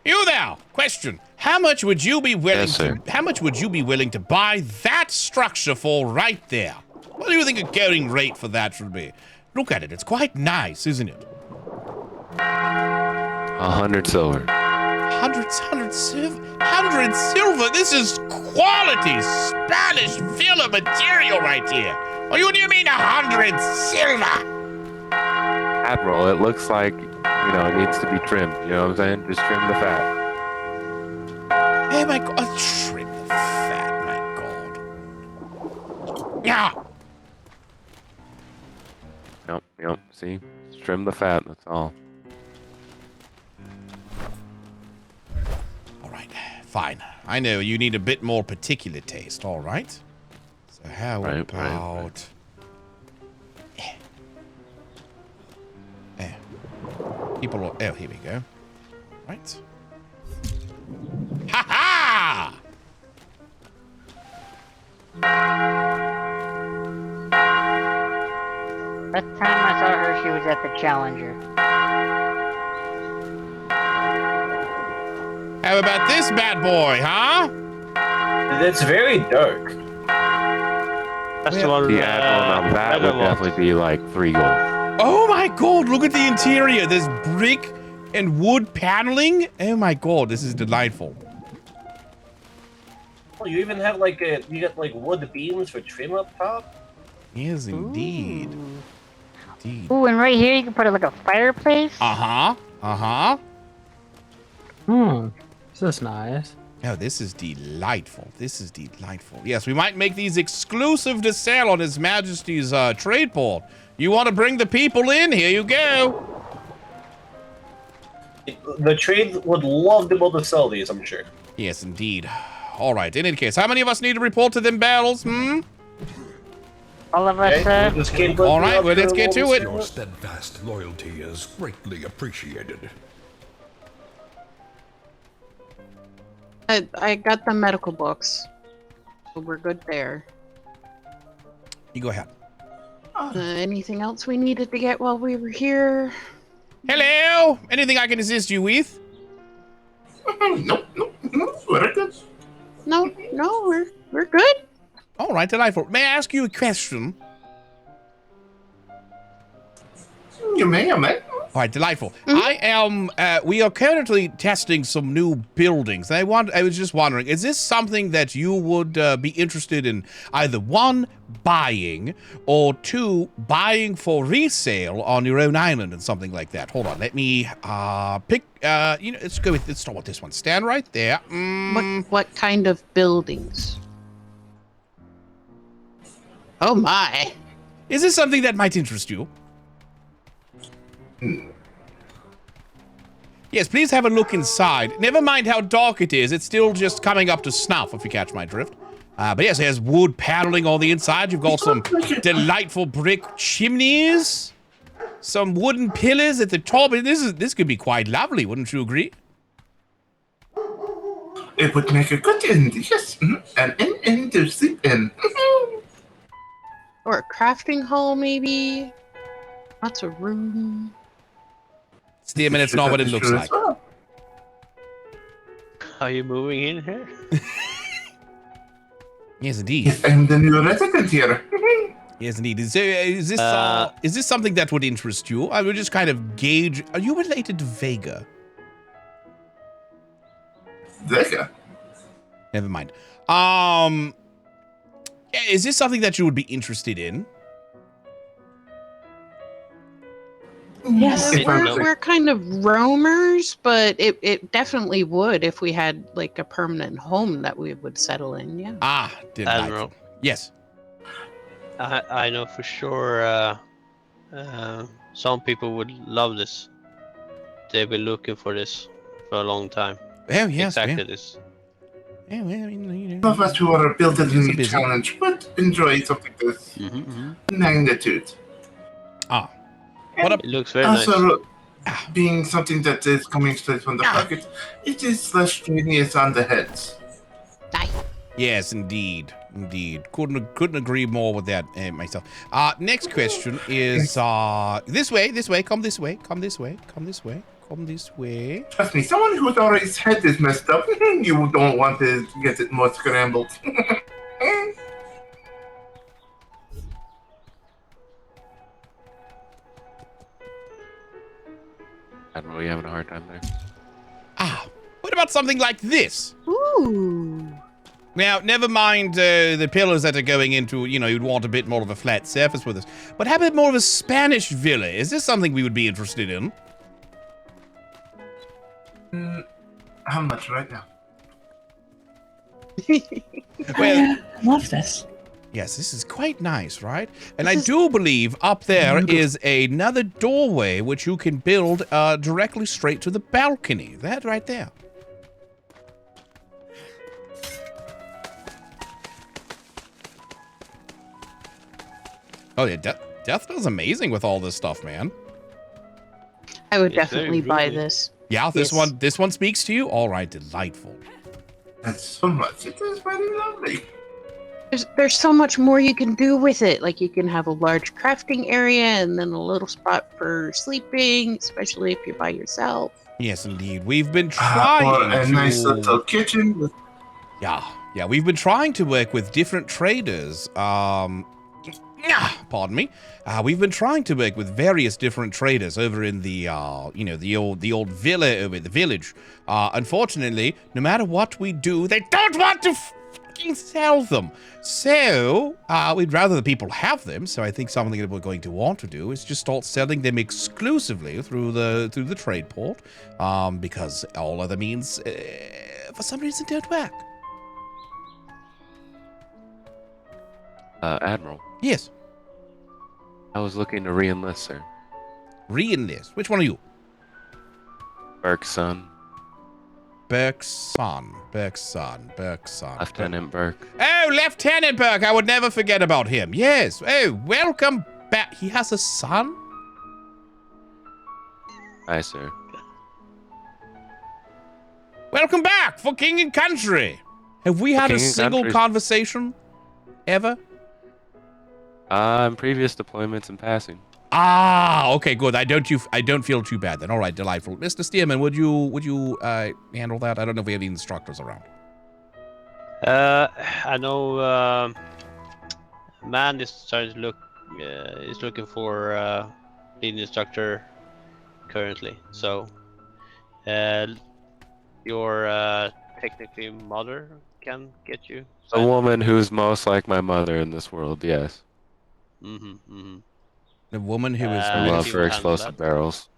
You there. Question. How much would you be willing to buy that structure for right there? What do you think a going rate for that should be? Look at it. It's quite nice, isn't it? 100 silver. 100 silver? 100 silver? This is quality Spanish filler material right here. What do you mean 100 silver? Admiral, it looks like, it needs to be trimmed. You know what I'm saying? Just trim the fat. Oh my god. Trim the fat, my god. Yeah. Yep. See? Just trim the fat, that's all. Fine. I know you need a bit more particular taste, all right? So how about... People are... Oh, here we go. Right. Ha-ha! Last time I saw her, she was at the Challenger. How about this bad boy, huh? It's very dark. That's the one. The Admiral, now that would definitely be like 3 gold. Oh my god, look at the interior. There's brick and wood paneling. Oh my god, this is delightful. Oh, you even have you got wood beams for trim up top? Yes, indeed. Ooh, and right here you can put a fireplace. Uh-huh. This is nice. Oh, this is delightful. Yes, we might make these exclusive to sell on His Majesty's trade port. You want to bring the people in? Here you go. The trade would love to be able to sell these, I'm sure. Yes, indeed. All right. In any case, how many of us need to report to them battles? All of us. All right. Well, let's get to it. Your steadfast loyalty is greatly appreciated. I got the medical books, so we're good there. You go ahead. Anything else we needed to get while we were here? Hello? Anything I can assist you with? Nope. We're good. No, we're good. All right, delightful. May I ask you a question? You may. All right, delightful. We are currently testing some new buildings. I was just wondering, is this something that you would be interested in either one, buying, or two, buying for resale on your own island and something like that? Hold on, let me pick, let's start with this one. Stand right there. What kind of buildings? Oh my. Is this something that might interest you? Yes, please have a look inside. Never mind how dark it is. It's still just coming up to snuff, if you catch my drift. But yes, there's wood paneling on the inside. You've got some delightful brick chimneys. Some wooden pillars at the top. This could be quite lovely, wouldn't you agree? It would make a good end, yes. An inn to sleep in. Or a crafting hall, maybe? Lots of room. Steam, and it's not what it looks like. Are you moving in here? Yes, indeed. Yes, I'm the new resident here. Yes, indeed. Is this something that would interest you? I would just kind of gauge. Are you related to Vega? Vega? Never mind. Is this something that you would be interested in? Yes, we're kind of roamers, but it definitely would if we had like a permanent home that we would settle in. Yeah. Admiral. Yes. I know for sure. Some people would love this. They've been looking for this for a long time. Oh yes, exactly this. Yeah, well, Some of us who are built in the challenge would enjoy something this magnitude. It looks very nice. Also, being something that is coming straight from the pocket, it is less strenuous on the heads. Yes, indeed. Couldn't agree more with that myself. Next question is this way. Come this way. Trust me, someone whose already head is messed up, you don't want to get it more scrambled. Admiral, you having a hard time there? What about something like this? Ooh. Now, never mind the pillars that are going into, you'd want a bit more of a flat surface with this. But how about more of a Spanish villa? Is this something we would be interested in? How much right now? Well, I love this. Yes, this is quite nice, right? And I do believe up there is another doorway which you can build directly straight to the balcony. That right there. Oh yeah, Death does amazing with all this stuff, man. I would definitely buy this. Yeah, this one speaks to you? All right, delightful. That's so much. It is very lovely. There's so much more you can do with it. Like you can have a large crafting area and then a little spot for sleeping, especially if you're by yourself. Yes, indeed. We've been trying or a nice little kitchen. Yeah, we've been trying to work with different traders. Pardon me. We've been trying to work with various different traders over in the, the old villa over at the village. Unfortunately, no matter what we do, they don't want to fucking sell them. So, we'd rather the people have them. So I think something that we're going to want to do is just start selling them exclusively through the trade port, because all other means, for some reason, don't work. Admiral. Yes. I was looking to re-enlist, sir. Re-enlist? Which one are you? Burke's son. Burke's son. Lieutenant Burke. Oh, Lieutenant Burke. I would never forget about him. Yes. Oh, welcome back. He has a son? Aye, sir. Welcome back for King and Country. Have we had a single conversation? Ever? Previous deployments and passing. Ah, okay, good. I don't feel too bad then. All right, delightful. Mr. Stearman, would you handle that? I don't know if we have any instructors around. I know Man is trying to look is looking for lead instructor currently. So your technically mother can get you. A woman who's most like my mother in this world, yes. The woman who is I love her explosive barrels.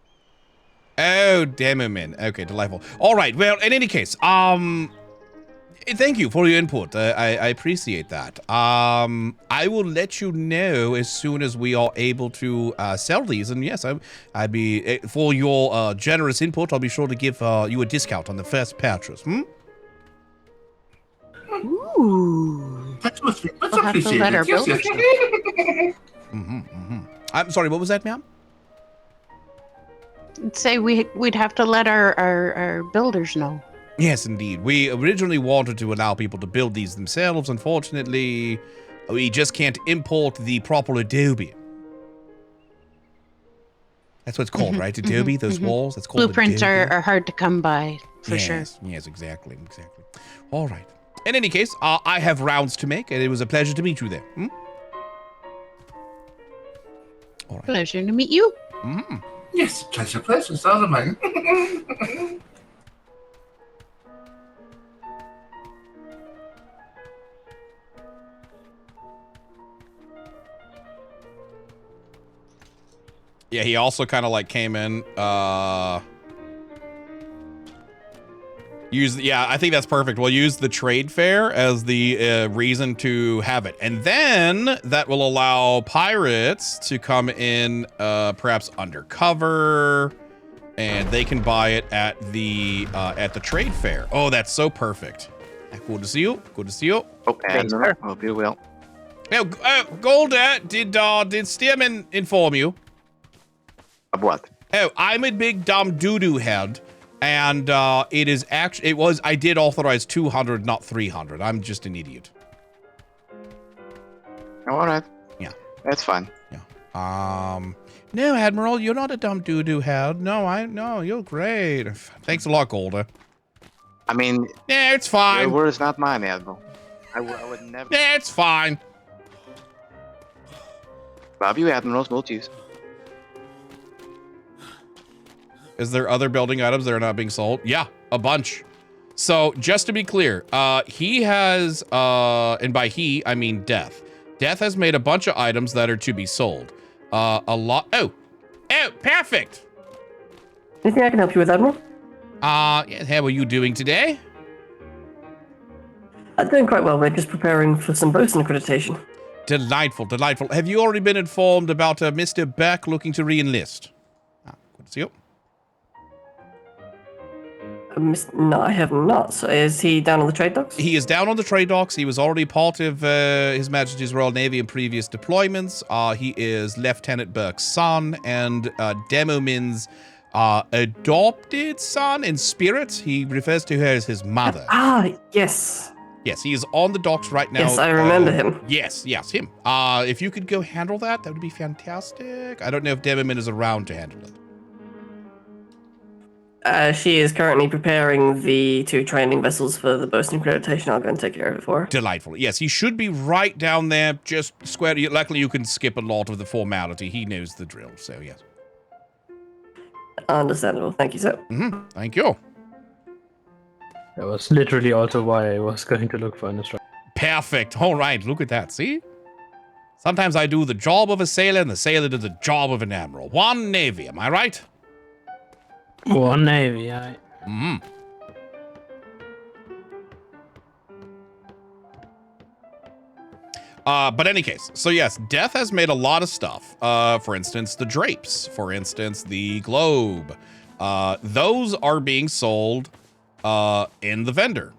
Oh, Demomin. Okay, delightful. All right. Well, in any case, thank you for your input. I appreciate that. I will let you know as soon as we are able to sell these. And yes, I'd be for your generous input. I'll be sure to give you a discount on the first purchase. Ooh. That's We'll have to let our builders know. I'm sorry. What was that, ma'am? Say we'd have to let our builders know. Yes, indeed. We originally wanted to allow people to build these themselves. Unfortunately, we just can't import the proper Adobe. That's what it's called, right? Adobe, those walls. That's called Blueprints Adobe. are hard to come by, for sure. Yes, exactly. All right. In any case, I have rounds to make, and it was a pleasure to meet you there. All right. Pleasure to meet you. Yes, pleasure, Solomon. Yeah, he also kind of like came in, I think that's perfect. We'll use the trade fair as the reason to have it. And then that will allow pirates to come in perhaps undercover, and they can buy it at the trade fair. Oh, that's so perfect. Good to see you. Good to see you. Okay, Admiral. Hope you will. Now, Golda, did Stearman inform you? Of what? Oh, I'm a big dumb doo-doo head. And it is actually, I did authorize 200, not 300. I'm just an idiot. All right. Yeah. That's fine. Yeah. No, Admiral, you're not a dumb doo-doo head. No, you're great. Thanks a lot, Golda. I mean, yeah, it's fine. Your word is not mine, Admiral. I would never. Yeah, it's fine. Love you, Admirals. We'll choose. Is there other building items that are not being sold? Yeah, a bunch. So just to be clear, he has, and by he, I mean Death. Death has made a bunch of items that are to be sold. A lot. Oh, perfect. Anything I can help you with, Admiral? Yeah, how are you doing today? I'm doing quite well. We're just preparing for some bosun accreditation. Delightful. Have you already been informed about Mr. Beck looking to re-enlist? Good to see you. No, I have not. So is he down on the trade docks? He is down on the trade docks. He was already part of His Majesty's Royal Navy in previous deployments. He is Lieutenant Burke's son and Demomin's adopted son in spirit. He refers to her as his mother. Yes. Yes, he is on the docks right now. Yes, I remember him. Yes, him. If you could go handle that would be fantastic. I don't know if Demomin is around to handle it. She is currently preparing the 2 training vessels for the bosun accreditation. I'll go and take care of it for her. Delightful. Yes, he should be right down there, just square. Luckily, you can skip a lot of the formality. He knows the drill, so yes. Understandable. Thank you, sir. Thank you. That was literally also why I was going to look for an instructor. Perfect. All right, look at that. See? Sometimes I do the job of a sailor, and the sailor does the job of an admiral. One Navy, am I right? One Navy, yeah. But any case, so yes, Death has made a lot of stuff. For instance, the drapes. For instance, the globe. Those are being sold in the vendor.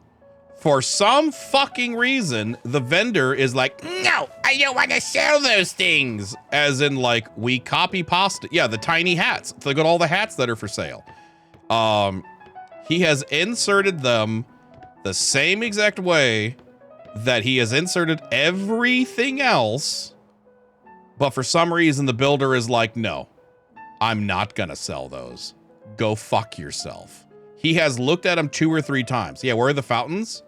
For some fucking reason, the vendor is like, no, I don't want to sell those things. As in, like, we copy pasta. Yeah, the tiny hats. Look at all the hats that are for sale. He has inserted them the same exact way that he has inserted everything else But for some reason, the builder is like, no, I'm not going to sell those. Go fuck yourself. He has looked at them 2 or 3 times. Yeah, where are the fountains?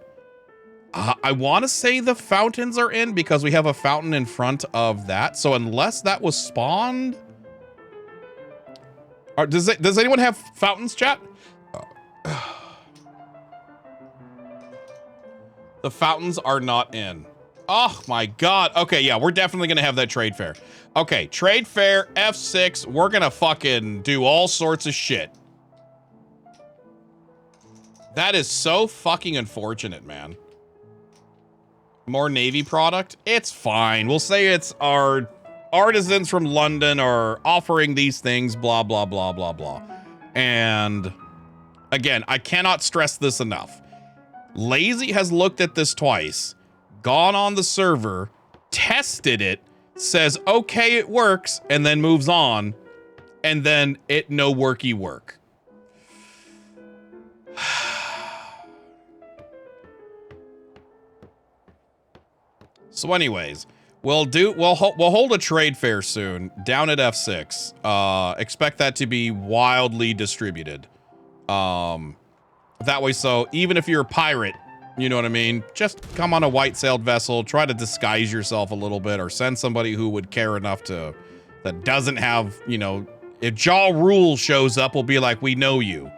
I want to say the fountains are in because we have a fountain in front of that. So unless that was spawned... Does anyone have fountains, chat? The fountains are not in. Oh my god. Okay, yeah, we're definitely gonna have that trade fair. Okay, trade fair, F6. We're gonna fucking do all sorts of shit. That is so fucking unfortunate, man. More Navy product? It's fine. We'll say it's our artisans from London are offering these things, blah, blah, blah, blah, blah. And again, I cannot stress this enough. Lazy has looked at this twice, gone on the server, tested it, says, okay, it works, and then moves on, and then it no worky work. So anyways, we'll hold a trade fair soon down at F6. Expect that to be wildly distributed. That way, so even if you're a pirate, you know what I mean, just come on a white-sailed vessel, try to disguise yourself a little bit, or send somebody who would care enough to, that doesn't have, you know, if Ja Rule shows up, we'll be like, we know you.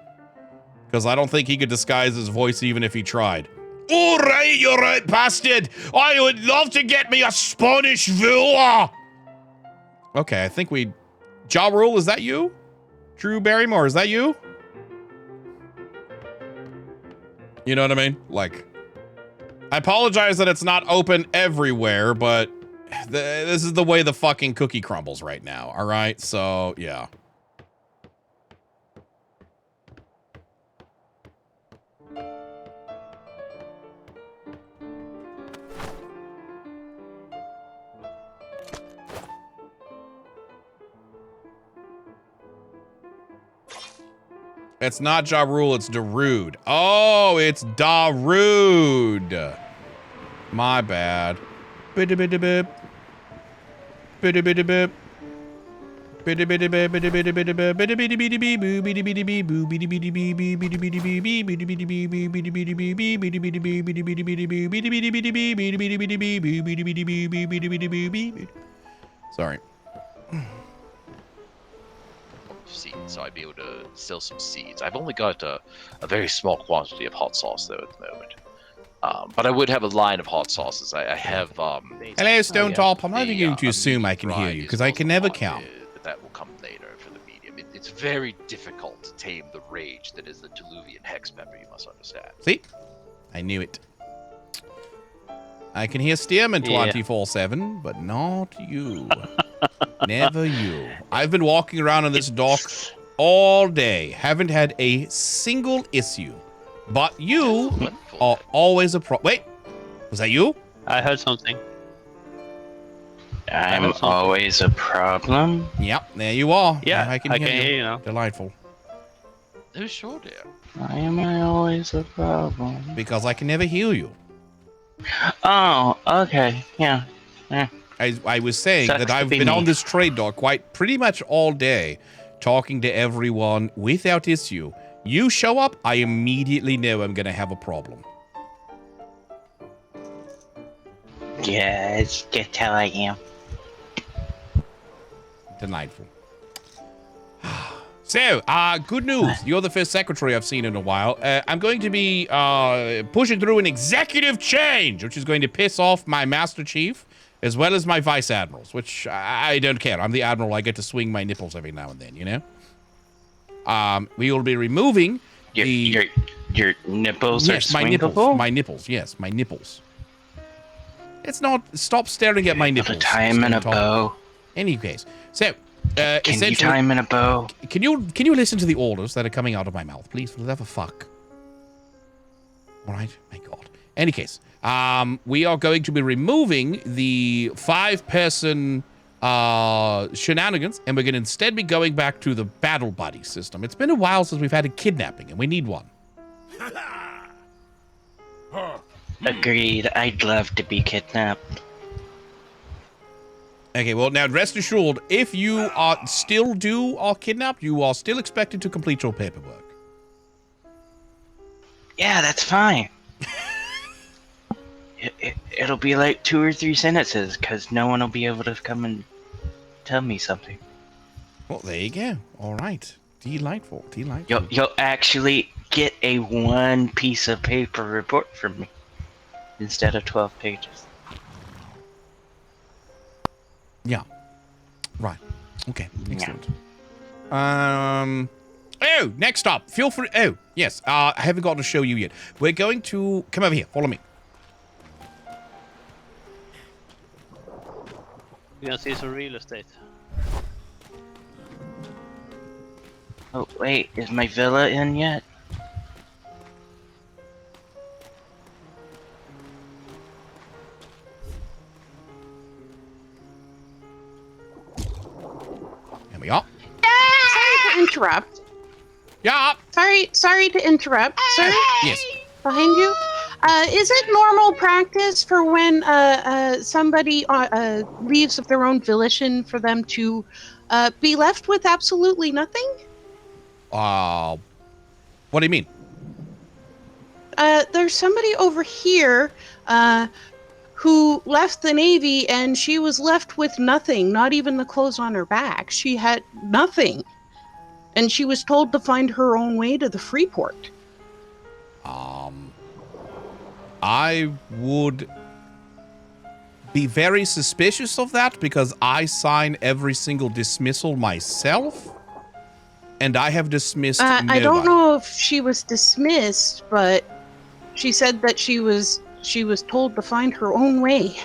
Because I don't think he could disguise his voice even if he tried. All right, you right bastard. I would love to get me a Spanish villa. Okay, I think we... Ja Rule, is that you? Drew Barrymore, is that you? You know what I mean? Like, I apologize that it's not open everywhere, but this is the way the fucking cookie crumbles right now, all right? So, yeah. It's not Ja Rule, it's Darude. Oh, it's Darude. My bad. Biddy-biddy-bip. Biddy-biddy-bip. Sorry. Seeds, so I'd be able to sell some seeds. I've only got a very small quantity of hot sauce though at the moment, but I would have a line of hot sauces. I have. Hello, Stone Top. I'm not even going to assume I can hear you because I can never count. That will come later for the medium. It's very difficult to tame the rage that is the Diluvian hex pepper. You must understand. See, I knew it. I can hear Stearman 24/7, but not you. Never you. I've been walking around on this dock all day. Haven't had a single issue. But you are always a pro. Wait, was that you? I heard something. I'm always a problem. Yep, there you are. Yeah, I can hear you now. Delightful. Who's sure, dear? Why am I always a problem? Because I can never hear you. Oh, okay. Yeah. I was saying that I've been on this trade dock pretty much all day, talking to everyone without issue. You show up, I immediately know I'm gonna have a problem. Yeah, it's just how I am. Delightful. So, good news. You're the first secretary I've seen in a while. I'm going to be pushing through an executive change, which is going to piss off my Master Chief, as well as my Vice Admirals, which I don't care. I'm the Admiral. I get to swing my nipples every now and then, you know? We will be removing your nipples are swingable? My nipples, yes, my nipples. It's not... Stop staring at my nipples. A time and a bow. Any case. So... can you time in a bow? Can you listen to the orders that are coming out of my mouth, please? For the love of fuck. All right, my God. Any case, we are going to be removing the 5-person shenanigans, and we're going to instead be going back to the battle buddy system. It's been a while since we've had a kidnapping, and we need one. Agreed. I'd love to be kidnapped. Okay, well, now rest assured, if you are kidnapped, you are still expected to complete your paperwork. Yeah, that's fine. It'll be like 2 or 3 sentences, because no one will be able to come and tell me something. Well, there you go. All right. Delightful. Delightful. You'll actually get a 1 piece of paper report from me instead of 12 pages. Yeah. Right. Okay. Excellent. Oh, next up. Feel free. Oh, yes. I haven't got to show you yet. We're going to come over here. Follow me. You're gonna see some real estate. Oh, wait. Is my villa in yet? Here we are. Sorry to interrupt. Yeah. Sorry to interrupt, sir. Yes. Behind you. Is it normal practice for when somebody leaves of their own volition for them to be left with absolutely nothing? What do you mean? There's somebody over here who left the Navy and she was left with nothing, not even the clothes on her back. She had nothing. And she was told to find her own way to the Freeport. I would be very suspicious of that because I sign every single dismissal myself. And I have dismissed nobody. I don't know if she was dismissed, but she said that she was told to find her own way.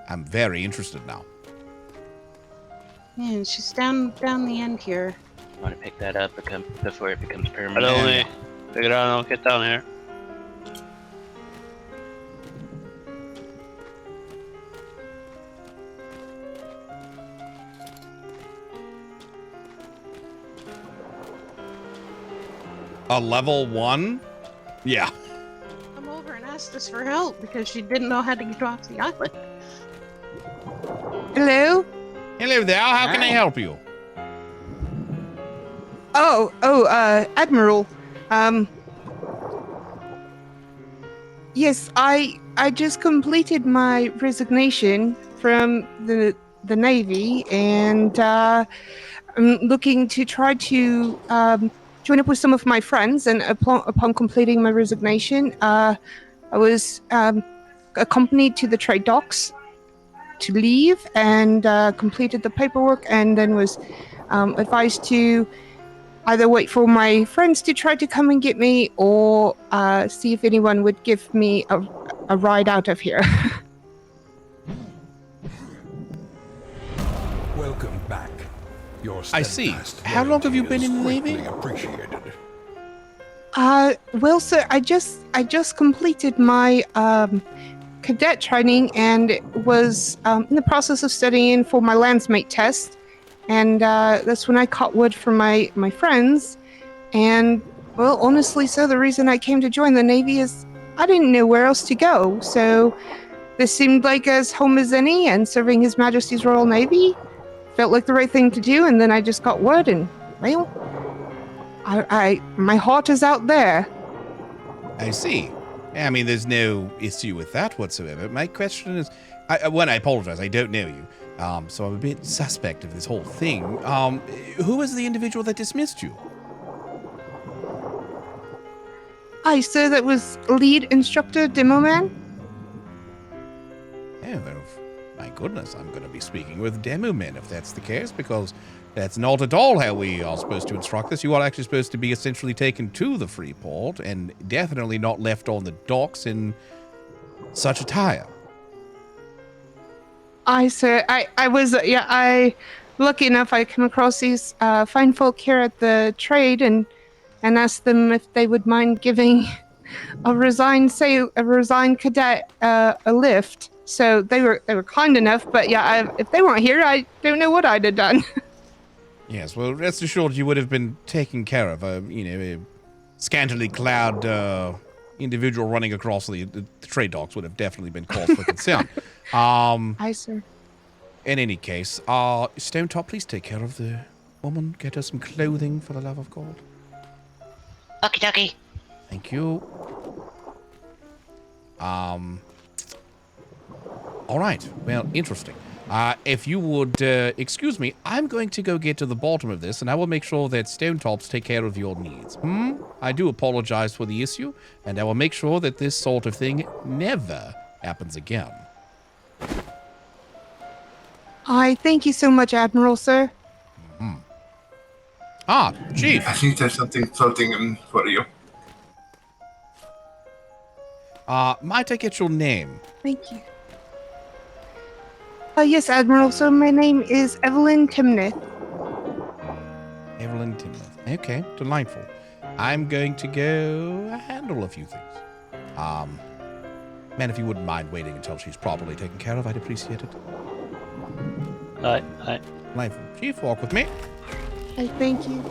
I'm very interested now. Yeah, and she's down the end here. I want to pick that up before it becomes permanent. I'll only figure out I'll get down here. A level 1? Yeah. Come over and asked us for help because she didn't know how to get off the island. Hello? Hello there. How can I help you? Admiral. Yes, I just completed my resignation from the Navy, and I'm looking to try to join up with some of my friends. And upon completing my resignation, I was accompanied to the trade docks to leave, and completed the paperwork, and then was advised to either wait for my friends to try to come and get me, or see if anyone would give me a ride out of here. Welcome back. Your I see. How long have you been in the Navy? Appreciated. Well, sir, I just completed my cadet training and was in the process of studying for my landsmate test. And that's when I caught word from my friends. And, well, honestly, sir, the reason I came to join the Navy is I didn't know where else to go. So this seemed like as home as any, and serving His Majesty's Royal Navy felt like the right thing to do. And then I just got word, and, well, my heart is out there. I see. I mean, there's no issue with that whatsoever. My question is, I apologize, I don't know you. So I'm a bit suspect of this whole thing. Who was the individual that dismissed you? Aye, sir, that was lead instructor Demo Man. Oh, well, my goodness, I'm going to be speaking with Demo Men if that's the case, because that's not at all how we are supposed to instruct this. You are actually supposed to be essentially taken to the Freeport and definitely not left on the docks in such attire. Aye, sir. I was, lucky enough I came across these fine folk here at the trade and asked them if they would mind giving a resigned cadet a lift. So they were kind enough, but if they weren't here, I don't know what I'd have done. Yes, well, rest assured you would have been taken care of. A scantily clad individual running across the trade docks would have definitely been cause for concern. Aye, sir. In any case, Stone Top, please take care of the woman. Get her some clothing, for the love of God. Okie dokie. Thank you. All right. Well, interesting. If you would excuse me, I'm going to go get to the bottom of this, and I will make sure that Stone Tops take care of your needs. I do apologize for the issue, and I will make sure that this sort of thing never happens again. Aye, thank you so much, Admiral, sir. Chief. I think there's something floating in front of you. Might I get your name? Thank you. Yes, Admiral. So my name is Evelyn Timnith. Evelyn Timnith. Okay, delightful. I'm going to go handle a few things. Man, if you wouldn't mind waiting until she's properly taken care of, I'd appreciate it. Aye. Delightful. Chief, walk with me. Thank you.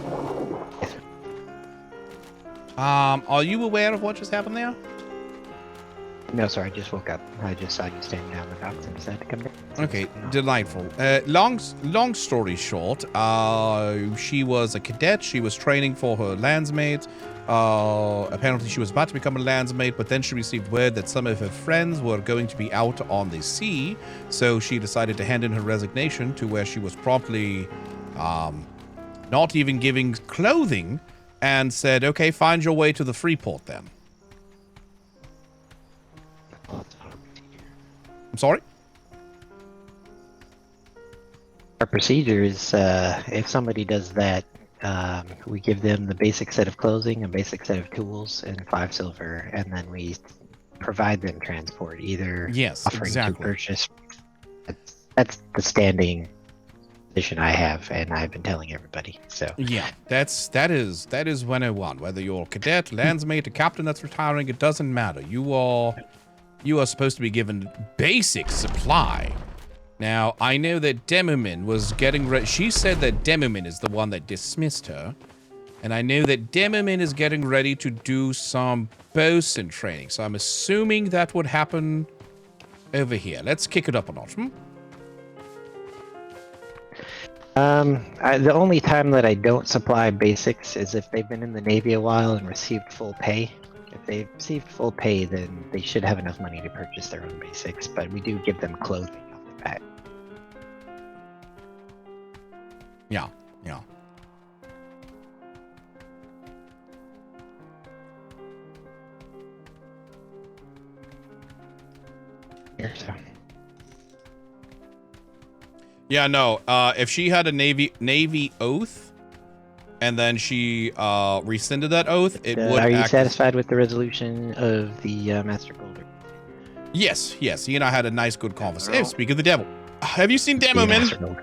Are you aware of what just happened there? No, sir, I just woke up. I just saw you standing down the docks and decided to come down. Okay, delightful. Long story short, she was a cadet. She was training for her landsmate. Apparently she was about to become a landsmate, but then she received word that some of her friends were going to be out on the sea, so she decided to hand in her resignation, to where she was promptly not even giving clothing, and said, okay, find your way to the Freeport then. I'm sorry? Our procedure is, if somebody does that, we give them the basic set of clothing, a basic set of tools, and 5 silver, and then we provide them transport, either offering to purchase. That's the standing position I have, and I've been telling everybody. So yeah, that is 101. Whether you're a cadet, landsmate, a captain that's retiring, it doesn't matter. You are supposed to be given basic supply. Now, I know that Demomin was getting ready. She said that Demomin is the one that dismissed her. And I know that Demomin is getting ready to do some bosun training. So I'm assuming that would happen over here. Let's kick it up a notch. The only time that I don't supply basics is if they've been in the Navy a while and received full pay. If they've received full pay, then they should have enough money to purchase their own basics, but we do give them clothing off the bat. Yeah. Here, so. Yeah, no. If she had a Navy oath, and then she rescinded that oath, it would. Are you satisfied with the resolution of the Master Builder? Yes. He and I had a nice, good conversation. Hey, speak of the devil. Have you seen Demomin?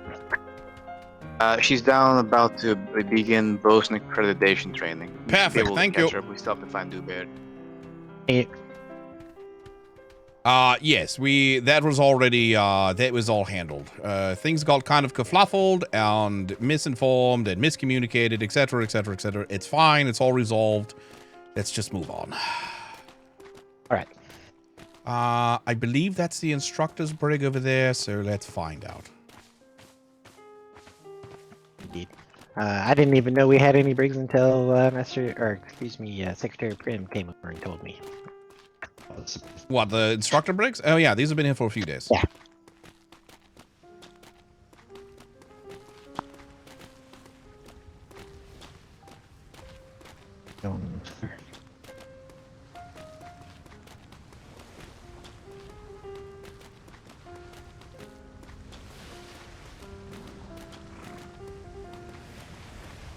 She's down about to begin bosun accreditation training. Perfect, thank you. We stopped to find Dubert. Yes, that was already, that was all handled. Things got kind of kerfluffled and misinformed and miscommunicated, etc., etc., etc. It's fine, it's all resolved. Let's just move on. All right. I believe that's the instructor's brig over there, so let's find out. Indeed. I didn't even know we had any brigs until Secretary Prim came over and told me. What, the instructor brigs? Oh yeah, these have been here for a few days. Yeah.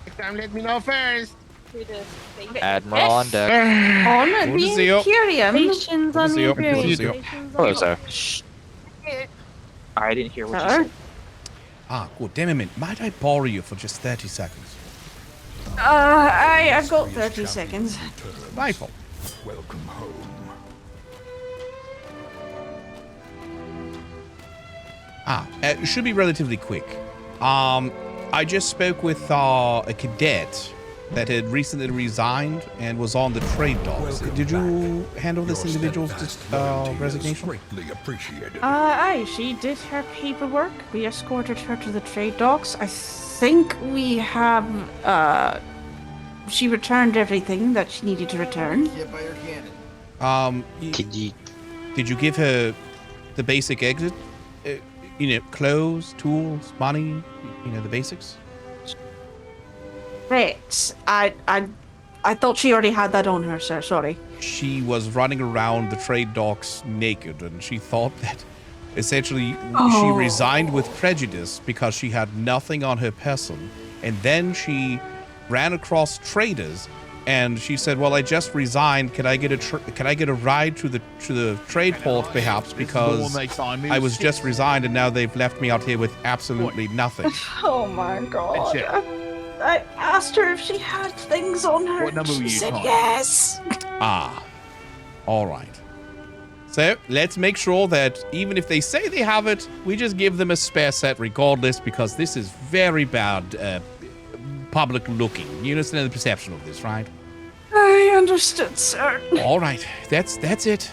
Next time, let me know first. Admiral on deck. On Good to the see you. Imperium. Stations on the Imperium. Hello, sir. I didn't hear what you said. Good. Damn a minute. Might I borrow you for just 30 seconds? I've got 30 seconds. Rifle. Welcome home. It should be relatively quick. I just spoke with a cadet that had recently resigned and was on the trade docks. Did you handle this individual's resignation? Greatly appreciated. Aye, she did her paperwork. We escorted her to the trade docks. I think we have, she returned everything that she needed to return. Did you give her the basic exit? Clothes, tools, money, the basics? Right. I thought she already had that on her, sir. Sorry. She was running around the trade docks naked, and she thought that essentially she resigned with prejudice because she had nothing on her person. And then she ran across traders, and she said, "Well, I just resigned. Can I get a ride to the trade port, perhaps? Because I was just resigned, and now they've left me out here with absolutely nothing." Oh my god. I asked her if she had things on her. What number were you She said calling? yes. All right. So let's make sure that even if they say they have it, we just give them a spare set regardless, because this is very bad public looking. You understand the perception of this, right? I understood, sir. All right, that's it.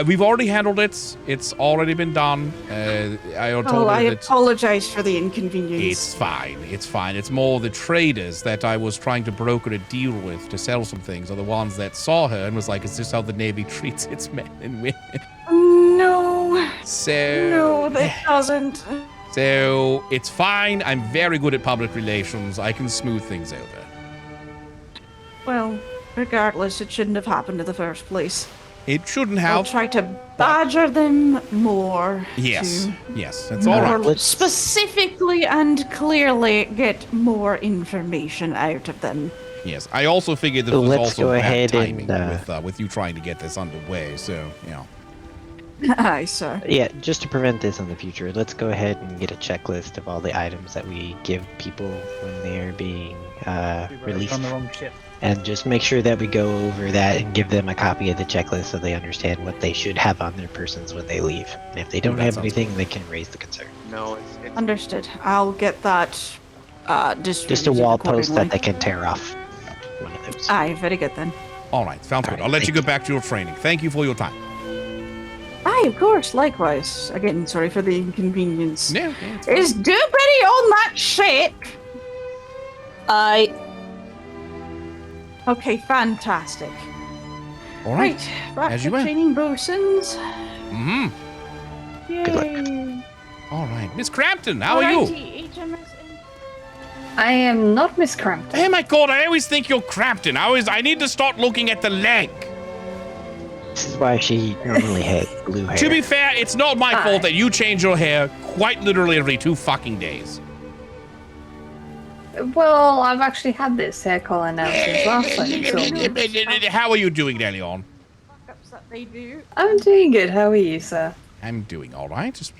We've already handled it. It's already been done. I apologize for the inconvenience. It's fine. It's fine. It's more the traders that I was trying to broker a deal with to sell some things are the ones that saw her and was like, "Is this how the Navy treats its men and women?" No. So No, that doesn't. So it's fine. I'm very good at public relations. I can smooth things over. Well, regardless, it shouldn't have happened in the first place. It shouldn't I'll have. try to badger them more. Yes, to yes, that's all more right. specifically and clearly get more information out of them. Yes, I also figured this was Let's also go bad ahead timing and, with you trying to get this underway. So, Aye, sir. Yeah, just to prevent this in the future, let's go ahead and get a checklist of all the items that we give people when they are being released. On the wrong ship. And just make sure that we go over that and give them a copy of the checklist so they understand what they should have on their persons when they leave. And if they don't have anything, they can raise the concern. No, it's Understood. I'll get that distributed Just a wall post that accordingly. they can tear off. One of those. Aye, very good then. all right, sounds good. right, I'll let you thank go back to your training. Thank you for your time. Aye, of course, likewise. Again, sorry for the inconvenience. Yeah. Is Doobity on that ship? Okay, fantastic. All right. Back As to you were. training bosuns. Mm-hmm. Yay. All right, Miss Crampton, how are you? Alrighty, HMS. I am not Miss Crampton. Oh my God, I always think you're Crampton. I need to start looking at the leg. This is why she normally had blue hair. To be fair, it's not my fault that you change your hair quite literally every 2 fucking days. Well, I've actually had this hair color now since last time. So How are you doing, Delion? That they do. I'm doing good. How are you, sir? I'm doing all right. Just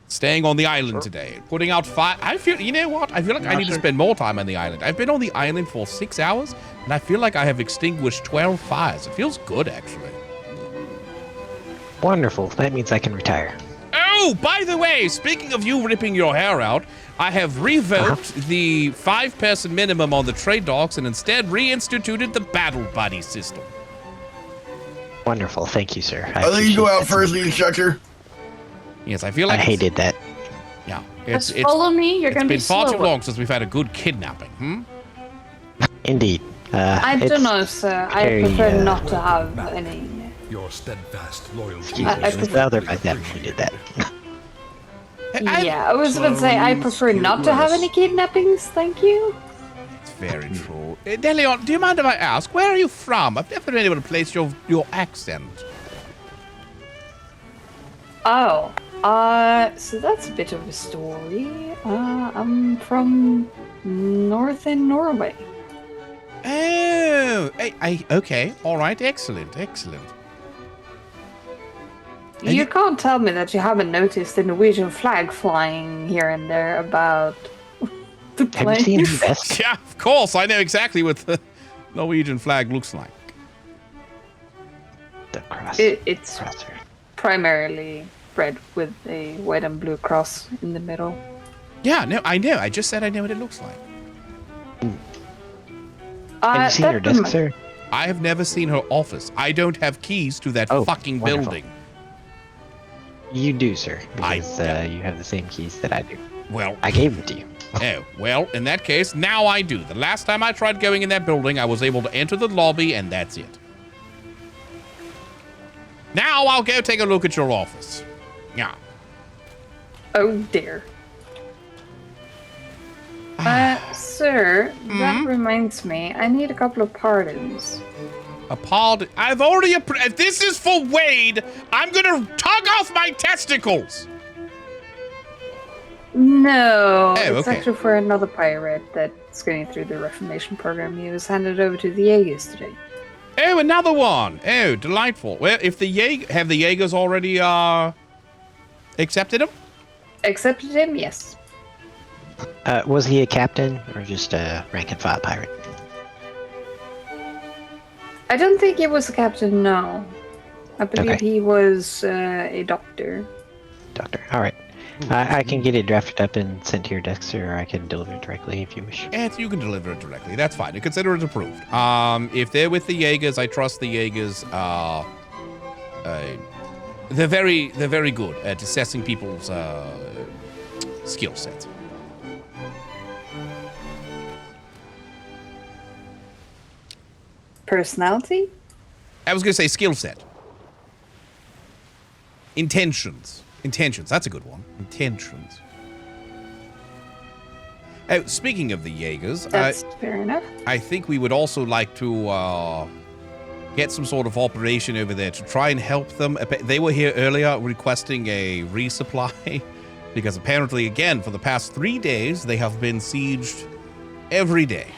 staying on the island today, putting out fire. I feel, you know what? I feel like I need to spend more time on the island. I've been on the island for 6 hours, and I feel like I have extinguished 12 fires. It feels good, actually. Wonderful. That means I can retire. Oh, by the way, speaking of you ripping your hair out, I have revoked the 5-person minimum on the trade docks and instead reinstituted the battle buddy system. Wonderful. Thank you, sir. I think you go out first, the instructor. Yes, I feel like I hated that. Yeah, Just follow me. You're gonna be It's been far too slower. long since we've had a good kidnapping. Indeed. I don't know, sir. I very, prefer not to have any. Your steadfast loyalty. I It was the other that who did that. Yeah, I was going to say I prefer not to have any kidnappings. Thank you. It's very true. Delion, do you mind if I ask, where are you from? I've never been able to place your accent. Oh, so that's a bit of a story. I'm from northern Norway. Oh, okay. All right, excellent. And You can't tell me that you haven't noticed the Norwegian flag flying here and there about the plane. Yeah, of course. I know exactly what the Norwegian flag looks like. The cross. It's primarily red with a white and blue cross in the middle. Yeah, no, I know. I just said I know what it looks like. Have you seen her desk, sir? I have never seen her office. I don't have keys to that fucking wonderful. building. You do, sir, because you have the same keys that I do. Well, I gave them to you. Oh, well, in that case, now I do. The last time I tried going in that building, I was able to enter the lobby, and that's it. Now I'll go take a look at your office. Yeah. Oh, dear. Sir, that reminds me. I need a couple of pardons. A pardon? I've already... If this is for Wade, I'm gonna tug off my testicles! No, it's okay. actually for another pirate that's going through the Reformation program. He was handed over to the Jaegers today. Oh, another one. Oh, delightful. Well, if the have the Jaegers already accepted him? Accepted him, yes. Was he a captain or just a rank and file pirate? I don't think he was a captain, no. I believe Okay. he was a doctor. Doctor, all right. I can get it drafted up and sent to your desk, sir, or I can deliver it directly if you wish. Yes, you can deliver it directly. That's fine. I consider it approved. If they're with the Jaegers, I trust the Jaegers. They're very good at assessing people's skill sets. Personality? I was gonna say skill set. Intentions. That's a good one. Intentions. Oh, speaking of the Jaegers, That's fair enough. I think we would also like to get some sort of operation over there to try and help them. They were here earlier requesting a resupply because apparently, again, for the past 3 days, they have been sieged every day.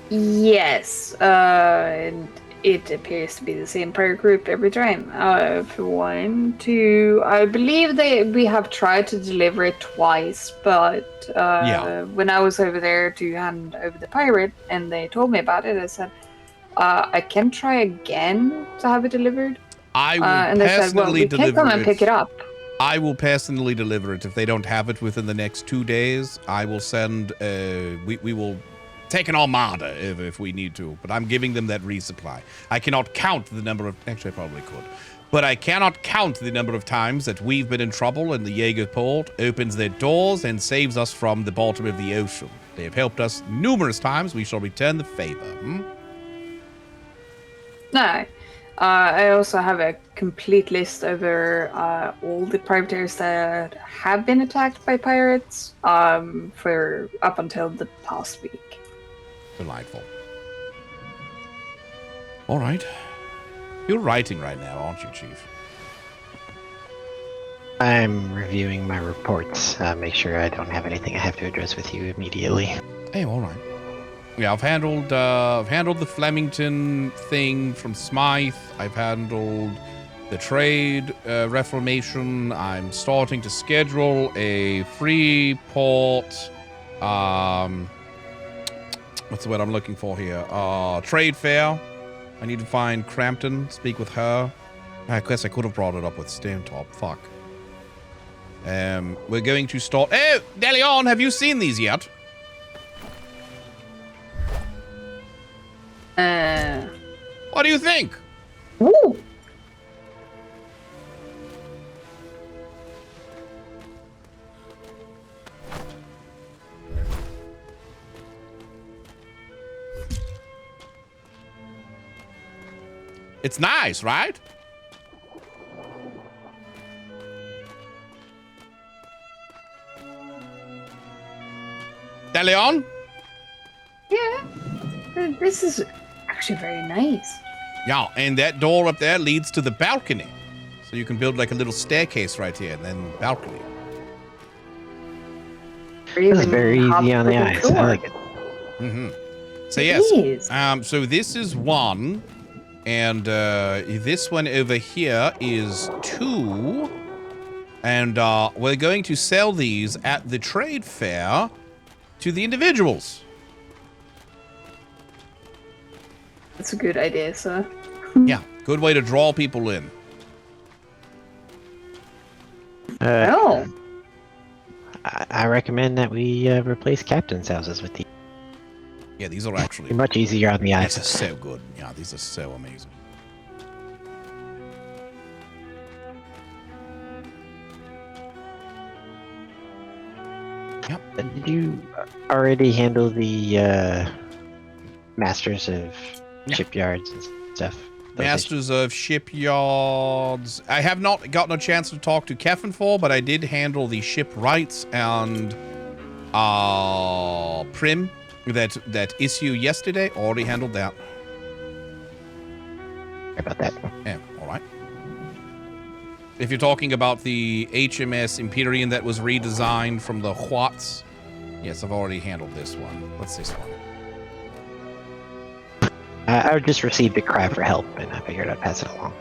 Yes, and it appears to be the same pirate group every time. For 1, 2, I believe we have tried to deliver it twice, but when I was over there to hand over the pirate and they told me about it, I said, I can try again to have it delivered. I will and they said, well, we can come and pick it up. I will personally deliver it. If they don't have it within the next 2 days, I will send, we will take an armada if we need to, but I'm giving them that resupply. I cannot count the number of, actually I probably could, but I cannot count the number of times that we've been in trouble and the Jaeger port opens their doors and saves us from the bottom of the ocean. They have helped us numerous times. We shall return the favor. No. I also have a complete list over all the privateers that have been attacked by pirates for up until the past week. Delightful. All right. You're writing right now, aren't you, Chief? I'm reviewing my reports. Make sure I don't have anything I have to address with you immediately. Hey, all right. Yeah, I've handled the Flemington thing from Smythe. I've handled the trade reformation. I'm starting to schedule a free port. What's the word I'm looking for here? Trade fair. I need to find Crampton, speak with her. I guess I could have brought it up with Stonetop. Fuck. We're going to start... Oh, Deleon, have you seen these yet? What do you think? Ooh. It's nice, right? Deleon? Yeah. This is actually very nice. Yeah, and that door up there leads to the balcony. So you can build like a little staircase right here and then balcony. This is very easy on the eyes. I like it. Mm-hmm. So yes, so this is 1, and this one over here is 2, and we're going to sell these at the trade fair to the individuals. That's a good idea, sir. Yeah, good way to draw people in. I recommend that we replace captain's houses with the... Yeah, these are actually much easier on the eye. These are so good. Yeah, these are so amazing. Yep. Did you already handle the masters of shipyards and stuff? Masters of Shipyards. I have not gotten a chance to talk to Kefenfall, but I did handle the shipwrights and Prim that issue yesterday. Already handled that. Sorry about that. Yeah, all right. If you're talking about the HMS Empyrean that was redesigned from the Huats, yes, I've already handled this one. What's this one? I just received a cry for help, and I figured I'd pass it along.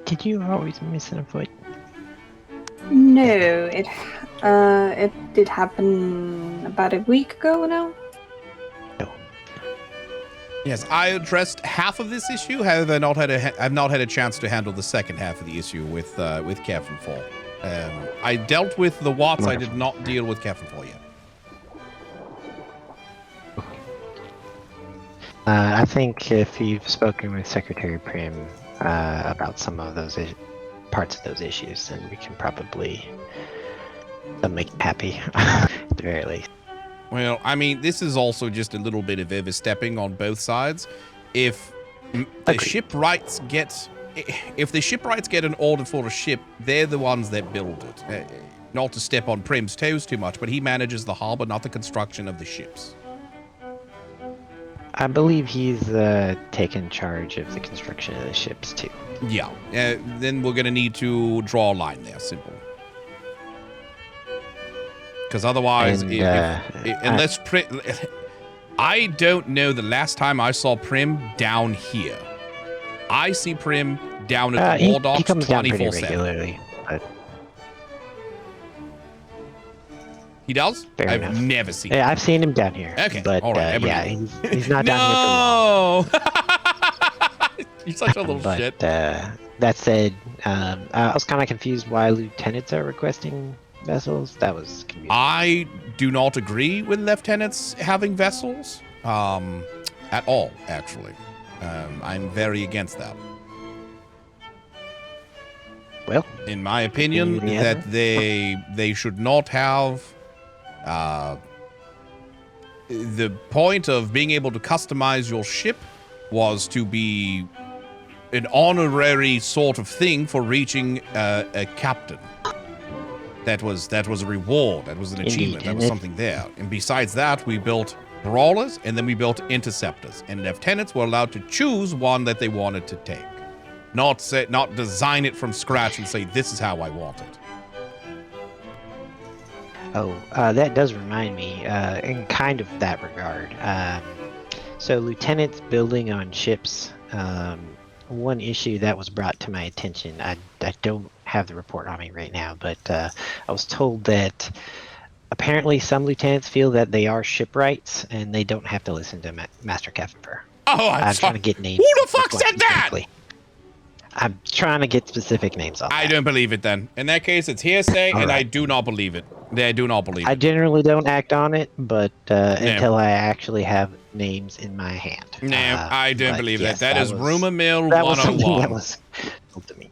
Did you always miss a foot? No, it did happen about a week ago now. Yes, I addressed half of this issue. However, I've not had a chance to handle the second half of the issue with Kefenfall. I dealt with the Watts. I did not deal with Kefenfall yet. I think if you've spoken with Secretary Prim about some of those parts of those issues, then we can probably make him happy, at the very least. Well, I mean, this is also just a little bit of overstepping on both sides. If the shipwrights get an order for a ship, they're the ones that build it. Not to step on Prim's toes too much, but he manages the harbor, not the construction of the ships. I believe he's taken charge of the construction of the ships, too. Yeah, then we're going to need to draw a line there, simple. Because otherwise, unless Prim... I don't know the last time I saw Prim down here. I see Prim down at the War Docks 24/7. He comes down pretty regularly, but... He does? Fair I've enough. never seen him. Yeah, I've seen him down here. Okay, but all right. yeah, he's not down here for long. You're such a little shit. That said, I was kind of confused why lieutenants are requesting vessels. That was confusing. I do not agree with lieutenants having vessels at all, actually. I'm very against that. Well, in my opinion, that they should not have. The point of being able to customize your ship was to be an honorary sort of thing for reaching a captain. That was a reward. That was an achievement. That was something there. And besides that, we built brawlers, and then we built interceptors. And lieutenants were allowed to choose one that they wanted to take, not design it from scratch and say this is how I want it. Oh, that does remind me, in kind of that regard. So lieutenants building on ships, one issue that was brought to my attention, I don't have the report on me right now, but I was told that apparently some lieutenants feel that they are shipwrights and they don't have to listen to Master Kefenfur. Oh, I'm trying to get names. Who the fuck said that? I'm trying to get specific names on I don't believe it then. In that case, it's hearsay, and I do not believe it. I do not believe it. I generally don't act on it, but until I actually have names in my hand. No, I don't believe yes, that. That is rumor mill that was something 101. that was told to me.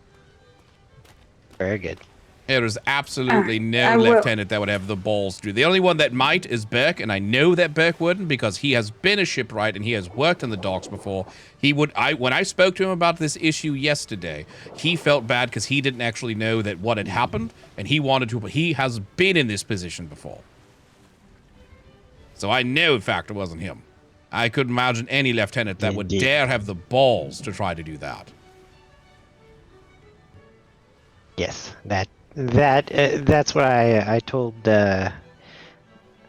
Very good. There is absolutely no lieutenant that would have the balls to do. The only one that might is Burke, and I know that Burke wouldn't because he has been a shipwright and he has worked in the docks before. He would. When I spoke to him about this issue yesterday, he felt bad because he didn't actually know that what had happened, and he wanted to. But he has been in this position before, so I know, in fact, it wasn't him. I couldn't imagine any lieutenant that would dare have the balls to try to do that. Yes, that's what I told.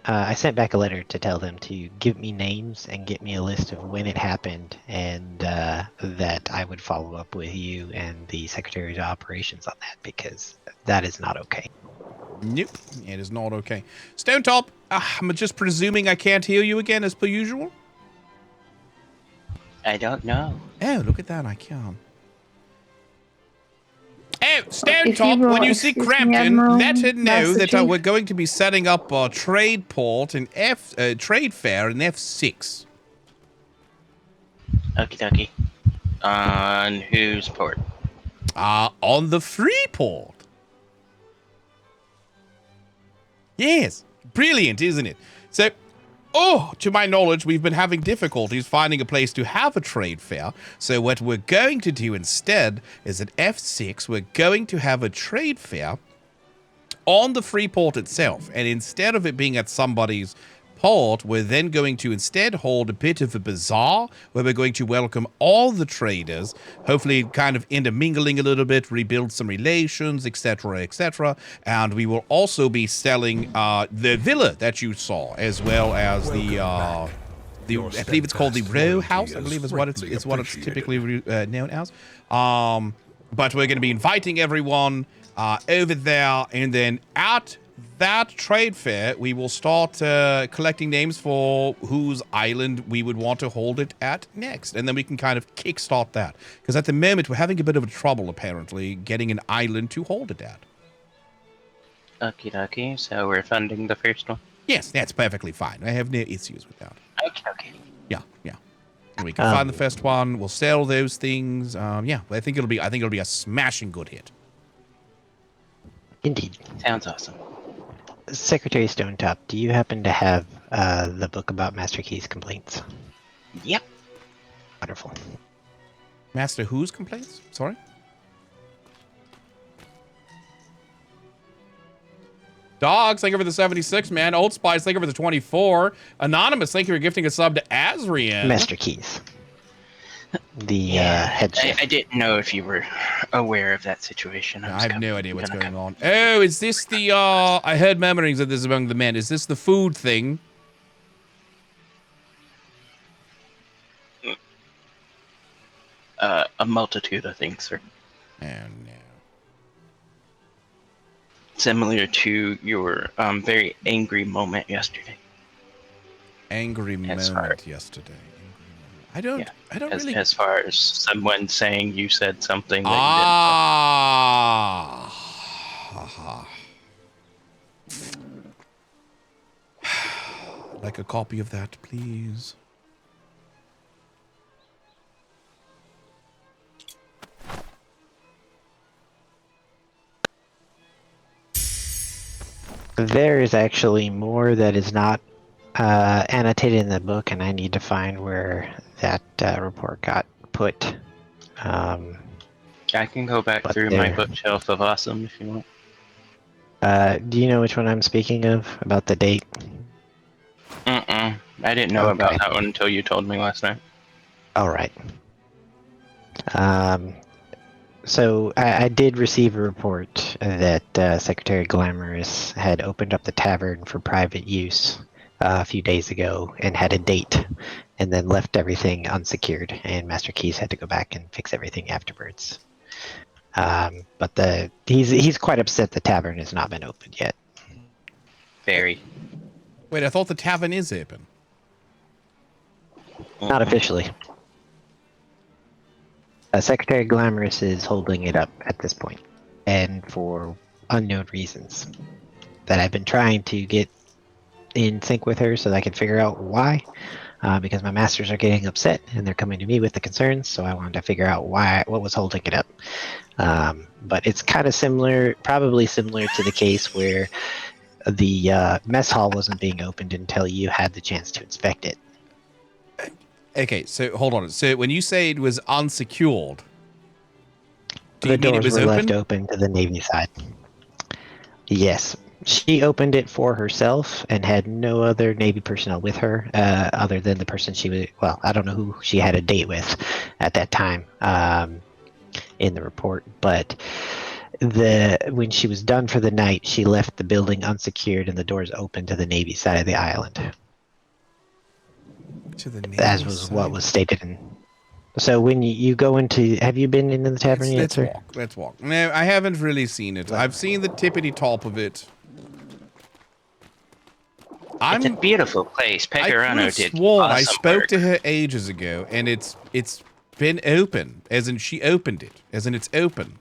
I sent back a letter to tell them to give me names and get me a list of when it happened, and that I would follow up with you and the Secretary of Operations on that because that is not okay. Nope, it is not okay. Stone Top, I'm just presuming I can't hear you again as per usual. I don't know. Oh, look at that, I can. Oh, Stone Top, when you see Crampton, let him know that we're going to be setting up a trade port in trade fair in F6. Okie dokie. On whose port? On the free port. Yes, brilliant, isn't it? So, to my knowledge, we've been having difficulties finding a place to have a trade fair. So what we're going to do instead is at F6, we're going to have a trade fair on the free port itself. And instead of it being at somebody's port, we're then going to instead hold a bit of a bazaar where we're going to welcome all the traders, hopefully kind of intermingling a little bit, rebuild some relations, etc., etc. And we will also be selling the villa that you saw, as well as I believe it's called the row house, I believe is what it's typically known as. But we're going to be inviting everyone over there, and then at that trade fair, we will start collecting names for whose island we would want to hold it at next. And then we can kind of kickstart that. Because at the moment, we're having a bit of a trouble, apparently, getting an island to hold it at. Okie dokie, so we're funding the first one? Yes, that's perfectly fine. I have no issues with that. Okay. Yeah. And we can find the first one. We'll sell those things. Yeah, I think it'll be a smashing good hit. Indeed. Sounds awesome. Secretary Stonetop, do you happen to have the book about Master Key's complaints? Yep. Wonderful. Master whose complaints? Sorry? Dogs, thank you for the 76, man. Old Spice, thank you for the 24. Anonymous, thank you for gifting a sub to Azrian. Master Keys. The head chef. I didn't know if you were aware of that situation. I have no idea what's going on. Oh, is this the, I heard murmurings of this among the men. Is this the food thing? A multitude of things, sir. Oh, no. Similar to your very angry moment yesterday. Angry moment yesterday. I don't really. As far as someone saying you said something that you didn't. Like a copy of that, please. There is actually more that is not annotated in the book, and I need to find where that report got put. I can go back through my bookshelf of awesome if you want. Do you know which one I'm speaking of? About the date? I didn't know about that one until you told me last night. All right. So I did receive a report that Secretary Glamorous had opened up the tavern for private use a few days ago and had a date, and then left everything unsecured, and Master Keys had to go back and fix everything afterwards. But he's quite upset the tavern has not been opened yet. Very. Wait, I thought the tavern is open. Not officially. Secretary Glamorous is holding it up at this point, and for unknown reasons that I've been trying to get in sync with her so that I can figure out why. because my masters are getting upset and they're coming to me with the concerns. So I wanted to figure out what was holding it up. But it's kind of similar, probably similar to the case where the mess hall wasn't being opened until you had the chance to inspect it. Okay, so hold on. So when you say it was unsecured, do you The mean it doors was were open? left open to the Navy side. Yes. She opened it for herself and had no other Navy personnel with her other than the person she was, well, I don't know who she had a date with at that time in the report, but when she was done for the night, she left the building unsecured and the doors open to the Navy side of the island. To the Navy As was side? what was stated in. So when you go into, have you been into the tavern yet, sir? Let's walk. No, I haven't really seen it. I've seen the tippity top of it. It's a beautiful place. Pecorano did sworn I awesome spoke work. to her ages ago, and it's been open, as in she opened it, as in it's open.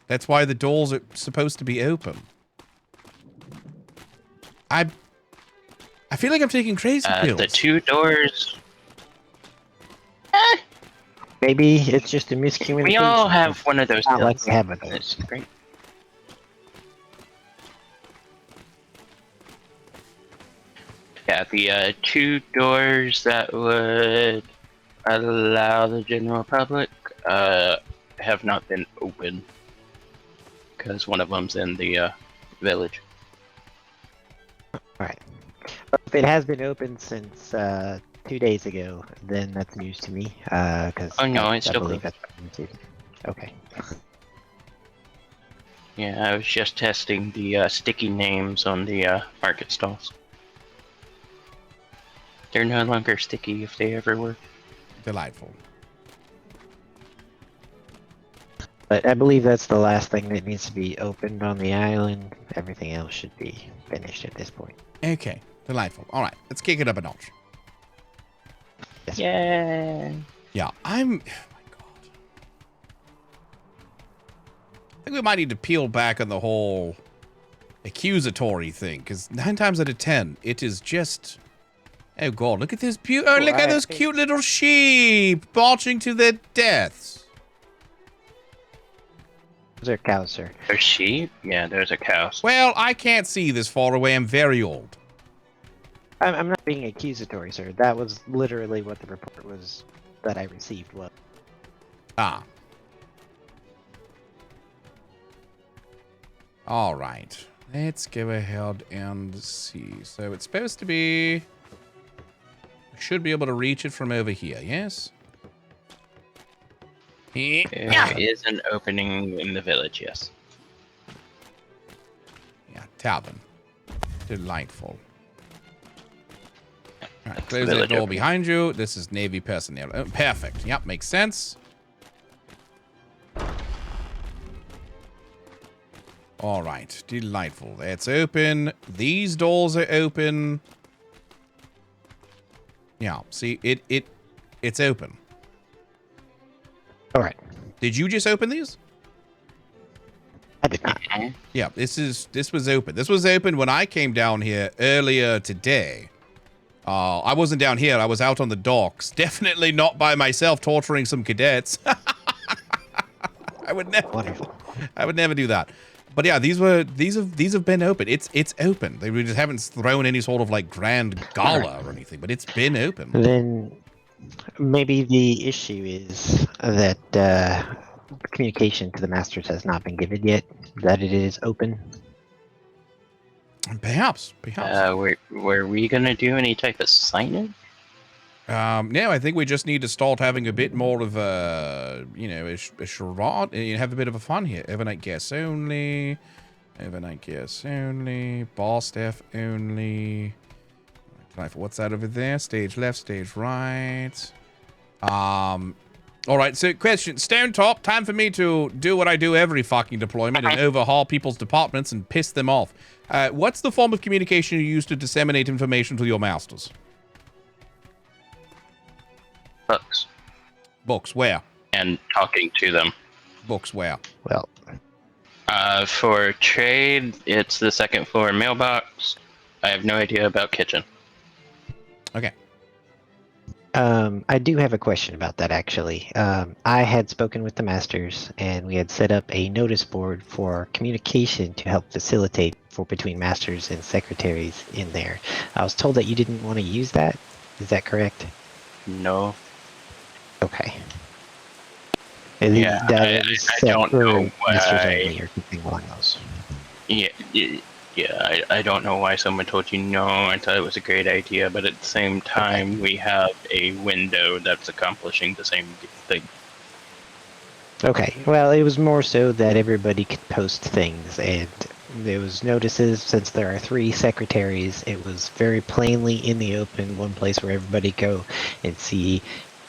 That's why the doors are supposed to be open. I feel like I'm taking crazy pills. The 2 doors. Maybe it's just a miscommunication. We all have one of those Not like pills. we have those. It's great. Yeah, the 2 doors that would allow the general public have not been open because one of them's in the village. Alright. If it has been open since 2 days ago, then that's news to me. Oh no, it's still believe closed. that's okay. Yeah, I was just testing the sticky names on the market stalls. They're no longer sticky if they ever were. Delightful. But I believe that's the last thing that needs to be opened on the island. Everything else should be finished at this point. Okay, delightful. All right, let's kick it up a notch. Yes. Yay! Yeah, oh my god. I think we might need to peel back on the whole accusatory thing, because 9 times out of 10, it is just... Oh god, look at this look at those cute little sheep marching to their deaths. Those are cows, sir. There's sheep? Yeah, there's a cow. Well, I can't see this far away. I'm very old. I'm not being accusatory, sir. That was literally what the report was that I received was. Ah. All right. Let's go ahead and see. So it's supposed to be... Should be able to reach it from over here, yes? There is an opening in the village, yes. Yeah, tavern. Delightful. All right, That's close the that village door opening. behind you. This is Navy personnel. Oh, perfect. Yep, makes sense. All right, delightful. That's open. These doors are open. Yeah, see, it's open. All right. Did you just open these? I did not. Yeah, this was open. This was open when I came down here earlier today. I wasn't down here. I was out on the docks. Definitely not by myself torturing some cadets. I would never. Wonderful. I would never do that. But yeah, these have been open. It's open. They just haven't thrown any sort of like grand gala or anything, but it's been open. Then maybe the issue is that communication to the masters has not been given yet, that it is open. Perhaps. Were we gonna do any type of signage? No, I think we just need to start having a bit more of a, a charade, and have a bit of a fun here. Overnight guests only. Overnight guests only. Bar staff only. What's that over there? Stage left, stage right. All right, so question. Stone Top, time for me to do what I do every fucking deployment and overhaul people's departments and piss them off. What's the form of communication you use to disseminate information to your masters? Books. Books, where? And talking to them. Books, where? Well, for trade, it's the second floor mailbox. I have no idea about kitchen. Okay. I do have a question about that, actually. I had spoken with the masters, and we had set up a notice board for communication to help facilitate between masters and secretaries in there. I was told that you didn't want to use that. Is that correct? No. Okay. Yeah, I don't know masters why. only or something along those. Yeah, I don't know why someone told you no. I thought it was a great idea, but at the same time, we have a window that's accomplishing the same thing. Okay, well, it was more so that everybody could post things, and there was notices. Since there are 3 secretaries, it was very plainly in the open, one place where everybody go and see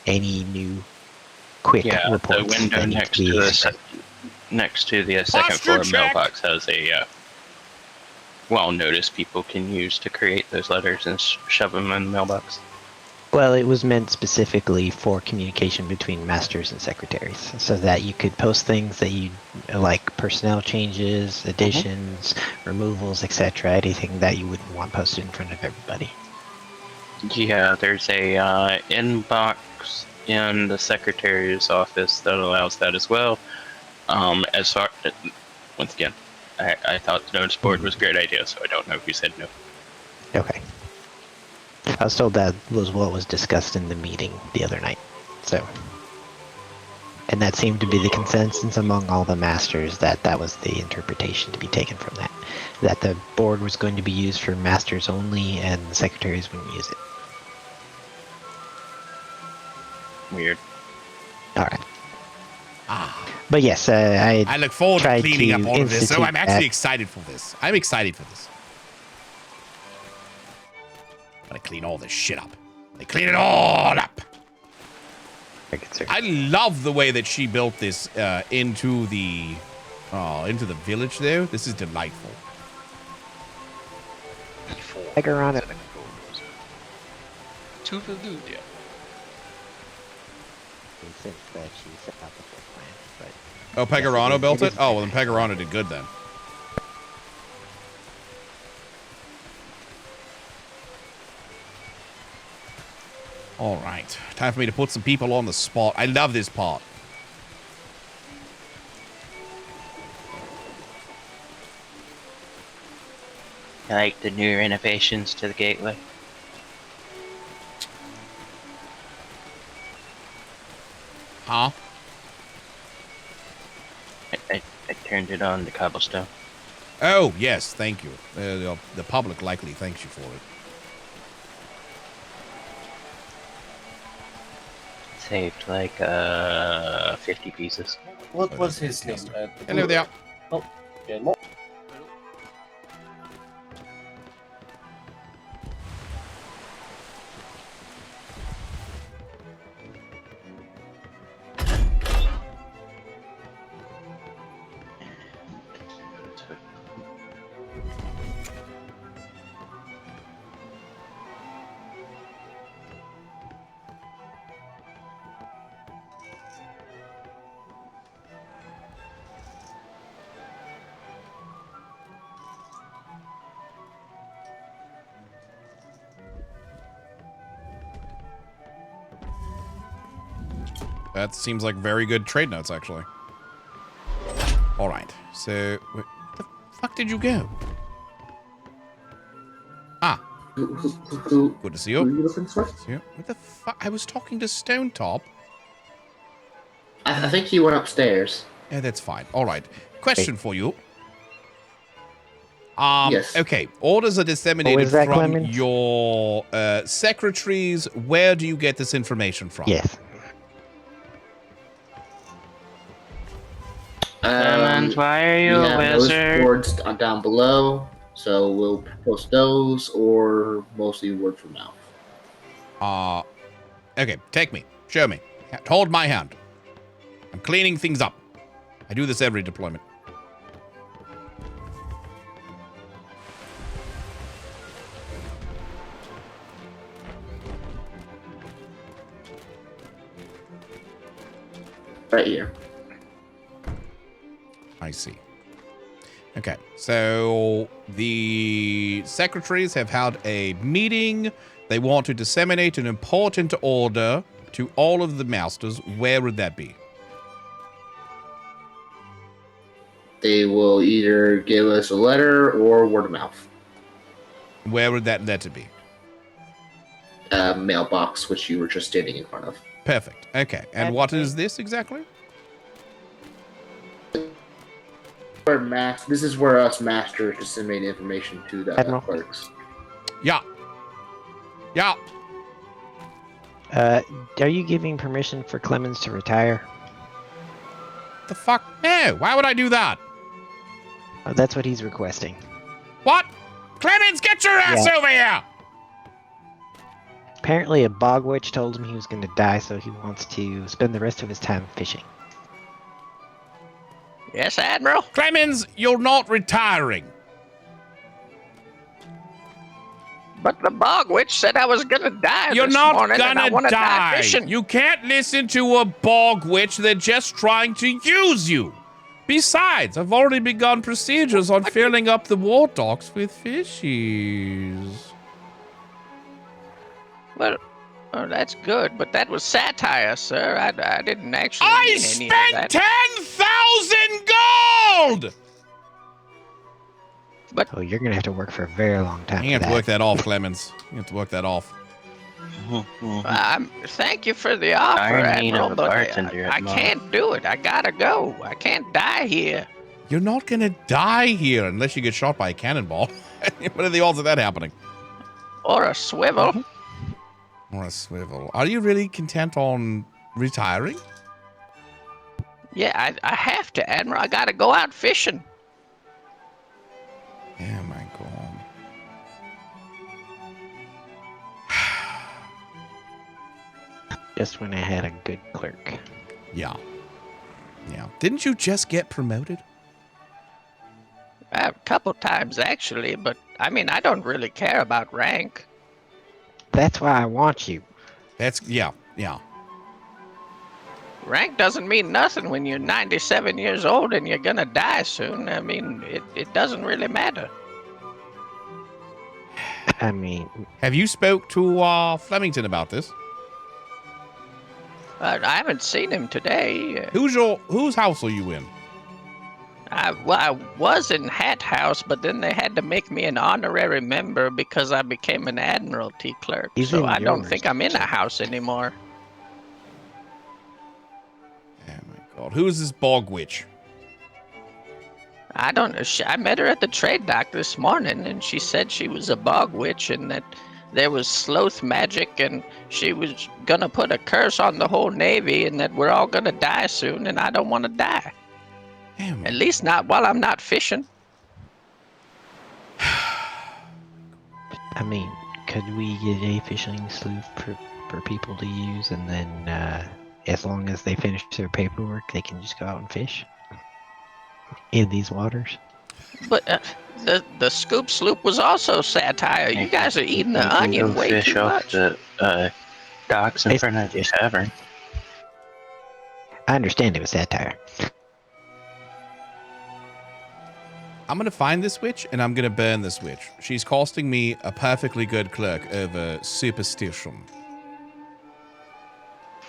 any new quick reports. The window next to the second floor mailbox has a notice people can use to create those letters and shove them in the mailbox. Well, it was meant specifically for communication between masters and secretaries, so that you could post things that you like, personnel changes, additions, removals, etc. Anything that you wouldn't want posted in front of everybody. Yeah, there's a inbox in the secretary's office that allows that as well. Once again, I thought the notice board was a great idea, so I don't know who said no. Okay. I was told that was what was discussed in the meeting the other night. So, and that seemed to be the consensus among all the masters, that that was the interpretation to be taken from that. That the board was going to be used for masters only and the secretaries wouldn't use it. Weird. Alright. But yes, I look forward to cleaning up all of this, so I'm institute actually that. excited for this. I'm excited for this. Gotta clean all this shit up. They clean it all up. I love the way that she built this into the village there. This is delightful. Pegarano. To the dude, yeah. Since that she set out the full plan, but Oh, Pegarano built it? Oh, well, then Pegarano did good then. All right. Time for me to put some people on the spot. I love this part. I like the new renovations to the gateway. Huh? I turned it on to cobblestone. Oh, yes. Thank you. The public likely thanks you for it. Saved like 50 pieces. What was his name? Hello there. Oh, yeah, more. That seems like very good trade notes, actually. All right. So, where the fuck did you go? Ah. Good to see you. Who are you looking for? Yeah. What the fuck? I was talking to Stone Top. I think he went upstairs. Yeah, that's fine. All right. Question for you. Yes. Okay. Orders are disseminated that, from Clemens? your secretaries. Where do you get this information from? Yes. Clemens, why are you we a have those wizard? boards down below, so we'll post those or mostly word for mouth. Okay. Take me. Show me. Hold my hand. I'm cleaning things up. I do this every deployment. Right here. I see. Okay, so the secretaries have had a meeting They want to disseminate an important order to all of the masters. Where would that be? They will either give us a letter or word of mouth. Where would that letter be? Mailbox, which you were just standing in front of. Perfect. Okay. And what is this exactly? This is where us masters disseminate information to the Admiral. clerks. Yeah. Yeah. Are you giving permission for Clemens to retire? The fuck? No. Why would I do that? That's what he's requesting. What? Clemens, get your ass over here! Apparently a bog witch told him he was going to die, so he wants to spend the rest of his time fishing. Yes, Admiral? Clemens, you're not retiring. But the bog witch said I was gonna die You're this not morning, and I gonna wanna die. fishing. You can't listen to a bog witch. They're just trying to use you. Besides, I've already begun procedures on filling up the war docks with fishies. Well, oh, that's good, but that was satire, sir. I didn't actually I mean any of spent that. 10,000 gold! But oh, you're going to have to work for a very long time. You have to work that off, Clemens. You have to work that off. Thank you for the offer, I need Admiral, a but bartender I at mine. can't do it. I gotta go. I can't die here. You're not gonna die here unless you get shot by a cannonball. What are the odds of that happening? Or a swivel. Or a swivel. Are you really content on retiring? Yeah, I have to, Admiral. I gotta go out fishing. Oh my god. Just when I had a good clerk. Yeah. Yeah. Didn't you just get promoted? A couple times, actually, but I mean, I don't really care about rank. That's why I want you. Yeah. Rank doesn't mean nothing when you're 97 years old and you're gonna die soon. I mean, it doesn't really matter. I mean... Have you spoke to Flemington about this? I haven't seen him today. Whose house are you in? I was in Hat House, but then they had to make me an honorary member because I became an Admiralty clerk. He's so in I don't yours, think I'm in a house anymore. Oh my god. Who is this bog witch? I don't know. I met her at the trade dock this morning, and she said she was a bog witch and that there was sloth magic, and she was gonna put a curse on the whole Navy, and that we're all gonna die soon, and I don't want to die. Damn. At least not while I'm not fishing. I mean, could we get a fishing sloop for people to use, and then as long as they finish their paperwork, they can just go out and fish in these waters? But the scoop sloop was also satire. You guys are eating the onion way fish too off much. the docks in front of the tavern. I understand it was satire. I'm going to find this witch, and I'm going to burn this witch. She's costing me a perfectly good clerk over superstition.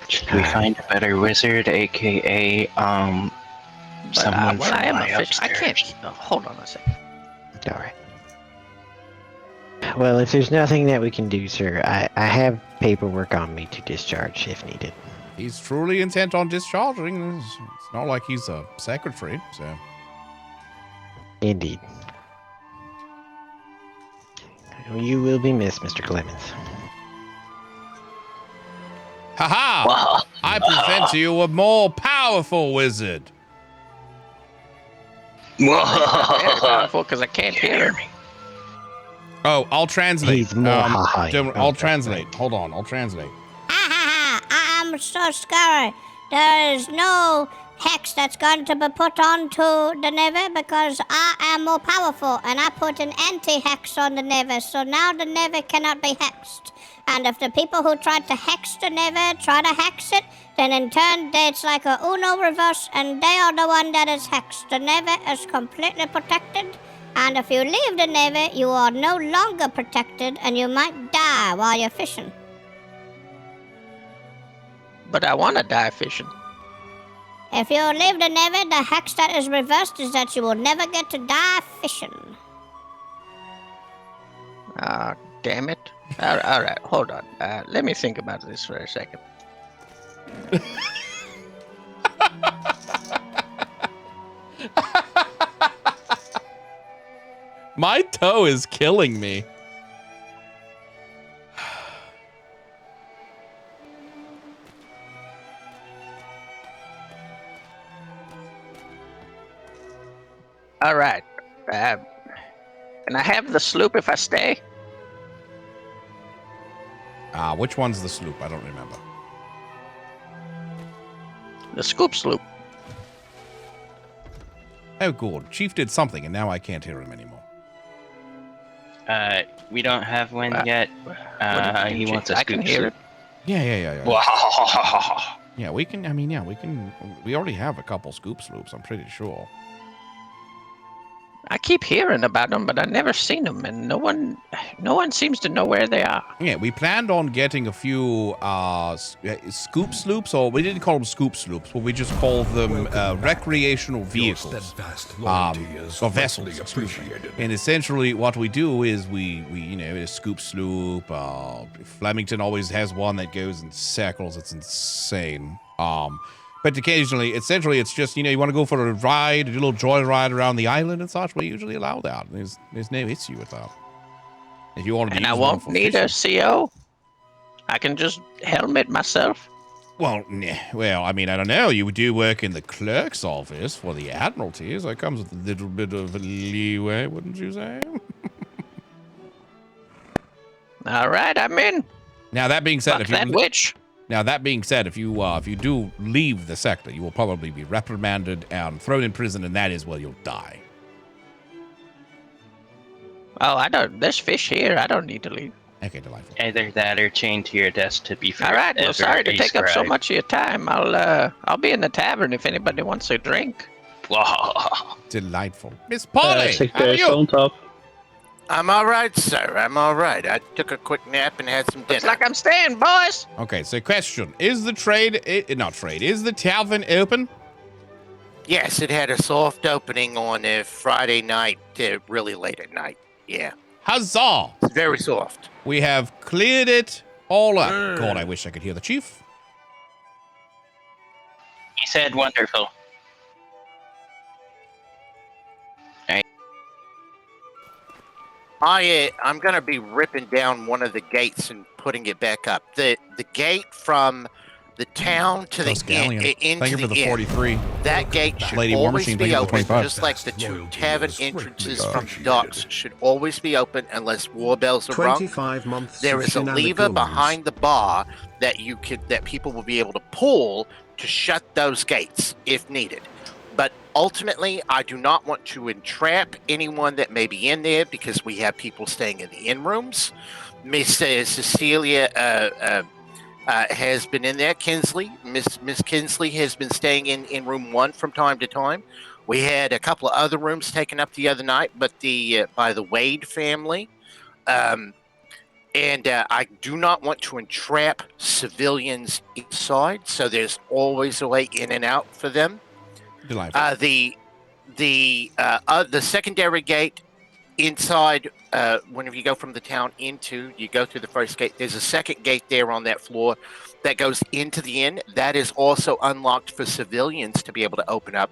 Should we find a better wizard, aka someone well, from I am a my fish. I upstairs? can't. Hold on a second. All right. Well, if there's nothing that we can do, sir, I have paperwork on me to discharge if needed. He's truly intent on discharging. It's not like he's a secretary, so... Indeed. You will be missed, Mr. Clemens. Haha! I present to you a more powerful wizard. Very powerful because I can't hear me. Oh, I'll translate. He's more high. I'll translate. Hold on, I'll translate. I'm so scared. There is no hex that's going to be put onto the Navy because I am more powerful and I put an anti-hex on the Navy, so now the Navy cannot be hexed. And if the people who tried to hex the Navy try to hex it, then in turn it's like a Uno reverse and they are the one that is hexed. The Navy is completely protected And if you leave the Navy, you are no longer protected and you might die while you're fishing. But I want to die fishing. If you leave the Navy, the hex that is reversed is that you will never get to die fishing. Damn it. All right, hold on. Let me think about this for a second. My toe is killing me. All right. Can I have the sloop if I stay? Which one's the sloop? I don't remember. The scoop sloop. Oh, good. Chief did something, and now I can't hear him anymore. We don't have one yet. He wants a I can scoop hear sloop. it. Yeah. Yeah, we can. I mean, yeah, we can. We already have a couple scoop sloops. I'm pretty sure. I keep hearing about them, but I've never seen them, and no one seems to know where they are. Yeah, we planned on getting a few scoop sloops, or we didn't call them scoop sloops, but we just called them recreational vehicles, or vessels. Excuse me. And essentially, what we do is we a scoop sloop. Flemington always has one that goes in circles. It's insane. But occasionally, essentially, it's just, you want to go for a ride, a little joyride around the island and such. We usually allow that. There's no issue with that. If you want to, And I won't need a CO. I can just helmet myself. Well, I mean, I don't know. You do work in the clerk's office for the Admiralty, so it comes with a little bit of leeway, wouldn't you say? All right, I'm in. Now that being said, That being said, if you do leave the sector, you will probably be reprimanded and thrown in prison, and that is where you'll die. Oh, there's fish here. I don't need to leave. Okay, delightful. Either that or chained to your desk to be All right. Well, sorry to take up so scribe. much of your time. I'll be in the tavern if anybody wants a drink. Delightful. Miss Polly, how are you? On top. I'm all right, sir. I'm all right. I took a quick nap and had some dinner. Looks like I'm staying, boys. Okay, so question. Is the is the tavern open? Yes, it had a soft opening on a Friday night, really late at night. Yeah. Huzzah! It's very soft. We have cleared it all up. God, I wish I could hear the chief. He said wonderful. I'm gonna be ripping down one of the gates and putting it back up. The gate from the town to the inn, Thank you for the 43. That gate should Lady War always Machine, be thank you for the open, 25. just like the two tavern entrances from the docks should always be open unless war bells are rung. 25 months. There is a lever behind the bar that people will be able to pull to shut those gates if needed. But ultimately, I do not want to entrap anyone that may be in there because we have people staying in the inn rooms. Miss Cecilia has been in there. Kinsley, Miss Kinsley has been staying in room 1 from time to time. We had a couple of other rooms taken up the other night, but by the Wade family. And I do not want to entrap civilians inside, so there's always a way in and out for them. The secondary gate inside, whenever you go from the town you go through the first gate, there's a second gate there on that floor that goes into the inn. That is also unlocked for civilians to be able to open up,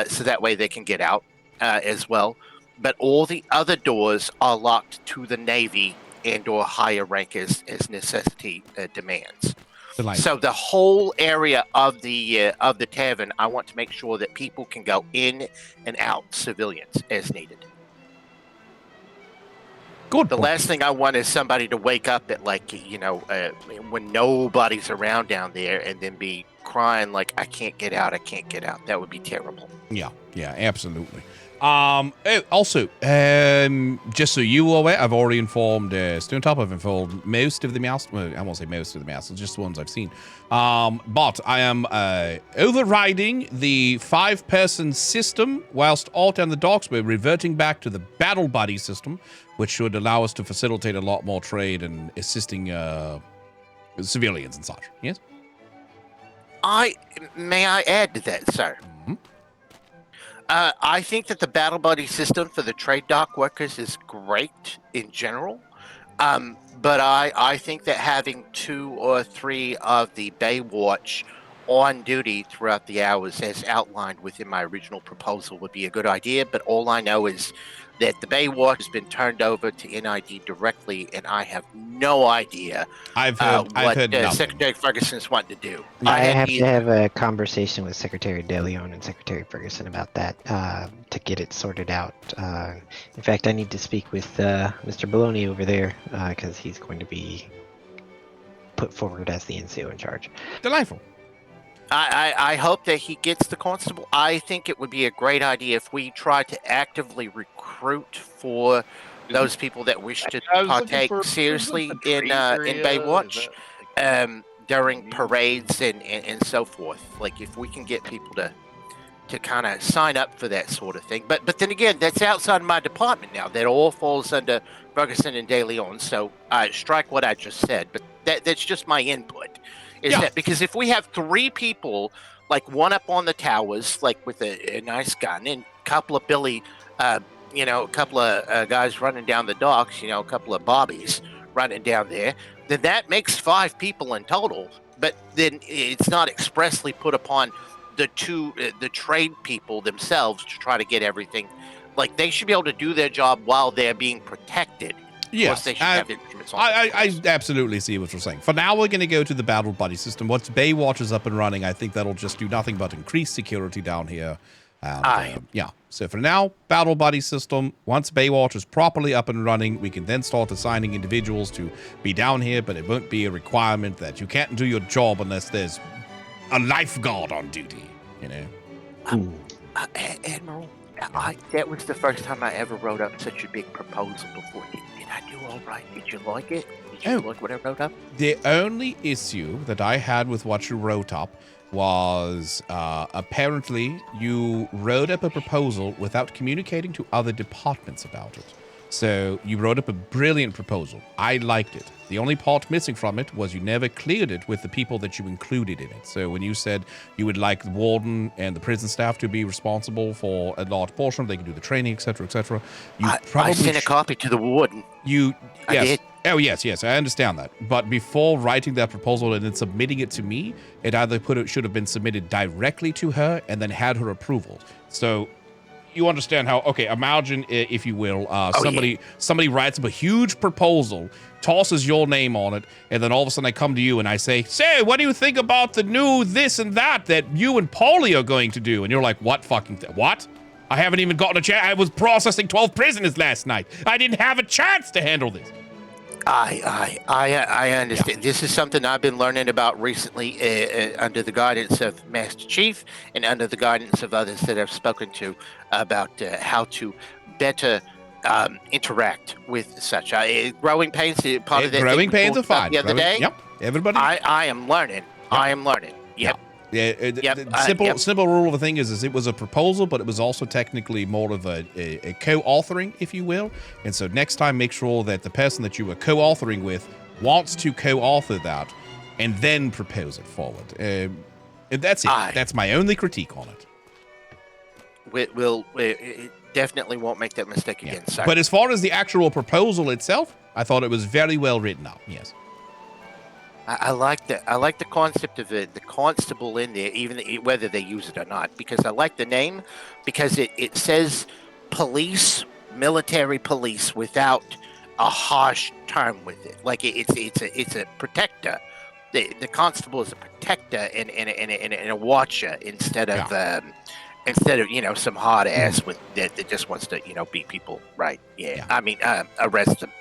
so that way they can get out as well. But all the other doors are locked to the Navy and or higher rank as necessity demands. So the whole area of the tavern, I want to make sure that people can go in and out, civilians, as needed. Good. The last thing I want is somebody to wake up at when nobody's around down there and then be crying like, I can't get out, I can't get out. That would be terrible. Yeah, absolutely. Also, just so you are aware, I've already informed Stone Top. I've informed most of the mouse. Well, I won't say most of the mouse, just the ones I've seen. But I am overriding the 5-person system, whilst out on the docks, we're reverting back to the battle buddy system, which should allow us to facilitate a lot more trade and assisting civilians and such. Yes? May I add to that, sir? Mm-hmm. I think that the battle buddy system for the trade dock workers is great in general, but I think that having 2 or 3 of the Baywatch on duty throughout the hours, as outlined within my original proposal, would be a good idea. But all I know is that the Baywatch has been turned over to NID directly, and I have no idea what Secretary Ferguson's wanting to do. I have to have a conversation with Secretary DeLeon and Secretary Ferguson about that to get it sorted out. In fact, I need to speak with Mr. Baloney over there because he's going to be put forward as the NCO in charge. Delightful. I hope that he gets the constable. I think it would be a great idea if we try to actively recruit for those people that wish to partake seriously in Baywatch during parades and so forth. Like if we can get people to kind of sign up for that sort of thing. But then again, that's outside my department now. That all falls under Ferguson and De Leon. So strike what I just said. But that's just my input. That because if we have 3 people, like one up on the towers, like with a nice gun, and a couple of a couple of guys running down the docks, a couple of bobbies running down there, then that makes 5 people in total. But then it's not expressly put upon the trade people themselves to try to get everything. Like they should be able to do their job while they're being protected. Yes, I absolutely see what you're saying. For now, we're going to go to the battle buddy system. Once Baywatch is up and running, I think that'll just do nothing but increase security down here. So for now, battle buddy system. Once Baywatch is properly up and running, we can then start assigning individuals to be down here, but it won't be a requirement that you can't do your job unless there's a lifeguard on duty, Admiral, that was the first time I ever wrote up such a big proposal before. Did I do all right? Did you like it? Did you like what I wrote up? The only issue that I had with what you wrote up was apparently you wrote up a proposal without communicating to other departments about it. So you wrote up a brilliant proposal. I liked it. The only part missing from it was you never cleared it with the people that you included in it. So when you said you would like the warden and the prison staff to be responsible for a large portion, they can do the training, etc., etc. I sent a copy to the warden. Yes. I did. Oh, yes, I understand that. But before writing that proposal and then submitting it to me, it either should have been submitted directly to her and then had her approval. So you understand how, imagine, if you will, somebody writes up a huge proposal, tosses your name on it, and then all of a sudden I come to you and I say, what do you think about the new this and that you and Paulie are going to do? And you're like, what fucking what? I haven't even gotten a chance. I was processing 12 prisoners last night. I didn't have a chance to handle this. I understand. Yeah. This is something I've been learning about recently under the guidance of Master Chief and under the guidance of others that I've spoken to about how to better interact with such. Growing pains, part of that. Growing pains are fine. The other day. Yep. Everybody. I am learning. Yep. I am learning. Yep. The simple rule of the thing is it was a proposal, but it was also technically more of a co-authoring, if you will. And so next time, make sure that the person that you were co-authoring with wants to co-author that and then propose it forward. And that's it. That's my only critique on it. It definitely won't make that mistake again. Sorry. But as far as the actual proposal itself, I thought it was very well written out. Yes. I like that. I like the concept of the constable in there, even whether they use it or not, because I like the name, because it says police, military police, without a harsh term with it. Like it's a protector. The constable is a protector and a watcher instead of some hard ass that just wants to beat people. Right? Yeah. I mean arrest them.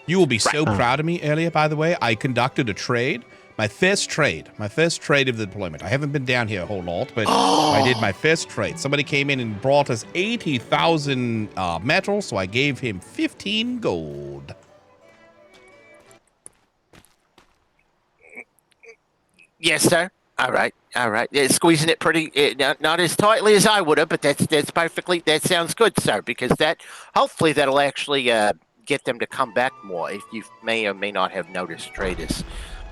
You will be so proud of me, Elliot, by the way. I conducted a trade My first trade of the deployment. I haven't been down here a whole lot, but I did my first trade. Somebody came in and brought us 80,000 metal, so I gave him 15 gold. Yes, sir. All right. Yeah, squeezing it pretty, not as tightly as I would have, but that's perfectly. That sounds good, sir. Because hopefully that'll actually get them to come back more. If you may or may not have noticed, trade has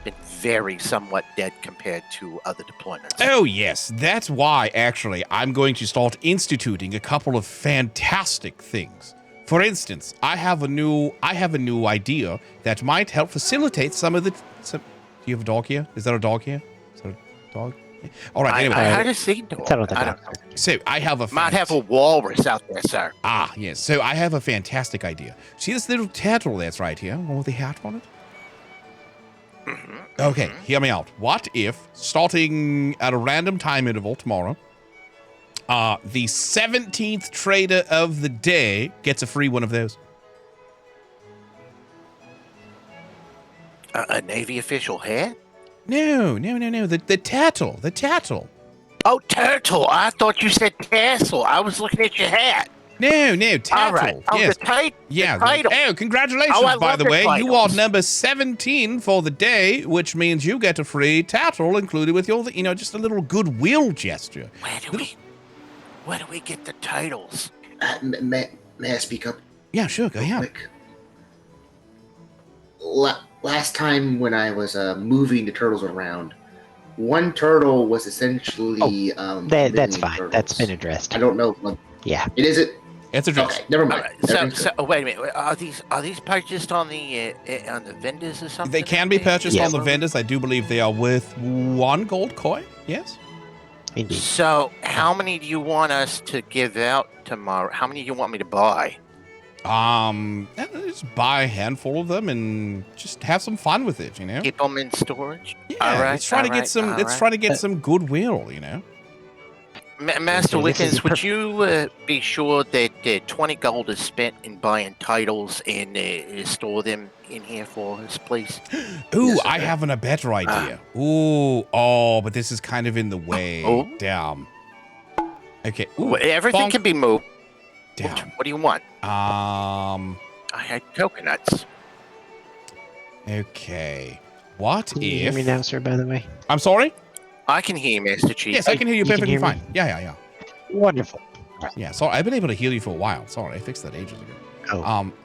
been somewhat dead compared to other deployments. Oh yes, that's why actually I'm going to start instituting a couple of fantastic things. For instance, I have a new idea that might help facilitate some of the. Do you have a dog here? Is there a dog here? Is there a dog? All right. Anyway, I heard a sea dog. So I have might have a walrus out there, sir. Ah, yes. So I have a fantastic idea. See this little turtle that's right here, one with the hat on it? Okay, hear me out. What if, starting at a random time interval tomorrow, the 17th trader of the day gets a free one of those? A Navy official hat? No. The turtle. The turtle. Oh, turtle. I thought you said tassel. I was looking at your hat. No, turtle. All right. Oh, yes. the title. Oh, congratulations, by the way. You are number 17 for the day, which means you get a free turtle included with your, just a little goodwill gesture. Where do we get the titles? May I speak up? Yeah, sure. Go ahead. Last time when I was moving the turtles around, one turtle was essentially. That's fine. Turtles. That's been addressed. I don't know. Yeah. It it's addressed. Okay, never mind. Right. So wait a minute. Are these purchased on the vendors or something? They can be purchased on the vendors. I do believe they are worth 1 gold coin. Yes. Indeed. So how many do you want us to give out tomorrow? How many do you want me to buy? Just buy a handful of them and just have some fun with it, Keep them in storage. Yeah, all right, let's try to get some goodwill, Master Wickens, would you be sure that 20 gold is spent in buying titles and store them in here for us, please? Ooh, yes, I have a better idea. But this is kind of in the way. Damn. Okay. Everything can be moved. Damn. What do you want? I had coconuts. Okay. What Can if... you hear me now, sir, by the way? I'm sorry? I can hear you, Master Chief. Yes, I can hear you perfectly fine. Yeah. Wonderful. Yeah, sorry, I've been able to hear you for a while. Sorry, I fixed that ages ago.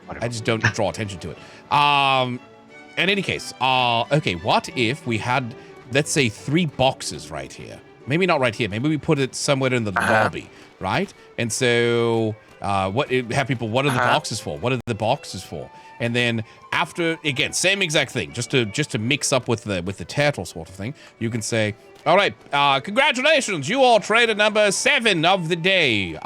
I just don't draw attention to it. In any case, okay, what if we had, let's say, 3 boxes right here? Maybe not right here. Maybe we put it somewhere in the lobby, right? And so... what are the boxes for? What are the boxes for? And then after, again, same exact thing, just to mix up with the turtle sort of thing, you can say, all right, congratulations, you all trader number 7 of the day.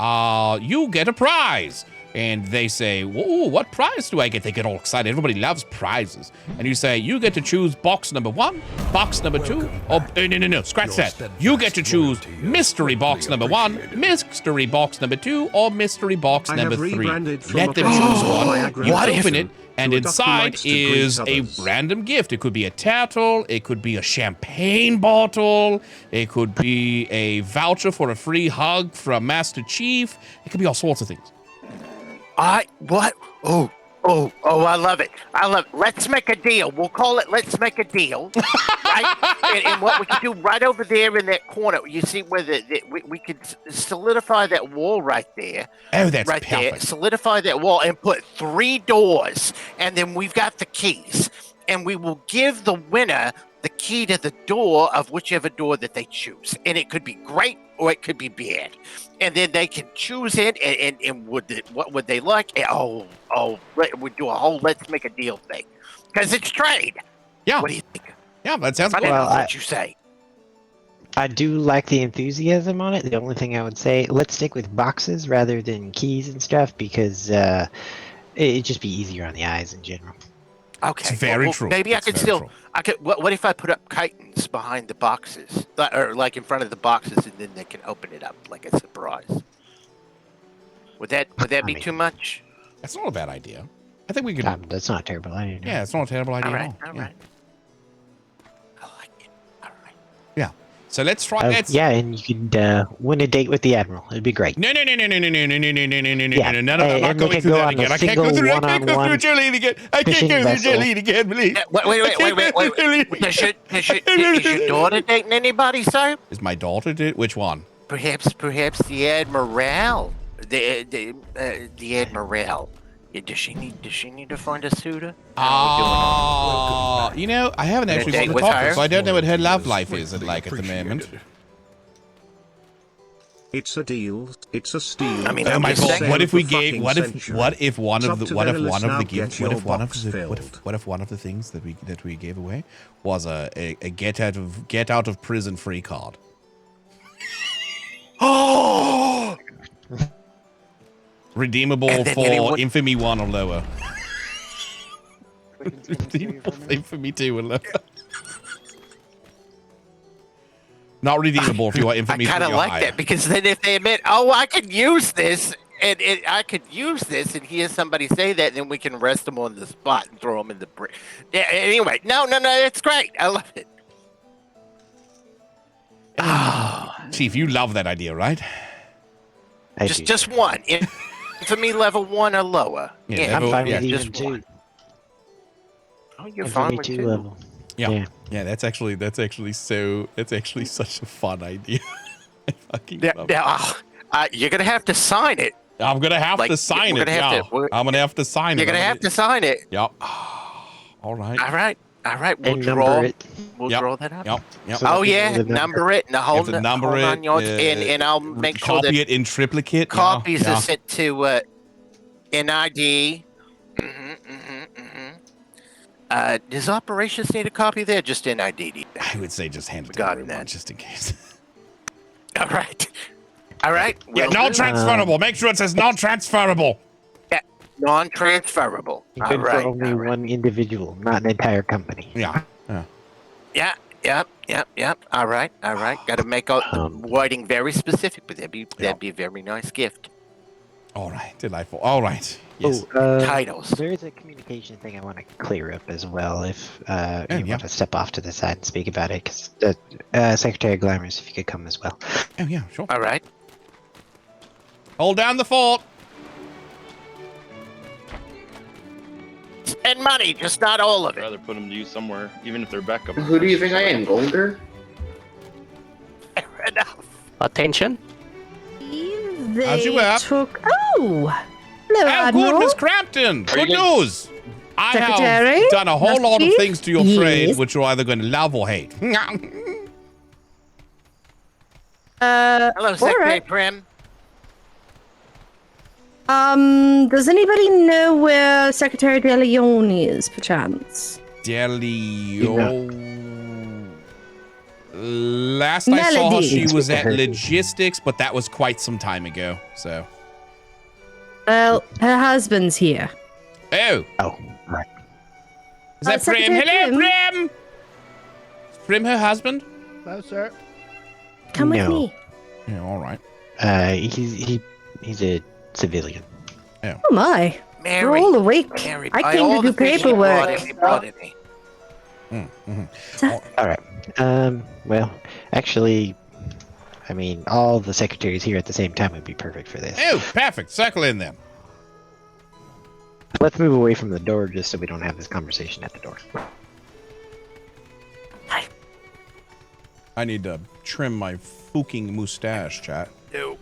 You get a prize. And they say, whoa, what prize do I get? They get all excited. Everybody loves prizes. And you say, you get to choose box number 1, box number 2, or no, scratch that. You get to choose mystery box number 1, mystery box number 2, or mystery box number 3. Let them choose one. You open it, and inside is a random gift. It could be a turtle, it could be a champagne bottle, it could be a voucher for a free hug from Master Chief. It could be all sorts of things. What? Oh, I love it. Let's make a deal. We'll call it Let's Make a Deal. Right? and what we can do right over there in that corner, you see where we could solidify that wall right there. Oh, that's right perfect. there. Solidify that wall and put 3 doors, and then we've got the keys. And we will give the winner the key to the door of whichever door that they choose. And it could be great or it could be bad. And then they can choose it, and what would they like? We'd do a whole Let's Make a Deal thing. Because it's trade. Yeah. What do you think? Yeah, that sounds good. Well, what you say. I do like the enthusiasm on it. The only thing I would say, let's stick with boxes rather than keys and stuff, because it'd just be easier on the eyes in general. Okay. It's very true. Maybe I could still... What if I put up curtains behind the boxes? Or like in front of the boxes, and then they can open it up like a surprise? Would that be too much? That's not a bad idea. I think we could... That's not a terrible idea. Yeah, it's not a terrible idea all at all. All right. Yeah. So let's try. Yeah, and you could win a date with the Admiral. It'd be great. No. Yeah, I'm not and they going could through go that on again. a I can't go single through one-on-one Jolene again. I can't fishing go through vessel. Jolene again, please. Wait. Is your daughter dating anybody, sir? Is my daughter did? Which one? Perhaps the Admiral. The Admiral. Yeah, does she need to find a suitor? You know, I haven't actually date gone to with talk to her? her, so I don't know what her love life is like at the moment. It's a deal. It's a steal. I mean, Oh I'm my just god! saying. What if we gave? Fucking What century. if one It's of up the to what if Venelis one now, of the get give, your what if one of box the filled. what if one of the things that we gave away was a get out of prison free card? Oh! Redeemable for infamy 1 or lower. Redeemable for infamy 2 or lower. Not redeemable if you are infamy 3 I or kind of like higher. that because then if they admit, oh, I could use this, and hear somebody say that, and then we can arrest them on the spot and throw them in the brick. Yeah. Anyway, no, it's great. I love it. Chief, you love that idea, right? Just one. Infamy level 1 or lower. Yeah, I'm fine yeah, with just even 2. one. Oh, you're Infamy fine with 2 two. level. Yeah. That's actually such a fun idea. I fucking love it. You're gonna have to sign it. I'm gonna have to sign it. I'm gonna have to sign it. You're gonna have to sign it. Yep. All right. All right. We'll And draw. number it. We'll Yep. draw that up. Yep. So Oh that yeah, people number it and the whole, You have to number whole it, 9 yards, and I'll make sure copy that it in triplicate. copies yeah. are sent to NID. Does operations need a copy there? Just NID. I would say just hand it to Got everyone, that. just in case. All right. Yeah, will do. non-transferable. Make sure it says non-transferable. Yeah, non-transferable. You All could for right. only one individual, not an entire company. Yeah. Yep. All right. Got to make the wording very specific, but that'd be a very nice gift. All right. Delightful. All right. Yes. Titles. There is a communication thing I want to clear up as well. If you want to step off to the side and speak about it, because Secretary Glamorous, if you could come as well. Oh yeah, sure. All right. Hold down the fort. Spend money, just not all of I'd it. rather put them to use somewhere, even if they're backup. Who do you think I am, Golder? Fair enough. Attention. They How'd you up? took. Oh! Hello, Oh, Admiral. good, Miss Crampton. Good news. I Secretary? have done a whole lot of Chief? things to your Yes. trade, which you're either going to love or hate. Hello, Secretary right. Prim. Does anybody know where Secretary De Leon is, perchance? Delio. Last I saw her, Melody. she was at logistics, but that was quite some time ago. So. Well, her husband's here. Oh. Oh, right. Is that Prim? Secretary Hello, Prim. Prim. Is Prim her husband? No, sir. Come with No. me. Yeah, all right. He's a civilian. Oh my. Mary. We're all awake. Mary, I by came all to do the things you paperwork. brought in me. All right. Well, actually, I mean, all the secretaries here at the same time would be perfect for this. Oh, perfect. Circle in them. Let's move away from the door just so we don't have this conversation at the door. I need to trim my fucking mustache, chat. No.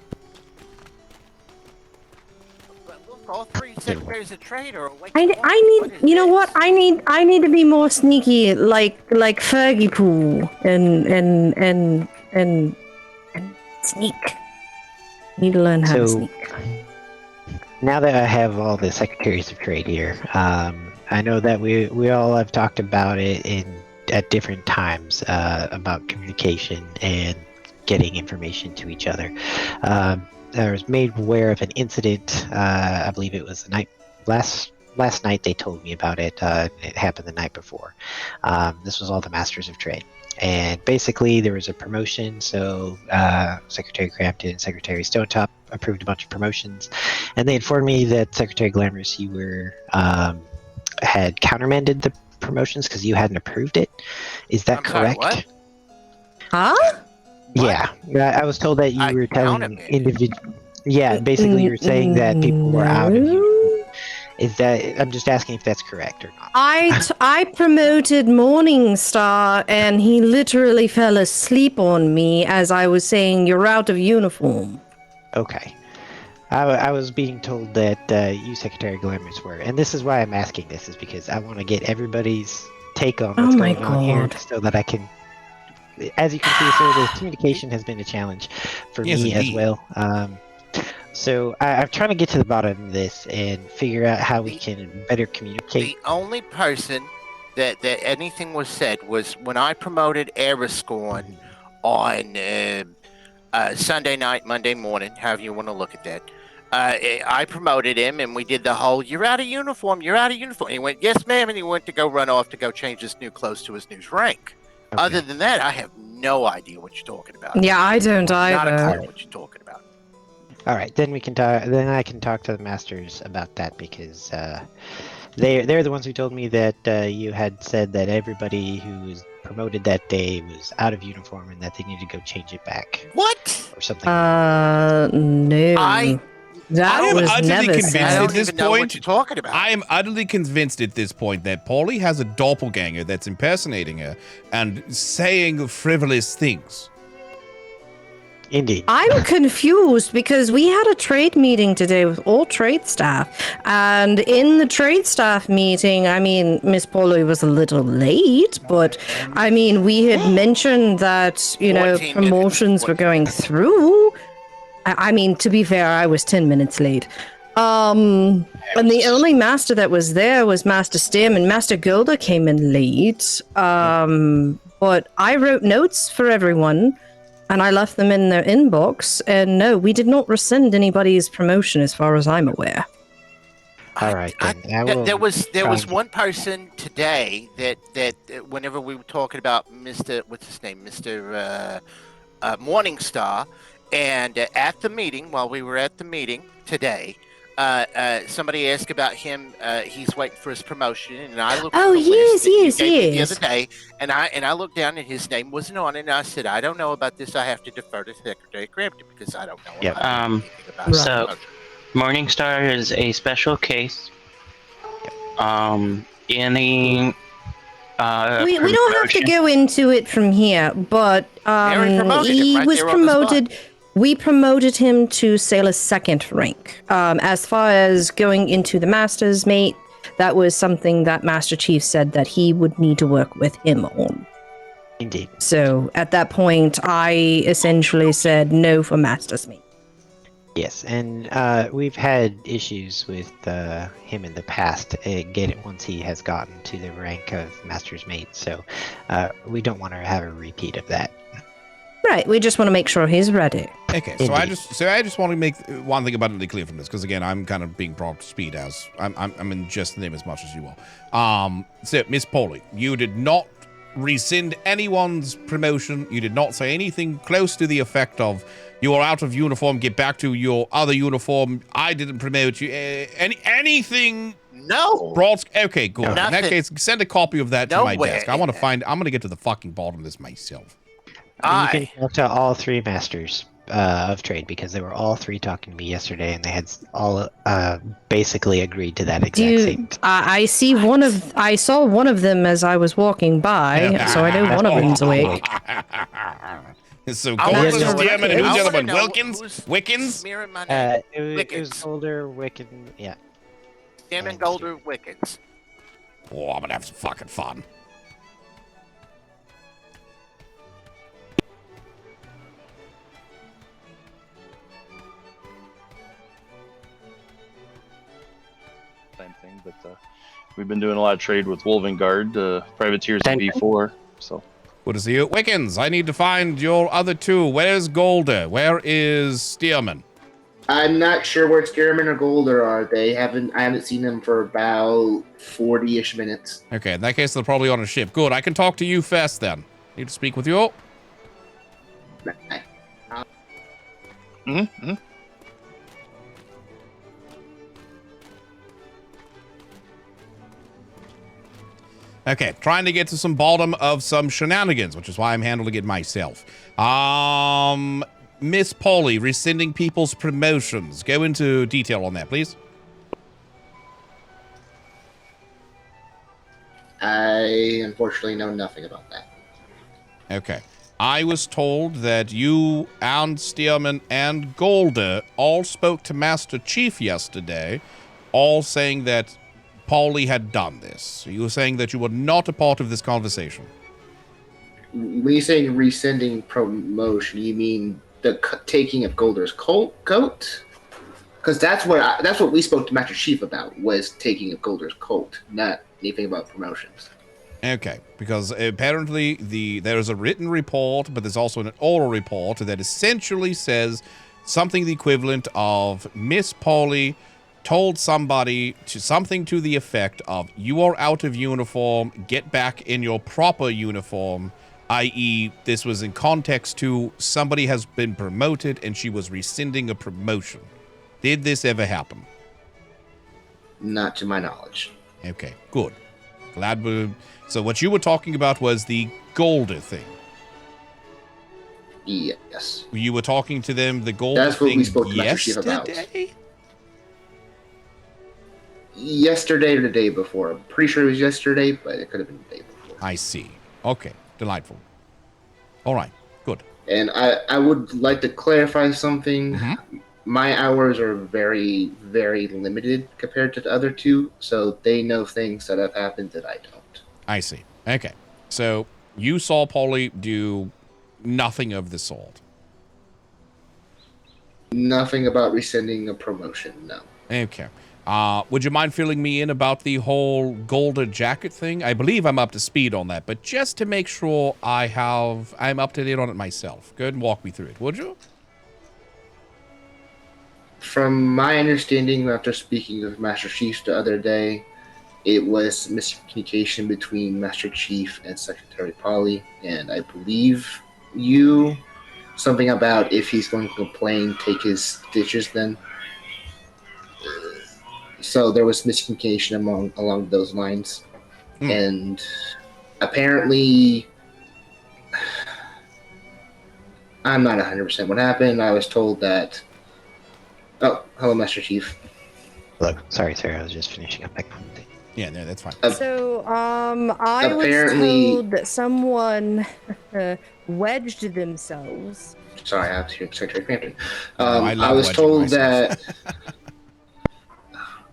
But look, all 3 secretaries of trade are awake. I need, you know what? I need to be more sneaky, like Fergie Poo, and sneak. Need to learn how to So, sneak. now that I have all the secretaries of trade here, I know that we all have talked about it at different times about communication and getting information to each other. I was made aware of an incident. I believe it was the night last night. They told me about it. It happened the night before. This was all the Masters of Trade, and basically there was a promotion. So Secretary Crampton and Secretary Stonetop approved a bunch of promotions, and they informed me that Secretary Glamorous, you were had countermanded the promotions because you hadn't approved it. Is that I'm sorry, correct? Huh? Yeah, I was told that you were telling individual. Yeah, basically you were saying that people were out of uniform. Is that? I'm just asking if that's correct or not. I promoted Morningstar, and he literally fell asleep on me as I was saying, "You're out of uniform." Okay. I was being told that you, Secretary Glamours, were, and this is why I'm asking this, is because I want to get everybody's take on what's going on here, so that I can. As you can see, sir, the communication has been a challenge for me as well. So I'm trying to get to the bottom of this and figure out how we can better communicate. The only person that anything was said was when I promoted Ariscorn on Sunday night, Monday morning, however you want to look at that. I promoted him, and we did the whole "you're out of uniform, you're out of uniform." And he went, "Yes, ma'am," and he went to go run off to go change his new clothes to his new rank. Okay. Other than that, I have no idea what you're talking about. Yeah, I don't Not a either. clue what you're talking about. All right, then we can talk. Then I can talk to the masters about that, because they're the ones who told me that you had said that everybody who was promoted that day was out of uniform and that they needed to go change it back. What? Or something. No. That I am was utterly never convinced said. at this know what point. you're talking about. I am utterly convinced at this point that Paulie has a doppelganger that's impersonating her and saying frivolous things. Indeed. I'm confused because we had a trade meeting today with all trade staff. And in the trade staff meeting, I mean, Miss Pauly was a little late, but I mean, we had mentioned that, you know, promotions were going through. I mean, to be fair, I was 10 minutes late. And the only master that was there was Master Stim, and Master Gilda came in late. But I wrote notes for everyone. And I left them in their inbox, and no, we did not rescind anybody's promotion as far as I'm aware. All right, then. There was one person today that whenever we were talking about Mr. what's his name, Mr. Morningstar, and at the meeting, while we were at the meeting today, somebody asked about him. He's waiting for his promotion, and I looked. Oh, at the list that you yes, gave me the yes. other day, and I looked down, and his name wasn't on it. And I said, I don't know about this. I have to defer to Secretary Crampton because I don't know about anything about his So, promotion. Morningstar is a special case. Any We don't have to go into it from here, but he right was there on the spot. promoted. We promoted him to Sailor second rank. As far as going into the Master's mate, that was something that Master Chief said that he would need to work with him on. Indeed. So at that point, I essentially said no for Master's mate. Yes, and we've had issues with him in the past. Once he has gotten to the rank of Master's Mate, so we don't want to have a repeat of that. Right, we just want to make sure he's ready. Okay, so I just want to make one thing abundantly clear from this, because again, I'm kind of being brought to speed as I'm in just the name as much as you will. So Miss Pauly, you did not rescind anyone's promotion. You did not say anything close to the effect of "you are out of uniform, get back to your other uniform. I didn't promote you." Anything? No. Okay, good. In that case, send a copy of that to my desk. I'm gonna get to the fucking bottom of this myself. You can talk to all three masters of trade, because they were all three talking to me yesterday, and they had all basically agreed to that exact same. I saw one of them as I was walking by, so I know one of them's awake. So I Golders, wanna know- Stearman, and who's the I other wanna one? know Wilkins? who's Wickens? smearing my name. It was Golder, Wicken, yeah. Stim and Golder Wickens. Oh, I'm gonna have some fucking fun. Same thing, but we've been doing a lot of trade with Wolven Guard, privateers in B4. So, good to see you, Wickens. I need to find your other two. Where's Golder? Where is Stearman? I'm not sure where Stearman or Golder are. I haven't seen them for about 40-ish minutes. Okay, in that case, they're probably on a ship. Good. I can talk to you first then. Need to speak with you. Mm-hmm. Okay, trying to get to some bottom of some shenanigans, which is why I'm handling it myself. Miss Polly, rescinding people's promotions. Go into detail on that, please. I unfortunately know nothing about that. Okay. I was told that you and Stearman and Golder all spoke to Master Chief yesterday, all saying that Polly had done this. You were saying that you were not a part of this conversation. When you say rescinding promotion, you mean the taking of Golder's coat? Because that's what we spoke to Master Chief about, was taking of Golder's coat, not anything about promotions. Okay, because apparently there is a written report, but there's also an oral report that essentially says something the equivalent of Miss Polly told somebody something to the effect of, you are out of uniform, get back in your proper uniform, i.e. this was in context to somebody has been promoted and she was rescinding a promotion. Did this ever happen? Not to my knowledge. Okay, good. Glad we... So what you were talking about was the Golder thing. Yes. You were talking to them, the Golder That's what thing we spoke to Master Chief about. Yesterday or the day before. I'm pretty sure it was yesterday, but it could have been the day before. I see. Okay, delightful. All right, good. And I would like to clarify something. Mm-hmm. My hours are very, very limited compared to the other two, so they know things that have happened that I don't. I see. Okay, so you saw Polly do nothing of the sort. Nothing about rescinding a promotion, no. Okay. Would you mind filling me in about the whole Golder jacket thing? I believe I'm up to speed on that, but just to make sure I'm up to date on it myself. Go ahead and walk me through it, would you? From my understanding, after speaking with Master Chief the other day, it was miscommunication between Master Chief and Secretary Polly, and I believe something about if he's going to complain, take his stitches then. So there was miscommunication along those lines. And apparently, I'm not 100% what happened. I was told that... Oh, hello, Master Chief. Hello. Sorry, I was just finishing up my comment. Yeah, no, that's fine. So, I was told that someone wedged themselves. Sorry, I have to hear Secretary Crampton. I was told that...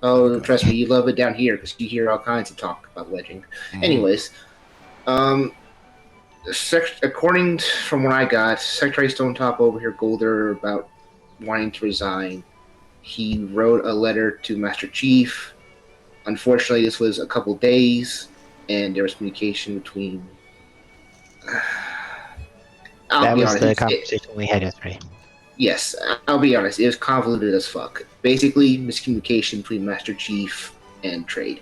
Oh, trust me, you love it down here because you hear all kinds of talk about wedging. Anyways, according from what I got, Secretary Stonetop over here, Golder, about wanting to resign. He wrote a letter to Master Chief. Unfortunately, this was a couple days, and there was communication between... That was the conversation we had yesterday. Yes, I'll be honest. It was convoluted as fuck. Basically, miscommunication between Master Chief and Trade.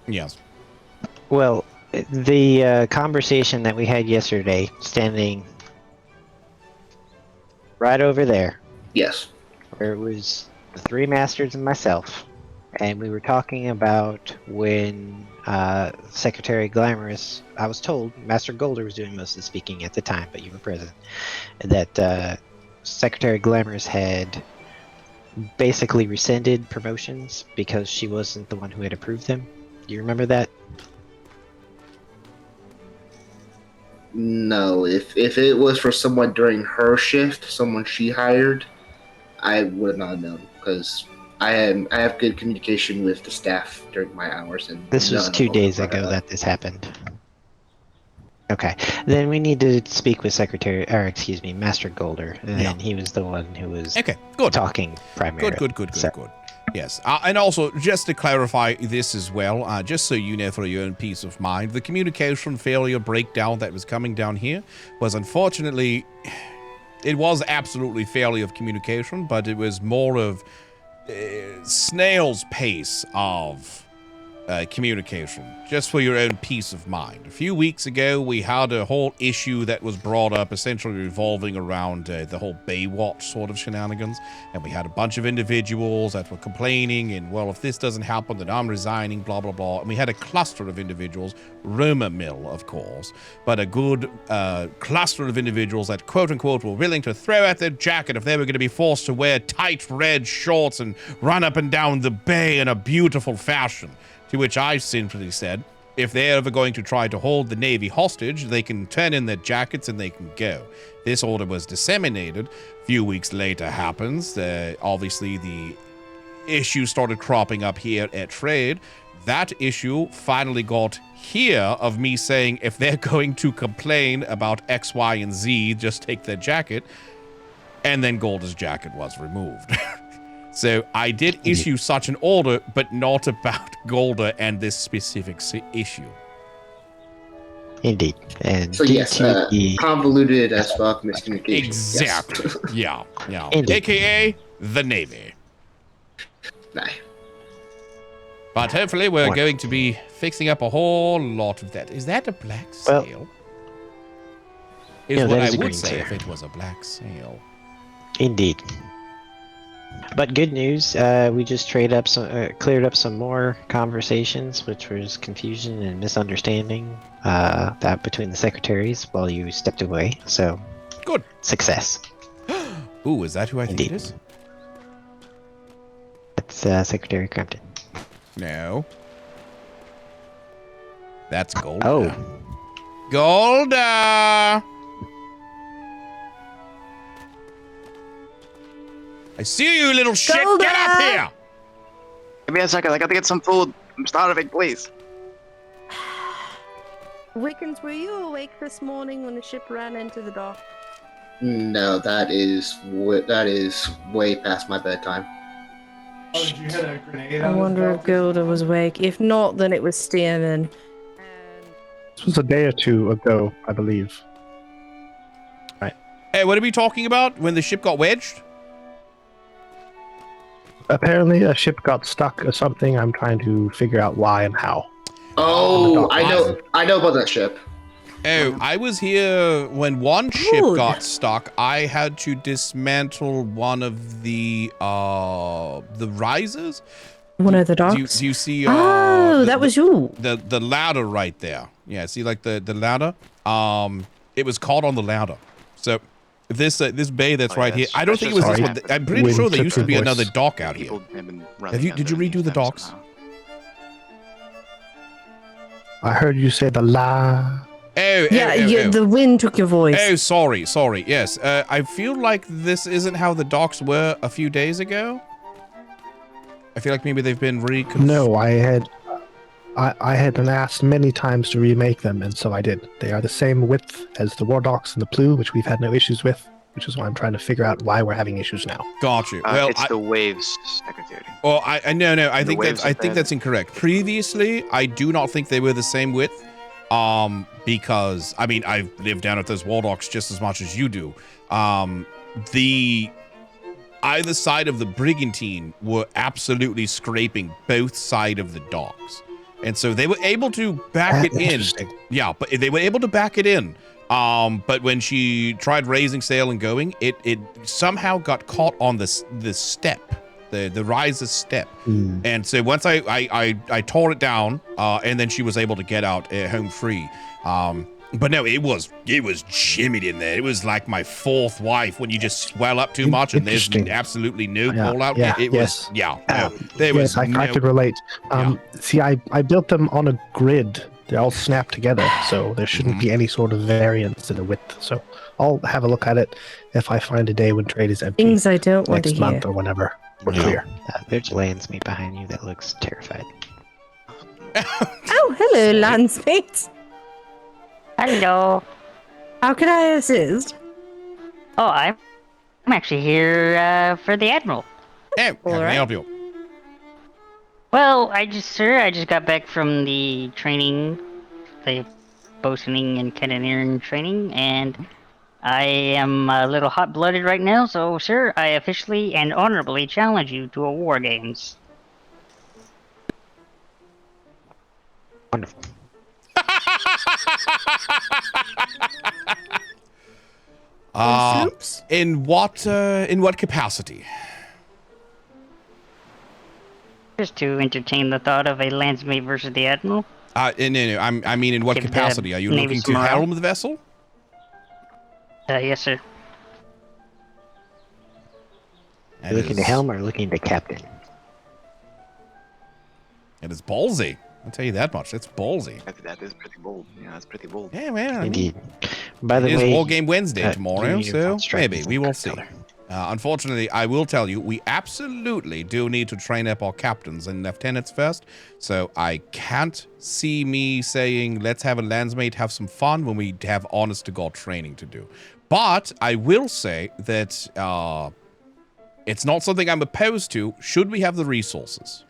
Yes. Well, the conversation that we had yesterday, standing right over there. Yes. Where it was the three masters and myself. And we were talking about when Secretary Glamorous, I was told Master Golder was doing most of the speaking at the time, but you were present, that Secretary Glamorous had basically rescinded promotions because she wasn't the one who had approved them. Do you remember that? No, if it was for someone during her shift, someone she hired, I would not have known because I have good communication with the staff during my hours. And this was 2 days ago that this happened. Okay, then we need to speak with Master Golder, and he was the one who was talking primarily. Good. Yes, and also, just to clarify this as well, just so you know for your own peace of mind, the communication failure breakdown that was coming down here was unfortunately, it was absolutely failure of communication, but it was more of snail's pace of communication, just for your own peace of mind. A few weeks ago, we had a whole issue that was brought up, essentially revolving around the whole Baywatch sort of shenanigans, and we had a bunch of individuals that were complaining, and, well, if this doesn't happen, then I'm resigning, blah, blah, blah. And we had a cluster of individuals, rumor mill, of course, but a good cluster of individuals that, quote-unquote, were willing to throw out their jacket if they were going to be forced to wear tight red shorts and run up and down the bay in a beautiful fashion. To which I simply said, if they're ever going to try to hold the Navy hostage, they can turn in their jackets and they can go. This order was disseminated. A few weeks later happens. Obviously, the issue started cropping up here at Trade. That issue finally got here of me saying, if they're going to complain about X, Y, and Z, just take their jacket. And then Golda's jacket was removed. So I did issue such an order, but not about Golda and this specific issue. Indeed. And so yes, convoluted as fuck miscommunication. Exactly. Yes. Yeah. Indeed. AKA the Navy. Nah. But hopefully we're going to be fixing up a whole lot of that. Is that a black sail? Is what I would say if it was a black sail. Indeed. But good news, we just cleared up some more conversations, which was confusion and misunderstanding that between the secretaries while you stepped away. So good success. Ooh, is that who I think it is? It's Secretary Crampton. No. That's Golda. Oh. Golda! I see you, little shit! Golda! Get up here! Give me a second, I gotta get some food. I'm starving, please. Wickens, were you awake this morning when the ship ran into the dock? No, that is way past my bedtime. Oh, did you hit a grenade? I wonder if Golda was awake. If not, then it was steaming. This was a day or two ago, I believe. Right. Hey, what are we talking about? When the ship got wedged? Apparently, a ship got stuck or something. I'm trying to figure out why and how. Oh, I know about that ship. Oh, I was here when one ship got stuck. I had to dismantle one of the risers. One of the docks? Do you see? That was you. The ladder right there. Yeah, see, like the ladder. It was caught on the ladder. So this bay that's right here. I don't think it was this one. I'm pretty sure there used to be another dock out here. Did you redo the docks? I heard you say the la. The wind took your voice. Oh, sorry. Yes, I feel like this isn't how the docks were a few days ago. I feel like maybe they've been No, I had been asked many times to remake them, and so I did. They are the same width as the war docks and the Blue, which we've had no issues with, which is why I'm trying to figure out why we're having issues now. Got you. Well, it's the waves, Secretary. Well, no. I think that's incorrect. Previously, I do not think they were the same width. Because I mean, I've lived down at those war docks just as much as you do. The either side of the brigantine were absolutely scraping both sides of the docks, and so they were able to back it in. Yeah, but they were able to back it in. But when she tried raising sail and going, it somehow got caught on the step. The riser step, and so once I tore it down, and then she was able to get out home free. But no, it was jimmied in there. It was like my fourth wife when you just swell up too much and there's absolutely no pull out. I could relate. See, I built them on a grid. They're all snapped together, so there shouldn't be any sort of variance in the width. So I'll have a look at it if I find a day when trade is empty. Things I don't want to hear. Next month or whenever. We're clear. There's landsmate behind you that looks terrified. Oh, hello, landsmate. Hello. How can I assist? Oh, I'm actually here for the Admiral. Hey, how can I help you? Well, I just got back from the training, the boatswain and cannoneering training, and I am a little hot-blooded right now, so, sir, I officially and honorably challenge you to a war games. Wonderful. In what capacity? Just to entertain the thought of a landsmate versus the Admiral. No, I mean, in what Give the capacity? Are you Navy looking to some morale. helm the vessel? Yes, sir. That Looking to is- helm or looking to captain? It is ballsy. I'll tell you that much. It's ballsy. That is pretty bold. Yeah, that's pretty bold. Yeah, well, Indeed. By the it is way, War Game Wednesday tomorrow, your so uniform stripe maybe is we in will that see. color. Unfortunately, I will tell you, we absolutely do need to train up our captains and lieutenants first. So I can't see me saying, let's have a landsmate have some fun when we have honest-to-God training to do. But I will say that it's not something I'm opposed to, should we have the resources.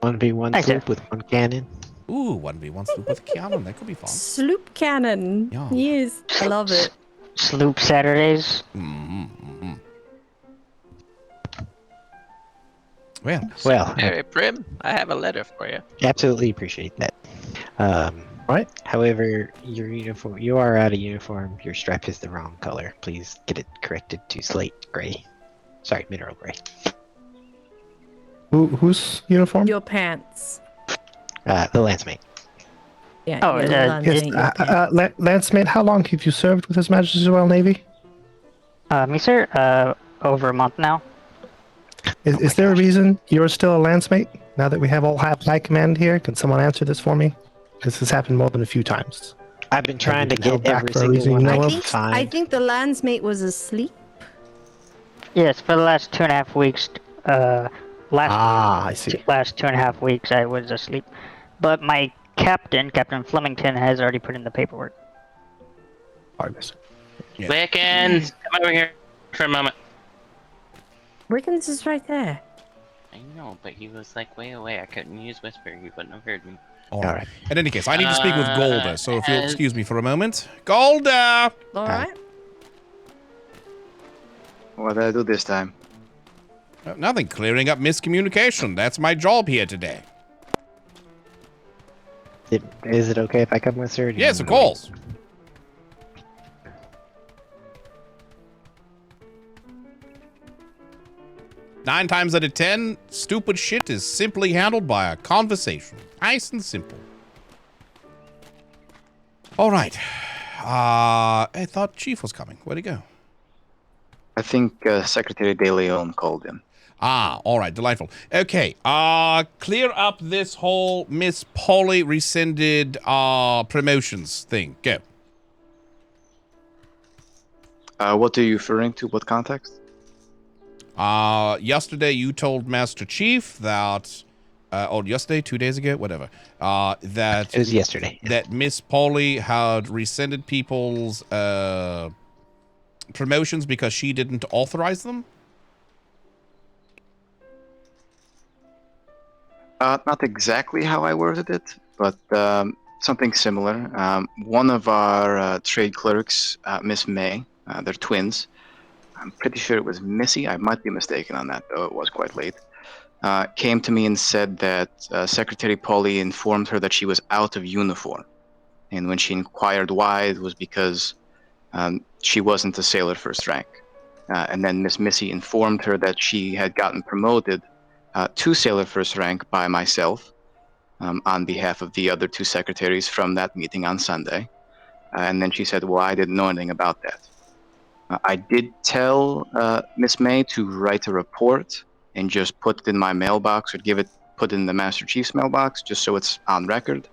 1v1 sloop with one cannon. Ooh, 1v1 sloop with a cannon. That could be fun. Sloop cannon. Yeah. Yes, I love it. Sloop Saturdays. Well, Hey, Prim, I have a letter for you. absolutely appreciate that. Right. However, your uniform, you are out of uniform. Your stripe is the wrong color. Please get it corrected to slate gray. Sorry, mineral gray. Whose uniform? Your pants. The landsmate. Yeah. Oh, yeah, Yes, Landsmate, how long have you served with His Majesty's Royal Navy? Me, sir. Over a month now. Is there a reason you're still a Landsmate now that we have all high command here? Can someone answer this for me? This has happened more than a few times. I've been trying to Have you been get held back every for a single reason one you I know can of? find. I think the landsmate was asleep. Yes, for the last 2.5 weeks. I see. Last 2.5 weeks, I was asleep. But my Captain Flemington, has already put in the paperwork. Wickens, come over here for a moment. Wickens is right there. I know, but he was like way away. I couldn't use Whisper. He wouldn't have heard me. All right. In any case, I need to speak with Golda, so if you'll excuse me for a moment. Golda! All right. What did I do this time? Nothing. Clearing up miscommunication. That's my job here today. Is it okay if I come with her? Yes, of course. Nine times out of 10, stupid shit is simply handled by a conversation. Nice and simple. All right. I thought Chief was coming. Where'd he go? I think Secretary De Leon called him. Ah, all right. Delightful. Okay. Clear up this whole Miss Polly rescinded promotions thing. Go. What are you referring to? What context? Yesterday you told Master Chief that, or yesterday, 2 days ago, whatever, that it was yesterday. That Miss Polly had rescinded people's promotions because she didn't authorize them. Not exactly how I worded it, but something similar. One of our trade clerks, Miss May, they're twins. I'm pretty sure it was Missy. I might be mistaken on that, though. It was quite late. Came to me and said that Secretary Polly informed her that she was out of uniform. And when she inquired why, it was because she wasn't a sailor first rank. And then Miss Missy informed her that she had gotten promoted to sailor first rank by myself on behalf of the other two secretaries from that meeting on Sunday. And then she said, well, I didn't know anything about that. I did tell Miss May to write a report and just put it in my mailbox or put it in the Master Chief's mailbox just so it's on record.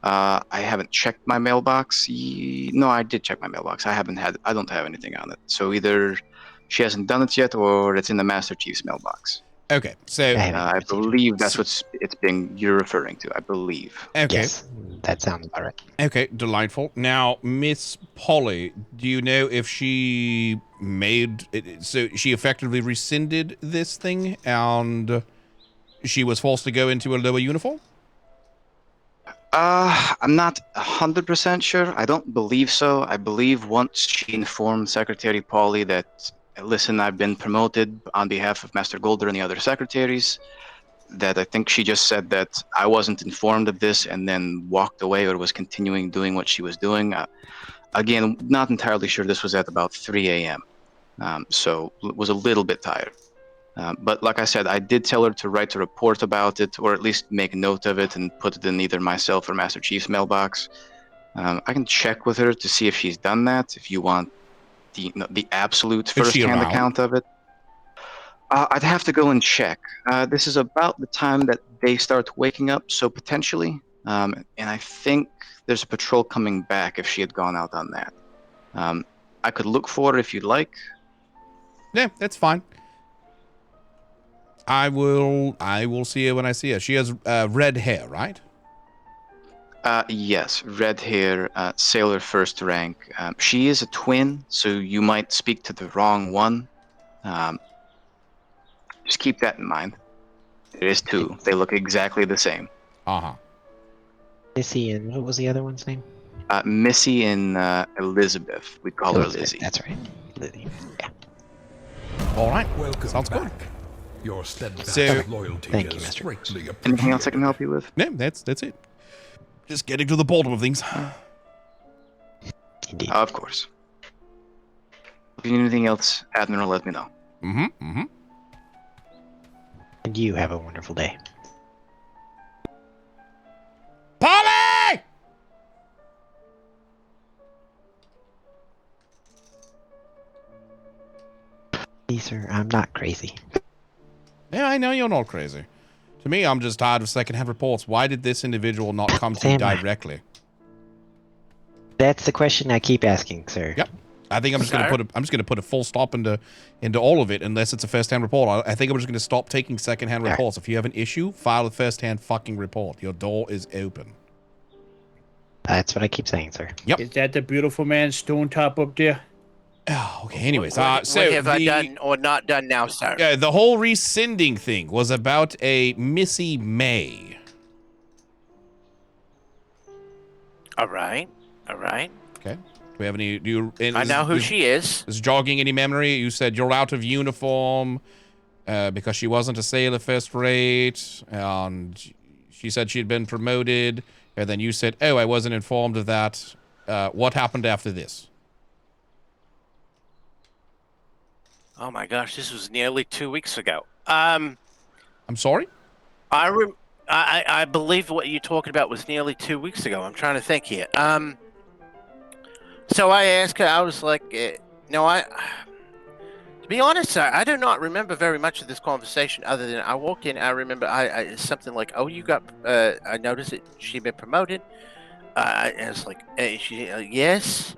I haven't checked my mailbox. No, I did check my mailbox. I don't have anything on it. So either she hasn't done it yet or it's in the Master Chief's mailbox. Okay, so I believe that's what you're referring to. I believe. Okay, yes, that sounds about right. Okay, delightful. Now, Miss Polly, do you know if she made it, so she effectively rescinded this thing and she was forced to go into a lower uniform? I'm not 100% sure. I don't believe so. I believe once she informed Secretary Polly that, listen, I've been promoted on behalf of Master Golder and the other secretaries, that I think she just said that I wasn't informed of this and then walked away or was continuing doing what she was doing. Again, not entirely sure. This was at about 3 a.m. So was a little bit tired. But like I said, I did tell her to write a report about it, or at least make note of it and put it in either myself or Master Chief's mailbox. I can check with her to see if she's done that, if you want the absolute first-hand account of it. I'd have to go and check. This is about the time that they start waking up, so potentially. And I think there's a patrol coming back if she had gone out on that. I could look for her if you'd like. Yeah, that's fine. I will see her when I see her. She has red hair, right? Yes, red hair, sailor first rank. She is a twin, so you might speak to the wrong one. Just keep that in mind. There is two. They look exactly the same. Uh-huh. Missy and what was the other one's name? Missy and Elizabeth. We call her Lizzie. That's right. Lizzie. Yeah. All right. Welcome Sounds back. good. Your steadfast So, loyalty thank you, is Mr. greatly appreciated. Anything else I can help you with? No, that's it. Just getting to the bottom of things. Indeed. Of course. If you need anything else, Admiral, let me know. Mm-hmm. And you have a wonderful day. Polly! Please, sir, I'm not crazy. Yeah, I know you're not crazy. To me, I'm just tired of secondhand reports. Why did this individual not come to you directly? That's the question I keep asking, sir. Yep. I think I'm just gonna put a full stop into all of it unless it's a first-hand report. I think I'm just gonna stop taking second-hand reports. If you have an issue, file a first-hand fucking report. Your door is open. That's what I keep saying, sir. Yep. Is that the beautiful man stone top up there? Oh, okay. Anyways, so what have I done or not done now, sir? Yeah, the whole rescinding thing was about a Missy May. All right. Okay. Do we have any? I know who she is. Is jogging any memory? You said you're out of uniform because she wasn't a sailor first rate, and she said she'd been promoted, and then you said, "Oh, I wasn't informed of that." What happened after this? Oh my gosh, this was nearly 2 weeks ago. I'm sorry? I believe what you're talking about was nearly 2 weeks ago. I'm trying to think here. So I asked her, I was like, to be honest, sir, I do not remember very much of this conversation other than I walked in, I remember something like, oh, you got, I noticed that she'd been promoted. I was like, yes.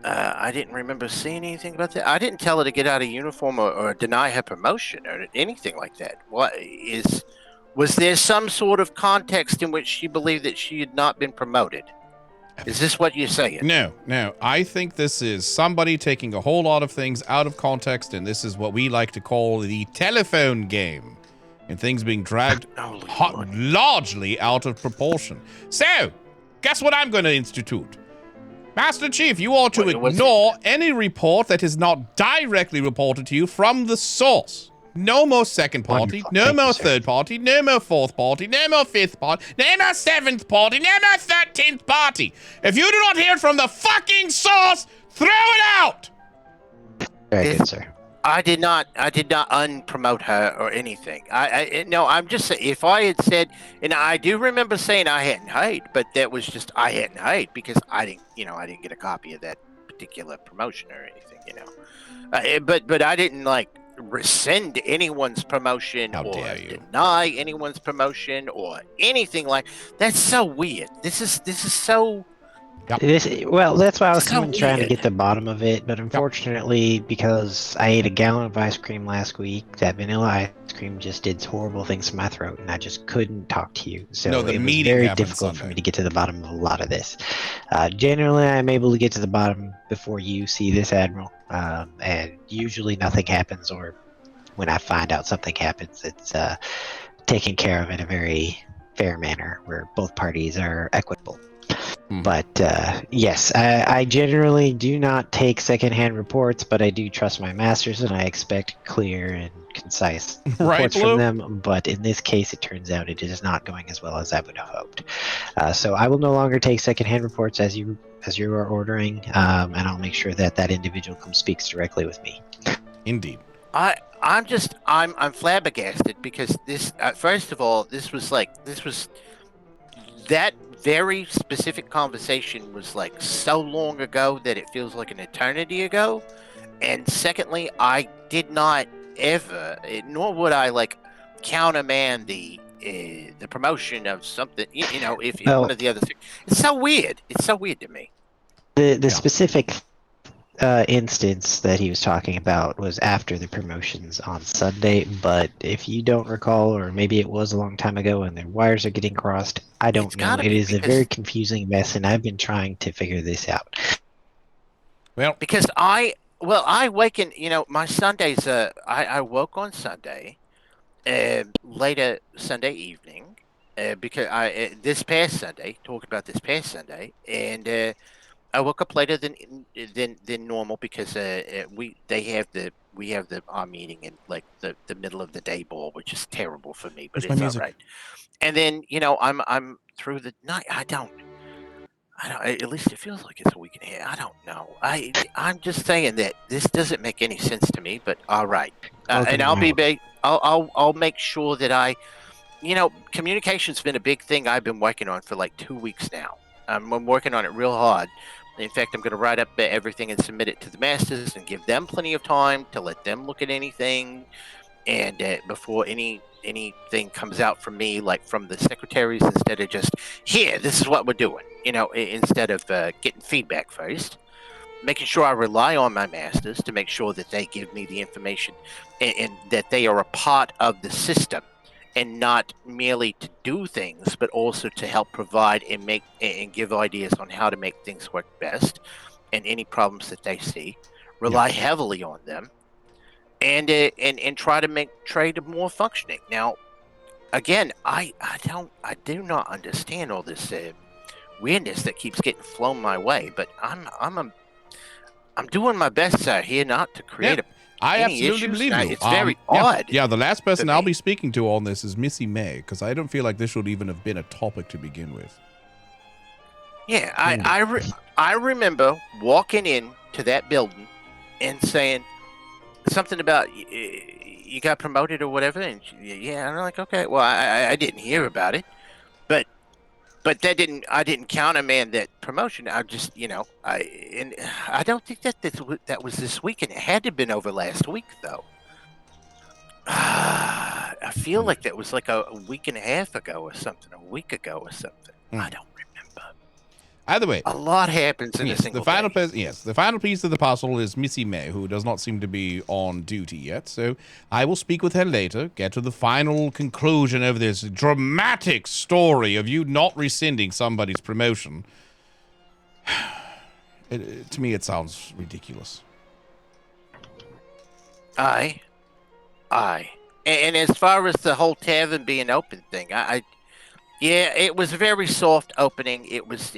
I didn't remember seeing anything about that. I didn't tell her to get out of uniform or deny her promotion or anything like that. Was there some sort of context in which she believed that she had not been promoted? Is this what you're saying? No. I think this is somebody taking a whole lot of things out of context, and this is what we like to call the telephone game, and things being dragged largely out of proportion. So, guess what I'm going to institute? Master Chief, you are to ignore any report that is not directly reported to you from the source. No more second party, no more third party, no more fourth party, no more fifth party, no more seventh party, no more 13th party. If you do not hear it from the fucking source, throw it out! Very good, sir. I did not unpromote her or anything. No, I'm just saying, if I had said, and I do remember saying I hadn't heard, but that was just, I hadn't heard because I didn't get a copy of that particular promotion or anything, but I didn't rescind anyone's promotion or deny anyone's promotion or anything like. That's so weird. This is so. Well, that's why I was trying to get to the bottom of it, but unfortunately, because I ate a gallon of ice cream last week, that vanilla ice cream just did horrible things to my throat, and I just couldn't talk to you. So it was very difficult for me to get to the bottom of a lot of this. Generally, I'm able to get to the bottom before you see this, Admiral, and usually nothing happens, or when I find out something happens, it's taken care of in a very fair manner where both parties are equitable. But yes, I generally do not take secondhand reports, but I do trust my masters, and I expect clear and concise reports from them. But in this case, it turns out it is not going as well as I would have hoped. So I will no longer take secondhand reports as you are ordering, and I'll make sure that that individual speaks directly with me. Indeed. I'm flabbergasted because this first of all, this was that very specific conversation was like so long ago that it feels like an eternity ago. And secondly, I did not ever, nor would I countermand the promotion of something. If one of the other things, it's so weird. It's so weird to me. The specific instance that he was talking about was after the promotions on Sunday, but if you don't recall, or maybe it was a long time ago and the wires are getting crossed, I don't know. It is a very confusing mess, and I've been trying to figure this out. Well, because I waken, my Sundays, I woke on Sunday, later Sunday evening, because this past Sunday, talking about this past Sunday, and I woke up later than normal because we have our meeting in like the middle of the day ball, which is terrible for me, but it's all right. And then I'm through the night. I don't. At least it feels like it's a week and a half. I don't know. I'm just saying that this doesn't make any sense to me. But all right, and I'll make sure that communication's been a big thing I've been working on for like 2 weeks now. I'm working on it real hard. In fact, I'm going to write up everything and submit it to the masters and give them plenty of time to let them look at anything. And before anything comes out from me, like from the secretaries, instead of just, here, this is what we're doing, instead of getting feedback first, making sure I rely on my masters to make sure that they give me the information and that they are a part of the system. And not merely to do things, but also to help provide and make and give ideas on how to make things work best, and any problems that they see, rely heavily on them, and try to make trade more functioning. Now, again, I do not understand all this weirdness that keeps getting flown my way, but I'm doing my best, sir, here not to create I any absolutely issues. believe you. It's very odd. Yeah, the last person I'll be speaking to on this is Missy May, because I don't feel like this should even have been a topic to begin with. Yeah, I remember walking in to that building and saying something about you got promoted or whatever, and I'm like, okay, well, I didn't hear about it, but that didn't. I didn't countermand that promotion. I just, I don't think that was this week, and it had to have been over last week, though. I feel like that was like a week and a half ago or something, a week ago or something. I don't remember. Either way, a lot happens in a single the final piece of the puzzle is Missy May, who does not seem to be on duty yet. So I will speak with her later, get to the final conclusion of this dramatic story of you not rescinding somebody's promotion. To me, it sounds ridiculous. Aye. And as far as the whole tavern being open thing, it was a very soft opening. It was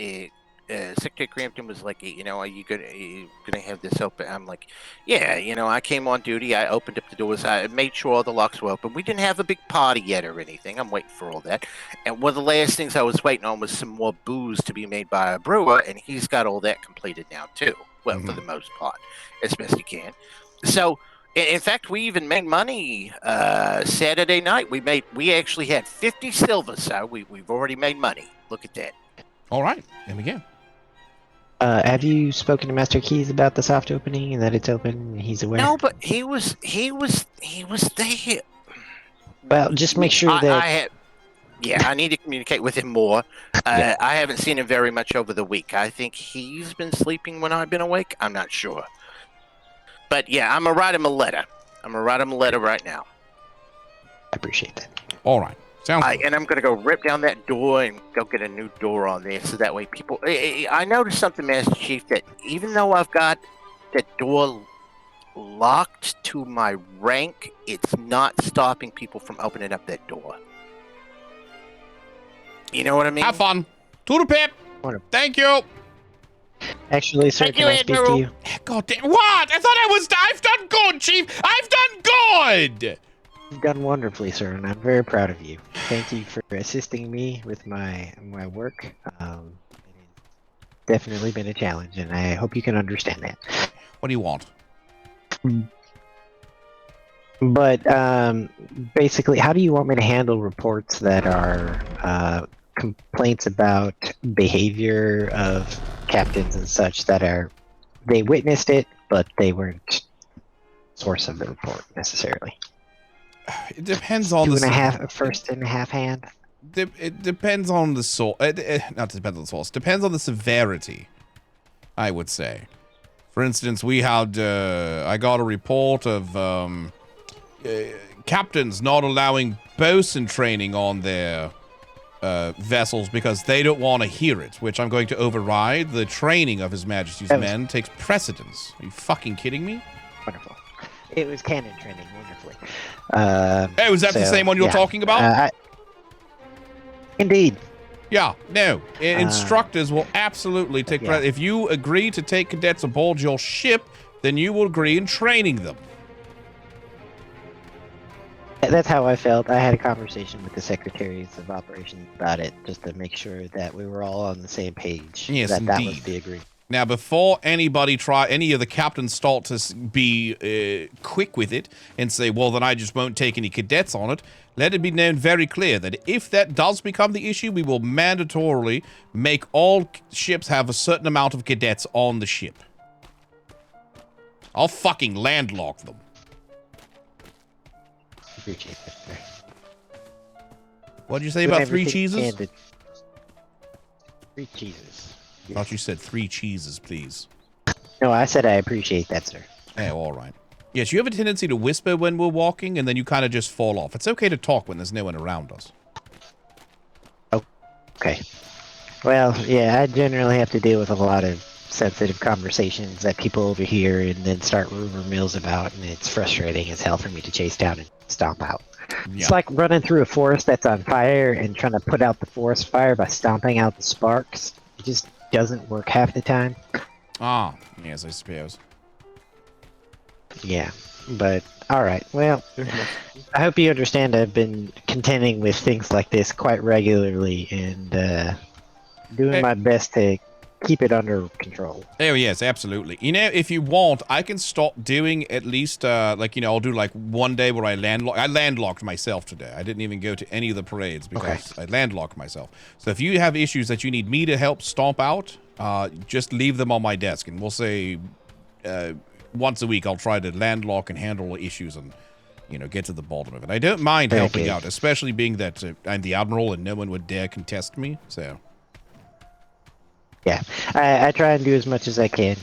Secretary Crampton was like, are you gonna have this open? I'm like, yeah, I came on duty. I opened up the doors. I made sure all the locks were open. We didn't have a big party yet or anything. I'm waiting for all that. And one of the last things I was waiting on was some more booze to be made by a brewer, and he's got all that completed now too. Well, for the most part, as best he can. So. In fact, we even made money Saturday night. We actually had 50 silver, so we've already made money. Look at that. All right, and again. Have you spoken to Master Keys about the soft opening and that it's open and he's aware? No, but he was there. Well, just make sure that. I need to communicate with him more. I haven't seen him very much over the week. I think he's been sleeping when I've been awake. I'm not sure. But yeah, I'm gonna write him a letter. Right now. I appreciate that. All right. Sounds good. And I'm gonna go rip down that door and go get a new door on there, so that way people. I noticed something, Master Chief, that even though I've got the door locked to my rank, it's not stopping people from opening up that door. You know what I mean? Have fun. Toodle pip. Wonderful. Thank you. Actually, sir, Thank can you, I speak to Admiral. you? God damn. What? I thought I've done good, Chief. I've done good. You've done wonderfully, sir, and I'm very proud of you. Thank you for assisting me with my work. It's definitely been a challenge, and I hope you can understand that. What do you want? But basically, how do you want me to handle reports that are complaints about behavior of captains and such that they witnessed it, but they weren't source of the report necessarily? It depends on First and a half hand. It depends on the source. Not depends on the source. Depends on the severity, I would say. For instance, we had I got a report of captains not allowing bosun training on their vessels because they don't want to hear it, which I'm going to override. The training of His Majesty's men takes precedence. Are you fucking kidding me? Wonderful. It was cannon training, wonderfully. Is that the same one you're talking about? Indeed. Yeah, no. Instructors will absolutely take if you agree to take cadets aboard your ship, then you will agree in training them. That's how I felt. I had a conversation with the secretaries of operations about it, just to make sure that we were all on the same page. Yes, that indeed. was the agreement. Now, before any of the captains start to be quick with it and say, well, then I just won't take any cadets on it, let it be known very clear that if that does become the issue, we will mandatorily make all ships have a certain amount of cadets on the ship. I'll fucking landlock them. Appreciate that, sir. What did you say about 3 cheeses? Candid. 3 cheeses. I thought you said 3 cheeses, please. No, I said I appreciate that, sir. Oh, all right. Yes, you have a tendency to whisper when we're walking, and then you kind of just fall off. It's okay to talk when there's no one around us. Okay. Well, yeah, I generally have to deal with a lot of sensitive conversations that people overhear and then start rumor mills about, and it's frustrating as hell for me to chase down and stomp out. Yeah. It's like running through a forest that's on fire and trying to put out the forest fire by stomping out the sparks. It just doesn't work half the time. Ah, yes, I suppose. Yeah, but alright, well, I hope you understand I've been contending with things like this quite regularly and doing my best to keep it under control. Oh, yes, absolutely. You know, if you want, I can start doing at least, I'll do like one day where I landlocked myself today. I didn't even go to any of the parades because I landlocked myself. So if you have issues that you need me to help stomp out, just leave them on my desk, and we'll say once a week I'll try to landlock and handle issues and, get to the bottom of it. I don't mind helping out, especially being that I'm the Admiral and no one would dare contest me, so... Yeah, I try and do as much as I can.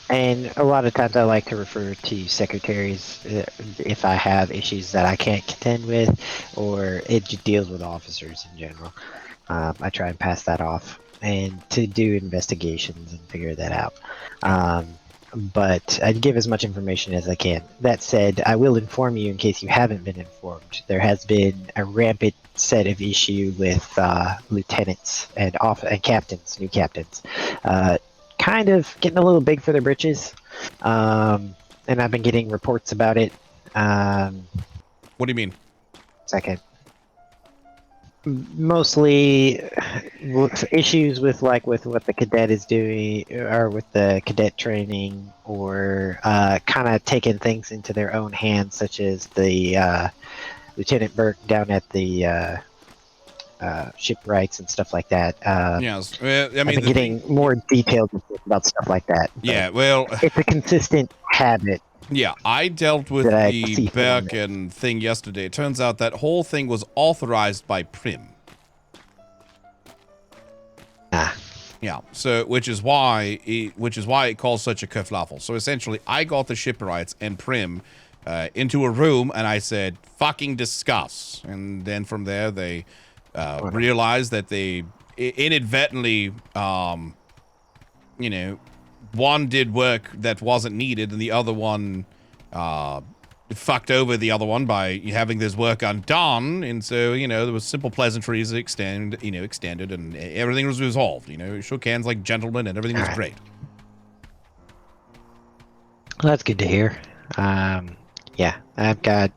And a lot of times I like to refer to secretaries if I have issues that I can't contend with, or it just deals with officers in general. I try and pass that off and to do investigations and figure that out. But I give as much information as I can. That said, I will inform you in case you haven't been informed. There has been a rampant set of issue with lieutenants and captains, new captains, kind of getting a little big for their britches. And I've been getting reports about it. What do you mean? Second. Mostly issues with what the cadet is doing, or with the cadet training, or kind of taking things into their own hands, such as the Lieutenant Burke down at the shipwrights and stuff like that. Yes, well, I mean, I've been getting more detailed about stuff like that. Yeah, well, it's a consistent habit. Yeah, I dealt with the Birkin thing yesterday. It turns out that whole thing was authorized by Prim. Yeah, so which is why it caused such a kerfluffle. So essentially, I got the shipwrights and Prim into a room, and I said, "Fucking discuss." And then from there, they realized that they inadvertently, one did work that wasn't needed, and the other one fucked over the other one by having this work undone, and so, you know, there was simple pleasantries extended, and everything was resolved, you know, shook hands like gentlemen, and everything was great. Well, that's good to hear. Yeah, I've got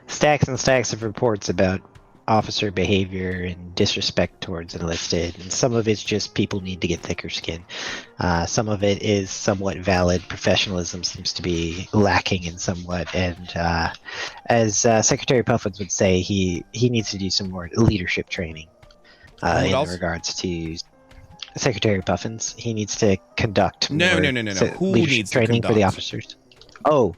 stacks and stacks of reports about officer behavior and disrespect towards enlisted, and some of it's just people need to get thicker skin. Some of it is somewhat valid. Professionalism seems to be lacking in somewhat, and as Secretary Puffins would say, he needs to do some more leadership training in regards to Secretary Puffins. He needs to conduct No. Who leadership needs to training for the conduct? officers. Oh,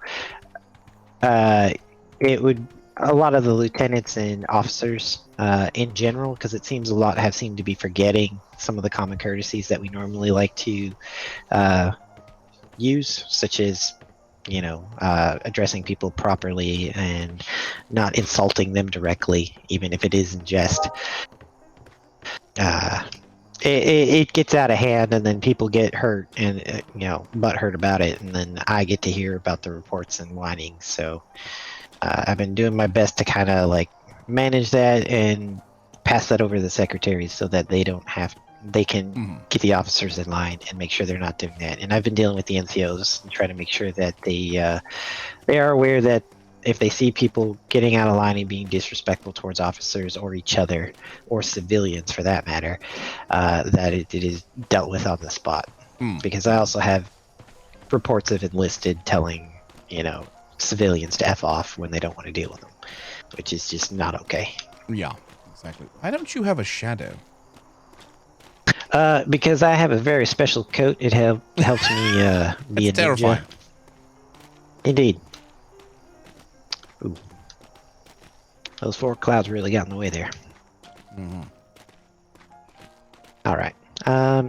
it would a lot of the lieutenants and officers in general, because it seems a lot have seemed to be forgetting some of the common courtesies that we normally like to use, such as, you know, addressing people properly and not insulting them directly, even if it is in jest. It gets out of hand, and then people get hurt and you know, butthurt about it, and then I get to hear about the reports and whining. So I've been doing my best to kind of like manage that and pass that over to the secretaries so that they can get the officers in line and make sure they're not doing that. And I've been dealing with the NCOs and trying to make sure that they are aware that if they see people getting out of line and being disrespectful towards officers or each other, or civilians for that matter, that it is dealt with on the spot. Because I also have reports of enlisted telling, you know, civilians to F off when they don't want to deal with them, which is just not okay. Yeah, exactly. Why don't you have a shadow? Because I have a very special coat. It helps me be a ninja. Terrifying. Indeed. Ooh. Those 4 clouds really got in the way there. All right.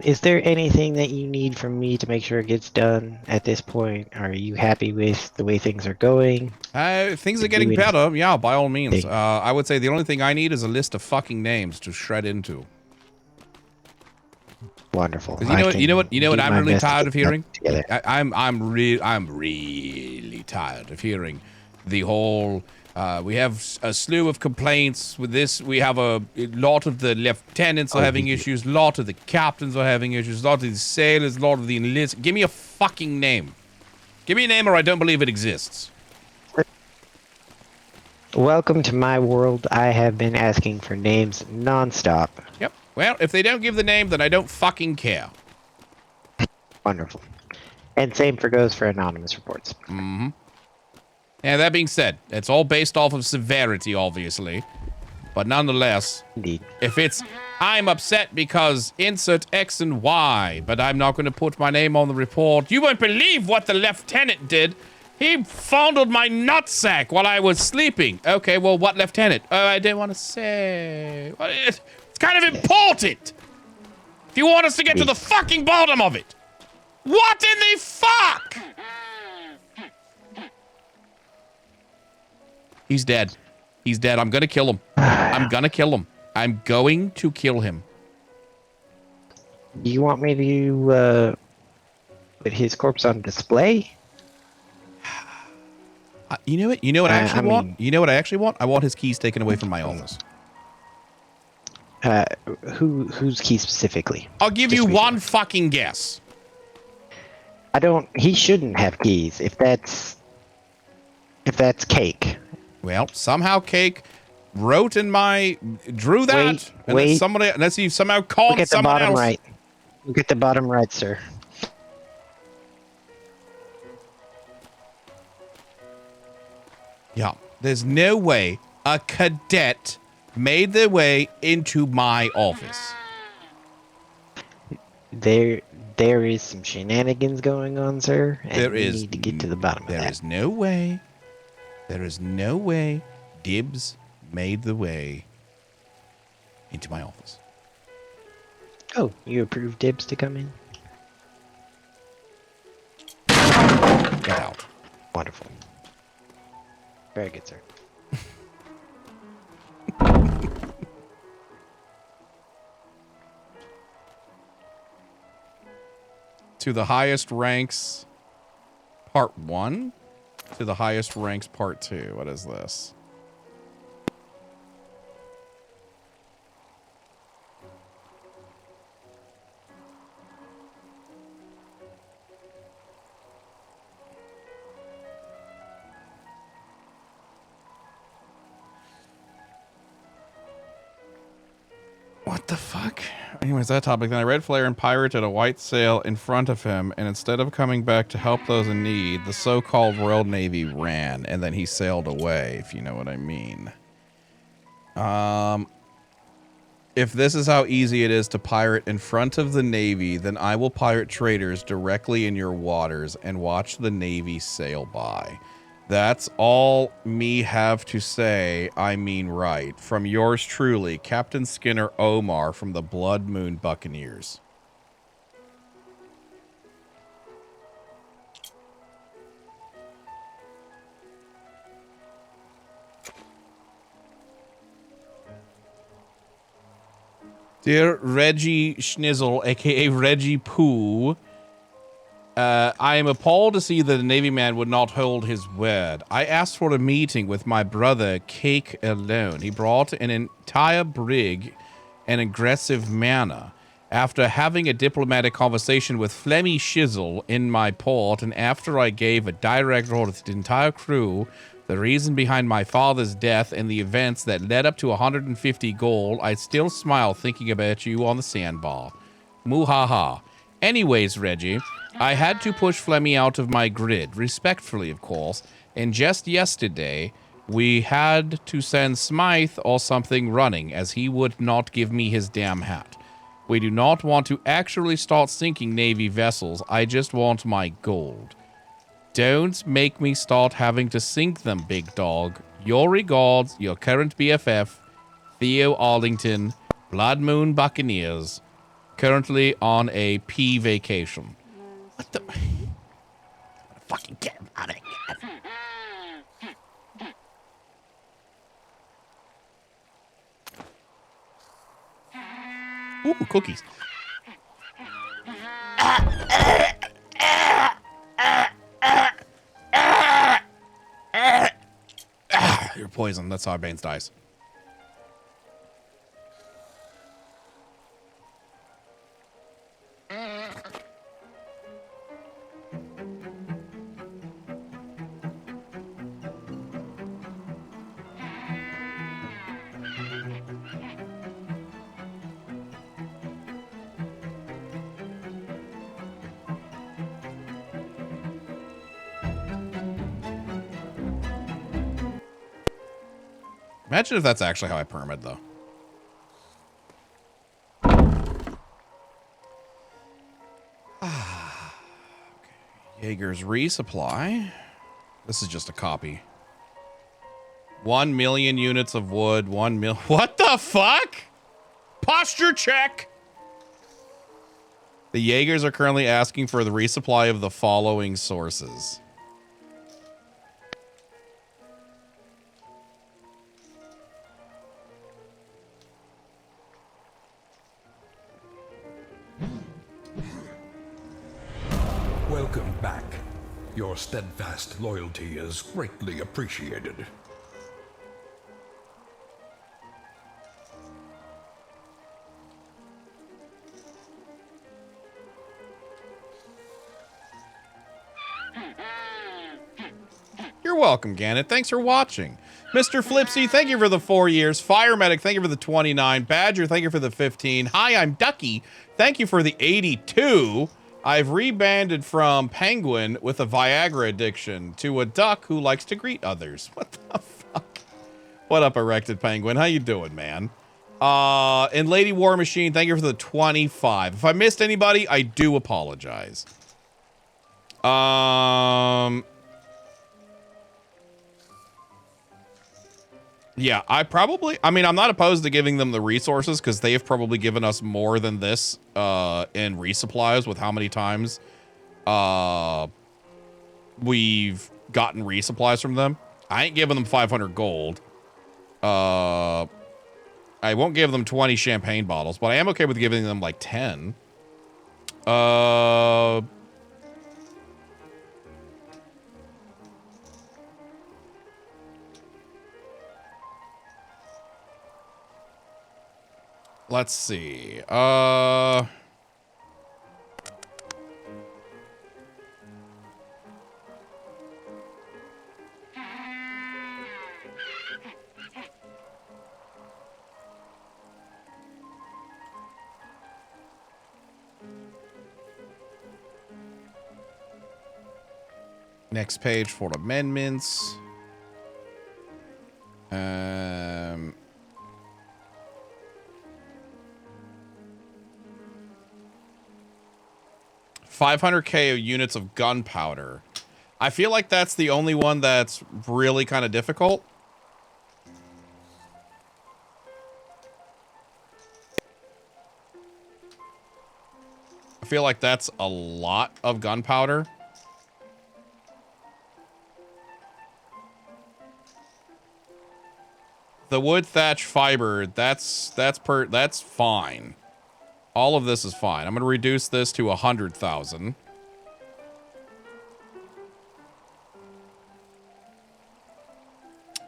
Is there anything that you need from me to make sure it gets done at this point? Are you happy with the way things are going? Things are getting better. Yeah, by all means. I would say the only thing I need is a list of fucking names to shred into. Wonderful. You know what I'm really tired of hearing? I'm really tired of hearing the whole we have a slew of complaints with this. We have a lot of the lieutenants are having issues, a lot of the captains are having issues, a lot of the sailors, a lot of the enlisted. Give me a fucking name. Give me a name or I don't believe it exists. Welcome to my world. I have been asking for names nonstop. Yep. Well, if they don't give the name, then I don't fucking care. Wonderful. And same goes for anonymous reports. And that being said, it's all based off of severity, obviously. But nonetheless, indeed, if it's, I'm upset because insert X and Y, but I'm not going to put my name on the report. You won't believe what the lieutenant did. He fondled my nutsack while I was sleeping. Okay, well, what lieutenant? Oh, I didn't want to say. Well, it's kind of important. If you want us to get to the fucking bottom of it. What in the fuck? He's dead. He's dead. I'm gonna kill him. I'm gonna kill him. I'm going to kill him. Do you want me to put his corpse on display? You know what? You know what I actually want? You know what I actually want? I want his keys taken away from my office. Whose keys specifically? I'll give you one fucking guess. He shouldn't have keys if that's Cake. Well, somehow Cake drew that. Wait. Unless you somehow called someone else. Right. Look at the bottom right, sir. Yeah, there's no way a cadet made their way into my office. There is some shenanigans going on, sir. And we need to get to the bottom of that. There is no way. There is no way Dibs made the way into my office. Oh, you approve Dibs to come in? Get out. Wonderful. Very good, sir. To the highest ranks, part 1. to the highest ranks part 2. What is this? What the fuck? Anyways, that topic. Then I red flare and pirated a white sail in front of him, and instead of coming back to help those in need, the so-called Royal Navy ran, and then he sailed away, if you know what I mean. If this is how easy it is to pirate in front of the Navy, then I will pirate traders directly in your waters and watch the Navy sail by. That's all me have to say. I mean, right. From yours truly, Captain Skinner Omar from the Blood Moon Buccaneers. Dear Reggie Schnizzle, aka Reggie Pooh, I am appalled to see that a Navy man would not hold his word. I asked for a meeting with my brother Cake alone. He brought an entire brig in aggressive manner. After having a diplomatic conversation with Flemmy Shizzle in my port, and after I gave a direct order to the entire crew, the reason behind my father's death and the events that led up to 150 gold, I still smile thinking about you on the sandbar. Muhaha. Anyways, Reggie, I had to push Flemmy out of my grid, respectfully, of course, and just yesterday, we had to send Smythe or something running, as he would not give me his damn hat. We do not want to actually start sinking Navy vessels, I just want my gold. Don't make me start having to sink them, big dog. Your regards, your current BFF, Theo Arlington, Blood Moon Buccaneers, currently on a P vacation. What the? Fucking get him out of here. Ooh, cookies. You're poisoned. That's how Bane's dies. Imagine if that's actually how I permit, though. Okay. Jaeger's resupply. This is just a copy. 1 million units of wood. 1 mil. What the fuck? Posture check. The Jaegers are currently asking for the resupply of the following sources. Welcome back. Your steadfast loyalty is greatly appreciated. You're welcome, Gannett. Thanks for watching. Mr. Flipsy, thank you for the 4 years. Fire Medic, thank you for the 29. Badger, thank you for the 15. Hi, I'm Ducky. Thank you for the 82. I've rebanded from Penguin with a Viagra addiction to a duck who likes to greet others. What the fuck? What up, Erected Penguin? How you doing, man? And Lady War Machine, thank you for the 25. If I missed anybody, I do apologize. Yeah, I mean, I'm not opposed to giving them the resources because they have probably given us more than this in resupplies with how many times we've gotten resupplies from them. I ain't giving them 500 gold. I won't give them 20 champagne bottles, but I am okay with giving them like 10. Let's see. Next page for amendments. 500k of units of gunpowder. I feel like that's the only one that's really kind of difficult. I feel like that's a lot of gunpowder. The wood thatch fiber, that's fine. All of this is fine. I'm going to reduce this to 100,000.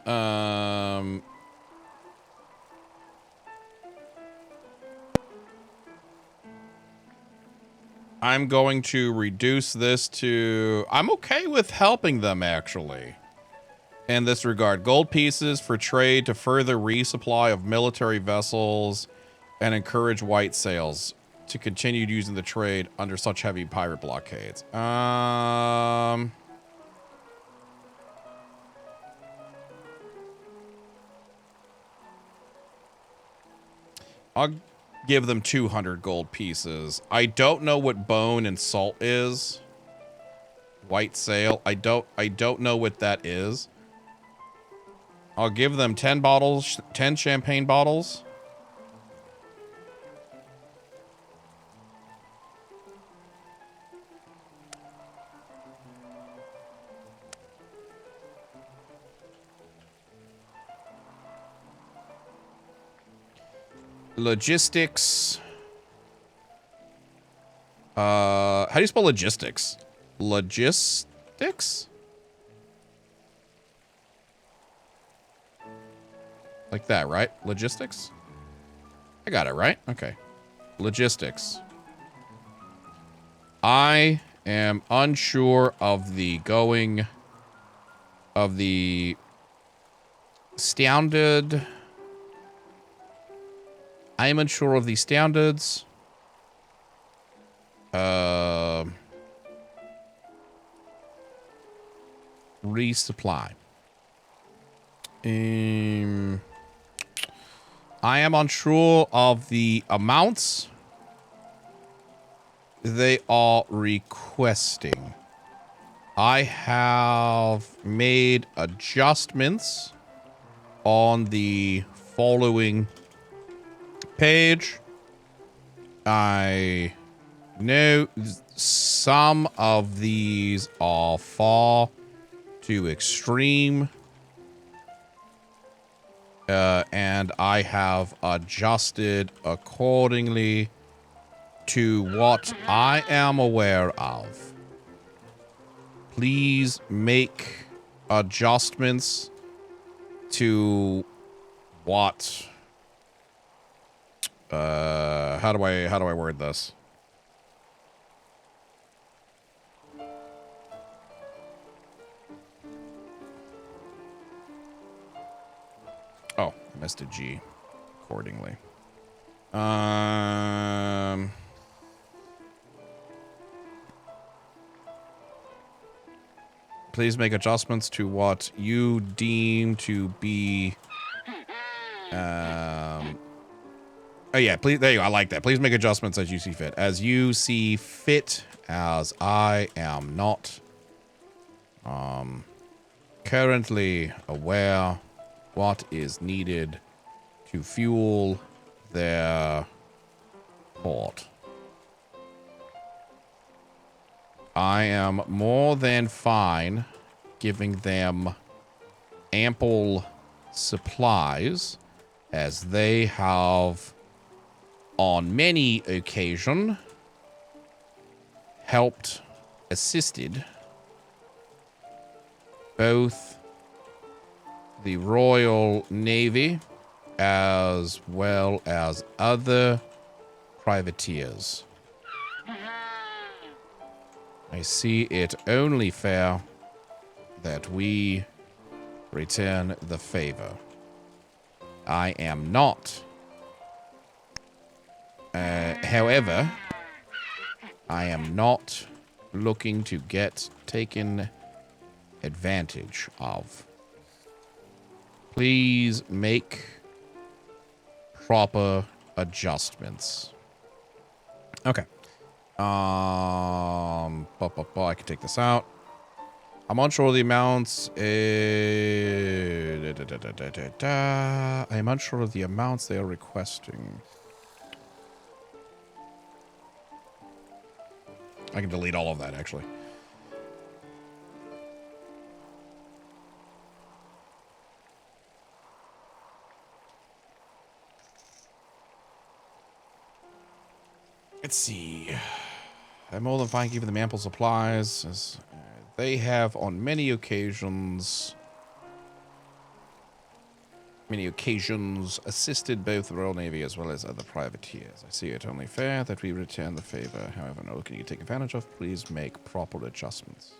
I'm going to reduce this to... I'm okay with helping them, actually. In this regard, gold pieces for trade to further resupply of military vessels and encourage white sails to continue using the trade under such heavy pirate blockades. I'll give them 200 gold pieces. I don't know what bone and salt is. White sail. I don't know what that is. I'll give them 10 bottles, 10 champagne bottles. Logistics. How do you spell logistics? Logistics? Like that, right? Logistics? I got it, right? Okay. Logistics. I am unsure of the going of the standard. I am unsure of the standards. Resupply. I am unsure of the amounts they are requesting. I have made adjustments on the following page. I know some of these are far too extreme. And I have adjusted accordingly to what I am aware of. Please make adjustments to what? How do I word this? Oh, I missed a G accordingly. Please make adjustments to what you deem to be oh yeah, please, there you go. I like that. Please make adjustments as you see fit. As you see fit, as I am not currently aware what is needed to fuel their port. I am more than fine giving them ample supplies, as they have on many occasions helped, assisted both the Royal Navy as well as other privateers. I see it only fair that we return the favor. I am not. However, I am not looking to get taken advantage of. Please make proper adjustments. Okay. I can take this out. I'm unsure of the amounts. I'm unsure of the amounts they are requesting. I can delete all of that, actually. Let's see. I'm more than fine giving them ample supplies, as they have on many occasions assisted both the Royal Navy as well as other privateers. I see it only fair that we return the favor. However, no looking to take advantage of, please make proper adjustments.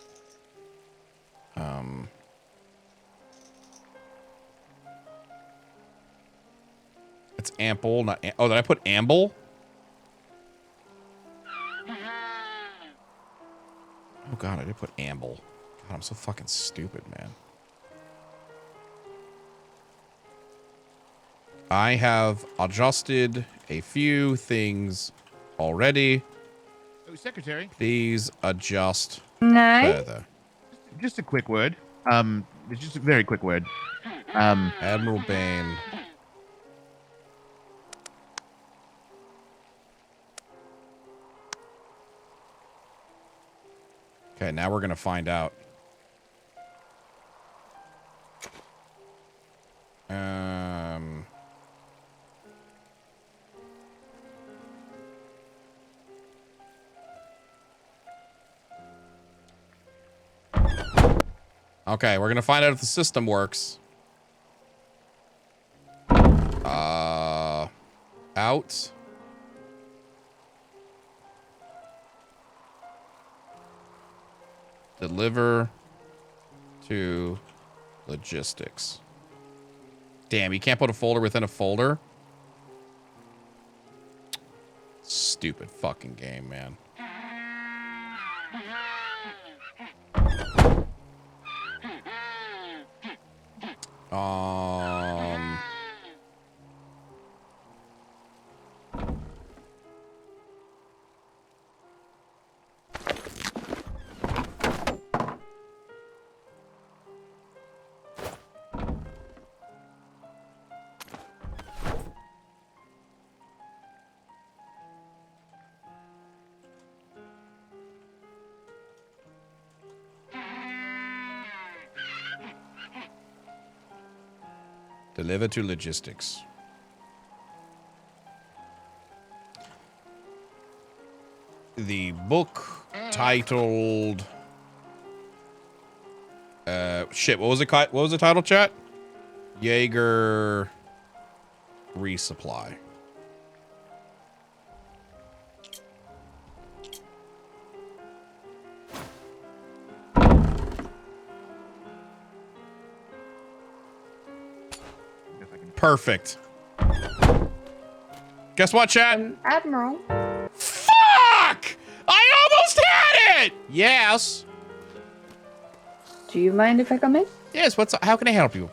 It's ample, not oh, did I put amble? Oh god, I did put amble. God, I'm so fucking stupid, man. I have adjusted a few things already. Oh, Secretary. Please adjust No. further. Just a quick word. It's just a very quick word. Admiral Bane. Okay, now we're gonna find out. Okay, we're gonna find out if the system works. Out. Deliver to logistics. Damn, you can't put a folder within a folder? Stupid fucking game, man. Deliver to logistics. The book titled shit, what was the title, chat? Jaeger Resupply. Perfect. Guess what, chat? Admiral. Fuck! I almost had it! Yes. Do you mind if I come in? Yes, how can I help you?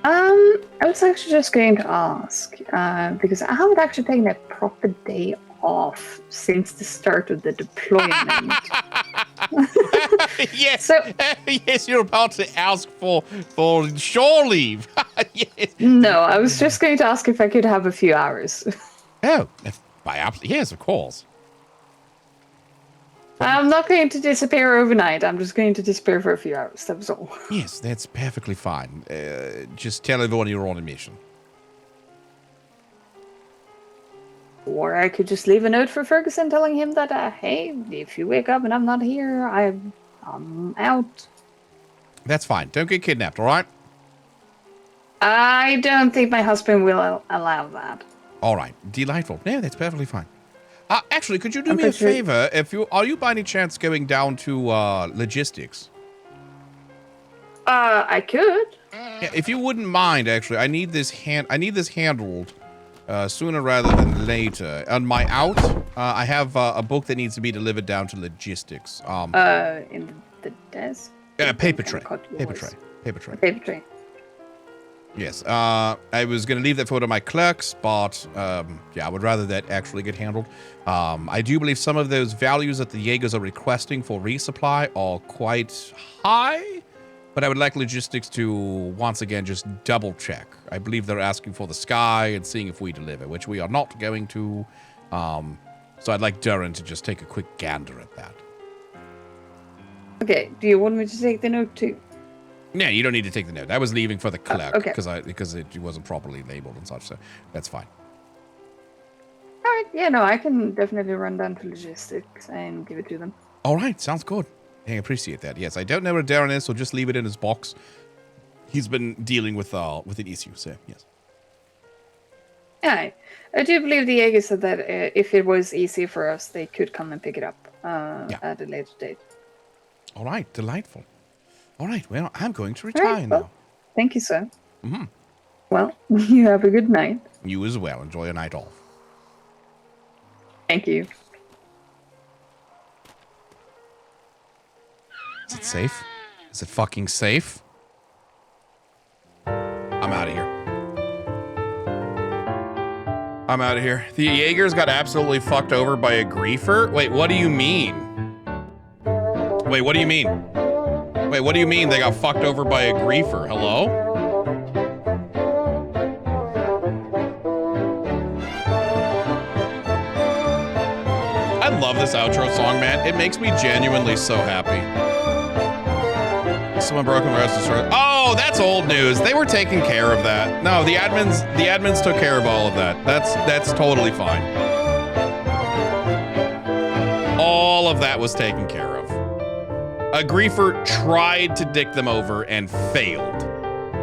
I was actually just going to ask, because I haven't actually taken a proper day off since the start of the deployment. Yes, yes, you're about to ask for shore leave. Yes. No, I was just going to ask if I could have a few hours. Oh, yes, of course. I'm not going to disappear overnight. I'm just going to disappear for a few hours. That was all. Yes, that's perfectly fine. Just tell everyone you're on a mission. Or I could just leave a note for Ferguson telling him that, hey, if you wake up and I'm not here, I'm out. That's fine. Don't get kidnapped, all right? I don't think my husband will allow that. All right, delightful. No, that's perfectly fine. Actually, could you do me a favor? Are you by any chance going down to logistics? I could. Yeah, if you wouldn't mind, actually, I need this handled sooner rather than later. On my out, I have a book that needs to be delivered down to logistics. In the desk. Paper tray. Paper tray. Paper tray. Yes. I was gonna leave that for one of my clerks, but yeah, I would rather that actually get handled. I do believe some of those values that the Jaegers are requesting for resupply are quite high. But I would like logistics to, once again, just double check. I believe they're asking for the sky and seeing if we deliver, which we are not going to. So I'd like Durin to just take a quick gander at that. Okay, do you want me to take the note too? No, you don't need to take the note. I was leaving for the clerk okay. because it wasn't properly labeled and such, so that's fine. All right, yeah, no, I can definitely run down to logistics and give it to them. All right, sounds good. I appreciate that. Yes, I don't know where Darren is, so just leave it in his box. He's been dealing with an issue, so yes. Yeah, I do believe the Jaeger said that if it was easy for us, they could come and pick it up at a later date. All right, delightful. All right, well, I'm going to retire now. Thank you, sir. Mm-hmm. Well, you have a good night. You as well. Enjoy your night off. Thank you. Is it safe? Is it fucking safe? I'm out of here. I'm out of here. The Jaegers got absolutely fucked over by a griefer? Wait, what do you mean? Wait, what do you mean? Wait, what do you mean they got fucked over by a griefer? Hello? I love this outro song, man. It makes me genuinely so happy. Someone broke the rest of the story. Oh, that's old news. They were taking care of that. No, the admins took care of all of that. That's totally fine. All of that was taken care of. A griefer tried to dick them over and failed.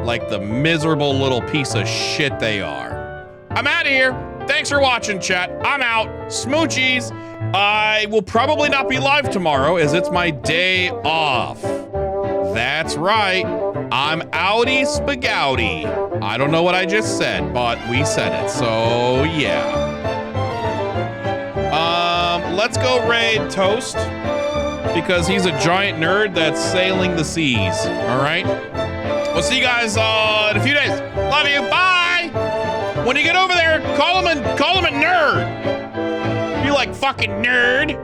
Like the miserable little piece of shit they are. I'm out of here. Thanks for watching, chat. I'm out. Smoochies. I will probably not be live tomorrow as it's my day off. That's right. I'm outie spagouty. I don't know what I just said, but we said it. So, yeah. Let's go raid Toast because he's a giant nerd that's sailing the seas. All right. We'll see you guys in a few days. Love you. Bye. When you get over there, call him a nerd. You like fucking nerd.